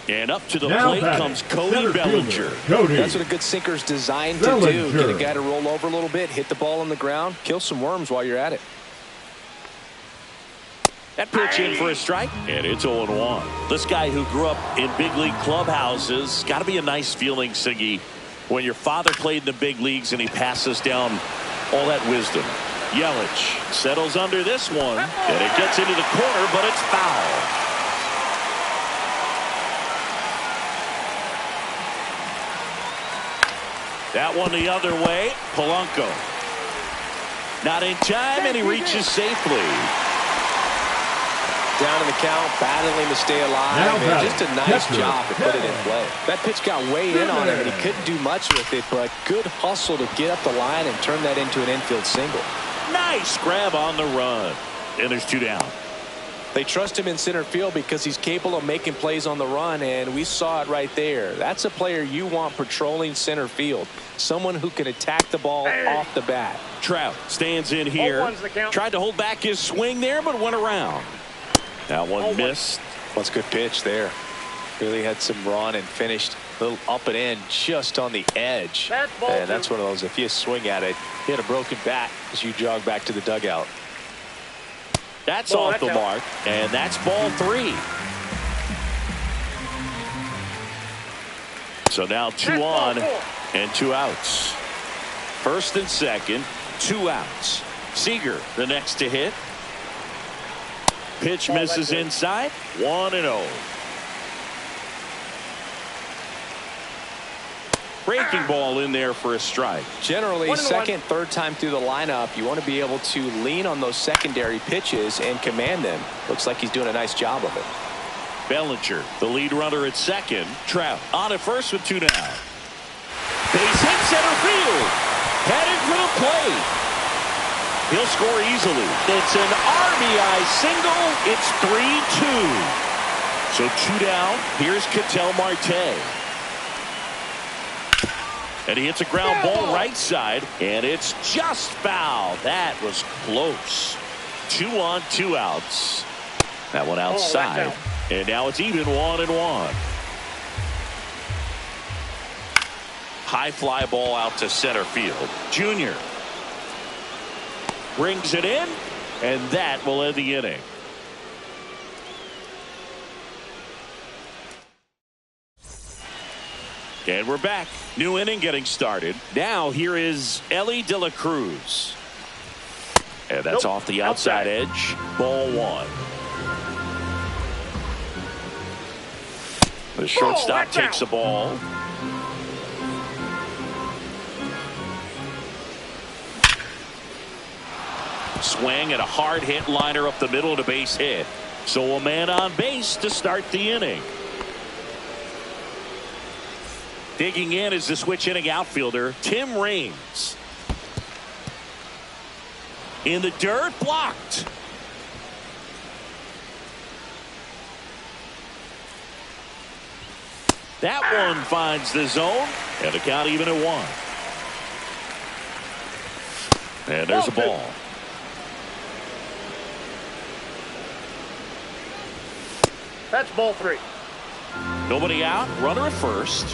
And up to the plate comes Cody Bellinger. That's what a good sinker's designed to do. Get a guy to roll over a little bit, hit the ball on the ground, kill some worms while you're at it. That pitch in for a strike, and it's 0-1. This guy who grew up in big league clubhouses, got to be a nice feeling, Siggy, when your father played in the big leagues and he passes down all that wisdom. Yelich settles under this one, and it gets into the corner, but it's foul. That one the other way. Polanco. Not in time, and he reaches safely. Down in the count, battling to stay alive, and just a nice job to put it in play. That pitch got way in on him, and he couldn't do much with it, but good hustle to get up the line and turn that into an infield single. Nice grab on the run. And there's 2 down. They trust him in center field because he's capable of making plays on the run, and we saw it right there. That's a player you want patrolling center field. Someone who can attack the ball off the bat. Trout stands in here. Tried to hold back his swing there, but went around. That one missed. That's a good pitch there. Really had some run and finished a little up and in just on the edge. And that's one of those, if you swing at it, hit a broken bat as you jog back to the dugout. That's off the mark, and that's ball 3. So now 2 on and 2 outs. First and second, 2 outs. Seager, the next to hit. Pitch misses inside. 1-0. Breaking ball in there for a strike. Generally, second, third time through the lineup, you want to be able to lean on those secondary pitches and command them. Looks like he's doing a nice job of it. Bellinger, the lead runner at second. Trout on at first with 2 down. Base hit center field. Headed for the plate. He'll score easily. It's an RBI single. It's 3-2. So 2 down. Here's Ketel Marte. And he hits a ground ball right side, and it's just foul. That was close. 2 on, 2 outs. That one outside. And now it's even 1-1. High fly ball out to center field. Junior brings it in, and that will end the inning. And we're back. New inning getting started. Now here is Elly De La Cruz. And that's off the outside edge. Ball 1. The shortstop takes the ball. Swing and a hard hit liner up the middle to base hit. So a man on base to start the inning. Digging in is the switch inning outfielder, Tim Raines. In the dirt, blocked. That one finds the zone, and the count even at 1. And there's a ball. That's ball 3. Nobody out, runner at first.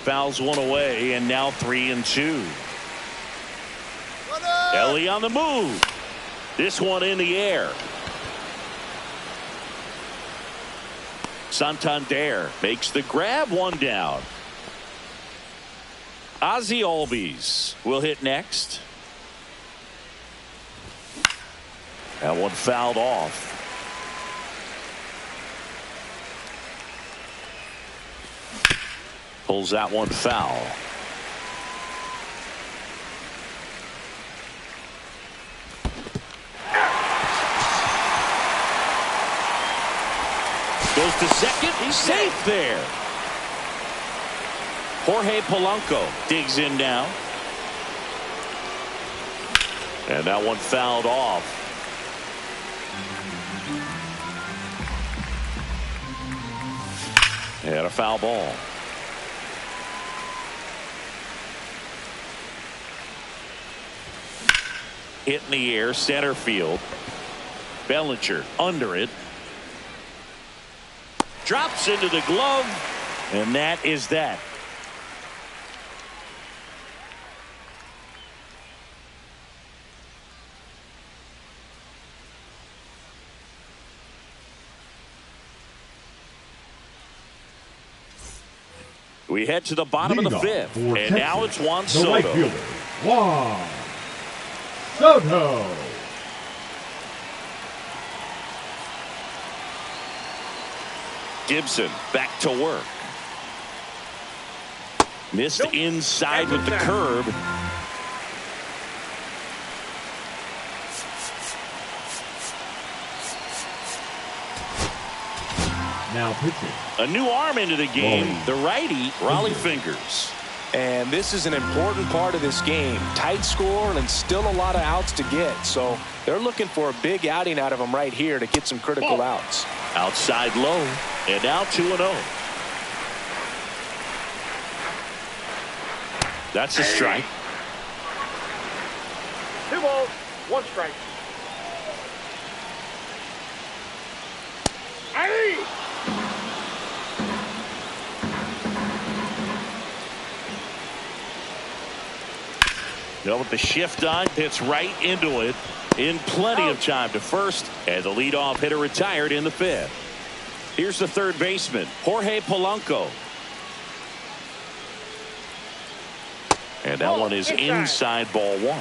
Fouls one away, and now 3-2. Elly on the move. This one in the air. Santander makes the grab, 1 down. Ozzie Albies will hit next. That one fouled off. Pulls that one foul. Goes to second. He's safe there. Jorge Polanco digs in now. And that one fouled off. And a foul ball. Hit in the air, center field. Bellinger under it. Drops into the glove, and that is that. We head to the bottom of the 5th, and now it's Juan Soto. Right fielder, Juan Soto. Gibson back to work. Missed inside with the curve. Now pitching. A new arm into the game. The righty, Raleigh Fingers. And this is an important part of this game. Tight score and still a lot of outs to get. So they're looking for a big outing out of him right here to get some critical outs. Outside low. And now 2-0. That's a strike. 2 balls, 1 strike. Aye. With the shift on, hits right into it in plenty of time to first, and the leadoff hitter retired in the 5th. Here's the third baseman, Jorge Polanco. And that one is inside, ball 1.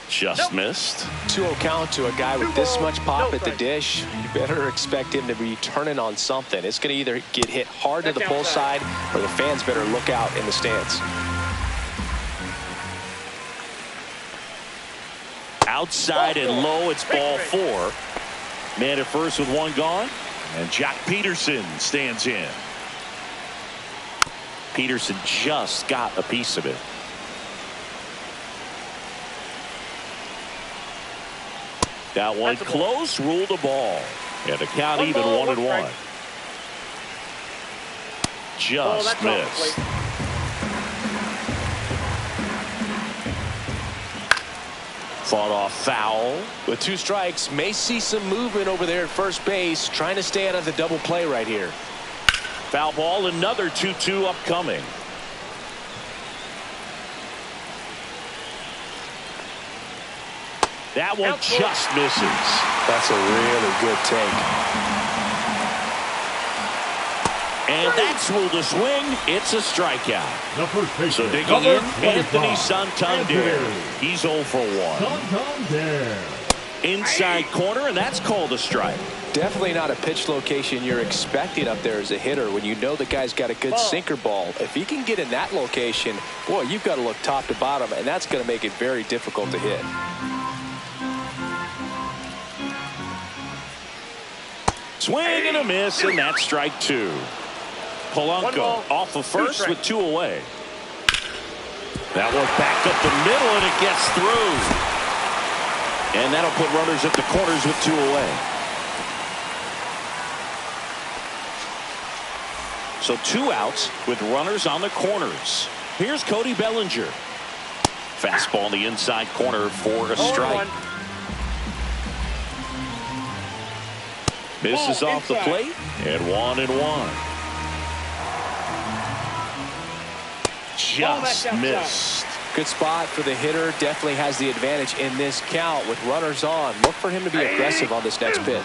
Just missed. 2-0 count to a guy with this much pop at the dish. You better expect him to be turning on something. It's going to either get hit hard to the pull side, or the fans better look out in the stands. Outside and low, it's ball 4. Man at first with 1 gone, and Jock Peterson stands in. Peterson just got a piece of it. That one close, ruled a ball. And the count even 1-1. Just missed. Fought off foul. With 2 strikes, may see some movement over there at first base, trying to stay out of the double play right here. Foul ball, another 2-2 upcoming. That one just misses. That's a really good take. And that's ruled a swing. It's a strikeout. The first baseman, so digging in, Anthony Santander. He's 0 for 1. Santander. Inside corner, and that's called a strike. Definitely not a pitch location you're expecting up there as a hitter when you know the guy's got a good sinker ball. If he can get in that location, boy, you've got to look top to bottom, and that's going to make it very difficult to hit. Swing and a miss, and that's strike 2. Polanco off of first with 2 away. That one back up the middle, and it gets through. And that'll put runners at the corners with 2 away. So 2 outs with runners on the corners. Here's Cody Bellinger. Fastball in the inside corner for a strike. Misses off the plate, and 1-1. Just missed. Good spot for the hitter. Definitely has the advantage in this count with runners on. Look for him to be aggressive on this next pitch.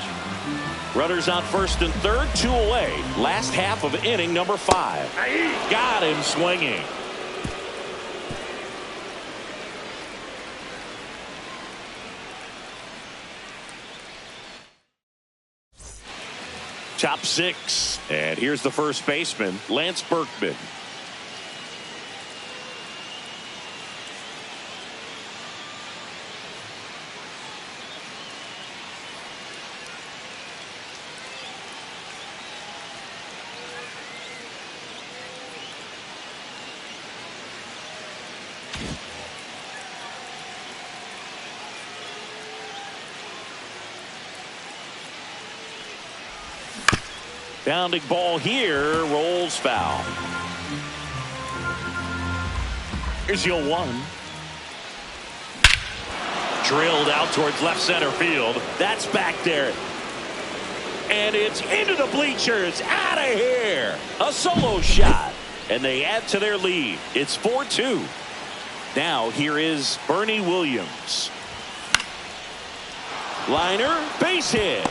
Runners on first and third, 2 away. Last half of inning number 5. Got him swinging. Top 6. And here's the first baseman, Lance Berkman. Bounding ball here, rolls foul. Here's 0-1. Drilled out towards left center field. That's back there. And it's into the bleachers. Out of here. A solo shot. And they add to their lead. It's 4-2. Now here is Bernie Williams. Liner, base hit.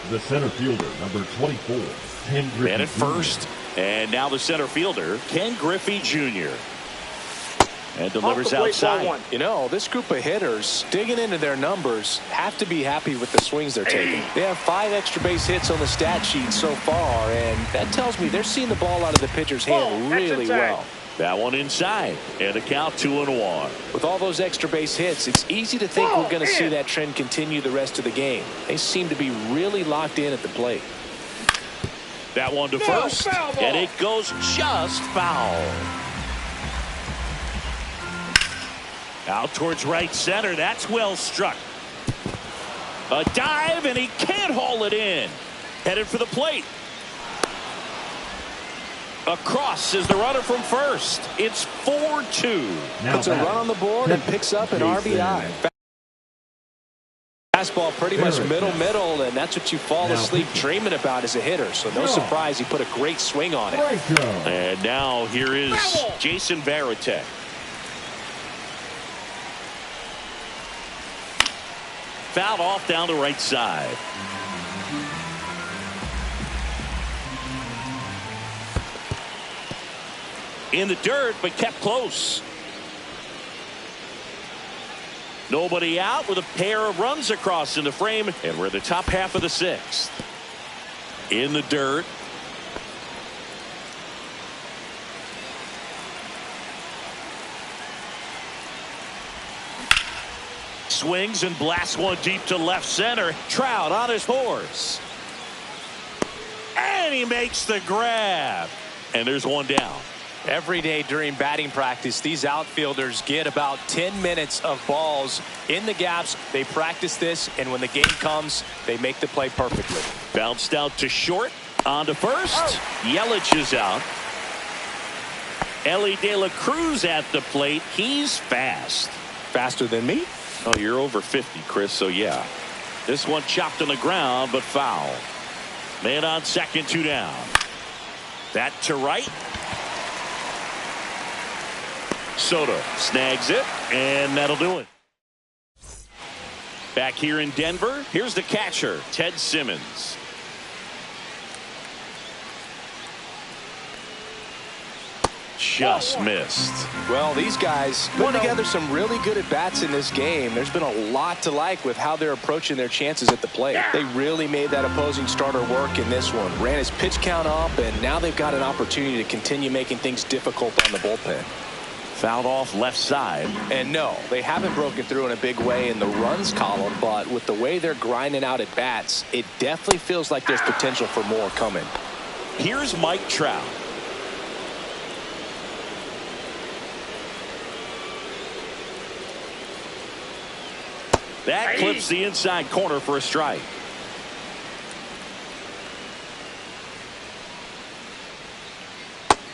The center fielder, number 24, Ken Griffey. Man at first, and now the center fielder, Ken Griffey Jr. And delivers Off the plate, outside. 1-1. You know, this group of hitters, digging into their numbers, have to be happy with the swings they're taking. They have 5 extra base hits on the stat sheet so far, and that tells me they're seeing the ball out of the pitcher's hand really well. That one inside, and a count 2-1. With all those extra base hits, it's easy to think we're going to see that trend continue the rest of the game. They seem to be really locked in at the plate. That one to first, and it goes just foul. Out towards right center. That's well struck. A dive, and he can't haul it in. Headed for the plate. Across is the runner from first. It's 4-2. Puts a run on the board and picks up an RBI. Fastball pretty much middle, and that's what you fall asleep dreaming about as a hitter. So no surprise he put a great swing on it. And now here is Jason Varitek. Fouled off down the right side. In the dirt, but kept close. Nobody out with a pair of runs across in the frame, and we're in the top half of the 6th. In the dirt. Swings and blasts one deep to left center. Trout on his horse. And he makes the grab. And there's one down. Every day during batting practice, these outfielders get about 10 minutes of balls in the gaps. They practice this, and when the game comes, they make the play perfectly. Bounced out to short. On to first. Yelich is out. Ellie De La Cruz at the plate. He's fast. Faster than me? Oh, you're over 50, Chris, so yeah. This one chopped on the ground, but foul. Man on second, 2 down. That to right. Soto snags it, and that'll do it. Back here in Denver, here's the catcher, Ted Simmons. Just missed. Well, these guys put together some really good at-bats in this game. There's been a lot to like with how they're approaching their chances at the plate. They really made that opposing starter work in this one. Ran his pitch count up, and now they've got an opportunity to continue making things difficult on the bullpen. Fouled off left side. And no, they haven't broken through in a big way in the runs column, but with the way they're grinding out at bats, it definitely feels like there's potential for more coming. Here's Mike Trout. That clips the inside corner for a strike.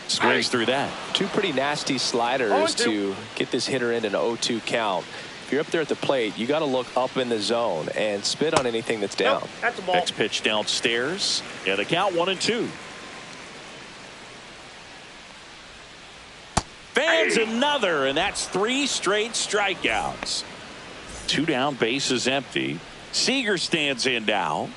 Swings through that. 2 pretty nasty sliders to get this hitter in an 0-2 count. If you're up there at the plate, you got to look up in the zone and spit on anything that's down. That's a ball. Next pitch downstairs. And the count 1-2. Fans another, and that's 3 straight strikeouts. 2 down, base is empty. Seager stands in now.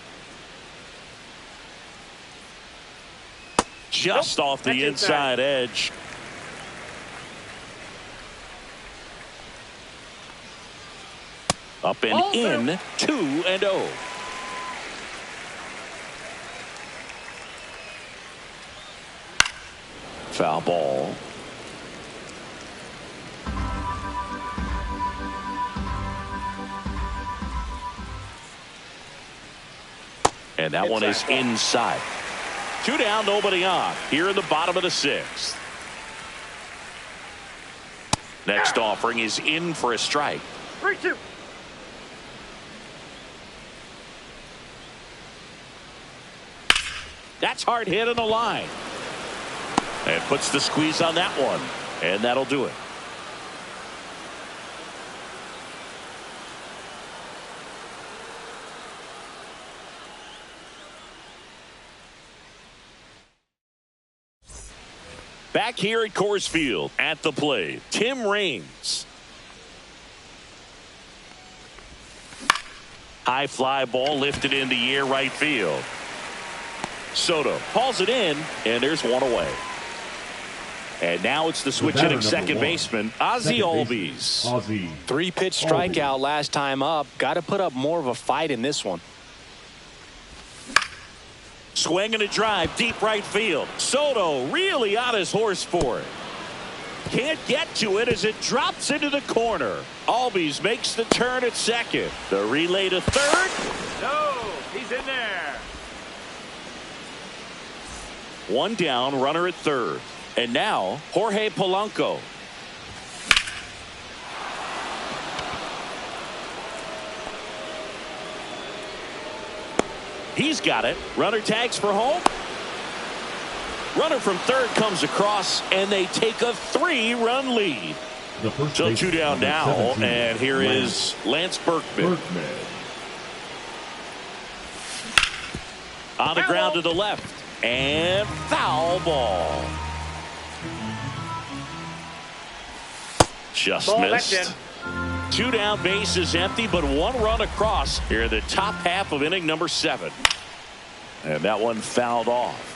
Just off the inside edge. Up and in, 2-0. Foul ball. And that one is inside. 2 down, nobody on. Here in the bottom of the 6th. Next offering is in for a strike. 3-2. That's hard hit on the line. And puts the squeeze on that one. And that'll do it. Back here at Coors Field at the plate, Tim Raines. High fly ball lifted in the air right field. Soto hauls it in, and there's one away. And now it's the switch hitting second baseman, Ozzie Albies. 3-pitch strikeout last time up. Got to put up more of a fight in this one. Swing and a drive, deep right field. Soto really on his horse for it. Can't get to it as it drops into the corner. Albies makes the turn at second. The relay to third. No, he's in there. One down, runner at third. And now, Jorge Polanco. He's got it. Runner tags for home. Runner from third comes across, and they take a 3-run lead. So 2 down now, and here is Lance Berkman. On the ground to the left, and foul ball. Just missed. 2 down, base is empty, but 1 run across here in the top half of inning number 7. And that one fouled off.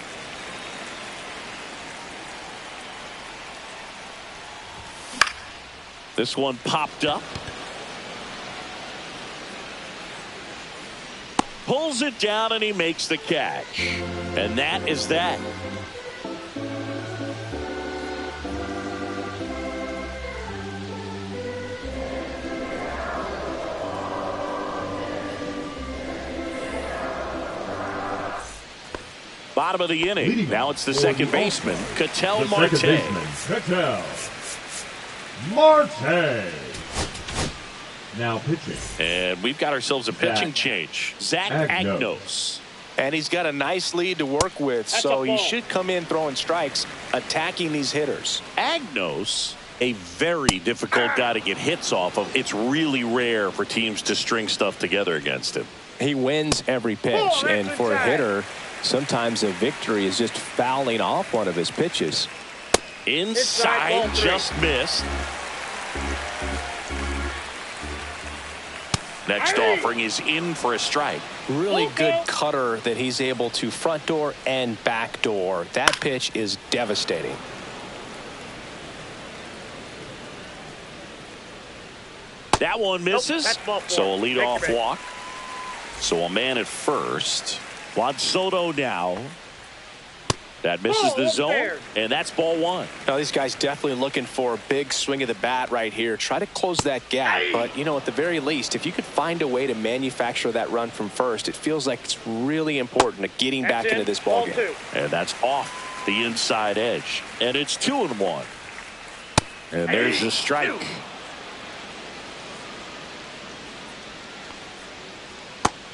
This one popped up. Pulls it down and he makes the catch. And that is that. Bottom of the inning. Now it's the second baseman, Ketel Marte. Ketel Marte. Now pitching. And we've got ourselves a pitching change. Zach Agnos. And he's got a nice lead to work with, so he should come in throwing strikes, attacking these hitters. Agnos, a very difficult guy to get hits off of. It's really rare for teams to string stuff together against him. He wins every pitch, and for a hitter, sometimes a victory is just fouling off one of his pitches. Inside, just missed. Next offering is in for a strike. Really good cutter that he's able to front door and back door. That pitch is devastating. That one misses. So a leadoff walk. So a man at first. Juan Soto now. That misses the zone, and that's ball 1. Now these guys definitely looking for a big swing of the bat right here. Try to close that gap, but you know, at the very least, if you could find a way to manufacture that run from first, it feels like it's really important to getting back into this ball game. And that's off the inside edge, and it's 2-1. And there's the strike.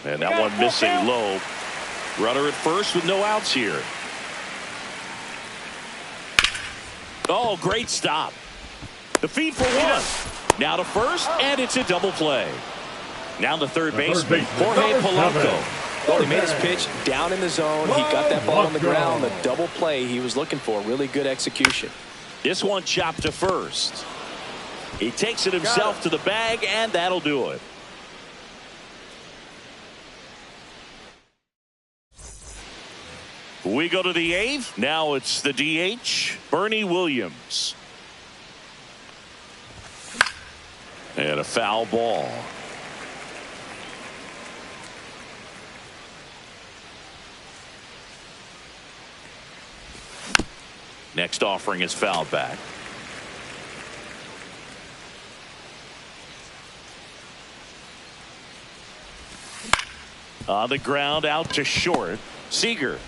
And that one missing low. Runner at first with no outs here. Oh, great stop. The feed for 1. Now to first, and it's a double play. Now the third baseman, Jorge Polanco. Well, he made his pitch down in the zone. He got that ball on the ground. The double play he was looking for. Really good execution. This one chopped to first. He takes it himself to the bag, and that'll do it. We go to the 8th. Now it's the DH, Bernie Williams. And a foul ball. Next offering is fouled back. On the ground, out to short. Seager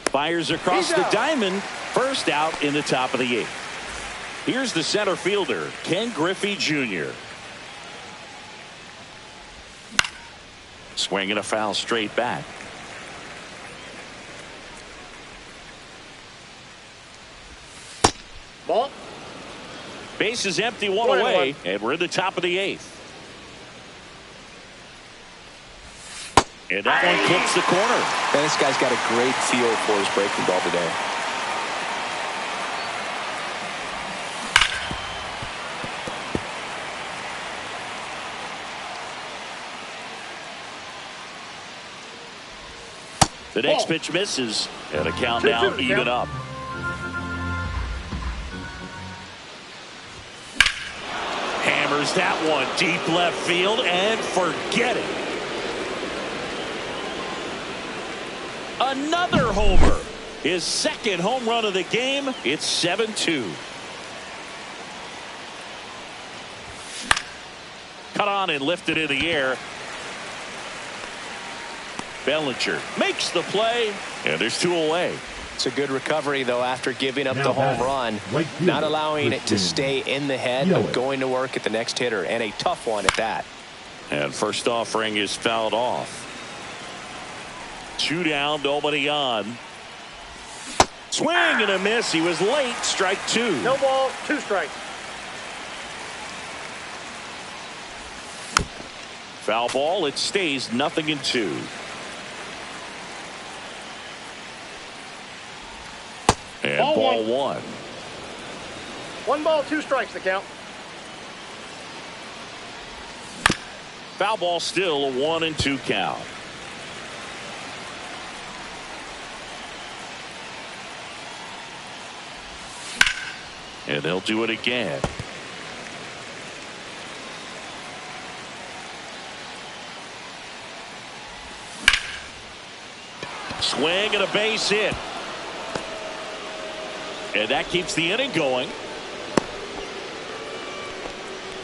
fires across the diamond. First out in the top of the 8th. Here's the center fielder, Ken Griffey Jr. Swinging a foul straight back. Ball. Base is empty, 1 away, and we're in the top of the 8th. And that one clips the corner. Man, this guy's got a great feel for his breaking ball today. The next pitch misses, and a count now even up. Hammers that one deep left field and forget it. Another homer. His second home run of the game. It's 7-2. Cut on and lifted in the air. Bellinger makes the play, and there's 2 away. It's a good recovery, though, after giving up the home run, not allowing it to stay in the head, but going to work at the next hitter, and a tough one at that. And first offering is fouled off. 2 down, nobody on. Swing and a miss. He was late. Strike 2. No ball, 2 strikes. Foul ball. It stays 0-2. And ball 1. 1 ball, 2 strikes, the count. Foul ball, still a 1-2 count. And they'll do it again. Swing and a base hit. And that keeps the inning going.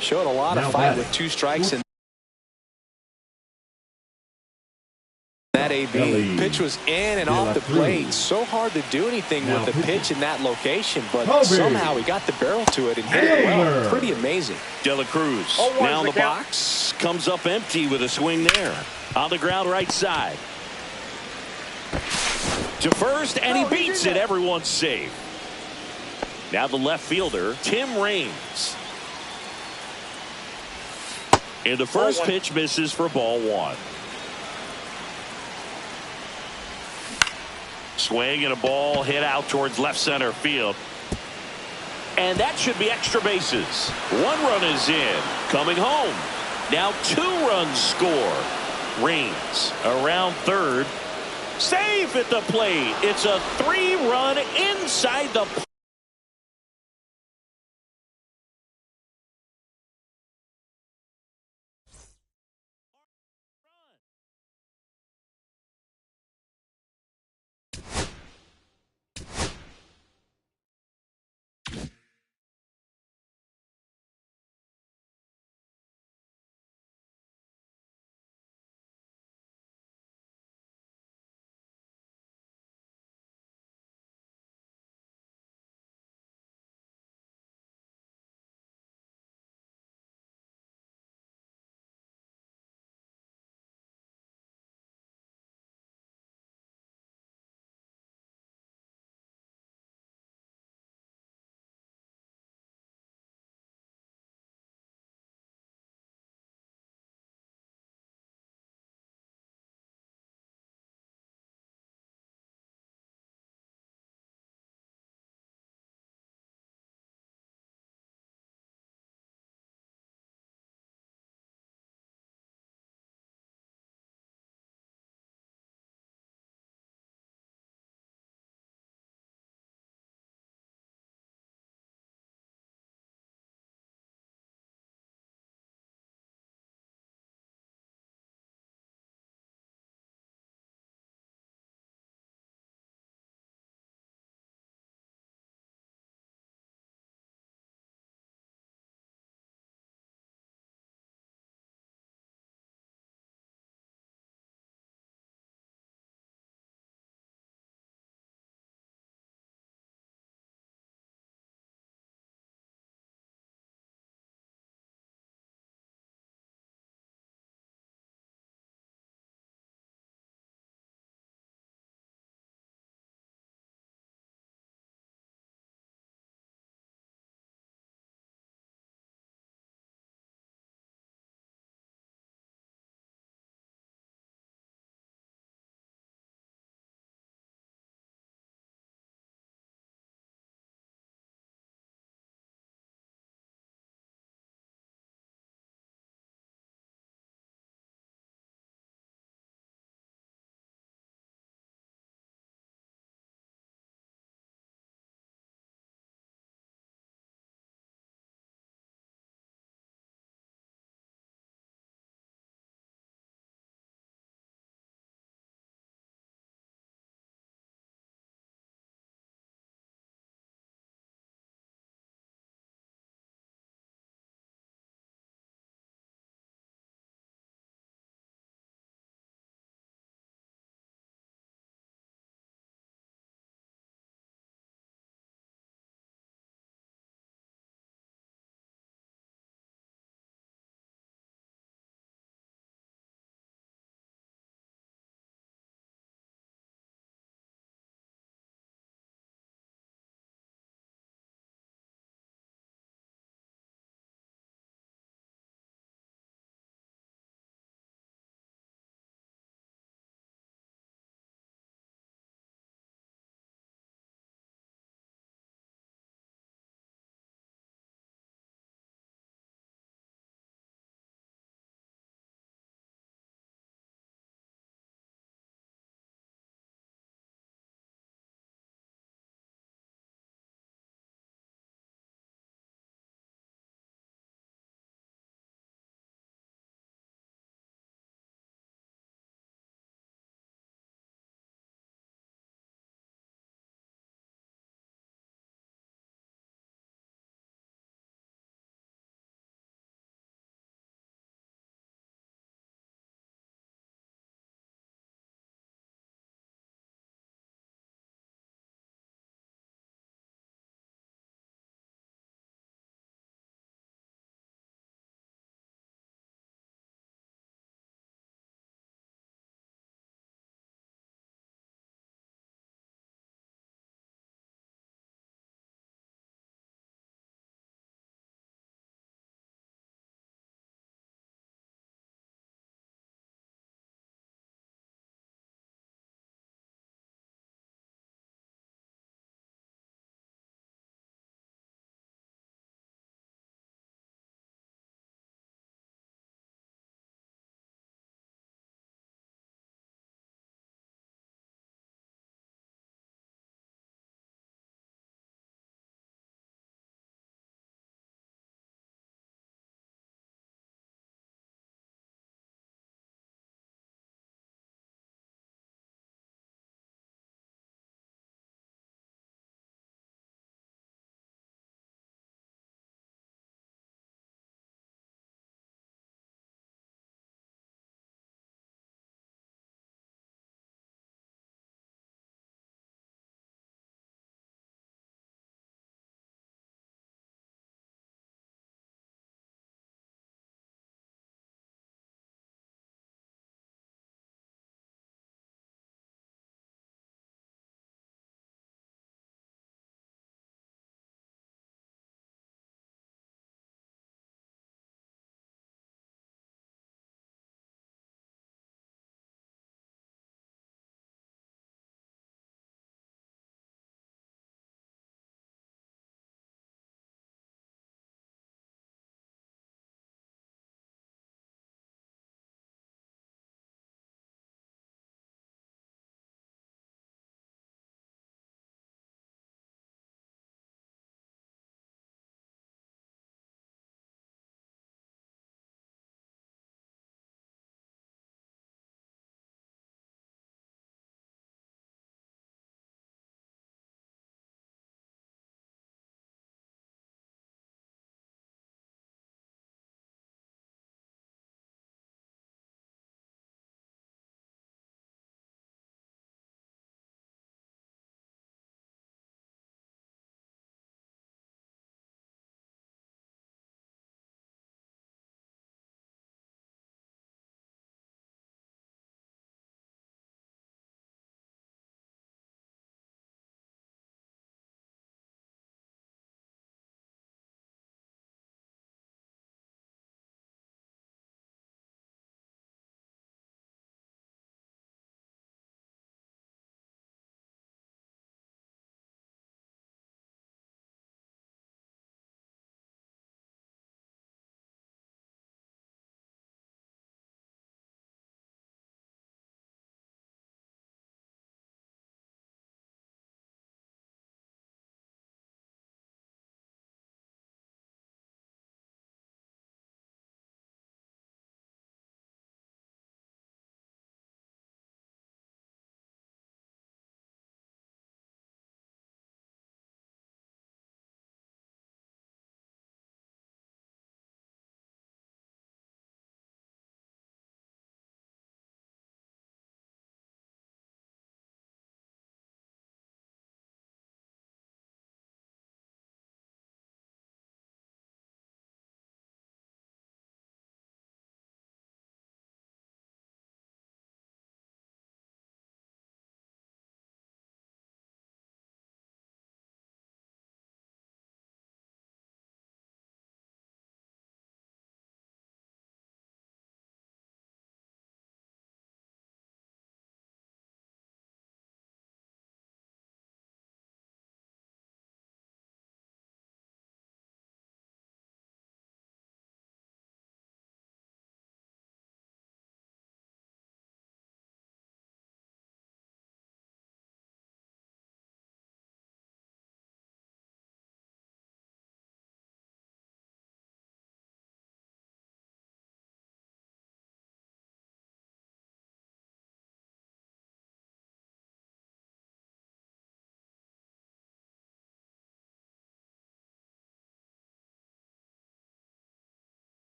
Showed a lot of fight with 2 strikes and that AB. Pitch was in and off the plate. So hard to do anything with the pitch in that location, but somehow he got the barrel to it and hit it well. Pretty amazing. De La Cruz now in the box. Comes up empty with a swing there. On the ground right side. To first, and he beats it. Everyone's safe. Now the left fielder, Tim Raines. And the first pitch misses for ball 1. Swing and a ball hit out towards left center field. And that should be extra bases. 1 run is in. Coming home. Now 2 runs score. Raines around third. Safe at the plate. It's a 3-run inside the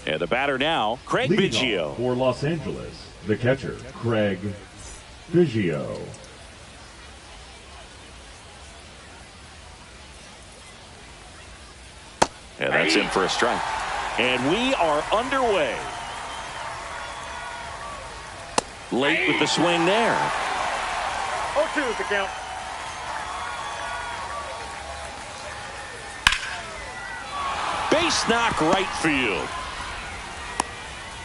And the batter now, Craig Leading Biggio. off for Los Angeles, the catcher, Craig Biggio. And that's in for a strike. And we are underway. Late with the swing there. 0-2 is the count. Base knock right field.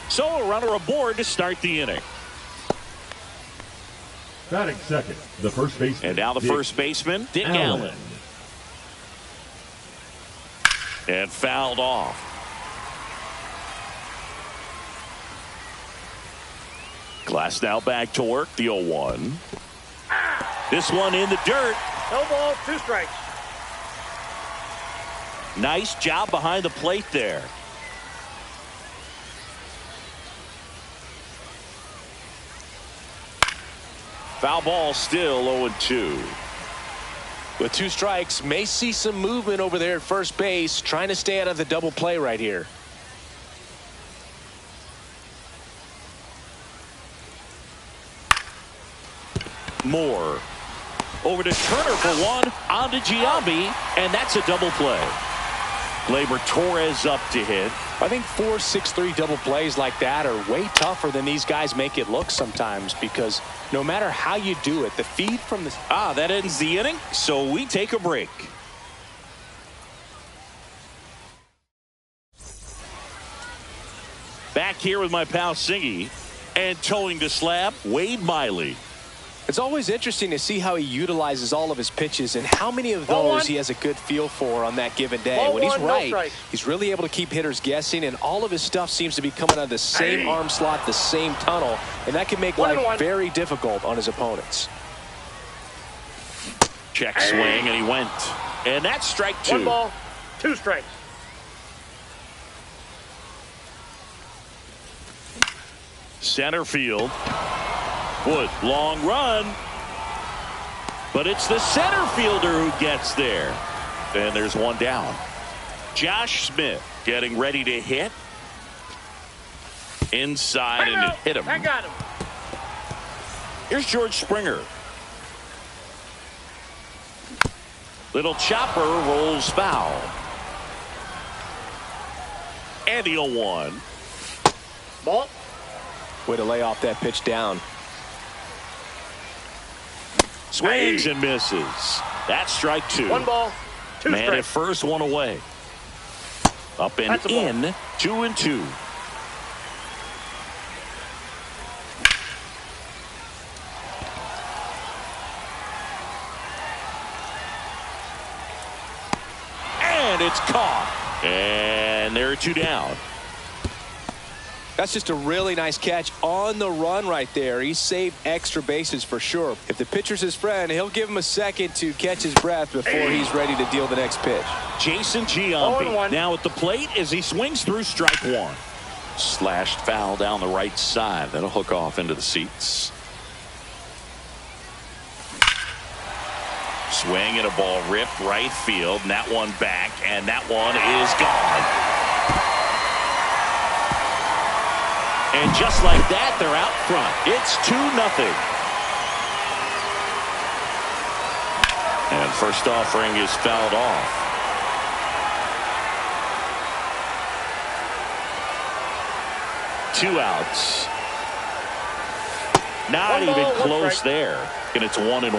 So a runner aboard to start the inning. Batting second, the first baseman. And now the first baseman, Dick Allen. And fouled off. Glass now back to work, the 0-1. This one in the dirt. No ball, 2 strikes. Nice job behind the plate there. Foul ball, still 0-2. With 2 strikes, may see some movement over there at first base, trying to stay out of the double play right here. Moore over to Turner for one, on to Giambi, and that's a double play. Gleyber Torres up to hit. I think 4-6-3 double plays like that are way tougher than these guys make it look sometimes, because no matter how you do it, the feed from the... That ends the inning, so we take a break. Back here with my pal Singy, and towing the slab, Wade Miley. It's always interesting to see how he utilizes all of his pitches and how many of those he has a good feel for on that given day. When he's right, he's really able to keep hitters guessing, and all of his stuff seems to be coming out of the same arm slot, the same tunnel, and that can make life very difficult on his opponents. Check swing, and he went. And that's strike 2. 1 ball, 2 strikes. Center field. Wood, long run. But it's the center fielder who gets there. And there's one down. Josh Smith getting ready to hit. Inside and it hit him. I got him. Here's George Springer. Little chopper rolls foul. And the 0-1. Ball. Way to lay off that pitch down. Swings and misses. That's strike 2. 1 ball, 2 Man strikes. at first, one away. Up and That's a ball. in, 2-2. And it's caught. And there are 2 down. That's just a really nice catch on the run right there. He saved extra bases for sure. If the pitcher's his friend, he'll give him a second to catch his breath before he's ready to deal the next pitch. Jason Giambi 0-1. now at the plate as he swings through strike 1. Slashed foul down the right side. That'll hook off into the seats. Swing and a ball ripped right field, and that one back, and that one is gone. And just like that, they're out front. It's 2-0. And first offering is fouled off. Two outs. Not One ball, even one close strike. there. And it's 1-1.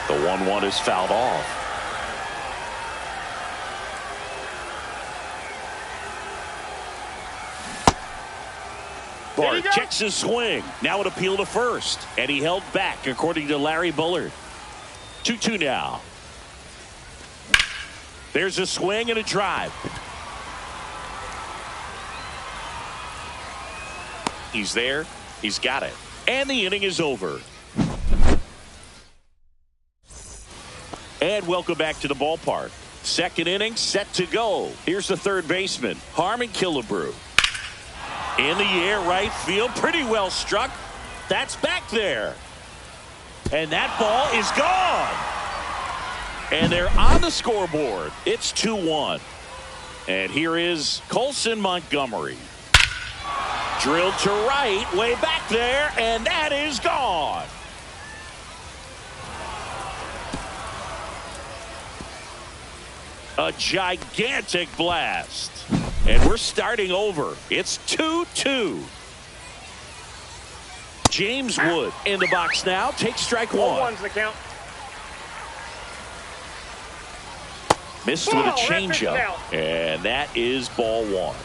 The 1-1 is fouled off. Bart checks his swing. Now an appeal to first. And he held back, according to Larry Bullard. 2-2 now. There's a swing and a drive. He's there. He's got it. And the inning is over. And welcome back to the ballpark. Second inning set to go. Here's the third baseman, Harmon Killebrew. In the air, right field, pretty well struck. That's back there. And that ball is gone. And they're on the scoreboard. It's 2-1. And here is Colson Montgomery. Drilled to right, way back there, and that is gone. A gigantic blast. And we're starting over. It's 2-2. James Wood in the box now. Takes strike one. 1-1's the count. Missed with a changeup. And that is ball one.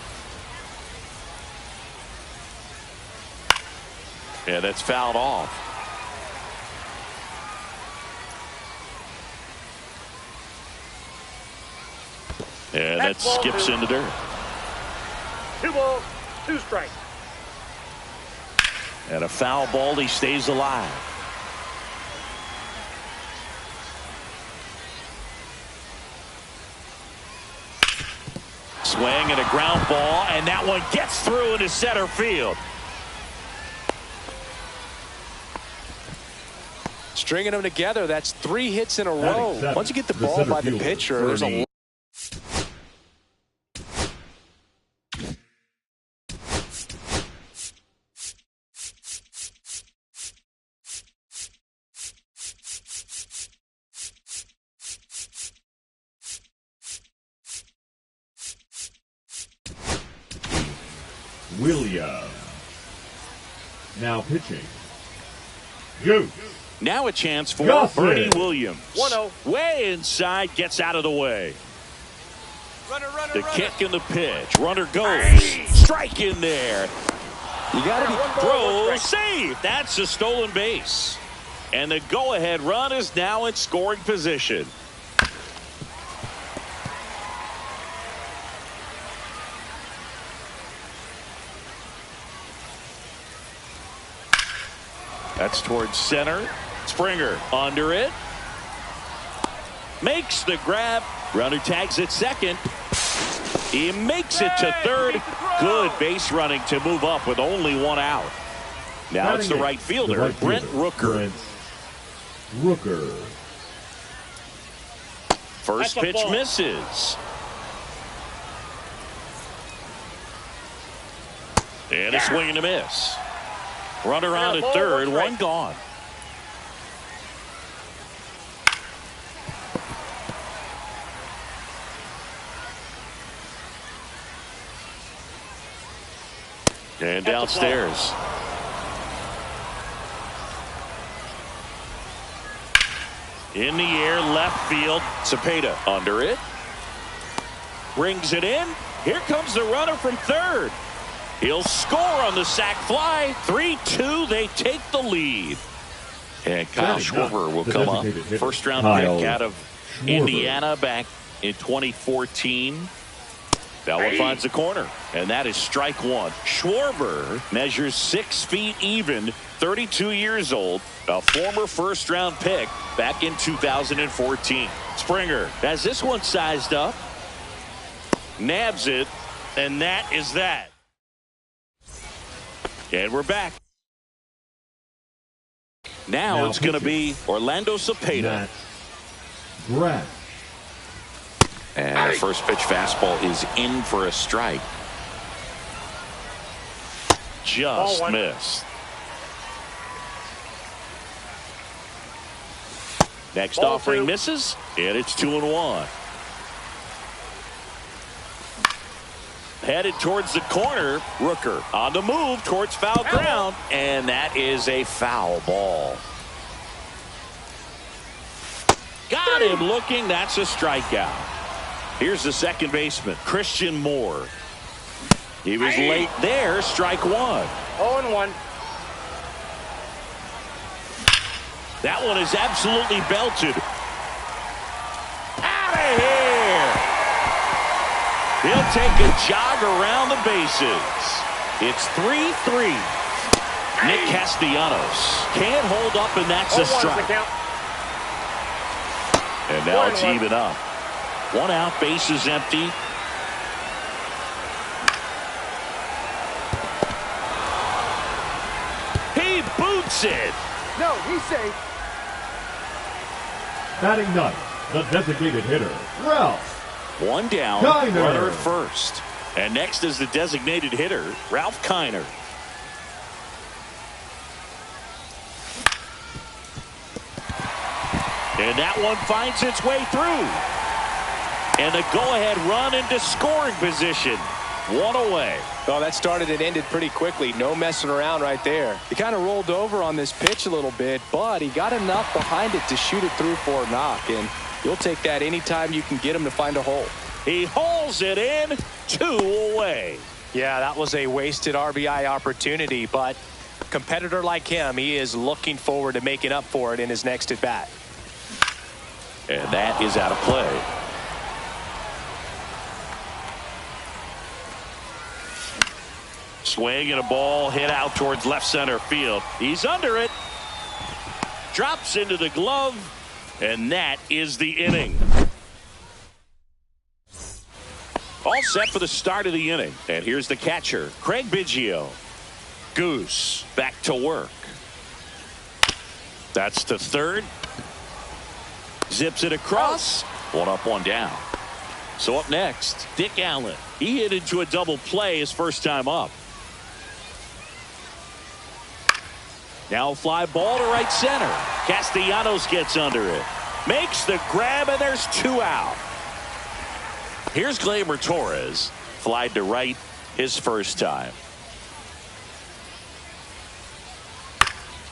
And that's fouled off. And that skips into dirt. 2 balls, 2 strikes. And a foul ball, he stays alive. Swing and a ground ball, and that one gets through into center field. Stringing them together, that's 3 hits in a row. Once you get the ball by the pitcher, there's a Williams. Now pitching. Goose. Now a chance for Gossett. Bernie Williams. 1-0. Way inside, gets out of the way. The kick and the pitch. Runner goes. Strike in there. You got to be Throw, save. That's a stolen base. And the go-ahead run is now in scoring position. That's towards center. Springer under it. Makes the grab. Runner tags at second. He makes it to third. Good base running to move up with only 1 out. Now it's the right fielder, Brent Rooker. First pitch misses. And a swing and a miss. Runner on at third, 1 gone. And downstairs. In the air, left field. Cepeda under it. Brings it in. Here comes the runner from third. He'll score on the sac fly. 3-2. They take the lead. And Kyle Schwarber will come up. First round pick out of Indiana back in 2014. That one finds the corner, and that is strike one. Schwarber measures 6 feet even, 32 years old, a former first-round pick back in 2014. Springer has this one sized up, nabs it, and that is that. And we're back. Now it's going to be Orlando Cepeda. Brett. And the first pitch fastball is in for a strike. Just missed. Next offering misses, and it's 2-1. Headed towards the corner. Rooker on the move towards foul ground, and that is a foul ball. Got him looking. That's a strikeout. Here's the second baseman, Christian Moore. He was late there, strike one. 0-1. That one is absolutely belted. Out of here! He'll take a jog around the bases. It's 3-3. Nick Castellanos can't hold up, and that's a strike. And now it's even up. 1 out, base is empty. He boots it. No, he's safe. Batting ninth, the designated hitter, Ralph One down, Kiner. runner at first. And next is the designated hitter, Ralph Kiner. And that one finds its way through. And a go-ahead run into scoring position. One away. Well, that started and ended pretty quickly. No messing around right there. He kind of rolled over on this pitch a little bit, but he got enough behind it to shoot it through for a knock. And you'll take that anytime you can get him to find a hole. He hauls it in, 2 away. Yeah, that was a wasted RBI opportunity, but a competitor like him, he is looking forward to making up for it in his next at-bat. And that is out of play. Swing and a ball hit out towards left center field. He's under it. Drops into the glove. And that is the inning. All set for the start of the inning. And here's the catcher, Craig Biggio. Goose back to work. That's to third. Zips it across. One up, one down. So up next, Dick Allen. He hit into a double play his first time up. Now a fly ball to right center. Castellanos gets under it. Makes the grab, and there's 2 out. Here's Gleyber Torres. Flied to right his first time.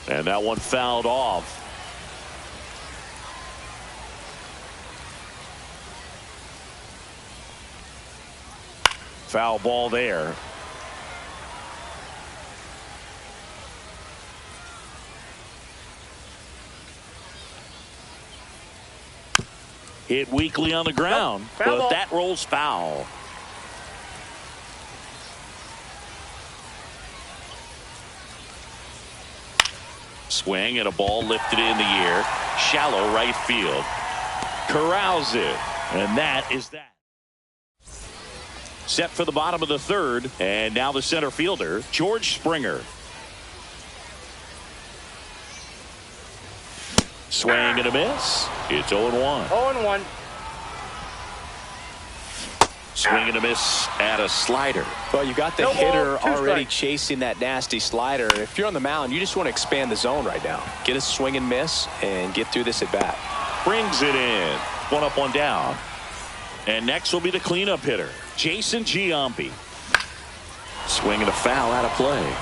And that one fouled off. Foul ball there. Hit weakly on the ground, but that rolls foul. Swing and a ball lifted in the air. Shallow right field. Corrals it. And that is that. Set for the bottom of the third. And now the center fielder, George Springer. Swing and a miss. It's 0-1. 0-1. Swing and a miss at a slider. Well, you got the No hitter ball, 2 already strikes. chasing that nasty slider. If you're on the mound, you just want to expand the zone right now. Get a swing and miss and get through this at bat. Brings it in. 1 up, 1 down. And next will be the cleanup hitter, Jason Giambi. Swing and a foul out of play.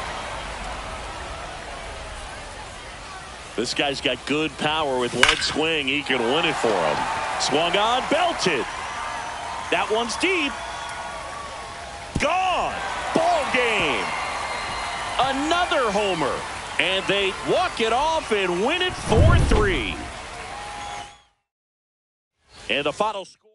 This guy's got good power. With one swing, he can win it for him. Swung on, belted. That one's deep. Gone. Ball game. Another homer. And they walk it off and win it 4-3. And the final score.